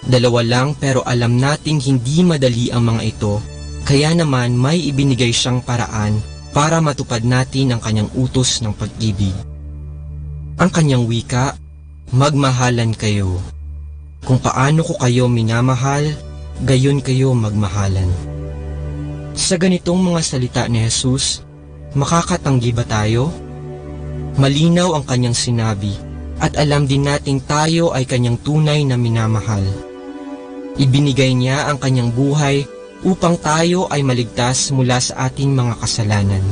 dalawa lang pero alam nating hindi madali ang mga ito. Kaya naman may ibinigay siyang paraan para matupad natin ang kanyang utos ng pag-ibig. Ang kanyang wika, magmahalan kayo. Kung paano ko kayo minamahal, gayon kayo magmahalan. Sa ganitong mga salita ni Jesus, makakatanggi ba tayo? Malinaw ang kanyang sinabi at alam din nating tayo ay kanyang tunay na minamahal. Ibinigay niya ang kanyang buhay upang tayo ay maligtas mula sa ating mga kasalanan.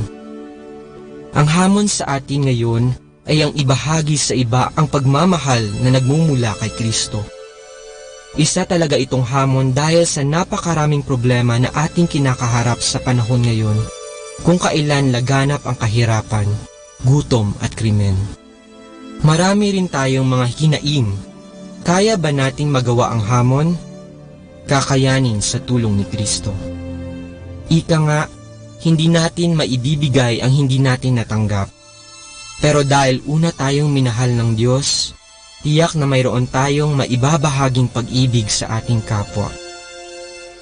Ang hamon sa atin ngayon ay ang ibahagi sa iba ang pagmamahal na nagmumula kay Kristo. Isa talaga itong hamon dahil sa napakaraming problema na ating kinakaharap sa panahon ngayon, kung kailan laganap ang kahirapan, gutom at krimen. Marami rin tayong mga hinaing. Kaya ba nating magawa ang hamon? Kakayanin sa tulong ni Kristo. Ika nga, hindi natin maibibigay ang hindi natin natanggap. Pero dahil una tayong minahal ng Diyos, tiyak na mayroon tayong maibabahaging pag-ibig sa ating kapwa.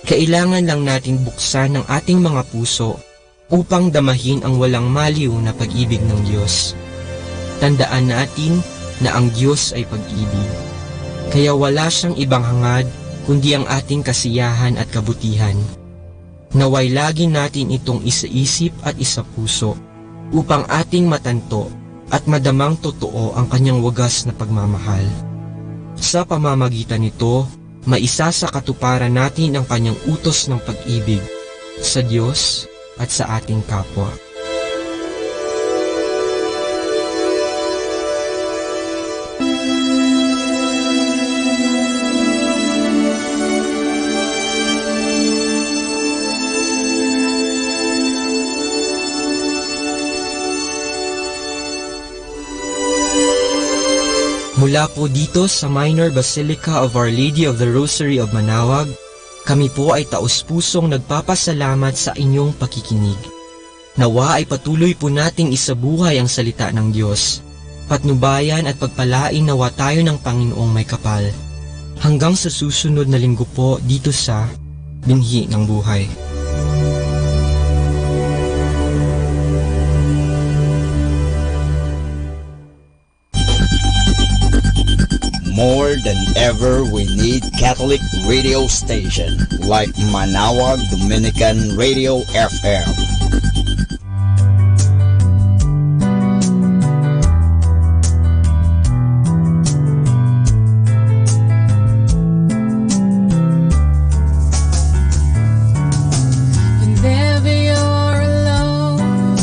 Kailangan lang natin buksan ang ating mga puso upang damahin ang walang maliw na pag-ibig ng Diyos. Tandaan natin na ang Diyos ay pag-ibig. Kaya wala siyang ibang hangad kundi ang ating kasiyahan at kabutihan. Naway lagi natin itong isaisip at isapuso upang ating matanto at madamang totoo ang kanyang wagas na pagmamahal. Sa pamamagitan nito, maisa sa katuparan natin ang kanyang utos ng pag-ibig sa Diyos at sa ating kapwa. Mula po dito sa Minor Basilica of Our Lady of the Rosary of Manaoag, kami po ay taus-pusong nagpapasalamat sa inyong pakikinig. Nawa ay patuloy po nating isabuhay ang salita ng Diyos. Patnubayan at pagpalain nawa tayo ng Panginoong may kapal. Hanggang sa susunod na linggo po dito sa Binhi ng Buhay. More than ever, we need Catholic radio station like Manaoag Dominican Radio FM. Whenever you're alone,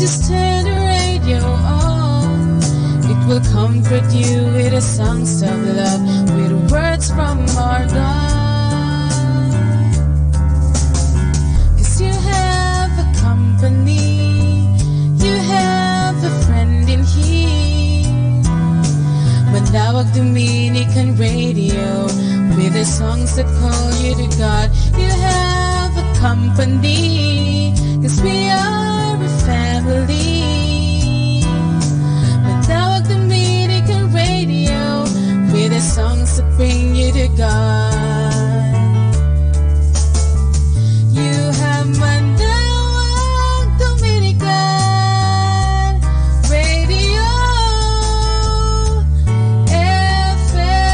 just turn the radio on. It will comfort you with the songs of love, with words from our God. 'Cause you have a company, you have a friend in here. Manaoag Dominican Radio, with the songs that call you to God. You have a company, 'cause we are a family. Manaoag Dominican Radio, with the songs that bring you to God. You have Manaoag Dominican Radio FM.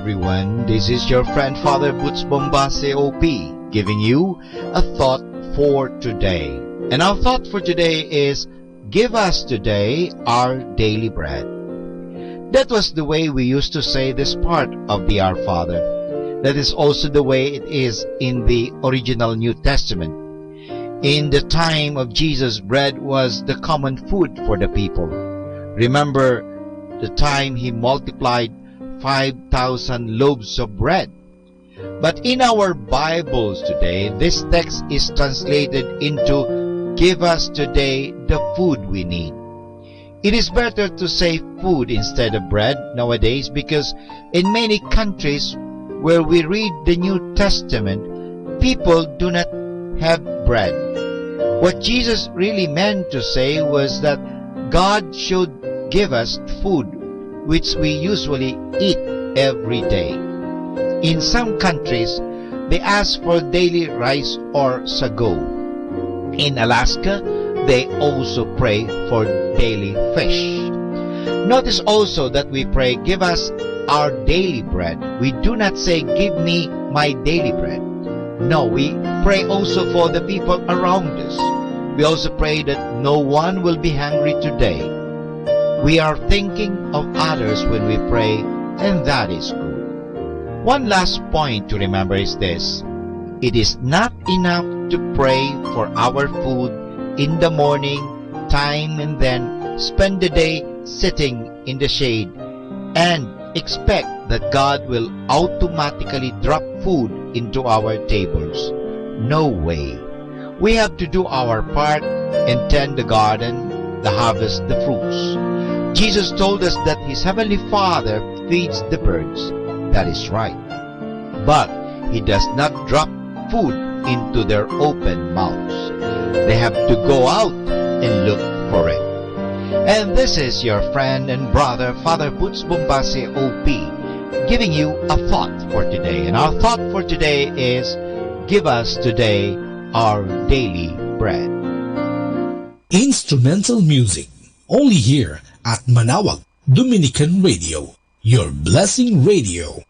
everyone. This is your friend Father Boots Bombase OP giving you a thought for today. And our thought for today is, give us today our daily bread. That was the way we used to say this part of the Our Father. That is also the way it is in the original New Testament. In the time of Jesus, bread was the common food for the people. Remember the time he multiplied 5,000 loaves of bread. But in our Bibles today, this text is translated into, give us today the food we need. It is better to say food instead of bread nowadays, because in many countries where we read the New Testament, people do not have bread. What Jesus really meant to say was that God should give us food which we usually eat every day. In some countries, they ask for daily rice or sago. In Alaska, they also pray for daily fish. Notice also that we pray, give us our daily bread. We do not say, give me my daily bread. No, we pray also for the people around us. We also pray that no one will be hungry today. We are thinking of others when we pray, and that is good. One last point to remember is this. It is not enough to pray for our food in the morning time and then spend the day sitting in the shade and expect that God will automatically drop food into our tables. No way. We have to do our part and tend the garden, the harvest the fruits. Jesus told us that His Heavenly Father feeds the birds. That is right. But He does not drop food into their open mouths. They have to go out and look for it. And this is your friend and brother, Father Boots Bombase OP, giving you a thought for today. And our thought for today is, give us today our daily bread. Instrumental music, only here at Manawag Dominican Radio, your blessing radio.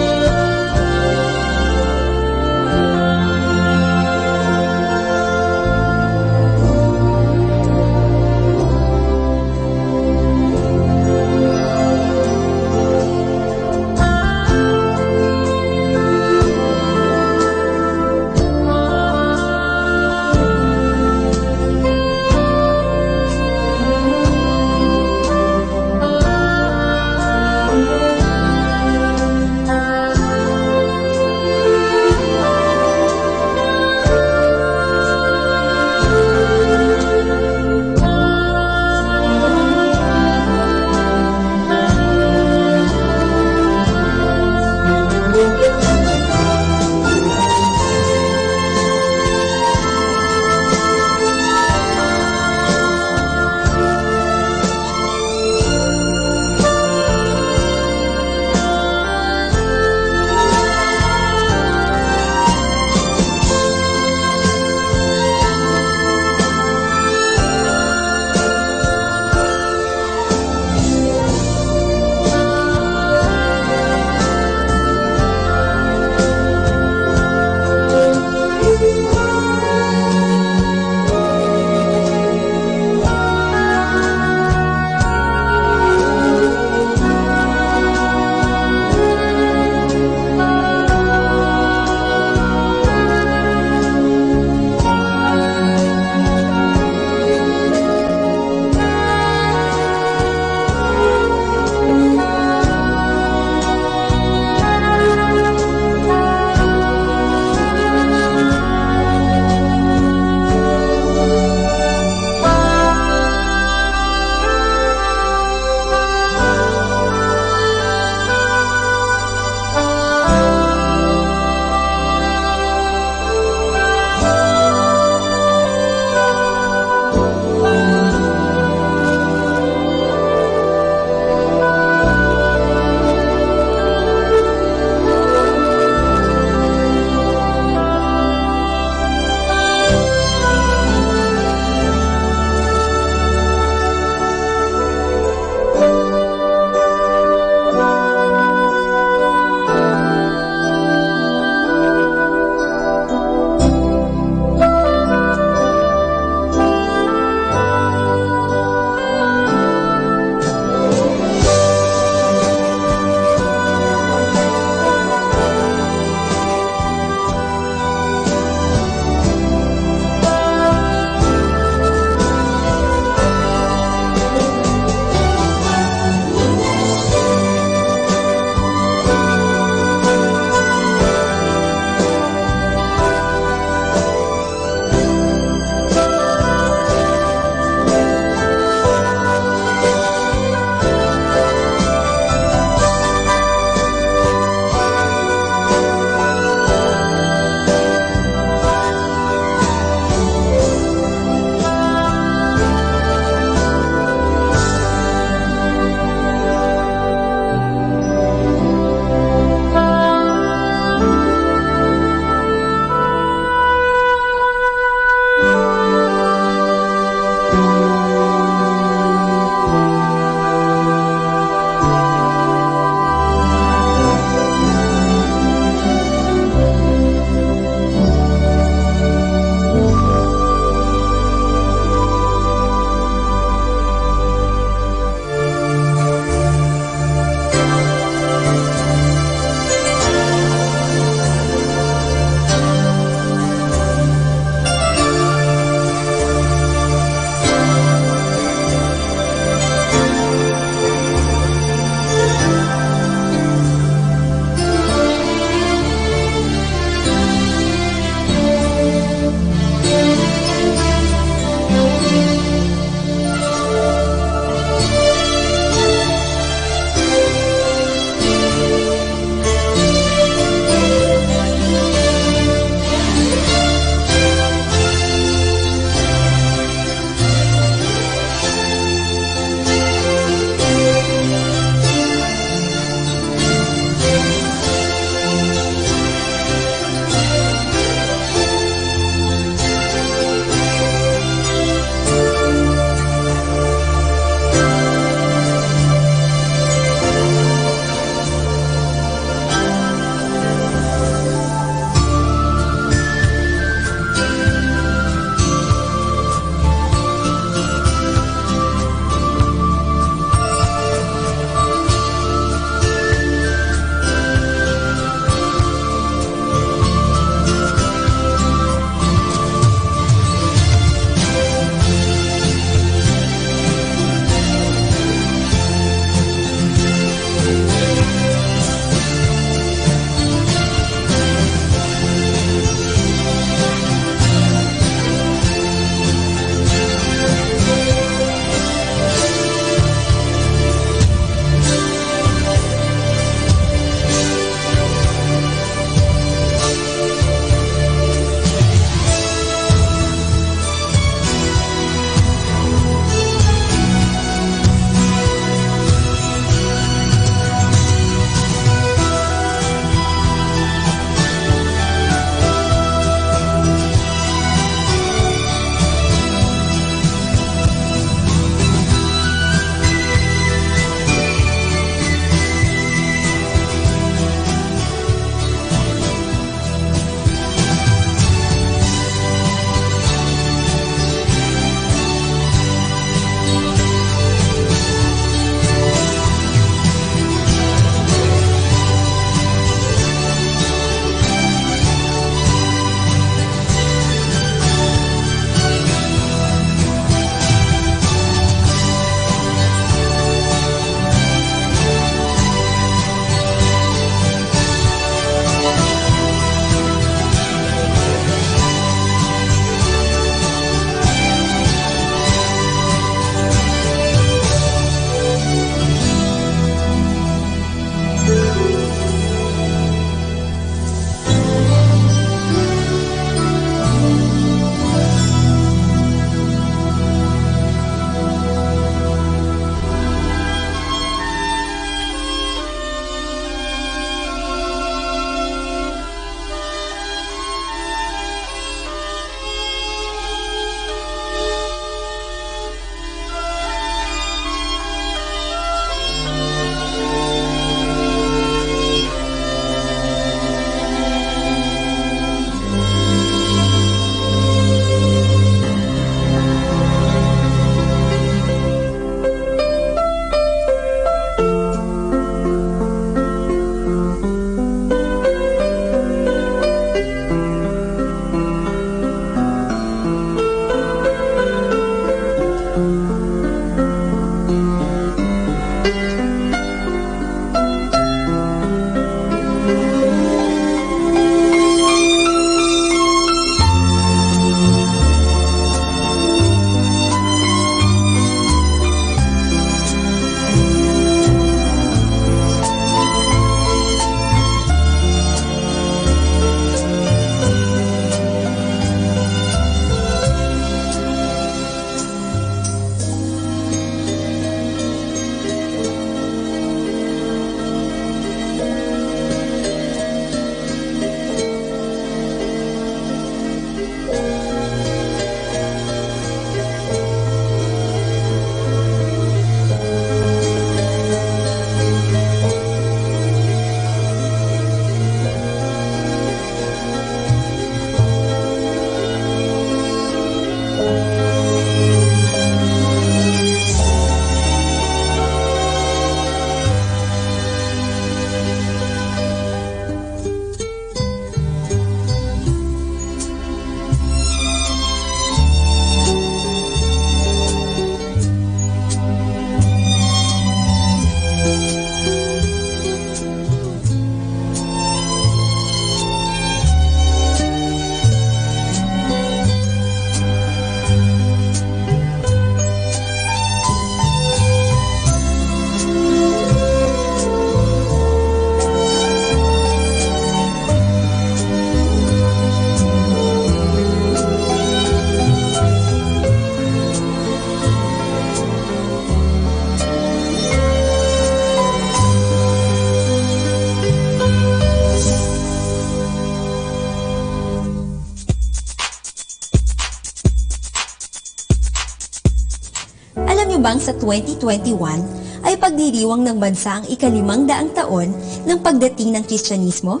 hakbang sa 2021 ay pagdiriwang ng bansa ang ika-500 taon ng pagdating ng Kristyanismo?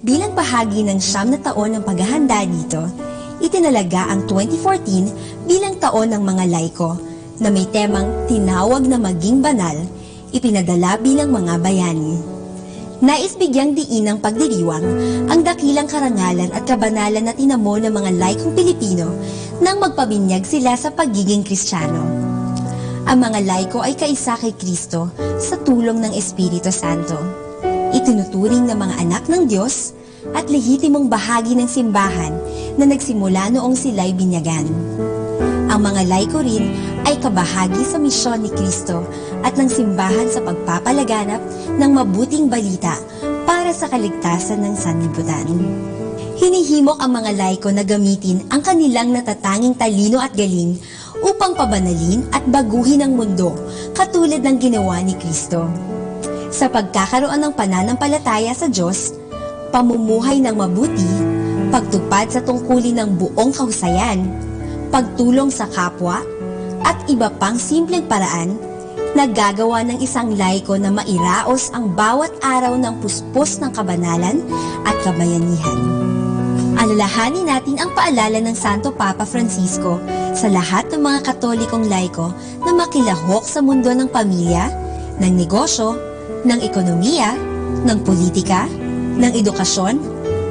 Bilang bahagi ng 9 na taon ng paghahanda dito, itinalaga ang 2014 bilang taon ng mga laiko na may temang tinawag na maging banal, ipinadala bilang mga bayani. Nais bigyang diin ng pagdiriwang ang dakilang karangalan at kabanalan na tinamo ng mga laikong Pilipino nang magpabinyag sila sa pagiging Kristiyano. Ang mga laiko ay kaisa kay Kristo sa tulong ng Espiritu Santo. Itinuturing na mga anak ng Diyos at lehitimong bahagi ng simbahan na nagsimula noong sila'y binyagan. Ang mga laiko rin ay kabahagi sa misyon ni Kristo at ng simbahan sa pagpapalaganap ng mabuting balita para sa kaligtasan ng sanlibutan. Hinihimok ang mga laiko na gamitin ang kanilang natatanging talino at galing upang pabanalin at baguhin ang mundo katulad ng ginawa ni Kristo. Sa pagkakaroon ng pananampalataya sa Diyos, pamumuhay ng mabuti, pagtupad sa tungkulin ng buong kahusayan, pagtulong sa kapwa, at iba pang simpleng paraan, nagagawa ng isang laiko na mairaos ang bawat araw ng puspos ng kabanalan at kabayanihan. Alalahanin natin ang paalala ng Santo Papa Francisco sa lahat ng mga Katolikong laiko na makilahok sa mundo ng pamilya, ng negosyo, ng ekonomiya, ng politika, ng edukasyon,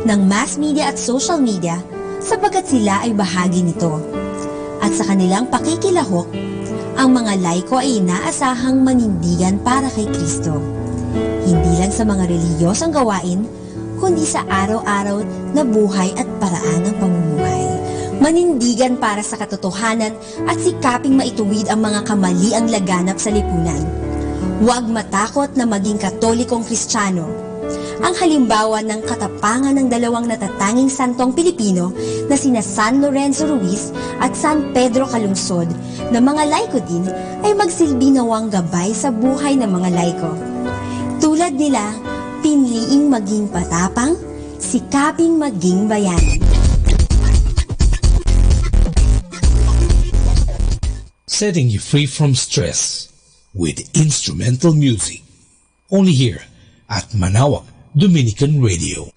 ng mass media at social media sapagkat sila ay bahagi nito. At sa kanilang pakikilahok, ang mga laiko ay inaasahang manindigan para kay Kristo. Hindi lang sa mga relihiyosong gawain, kundi sa araw-araw na buhay at paraan ng pamumuhay. Manindigan para sa katotohanan at sikaping maituwid ang mga kamaliang laganap sa lipunan. Huwag matakot na maging Katolikong Kristiyano. Ang halimbawa ng katapangan ng dalawang natatanging santong Pilipino na sina San Lorenzo Ruiz at San Pedro Calungsod na mga laiko din ay magsilbi nawang gabay sa buhay ng mga laiko. Tulad nila, pinliing maging patapang, sikaping maging bayani. Setting you free from stress with instrumental music. Only here at Manawag Dominican Radio.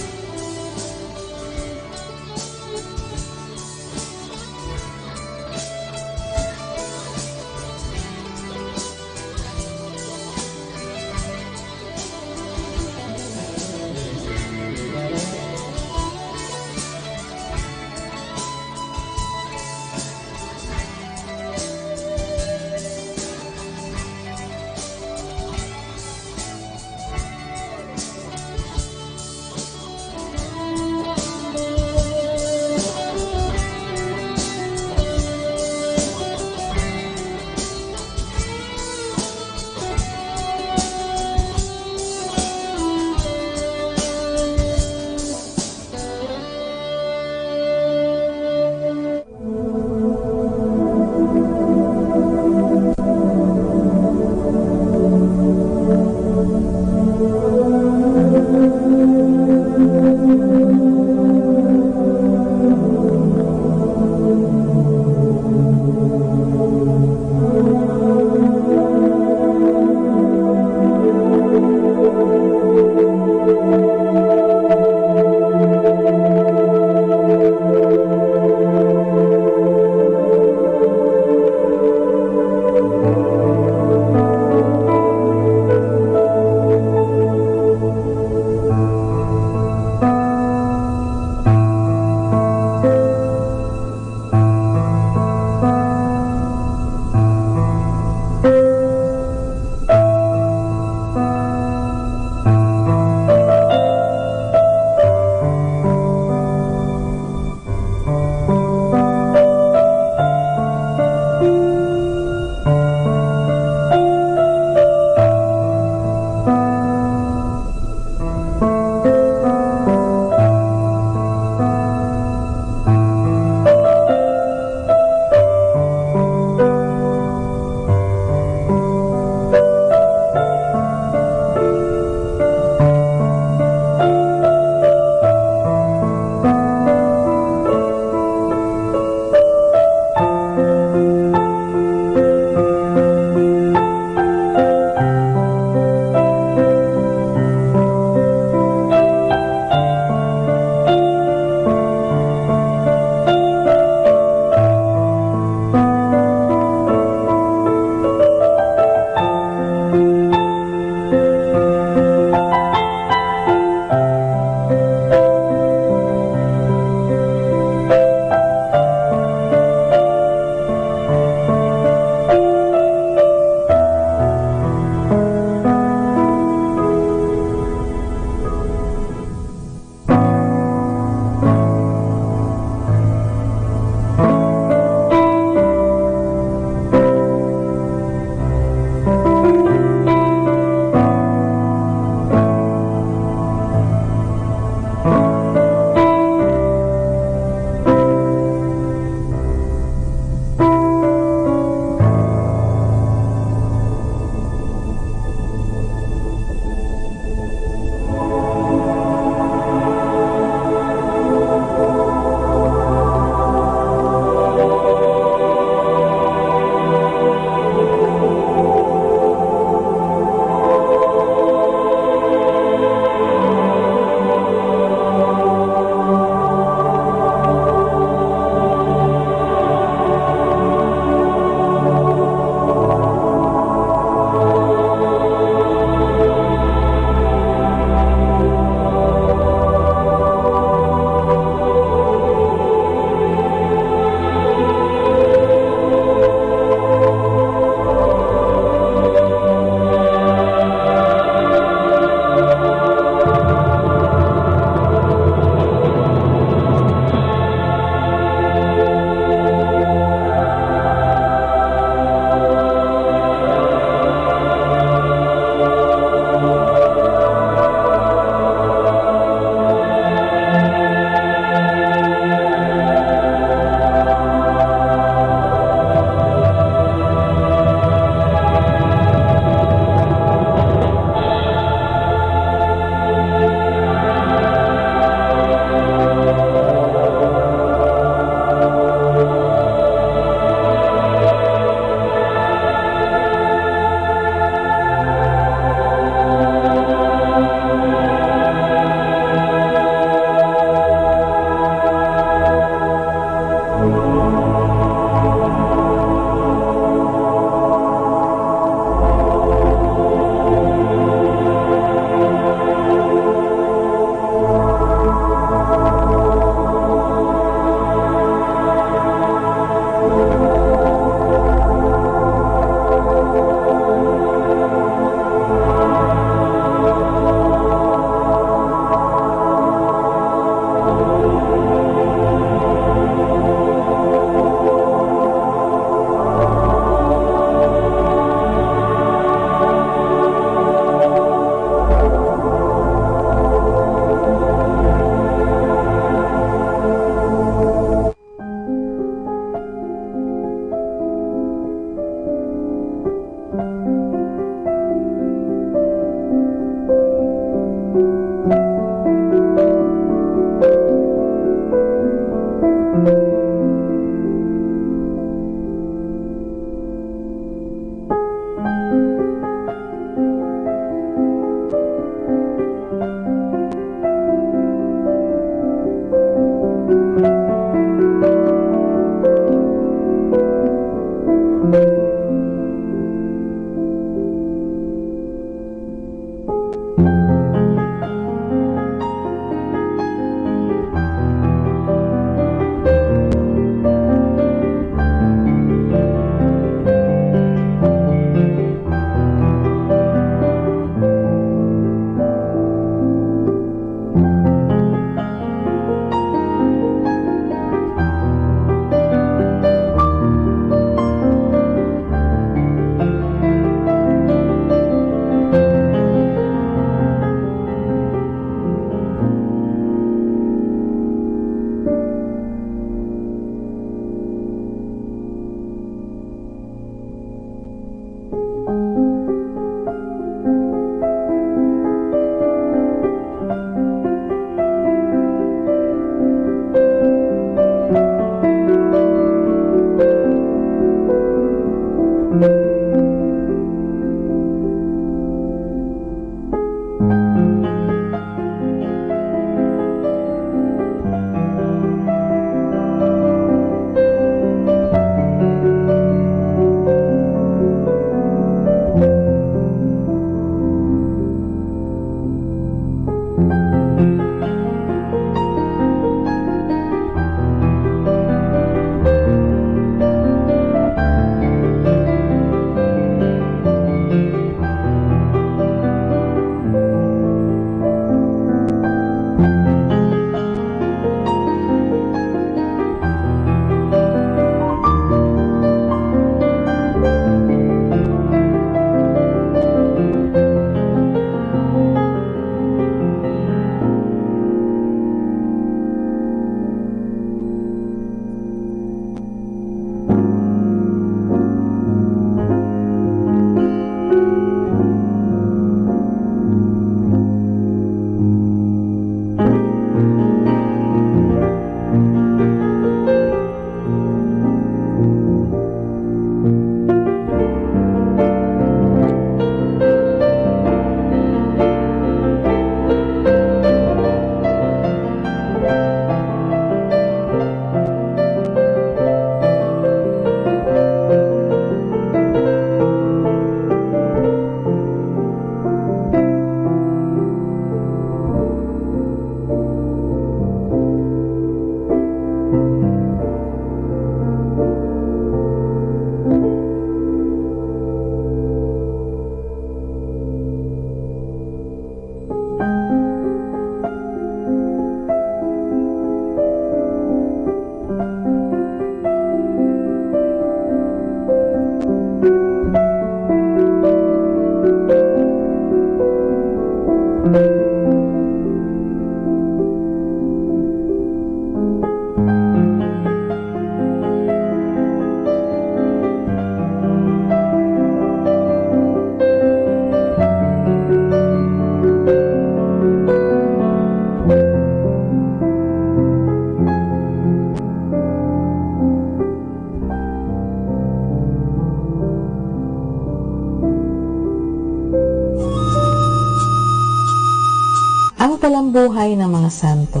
Ang talambuhay ng mga santo.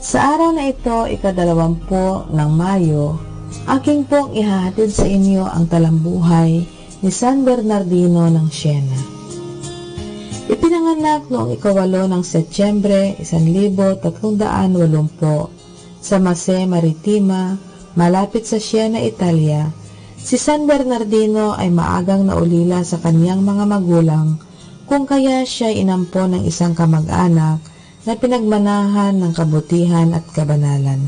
Sa araw na ito, ika-20 ng Mayo, aking pong ihahatid sa inyo ang talambuhay ni San Bernardino ng Siena. Ipinanganak noong 8 ng Setyembre 1380 sa Mase Maritima, malapit sa Siena, Italia. Si San Bernardino ay maagang naulila sa kaniyang mga magulang, kung kaya siya inampon ng isang kamag-anak na pinagmanahan ng kabutihan at kabanalan.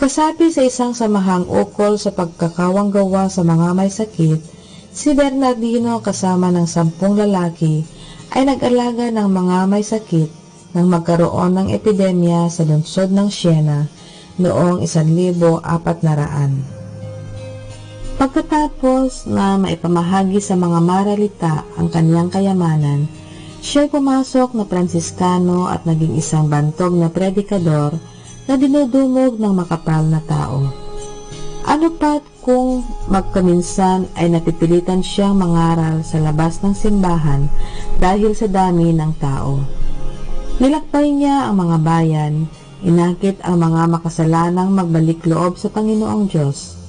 Kasapi sa isang samahang ukol sa pagkakawang gawa sa mga may sakit, si Bernardino kasama ng 10 lalaki ay nag-alaga ng mga may sakit nang magkaroon ng epidemya sa lungsod ng Siena noong 1400. Pagkatapos na maipamahagi sa mga maralita ang kaniyang kayamanan, siya'y pumasok na Pransiskano at naging isang bantog na predikador na dinudumog ng makapal na tao. Ano pat kung magkaminsan ay napipilitan siyang mangaral sa labas ng simbahan dahil sa dami ng tao. Nilakbay niya ang mga bayan, inakit ang mga makasalanang magbalik loob sa Panginoong Diyos.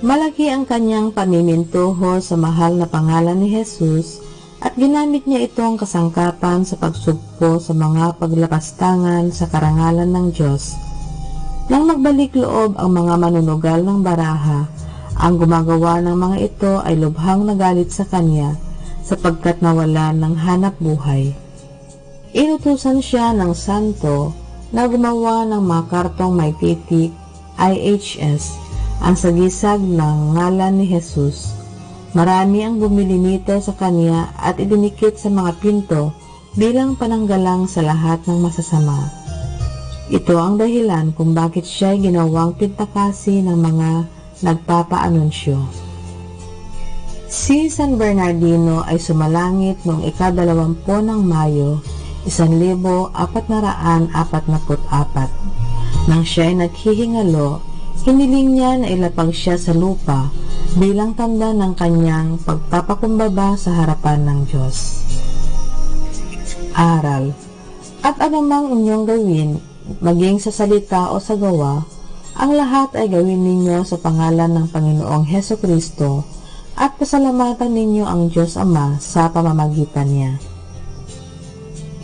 Malaki ang kanyang pamimintuho sa mahal na pangalan ni Jesus at ginamit niya itong kasangkapan sa pagsugpo sa mga paglapastangan sa karangalan ng Diyos. Nang magbalik loob ang mga manunugal ng baraha, ang gumagawa ng mga ito ay lubhang nagalit sa kanya sapagkat nawalan ng hanap buhay. Inutusan siya ng santo na gumawa ng mga kartong may titik, IHS, ang sagisag ng ngalan ni Jesus. Marami ang bumili nito sa kanya at idinikit sa mga pinto bilang pananggalang sa lahat ng masasama. Ito ang dahilan kung bakit siya'y ginawang pintakasi ng mga nagpapaanunsyo. Si San Bernardino ay sumalangit noong 20 ng Mayo, 1444. Nang siya'y naghihingalo, hiniling niya na ilapag siya sa lupa bilang tanda ng kanyang pagpapakumbaba sa harapan ng Diyos. Aral. At anumang inyong gawin, maging sa salita o sa gawa, ang lahat ay gawin ninyo sa pangalan ng Panginoong Hesukristo at pasalamatan ninyo ang Diyos Ama sa pamamagitan niya.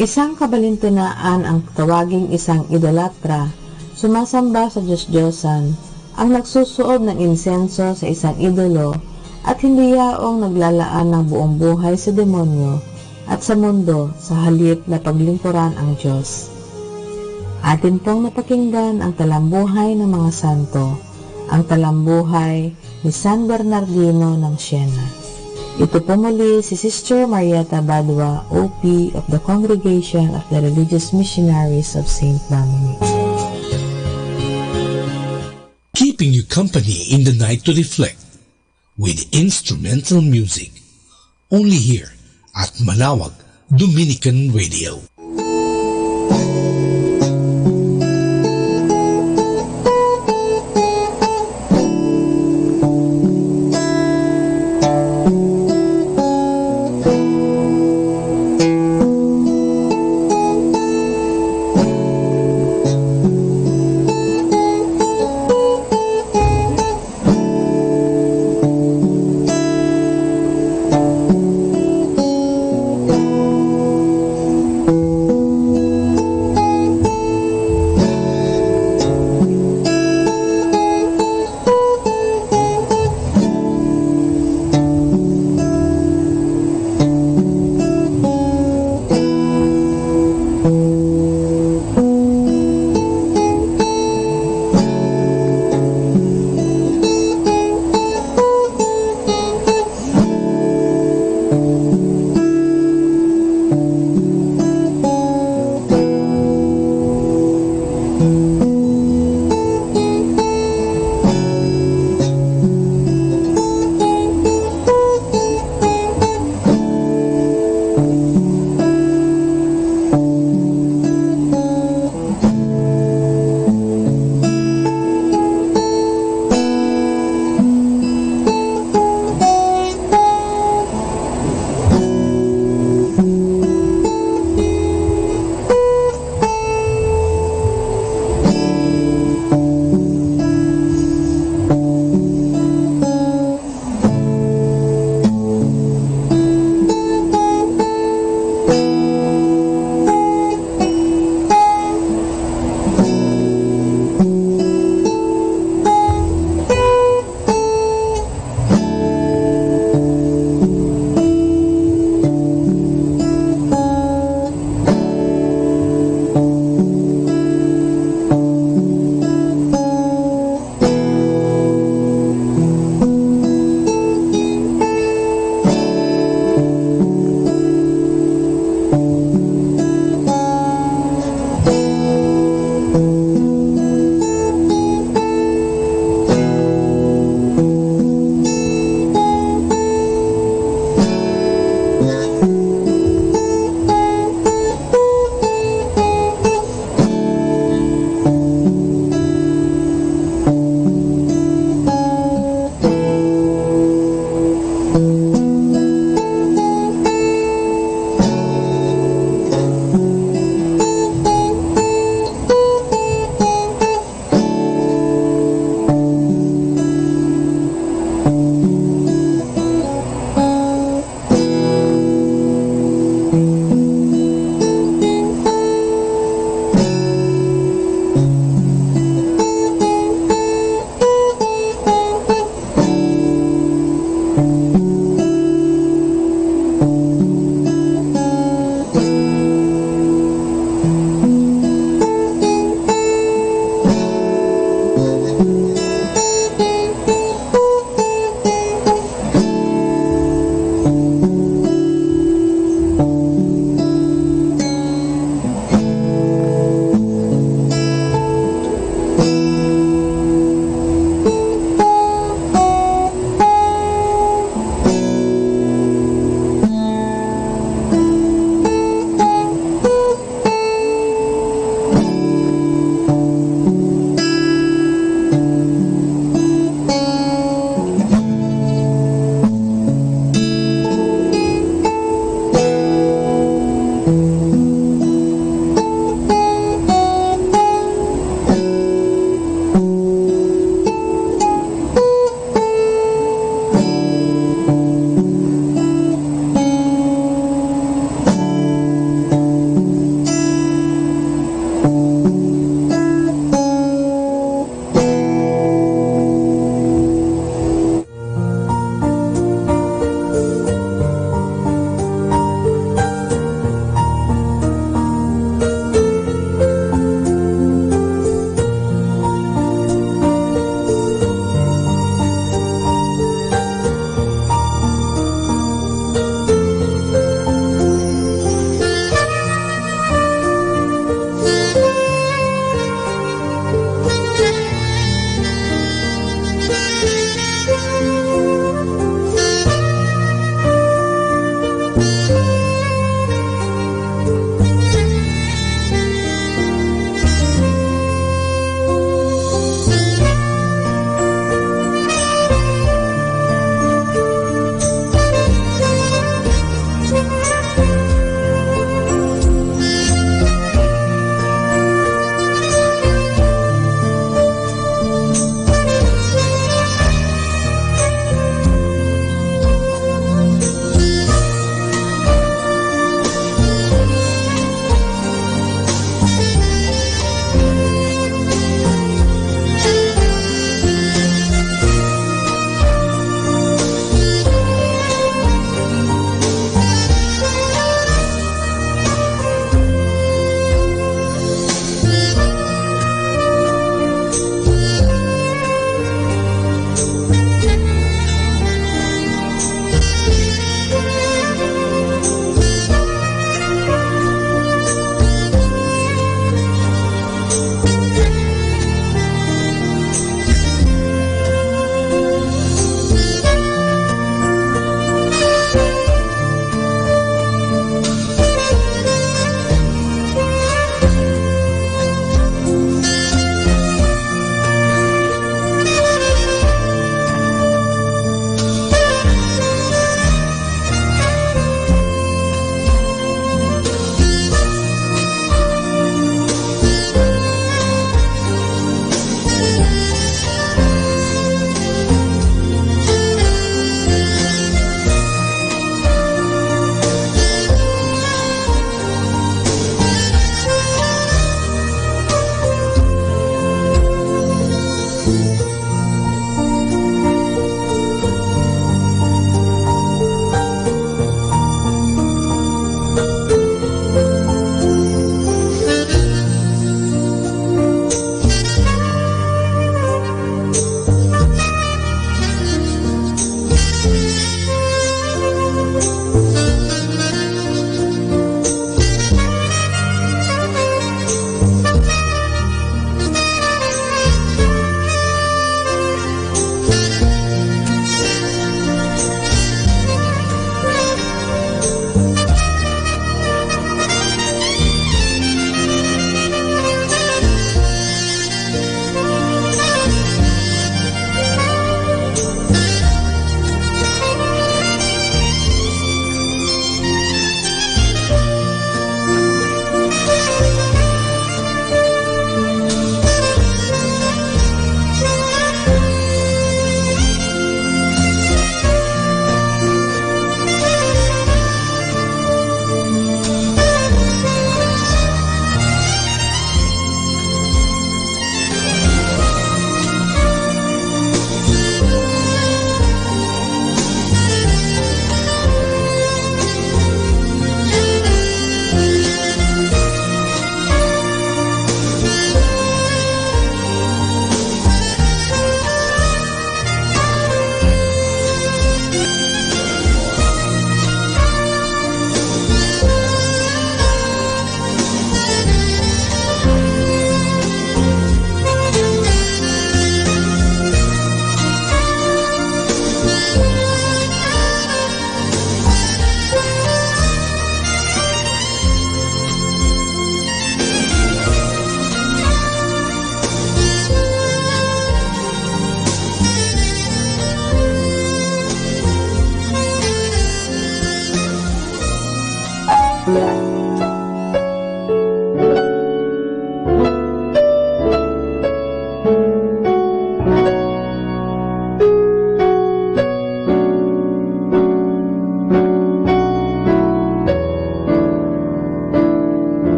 Isang kabalintunaan ang tawaging isang idolatra, sumasamba sa Diyos-Diyosan, ang nagsusuob ng insenso sa isang idolo at hindi yaong naglalaan ng buong buhay sa demonyo at sa mundo sa halip na paglingkuran ang Diyos. Atin pong napakinggan ang talambuhay ng mga santo, ang talambuhay ni San Bernardino ng Siena. Ito po muli si Sister Marieta Badua, OP of the Congregation of the Religious Missionaries of St. Dominic. Keeping you company in the night to reflect with instrumental music, only here at Manawag Dominican Radio.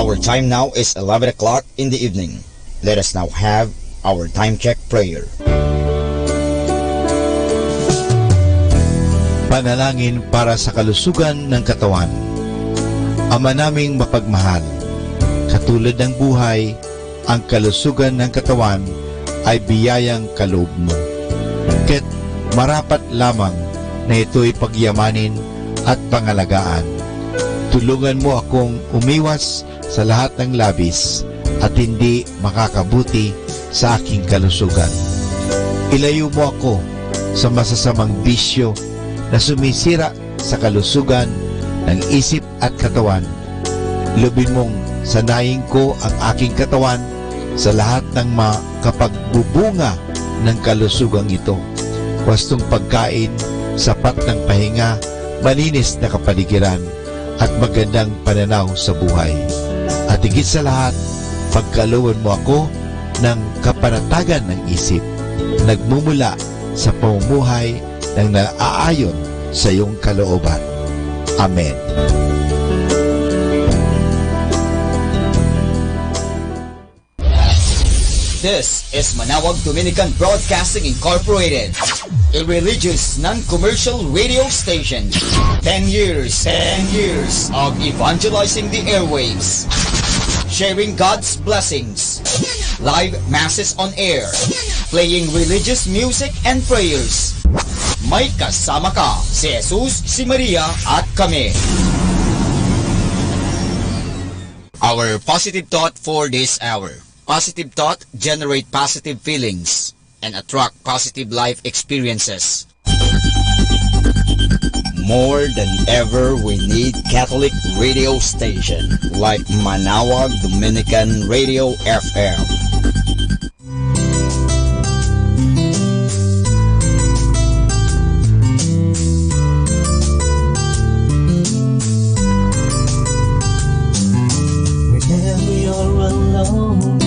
Our time now is 11 o'clock in the evening. Let us now have our time check prayer. Panalangin para sa kalusugan ng katawan. Ama naming mapagmahal, katulad ng buhay, ang kalusugan ng katawan ay biyayang kaloob mo. Kaya't marapat lamang na ito'y pagyamanin at pangalagaan. Tulungan mo akong umiwas sa lahat ng labis at hindi makakabuti sa aking kalusugan. Ilayo mo ako sa masasamang bisyo na sumisira sa kalusugan ng isip at katawan. Lubin mong sanayin ko ang aking katawan sa lahat ng makapagbubunga ng kalusugang ito. Wastong pagkain, sapat ng pahinga, malinis na kapaligiran, at magandang pananaw sa buhay. At higit sa lahat, pagkalooban mo ako ng kapanatagan ng isip, nagmumula sa pamumuhay ng naaayon sa iyong kalooban. Amen. This is Manawag Dominican Broadcasting Incorporated, a religious non-commercial radio station. 10 years of evangelizing the airwaves, sharing God's blessings, live masses on air, playing religious music and prayers. May kasama ka, si Jesus, si Maria, at kami. Our positive thought for this hour. Positive thought generate positive feelings and attract positive life experiences. More than ever, we need Catholic radio station like Manawag Dominican Radio FM. Whenever you're alone,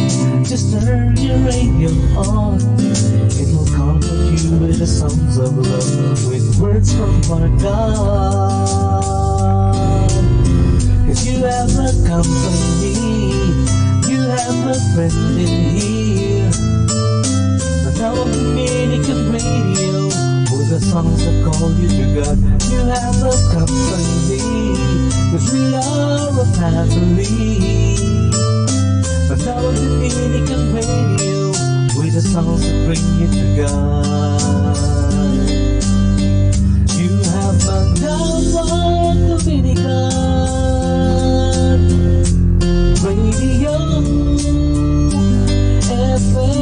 just turn your radio on. It will comfort you with the songs of love, with words from our God. 'Cause you have a company, you have a friend in here. Manawag Dominican Radio, with the songs that call you to God. You have a company, 'cause we are a family. Manawag Dominican Radio, with the songs that bring you to God. You have Manawag Dominican Radio FM.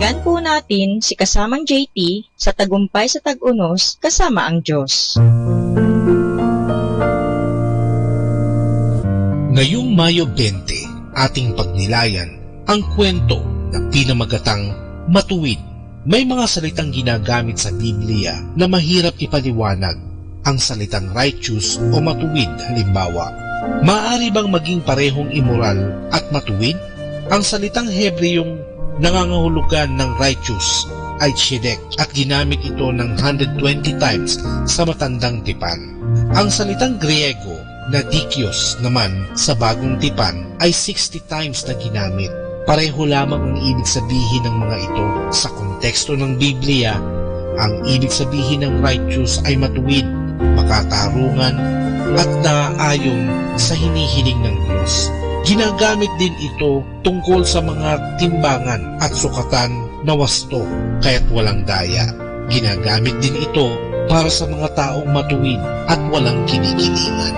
Pakinggan po natin si kasamang JT sa Tagumpay sa Tag-Unos kasama ang Diyos. Ngayong Mayo 20, ating pagnilayan ang kwento ng pinamagatang matuwid. May mga salitang ginagamit sa Biblia na mahirap ipaliwanag. Ang salitang righteous o matuwid halimbawa, maaari bang maging parehong immoral at matuwid? Ang salitang Hebreyong nangangahulugan ng righteous ay tzedek at ginamit ito ng 120 times sa Matandang Tipan. Ang salitang Griego na dikyos naman sa Bagong Tipan ay 60 times na ginamit. Pareho lamang ang ibig sabihin ng mga ito sa konteksto ng Biblia. Ang ibig sabihin ng righteous ay matuwid, makatarungan at naaayon sa hinihiling ng Diyos. Ginagamit din ito tungkol sa mga timbangan at sukatan na wasto kaya't walang daya. Ginagamit din ito para sa mga taong matuwid at walang kinikilingan.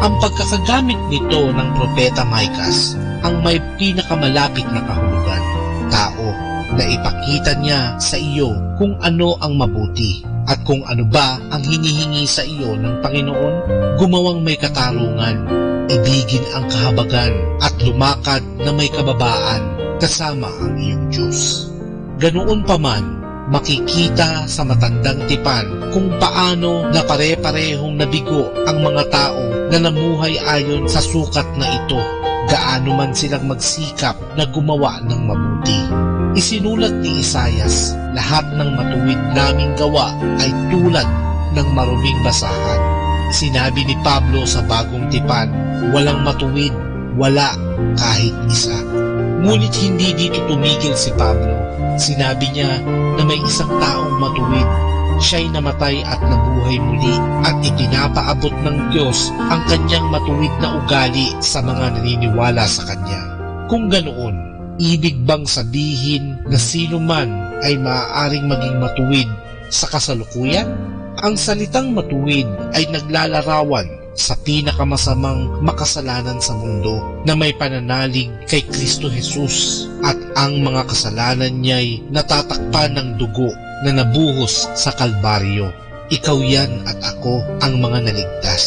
Ang pagkakagamit nito ng Propeta Micas ang may pinakamalapit na kahulugan. Tao na ipakita niya sa iyo kung ano ang mabuti at kung ano ba ang hinihingi sa iyo ng Panginoon. Gumawang may katarungan, ibigin ang kahabagan at lumakad na may kababaan kasama ang iyong Diyos. Ganoon pa man, makikita sa Matandang Tipan kung paano na pare-parehong nabigo ang mga tao na namuhay ayon sa sukat na ito, gaano man silang magsikap na gumawa ng mabuti. Isinulat ni Isayas, lahat ng matuwid naming gawa ay tulad ng maruming basahan. Sinabi ni Pablo sa Bagong Tipan, walang matuwid, wala kahit isa. Ngunit hindi dito tumigil si Pablo. Sinabi niya na may isang taong matuwid. Siya'y namatay at nabuhay muli at ipinapaabot ng Diyos ang kanyang matuwid na ugali sa mga naniniwala sa kanya. Kung ganoon, ibig bang sabihin na sino man ay maaaring maging matuwid sa kasalukuyan? Ang salitang matuwid ay naglalarawan sa pinakamasamang makasalanan sa mundo na may pananalig kay Kristo Jesus at ang mga kasalanan niya'y natatakpan ng dugo na nabuhos sa Kalbaryo. Ikaw yan at ako ang mga naligtas.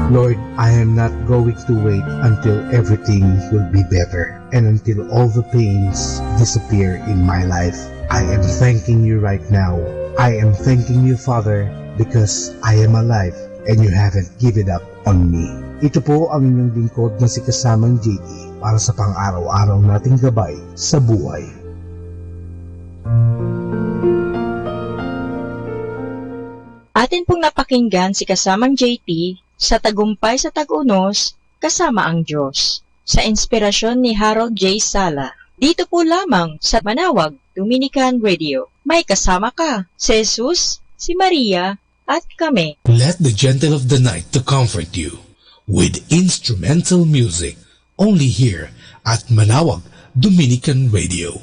Lord, I am not going to wait until everything will be better and until all the pains disappear in my life. I am thanking you right now. I am thanking you, Father, because I am alive and you haven't given up on me. Ito po ang inyong lingkod na si kasamang JT para sa pang-araw-araw nating gabay sa buhay. Atin pong napakinggan si kasamang JT sa Tagumpay sa Tag-Unos, Kasama ang Diyos, sa inspirasyon ni Harold J. Sala. Dito po lamang sa Manawag Dominican Radio. May kasama ka, si Jesus, si Maria, at kami. Let the gentle of the night to comfort you with instrumental music only here at Manawag Dominican Radio.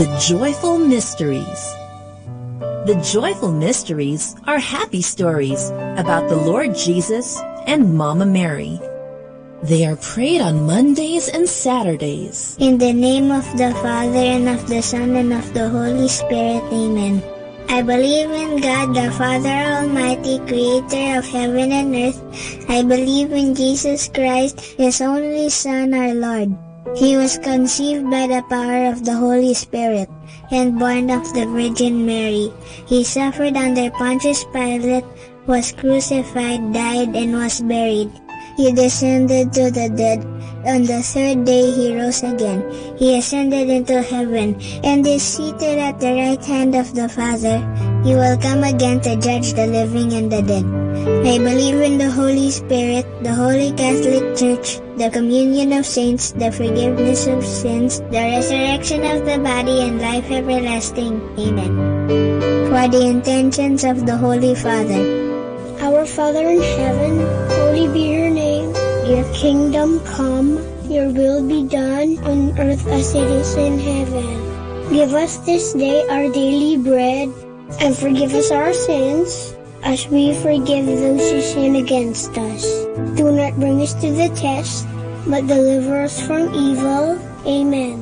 The Joyful Mysteries. The joyful mysteries are happy stories about the Lord Jesus and Mama Mary. They are prayed on Mondays and Saturdays. In the name of the Father, and of the Son, and of the Holy Spirit. Amen. I believe in God, the Father Almighty, creator of heaven and earth. I believe in Jesus Christ, His only Son, our Lord. He was conceived by the power of the Holy Spirit and born of the Virgin Mary. He suffered under Pontius Pilate, was crucified, died, and was buried. He descended to the dead. On the third day he rose again. He ascended into heaven and is seated at the right hand of the Father. He will come again to judge the living and the dead. I believe in the Holy Spirit, the Holy Catholic Church, the communion of saints, the forgiveness of sins, the resurrection of the body, and life everlasting. Amen. For the intentions of the Holy Father. Our Father in heaven, holy be your name. Your kingdom come, your will be done on earth as it is in heaven. Give us this day our daily bread, and forgive us our sins, as we forgive those who sin against us. Do not bring us to the test, but deliver us from evil. Amen.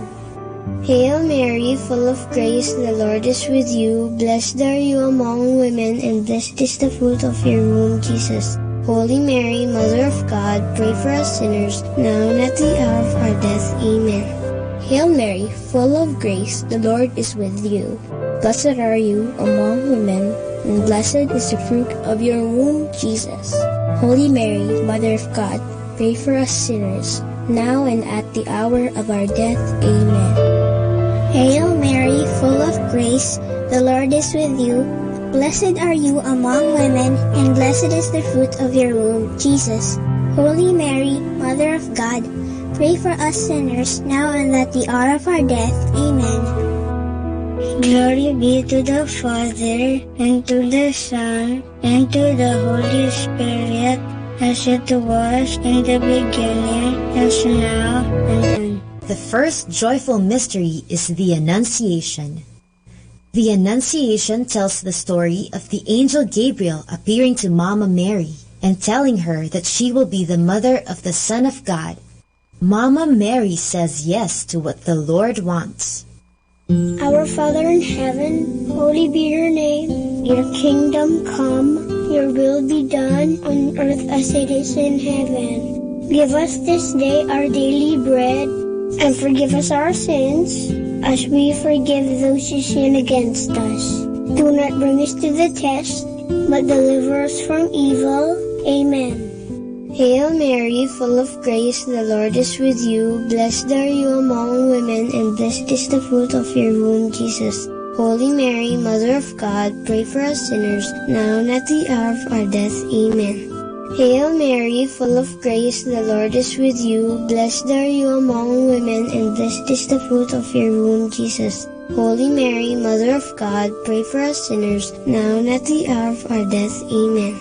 Hail Mary, full of grace, the Lord is with you. Blessed are you among women, and blessed is the fruit of your womb, Jesus. Holy Mary, Mother of God, pray for us sinners, now and at the hour of our death. Amen. Hail Mary, full of grace, the Lord is with you. Blessed are you among women, and blessed is the fruit of your womb, Jesus. Holy Mary, Mother of God, pray for us sinners, now and at the hour of our death. Amen. Hail Mary, full of grace, the Lord is with you. Blessed are you among women, and blessed is the fruit of your womb, Jesus. Holy Mary, Mother of God, pray for us sinners, now and at the hour of our death. Amen. Glory be to the Father, and to the Son, and to the Holy Spirit, as it was in the beginning, as now, and then. The first joyful mystery is the Annunciation. The Annunciation tells the story of the angel Gabriel appearing to Mama Mary and telling her that she will be the mother of the Son of God. Mama Mary says yes to what the Lord wants. Our Father in heaven, holy be your name. Your kingdom come, your will be done on earth as it is in heaven. Give us this day our daily bread, and forgive us our sins, as we forgive those who sin against us. Do not bring us to the test, but deliver us from evil. Amen. Hail Mary, full of grace, the Lord is with you. Blessed are you among women, and blessed is the fruit of your womb, Jesus. Holy Mary, Mother of God, pray for us sinners, now and at the hour of our death. Amen. Hail Mary, full of grace, the Lord is with you. Blessed are you among women, and blessed is the fruit of your womb, Jesus. Holy Mary, Mother of God, pray for us sinners, now and at the hour of our death. Amen.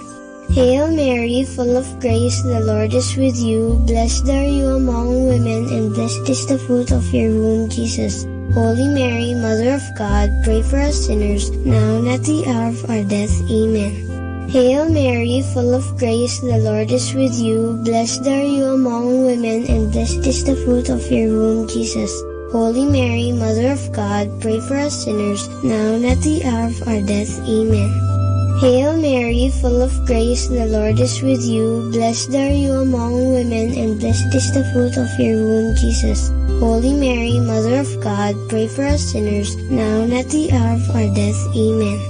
Hail Mary, full of grace, the Lord is with you. Blessed are you among women, and blessed is the fruit of your womb, Jesus. Holy Mary, Mother of God, pray for us sinners, now and at the hour of our death. Amen. Hail Mary, full of grace, the Lord is with you. Blessed are you among women, and blessed is the fruit of your womb, Jesus. Holy Mary, Mother of God, pray for us sinners, now and at the hour of our death. Amen. Hail Mary, full of grace, the Lord is with you. Blessed are you among women, and blessed is the fruit of your womb, Jesus. Holy Mary, Mother of God, pray for us sinners, now and at the hour of our death. Amen.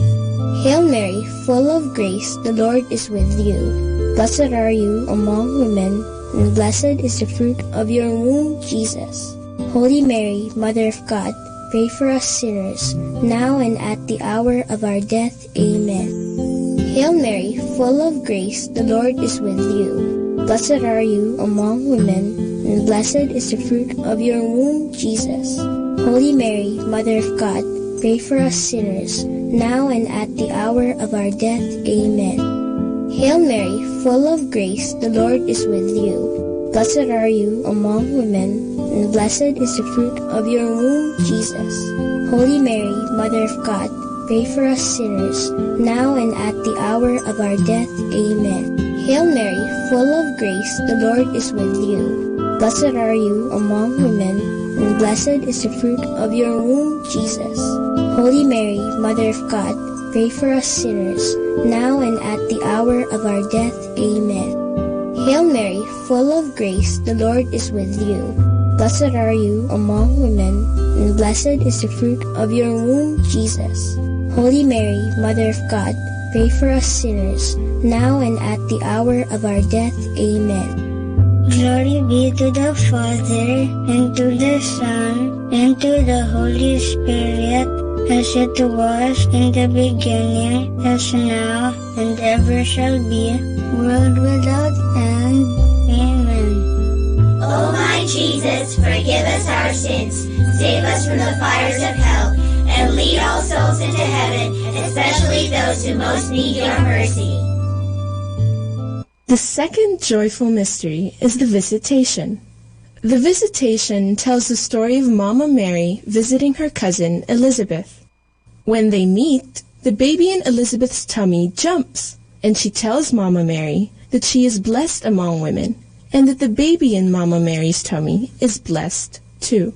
Hail Mary, full of grace, the Lord is with you. Blessed are you among women, and blessed is the fruit of your womb, Jesus. Holy Mary, Mother of God, pray for us sinners, now and at the hour of our death. Amen. Hail Mary, full of grace, the Lord is with you. Blessed are you among women, and blessed is the fruit of your womb, Jesus. Holy Mary, Mother of God, pray for us sinners, now and at the hour of our death. Amen. Hail Mary, full of grace, the Lord is with you. Blessed are you among women, and blessed is the fruit of your womb, Jesus. Holy Mary, Mother of God, pray for us sinners, now and at the hour of our death. Amen. Hail Mary, full of grace, the Lord is with you. Blessed are you among women, and blessed is the fruit of your womb, Jesus. Holy Mary, Mother of God, pray for us sinners, now and at the hour of our death. Amen. Hail Mary, full of grace, the Lord is with you. Blessed are you among women, and blessed is the fruit of your womb, Jesus. Holy Mary, Mother of God, pray for us sinners, now and at the hour of our death. Amen. Glory be to the Father, and to the Son, and to the Holy Spirit, as it was in the beginning, as now, and ever shall be, world without end. Amen. O my Jesus, forgive us our sins, save us from the fires of hell, and lead all souls into heaven, especially those who most need your mercy. The second joyful mystery is the Visitation. The Visitation tells the story of Mama Mary visiting her cousin Elizabeth. When they meet, the baby in Elizabeth's tummy jumps, and she tells Mama Mary that she is blessed among women, and that the baby in Mama Mary's tummy is blessed too.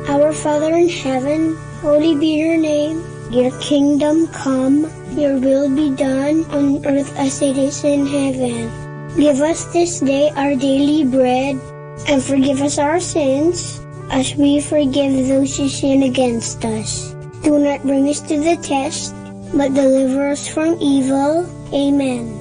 Our Father in heaven, holy be your name. Your kingdom come, your will be done on earth as it is in heaven. Give us this day our daily bread, and forgive us our sins, as we forgive those who sin against us. Do not bring us to the test, but deliver us from evil. Amen.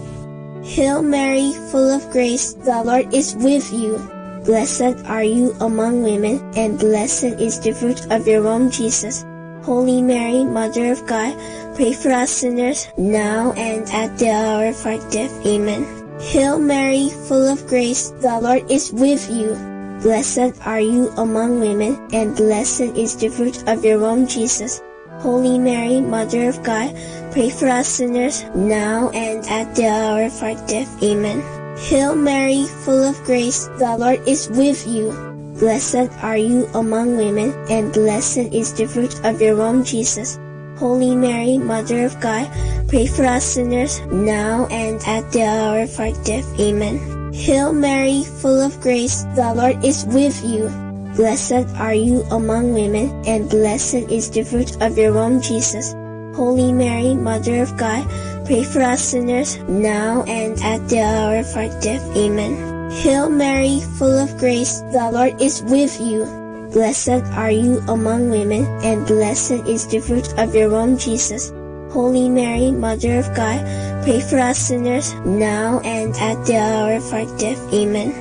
Hail Mary, full of grace, the Lord is with you. Blessed are you among women, and blessed is the fruit of your womb, Jesus. Holy Mary, Mother of God, pray for us sinners, now and at the hour of our death. Amen. Hail Mary, full of grace, the Lord is with you. Blessed are you among women, and blessed is the fruit of your womb, Jesus. Holy Mary, Mother of God, pray for us sinners, now and at the hour of our death. Amen. Hail Mary, full of grace, the Lord is with you. Blessed are you among women, and blessed is the fruit of your womb, Jesus. Holy Mary, Mother of God, pray for us sinners, now and at the hour of our death. Amen. Hail Mary, full of grace, the Lord is with you. Blessed are you among women, and blessed is the fruit of your womb, Jesus. Holy Mary, Mother of God, pray for us sinners, now and at the hour of our death. Amen. Hail Mary, full of grace, the Lord is with you. Blessed are you among women, and blessed is the fruit of your womb, Jesus. Holy Mary, Mother of God, pray for us sinners, now and at the hour of our death. Amen.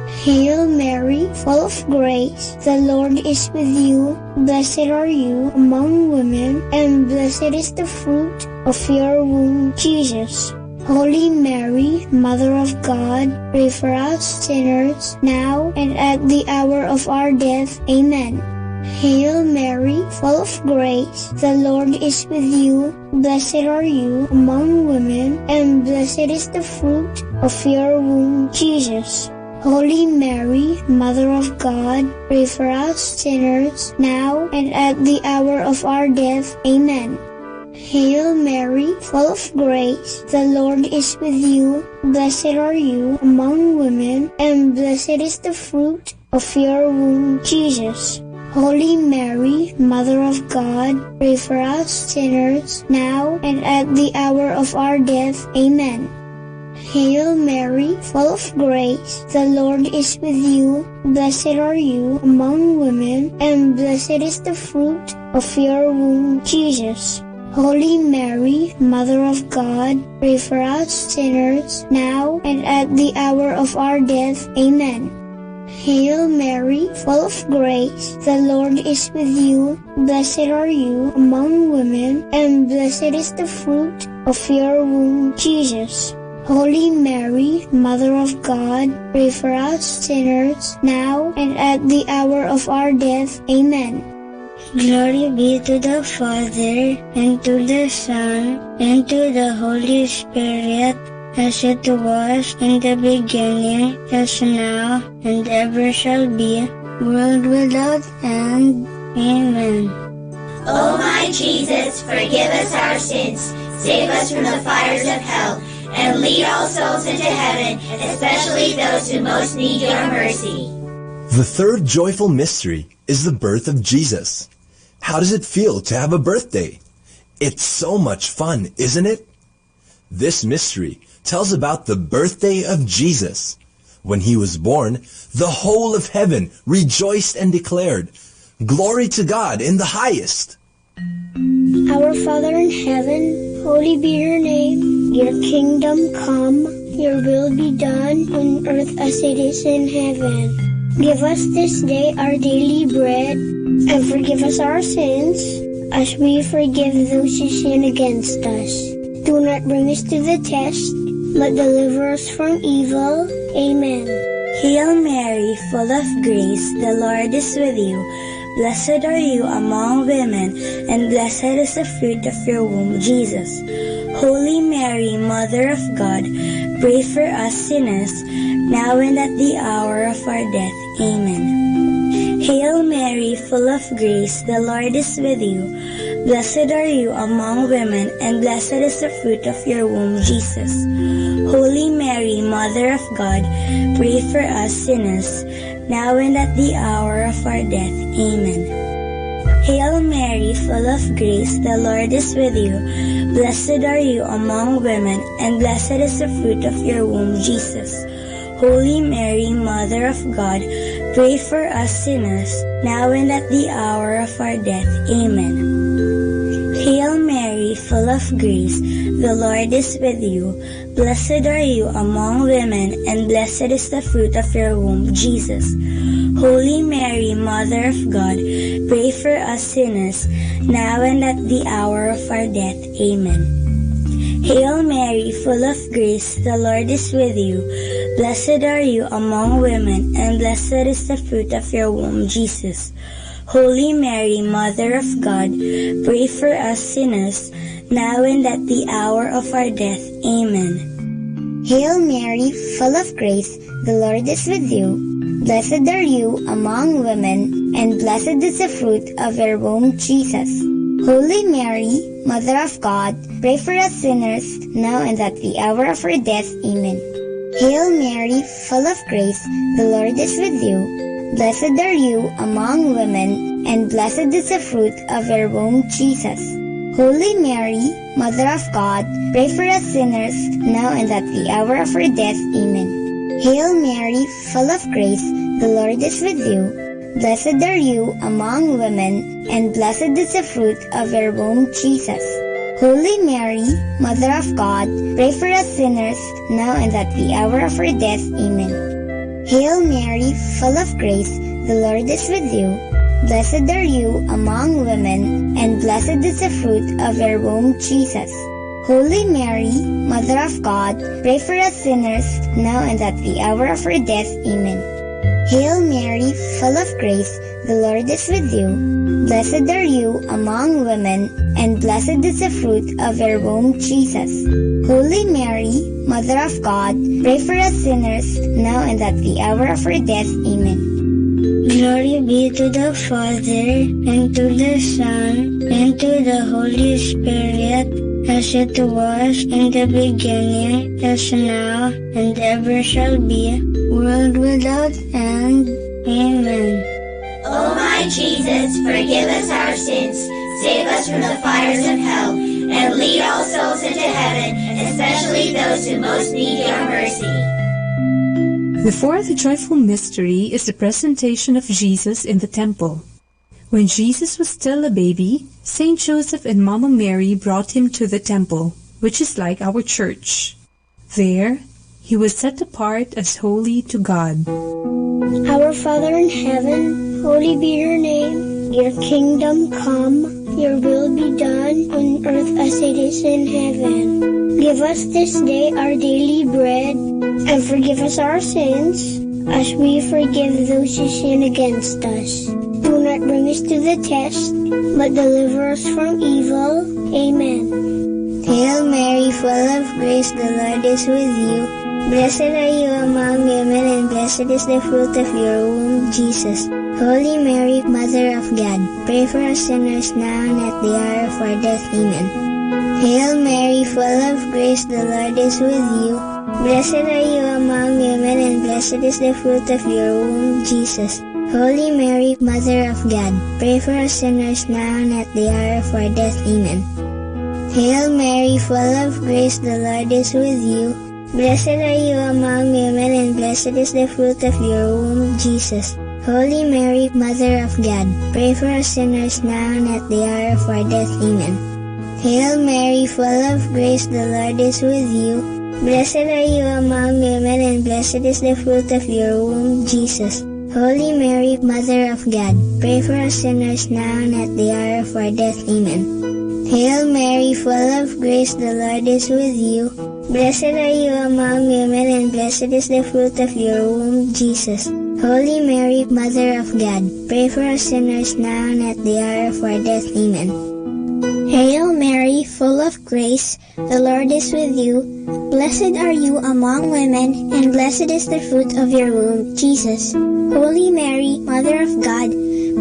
Hail Mary, full of grace, the Lord is with you. Blessed are you among women, and blessed is the fruit of your womb, Jesus. Holy Mary, Mother of God, pray for us sinners, now and at the hour of our death. Amen. Hail Mary, full of grace, the Lord is with you. Blessed are you among women, and blessed is the fruit of your womb, Jesus. Holy Mary, Mother of God, pray for us sinners, now and at the hour of our death. Amen. Hail Mary, full of grace, the Lord is with you. Blessed are you among women, and blessed is the fruit of your womb, Jesus. Holy Mary, Mother of God, pray for us sinners, now and at the hour of our death. Amen. Hail Mary, full of grace, the Lord is with you. Blessed are you among women, and blessed is the fruit of your womb, Jesus. Holy Mary, Mother of God, pray for us sinners, now and at the hour of our death. Amen. Hail Mary, full of grace, the Lord is with you. Blessed are you among women, and blessed is the fruit of your womb, Jesus. Holy Mary, Mother of God, pray for us sinners, now and at the hour of our death. Amen. Glory be to the Father, and to the Son, and to the Holy Spirit, as it was in the beginning, as now, and ever shall be, world without end. Amen. O my Jesus, forgive us our sins, save us from the fires of hell, and lead all souls into heaven, especially those who most need your mercy. The third joyful mystery is the birth of Jesus. How does it feel to have a birthday? It's so much fun, isn't it? This mystery tells about the birthday of Jesus. When he was born, the whole of heaven rejoiced and declared, "Glory to God in the highest." Our Father in heaven, holy be your name. Your kingdom come, your will be done on earth as it is in heaven. Give us this day our daily bread, and forgive us our sins, as we forgive those who sin against us. Do not bring us to the test, but deliver us from evil. Amen. Hail Mary, full of grace, the Lord is with you. Blessed are you among women, and blessed is the fruit of your womb, Jesus. Holy Mary, Mother of God, pray for us sinners, now and at the hour of our death. Amen. Hail Mary, full of grace, the Lord is with you. Blessed are you among women, and blessed is the fruit of your womb, Jesus. Holy Mary, Mother of God, pray for us sinners, now and at the hour of our death. Amen. Hail Mary, full of grace, the Lord is with you. Blessed are you among women, and blessed is the fruit of your womb, Jesus. Holy Mary, Mother of God, pray for us sinners, now and at the hour of our death. Amen. Hail Mary, full of grace, the Lord is with you. Blessed are you among women, and blessed is the fruit of your womb, Jesus. Holy Mary, Mother of God, pray for us sinners, now and at the hour of our death. Amen. Hail Mary, full of grace, the Lord is with you. Blessed are you among women, and blessed is the fruit of your womb, Jesus. Holy Mary, Mother of God, pray for us sinners, now and at the hour of our death. Amen. Hail Mary, full of grace, the Lord is with you. Blessed are you among women, and blessed is the fruit of your womb, Jesus. Holy Mary, Mother of God, pray for us sinners, now and at the hour of our death. Amen. Hail Mary, full of grace, the Lord is with you. Blessed are you among women, and blessed is the fruit of your womb, Jesus. Holy Mary, Mother of God, pray for us sinners, now and at the hour of our death. Amen. Hail Mary, full of grace, the Lord is with you. Blessed are you among women, and blessed is the fruit of your womb, Jesus. Holy Mary, Mother of God, pray for us sinners, now and at the hour of our death. Amen. Hail Mary, full of grace, the Lord is with you. Blessed are you among women, and blessed is the fruit of your womb, Jesus. Holy Mary, Mother of God, pray for us sinners, now and at the hour of our death. Amen. Hail Mary, full of grace, the Lord is with you. Blessed are you among women, and blessed is the fruit of your womb, Jesus. Holy Mary, Mother of God, pray for us sinners, now and at the hour of our death. Amen. Glory be to the Father, and to the Son, and to the Holy Spirit, as it was in the beginning, as now, and ever shall be, world without end. Amen. O my Jesus, forgive us our sins, save us from the fires of hell, and lead all souls into heaven, especially those who most need your mercy. The fourth joyful mystery is the presentation of Jesus in the temple. When Jesus was still a baby, Saint Joseph and Mama Mary brought him to the temple, which is like our church. There, he was set apart as holy to God. Our Father in heaven, holy be your name. Your kingdom come, your will be done on earth as it is in heaven. Give us this day our daily bread, and forgive us our sins, as we forgive those who sin against us. Do not bring us to the test, but deliver us from evil. Amen. Hail Mary, full of grace, the Lord is with you. Blessed are you among women, and blessed is the fruit of your womb, Jesus. Holy Mary, Mother of God, pray for us sinners now and at the hour of our death. Amen. Hail Mary, full of grace, the Lord is with you. Blessed are you among women, and blessed is the fruit of your womb, Jesus. Holy Mary, Mother of God, pray for us sinners now and at the hour of our death. Amen. Hail Mary, full of grace, the Lord is with you. Blessed are you among women, and blessed is the fruit of your womb, Jesus. Holy Mary, Mother of God, pray for us sinners now and at the hour of our death. Amen. Hail Mary, full of grace, the Lord is with you. Blessed are you among women, and blessed is the fruit of your womb, Jesus. Holy Mary, Mother of God, pray for us sinners now and at the hour of our death. Amen. Hail Mary, full of grace, the Lord is with you. Blessed are you among women, and blessed is the fruit of your womb, Jesus. Holy Mary, Mother of God, pray for us sinners now and at the hour of our death. Amen. Hail Mary, full of grace, the Lord is with you. Blessed are you among women, and blessed is the fruit of your womb, Jesus. Holy Mary, Mother of God,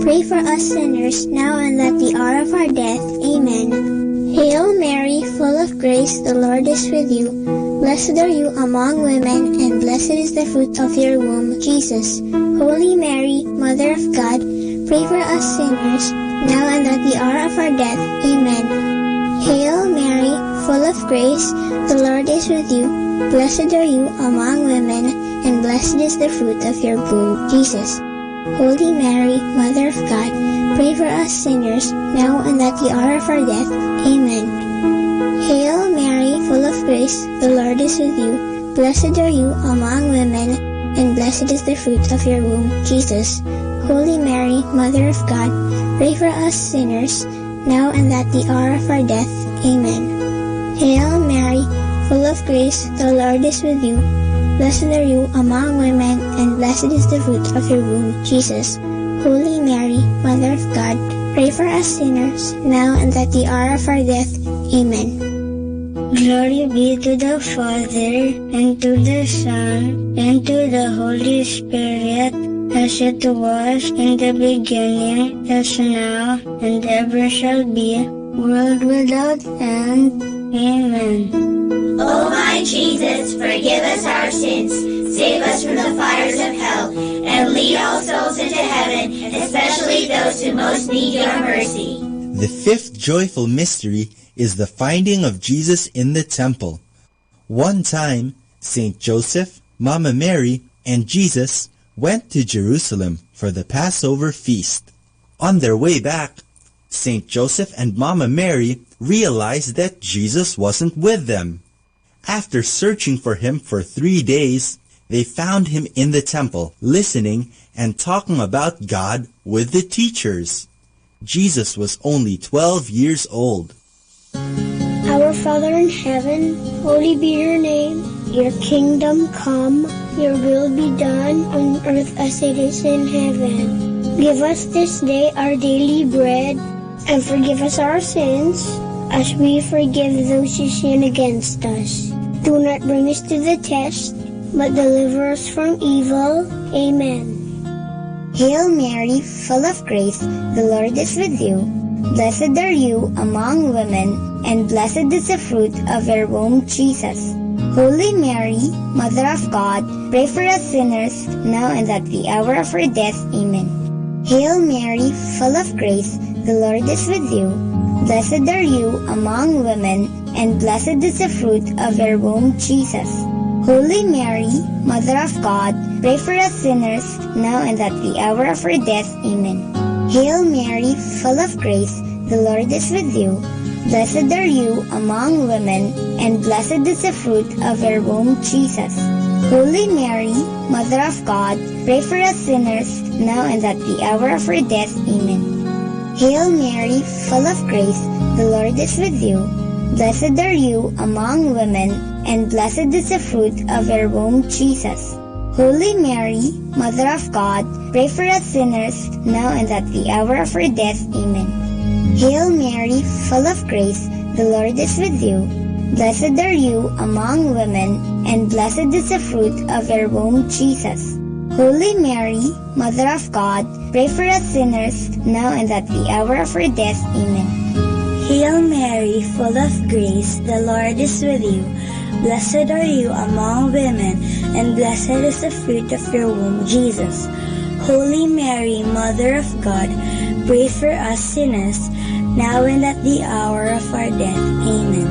pray for us sinners now and at the hour of our death. Amen. Hail Mary, full of grace, the Lord is with you. Blessed are you among women, and blessed is the fruit of your womb, Jesus. Holy Mary, Mother of God, pray for us sinners, now and at the hour of our death. Amen. Hail Mary, full of grace, the Lord is with you. Blessed are you among women, and blessed is the fruit of your womb, Jesus. Holy Mary, Mother of God, pray for us sinners, now and at the hour of our death. Amen. Hail Mary, full of grace, the Lord is with you. Blessed are you among women, and blessed is the fruit of your womb, Jesus. Holy Mary, Mother of God, pray for us sinners, now and at the hour of our death. Amen. Hail Mary, full of grace, the Lord is with you. Blessed are you among women, and blessed is the fruit of your womb, Jesus. Holy Mary, Mother of God, pray for us sinners, now and at the hour of our death. Amen. Glory be to the Father, and to the Son, and to the Holy Spirit, as it was in the beginning, as now, and ever shall be, world without end. Amen. O my Jesus, forgive us our sins, save us from the fires of hell, and lead all souls into heaven, especially those who most need your mercy. The fifth joyful mystery is the finding of Jesus in the temple. One time, Saint Joseph, Mama Mary, and Jesus went to Jerusalem for the Passover feast. On their way back, Saint Joseph and Mama Mary realized that Jesus wasn't with them. After searching for him for 3 days, they found him in the temple, listening and talking about God with the teachers. Jesus was only 12 years old. Our Father in heaven, holy be your name. Your kingdom come, your will be done on earth as it is in heaven. Give us this day our daily bread, and forgive us our sins, as we forgive those who sin against us. Do not bring us to the test, but deliver us from evil. Amen. Hail Mary, full of grace, the Lord is with you. Blessed are you among women, and blessed is the fruit of your womb, Jesus. Holy Mary, Mother of God, pray for us sinners, now and at the hour of our death. Amen. Hail Mary, full of grace, the Lord is with you. Blessed are you among women, and blessed is the fruit of your womb, Jesus. Holy Mary, Mother of God, pray for us sinners, now and at the hour of our death. Amen. Hail Mary, full of grace, the Lord is with you. Blessed are you among women, and blessed is the fruit of your womb, Jesus. Holy Mary, Mother of God, pray for us sinners, now and at the hour of our death. Amen. Hail Mary, full of grace, the Lord is with you. Blessed are you among women, and blessed is the fruit of your womb, Jesus. Holy Mary, Mother of God, pray for us sinners, now and at the hour of our death. Amen. Hail Mary, full of grace, the Lord is with you. Blessed are you among women, and blessed is the fruit of your womb, Jesus. Holy Mary, Mother of God, pray for us sinners, now and at the hour of our death. Amen. Hail Mary, full of grace, the Lord is with you. Blessed are you among women, and blessed is the fruit of your womb, Jesus. Holy Mary, Mother of God, pray for us sinners, now and at the hour of our death. Amen.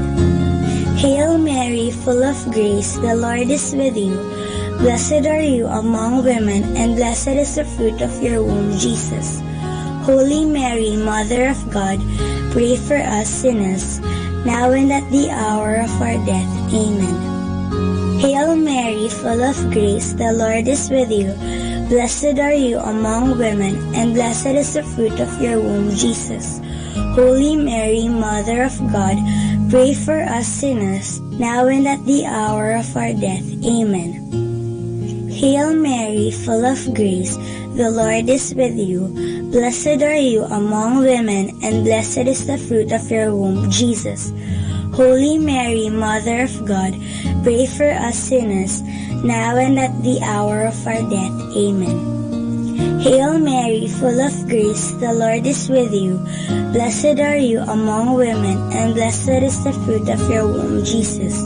Hail Mary, full of grace, the Lord is with you. Blessed are you among women, and blessed is the fruit of your womb, Jesus. Holy Mary, Mother of God, pray for us sinners, now and at the hour of our death. Amen. Hail Mary, full of grace, the Lord is with you. Blessed are you among women, and blessed is the fruit of your womb, Jesus. Holy Mary, Mother of God, pray for us sinners, now and at the hour of our death. Amen. Hail Mary, full of grace, the Lord is with you. Blessed are you among women, and blessed is the fruit of your womb, Jesus. Holy Mary, Mother of God, pray for us sinners, now and at the hour of our death. Amen. Hail Mary, full of grace, the Lord is with you. Blessed are you among women, and blessed is the fruit of your womb, Jesus.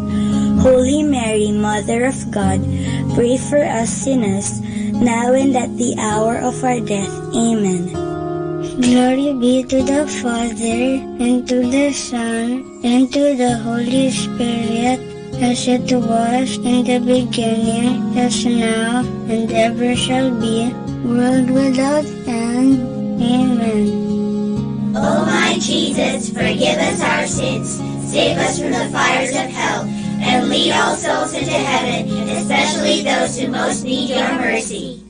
Holy Mary, Mother of God, pray for us sinners, now and at the hour of our death. Amen. Glory be to the Father, and to the Son, and to the Holy Spirit, as it was in the beginning, as now, and ever shall be, world without end. Amen. O my Jesus, forgive us our sins, save us from the fires of hell, and lead all souls into heaven, especially those who most need your mercy.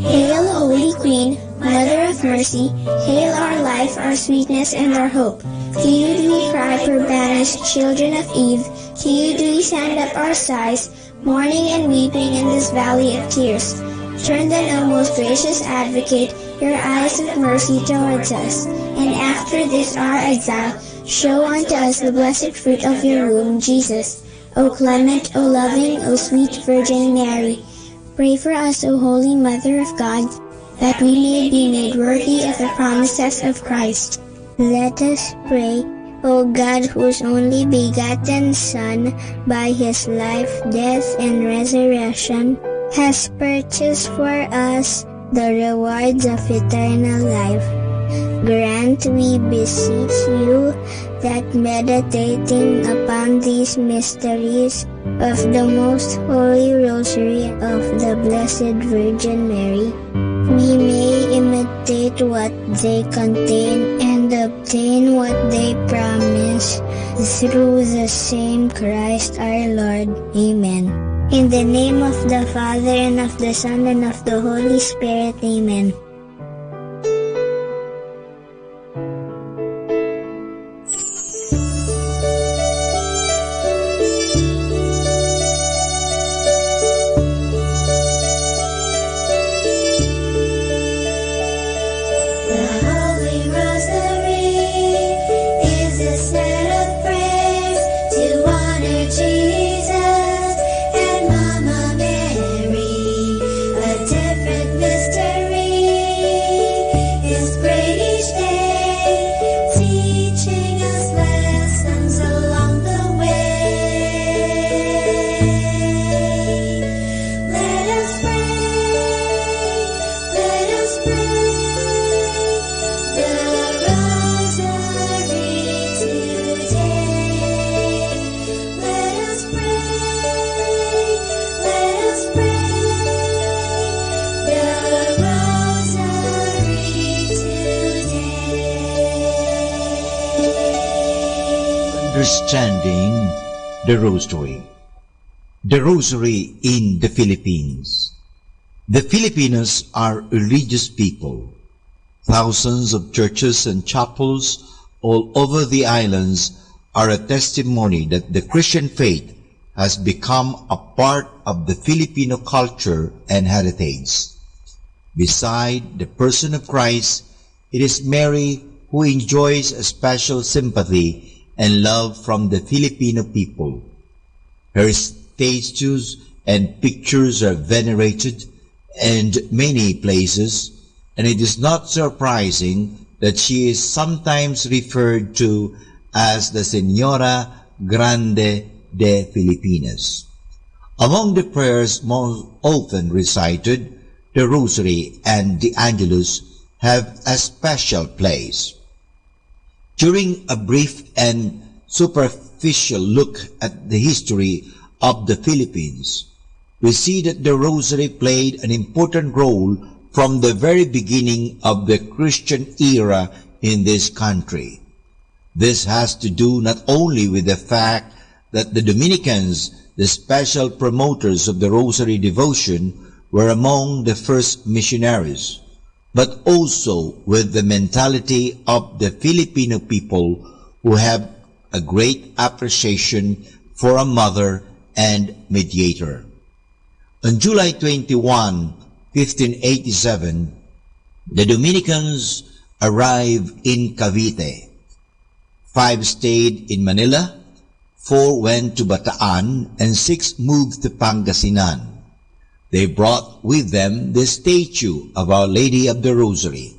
Hail, Holy Queen, Mother of Mercy, hail our life, our sweetness, and our hope. To you do we cry, poor banished children of Eve. To you do we send up our sighs, mourning and weeping in this valley of tears. Turn then, O most gracious Advocate, your eyes of mercy towards us, and after this our exile, show unto us the blessed fruit of your womb, Jesus. O clement, O loving, O sweet Virgin Mary, pray for us, O Holy Mother of God, that we may be made worthy of the promises of Christ. Let us pray. O God, whose only begotten Son, by his life, death, and resurrection, has purchased for us the rewards of eternal life, grant, we beseech you, that meditating upon these mysteries of the most holy rosary of the Blessed Virgin Mary, we may imitate what they contain and obtain what they promise, through the same Christ our Lord. Amen. In the name of the Father, and of the Son, and of the Holy Spirit. Amen. Understanding the Rosary. The Rosary in the Philippines. The Filipinos are a religious people. Thousands of churches and chapels all over the islands are a testimony that the Christian faith has become a part of the Filipino culture and heritage. Beside the person of Christ, it is Mary who enjoys a special sympathy and love from the Filipino people. Her statues and pictures are venerated in many places, and it is not surprising that she is sometimes referred to as the Señora Grande de Filipinas. Among the prayers most often recited, the Rosary and the Angelus have a special place. During a brief and superficial look at the history of the Philippines, we see that the Rosary played an important role from the very beginning of the Christian era in this country. This has to do not only with the fact that the Dominicans, the special promoters of the Rosary devotion, were among the first missionaries, but also with the mentality of the Filipino people who have a great appreciation for a mother and mediator. On July 21, 1587, the Dominicans arrived in Cavite. 5 stayed in Manila, 4 went to Bataan, and 6 moved to Pangasinan. They brought with them the statue of Our Lady of the Rosary,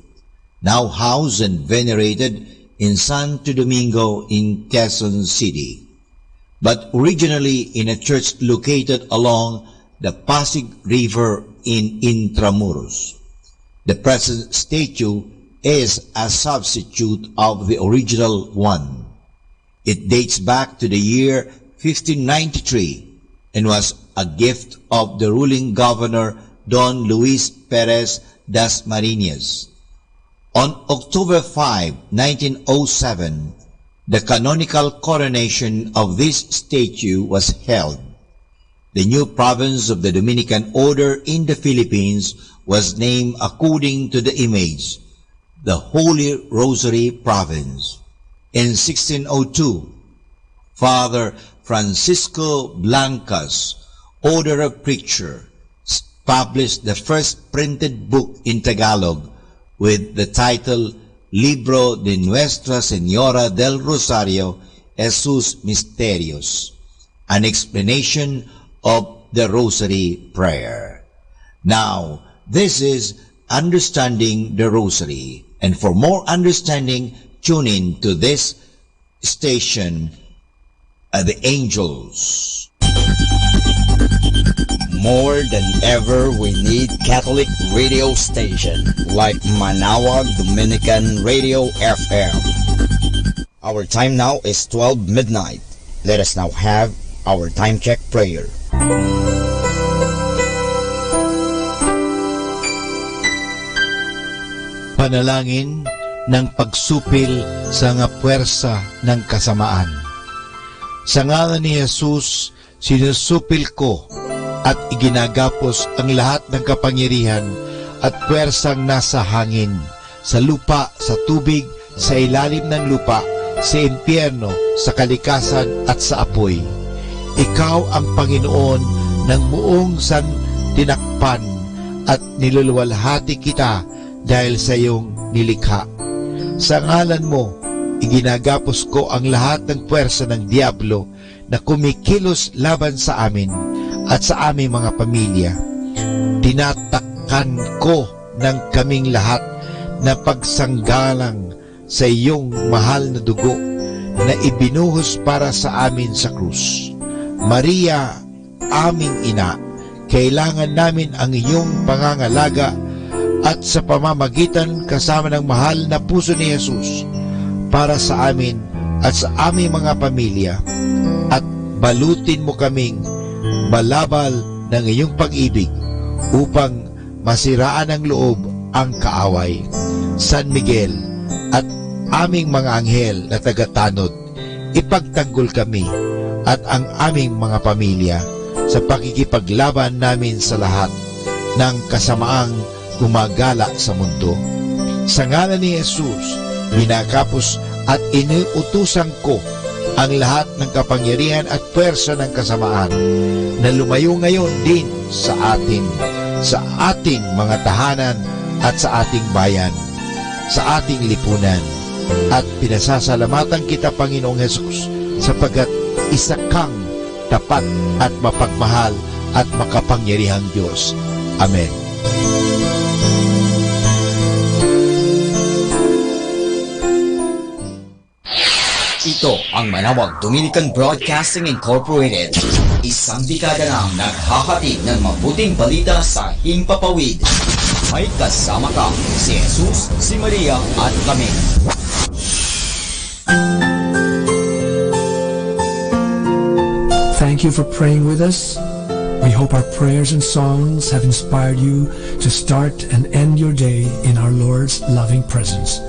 now housed and venerated in Santo Domingo in Quezon City, but originally in a church located along the Pasig River in Intramuros. The present statue is a substitute of the original one. It dates back to the year 1593 and was a gift of the ruling governor Don Luis Perez das Marinas. On October 5, 1907, the canonical coronation of this statue was held. The new province of the Dominican Order in the Philippines was named according to the image, the Holy Rosary Province. In 1602, Father Francisco Blancas, order of preacher, published the first printed book in Tagalog with the title Libro de Nuestra Señora del Rosario Jesus Misterios, an explanation of the Rosary prayer. Now, this is Understanding the Rosary, and for more understanding, tune in to this station, The Angels. More than ever, we need Catholic radio station like Manawag Dominican Radio FM. Our time now is 12 midnight. Let us now have our time check prayer. Panalangin ng pagsupil sa nga puwersa ng kasamaan. Sa ngalan ni Jesus, sinusupil ko at iginagapos ang lahat ng kapangyarihan at puwersang nasa hangin, sa lupa, sa tubig, sa ilalim ng lupa, sa impyerno, sa kalikasan at sa apoy. Ikaw ang Panginoon ng buong santinakpan at niluluwalhati kita dahil sa iyong nilikha. Sa ngalan mo, iginagapos ko ang lahat ng puwersa ng diablo na kumikilos laban sa amin at sa aming mga pamilya. Tinatakpan ko ng kaming lahat na pagsanggalang sa iyong mahal na dugo na ibinuhos para sa amin sa krus. Maria, aming ina, kailangan namin ang iyong pangangalaga at sa pamamagitan kasama ng mahal na puso ni Jesus para sa amin at sa aming mga pamilya, at balutin mo kaming malabal ng iyong pag-ibig upang masiraan ng loob ang kaaway. San Miguel at aming mga anghel na tagatanod, ipagtanggol kami at ang aming mga pamilya sa pakikipaglaban namin sa lahat ng kasamaang gumagala sa mundo. Sa ngalan ni Jesus, binakapos at iniutusan ko ang lahat ng kapangyarihan at puwersa ng kasamaan na lumayo ngayon din sa atin, sa ating mga tahanan at sa ating bayan, sa ating lipunan, At pinasasalamatan kita, Panginoong Hesus, sapagkat isa kang tapat at mapagmahal at makapangyarihang Diyos. Amen. Ito ang Manawag Dominican Broadcasting Incorporated. Isang dekada nang naghahatid ng mabuting balita sa himpapawid. May kasama ka, si Jesus, si Maria at kami. Thank you for praying with us. We hope our prayers and songs have inspired you to start and end your day in our Lord's loving presence.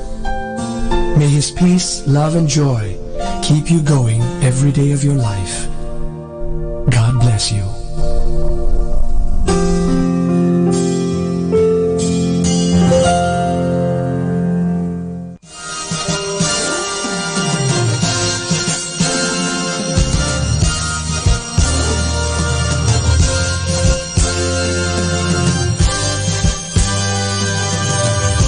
May His peace, love, and joy keep you going every day of your life. God bless you.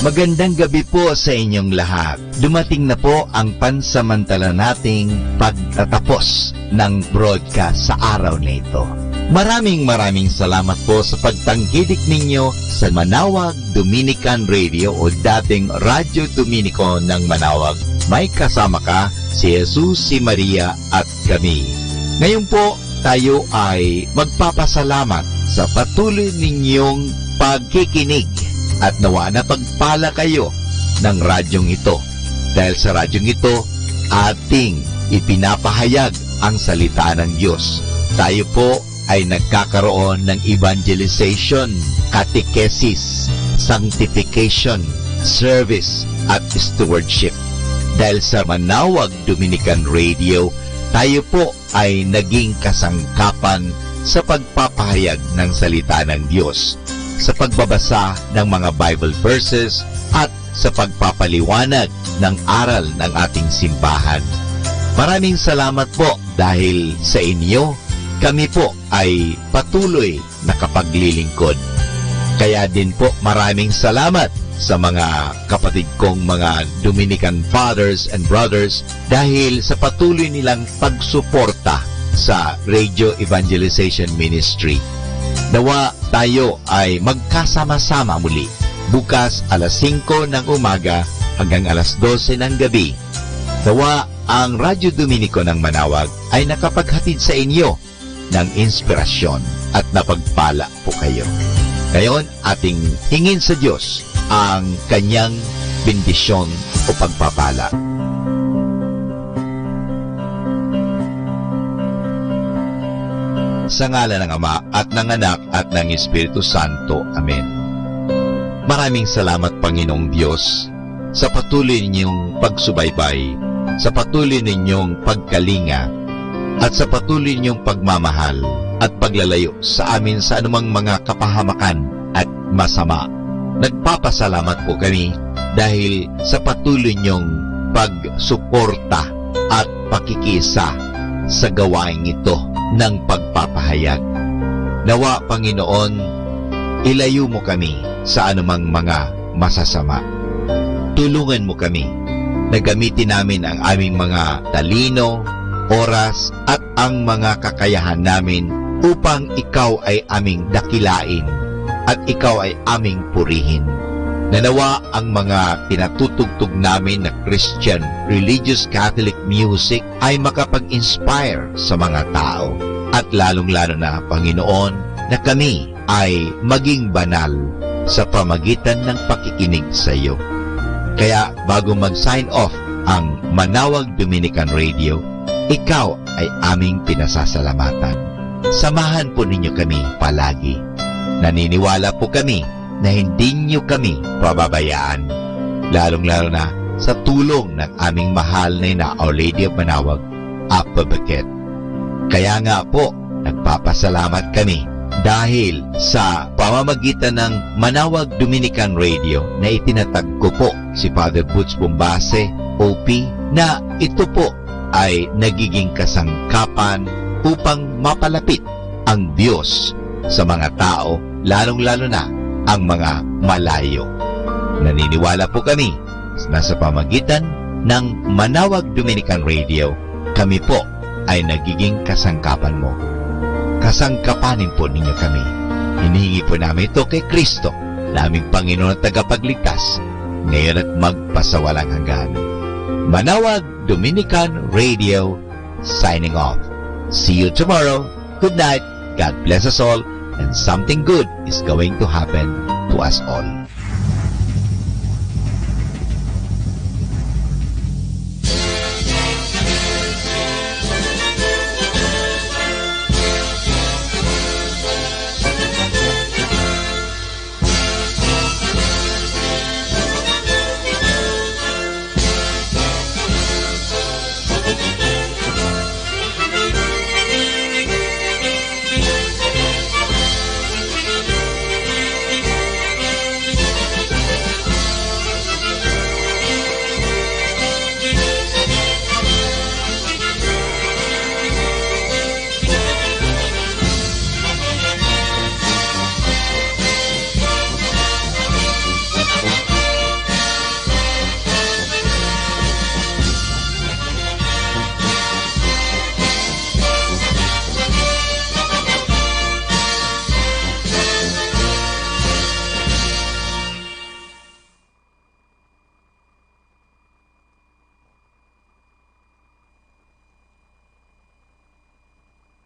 Magandang gabi po sa inyong lahat. Dumating na po ang pansamantala nating pagtatapos ng broadcast sa araw na ito. Maraming salamat po sa pagtangkilik ninyo sa Manawag Dominican Radio o dating Radyo Dominico ng Manawag. May kasama ka, si Jesus, si Maria at kami. Ngayon po, tayo ay magpapasalamat sa patuloy ninyong pagkikinig. At nawa na pagpala kayo ng radyong ito. Dahil sa radyong ito, ating ipinapahayag ang salita ng Diyos. Tayo po ay nagkakaroon ng evangelization, catechesis, sanctification, service, at stewardship. Dahil sa Manawag Dominican Radio, tayo po ay naging kasangkapan sa pagpapahayag ng salita ng Diyos, sa pagbabasa ng mga Bible verses at sa pagpapaliwanag ng aral ng ating simbahan. Maraming salamat po dahil sa inyo, kami po ay patuloy nakapaglilingkod. Kaya din po maraming salamat sa mga kapatid kong mga Dominican fathers and brothers dahil sa patuloy nilang pagsuporta sa Radio Evangelization Ministry. Nawa tayo ay magkasama-sama muli bukas alas 5 ng umaga hanggang alas 12 ng gabi. Nawa ang Radyo Dominico ng Manawag ay nakapaghatid sa inyo ng inspirasyon at napagpala po kayo. Ngayon, ating hingin sa Diyos ang kanyang bendisyon o pagpapala. Sa ngalan ng Ama at ng Anak at ng Espiritu Santo. Amen. Maraming salamat, Panginoong Diyos, sa patuloy ninyong pagsubaybay, sa patuloy ninyong pagkalinga, at sa patuloy ninyong pagmamahal at paglalayo sa amin sa anumang mga kapahamakan at masama. Nagpapasalamat po kami dahil sa patuloy ninyong pagsuporta at pakikisa sa gawain ito ng pagpapahayag. Nawa, Panginoon, ilayo mo kami sa anumang mga masasama. Tulungan mo kami na gamitin namin ang aming mga talino, oras at ang mga kakayahan namin upang ikaw ay aming dakilain at ikaw ay aming purihin. Nanawa ang mga pinatutugtog namin na Christian religious Catholic music ay makapag-inspire sa mga tao. At lalong-lalo na, Panginoon, na kami ay maging banal sa pamagitan ng pakikinig sa iyo. Kaya bago mag-sign off ang Manawag Dominican Radio, ikaw ay aming pinasasalamatan. Samahan po ninyo kami palagi. Naniniwala po kami na hindi niyo kami pababayaan, lalong-lalo na sa tulong ng aming mahal na Our Lady of Manawag, Apa Baquet. Kaya nga po, nagpapasalamat kami dahil sa pamamagitan ng Manawag Dominican Radio na itinatag ko po si Father Butch Bombase, OP, na ito po ay nagiging kasangkapan upang mapalapit ang Diyos sa mga tao, lalong-lalo na ang mga malayo. Naniniwala po kami na sa pamagitan ng Manawag Dominican Radio, kami po ay nagiging kasangkapan mo. Kasangkapanin po ninyo kami. Hinihingi po namin ito kay Kristo, naming Panginoon at tagapagligtas, ngayon at magpasawalang hanggan. Manawag Dominican Radio, signing off. See you tomorrow. Good night. God bless us all, and something good is going to happen to us all.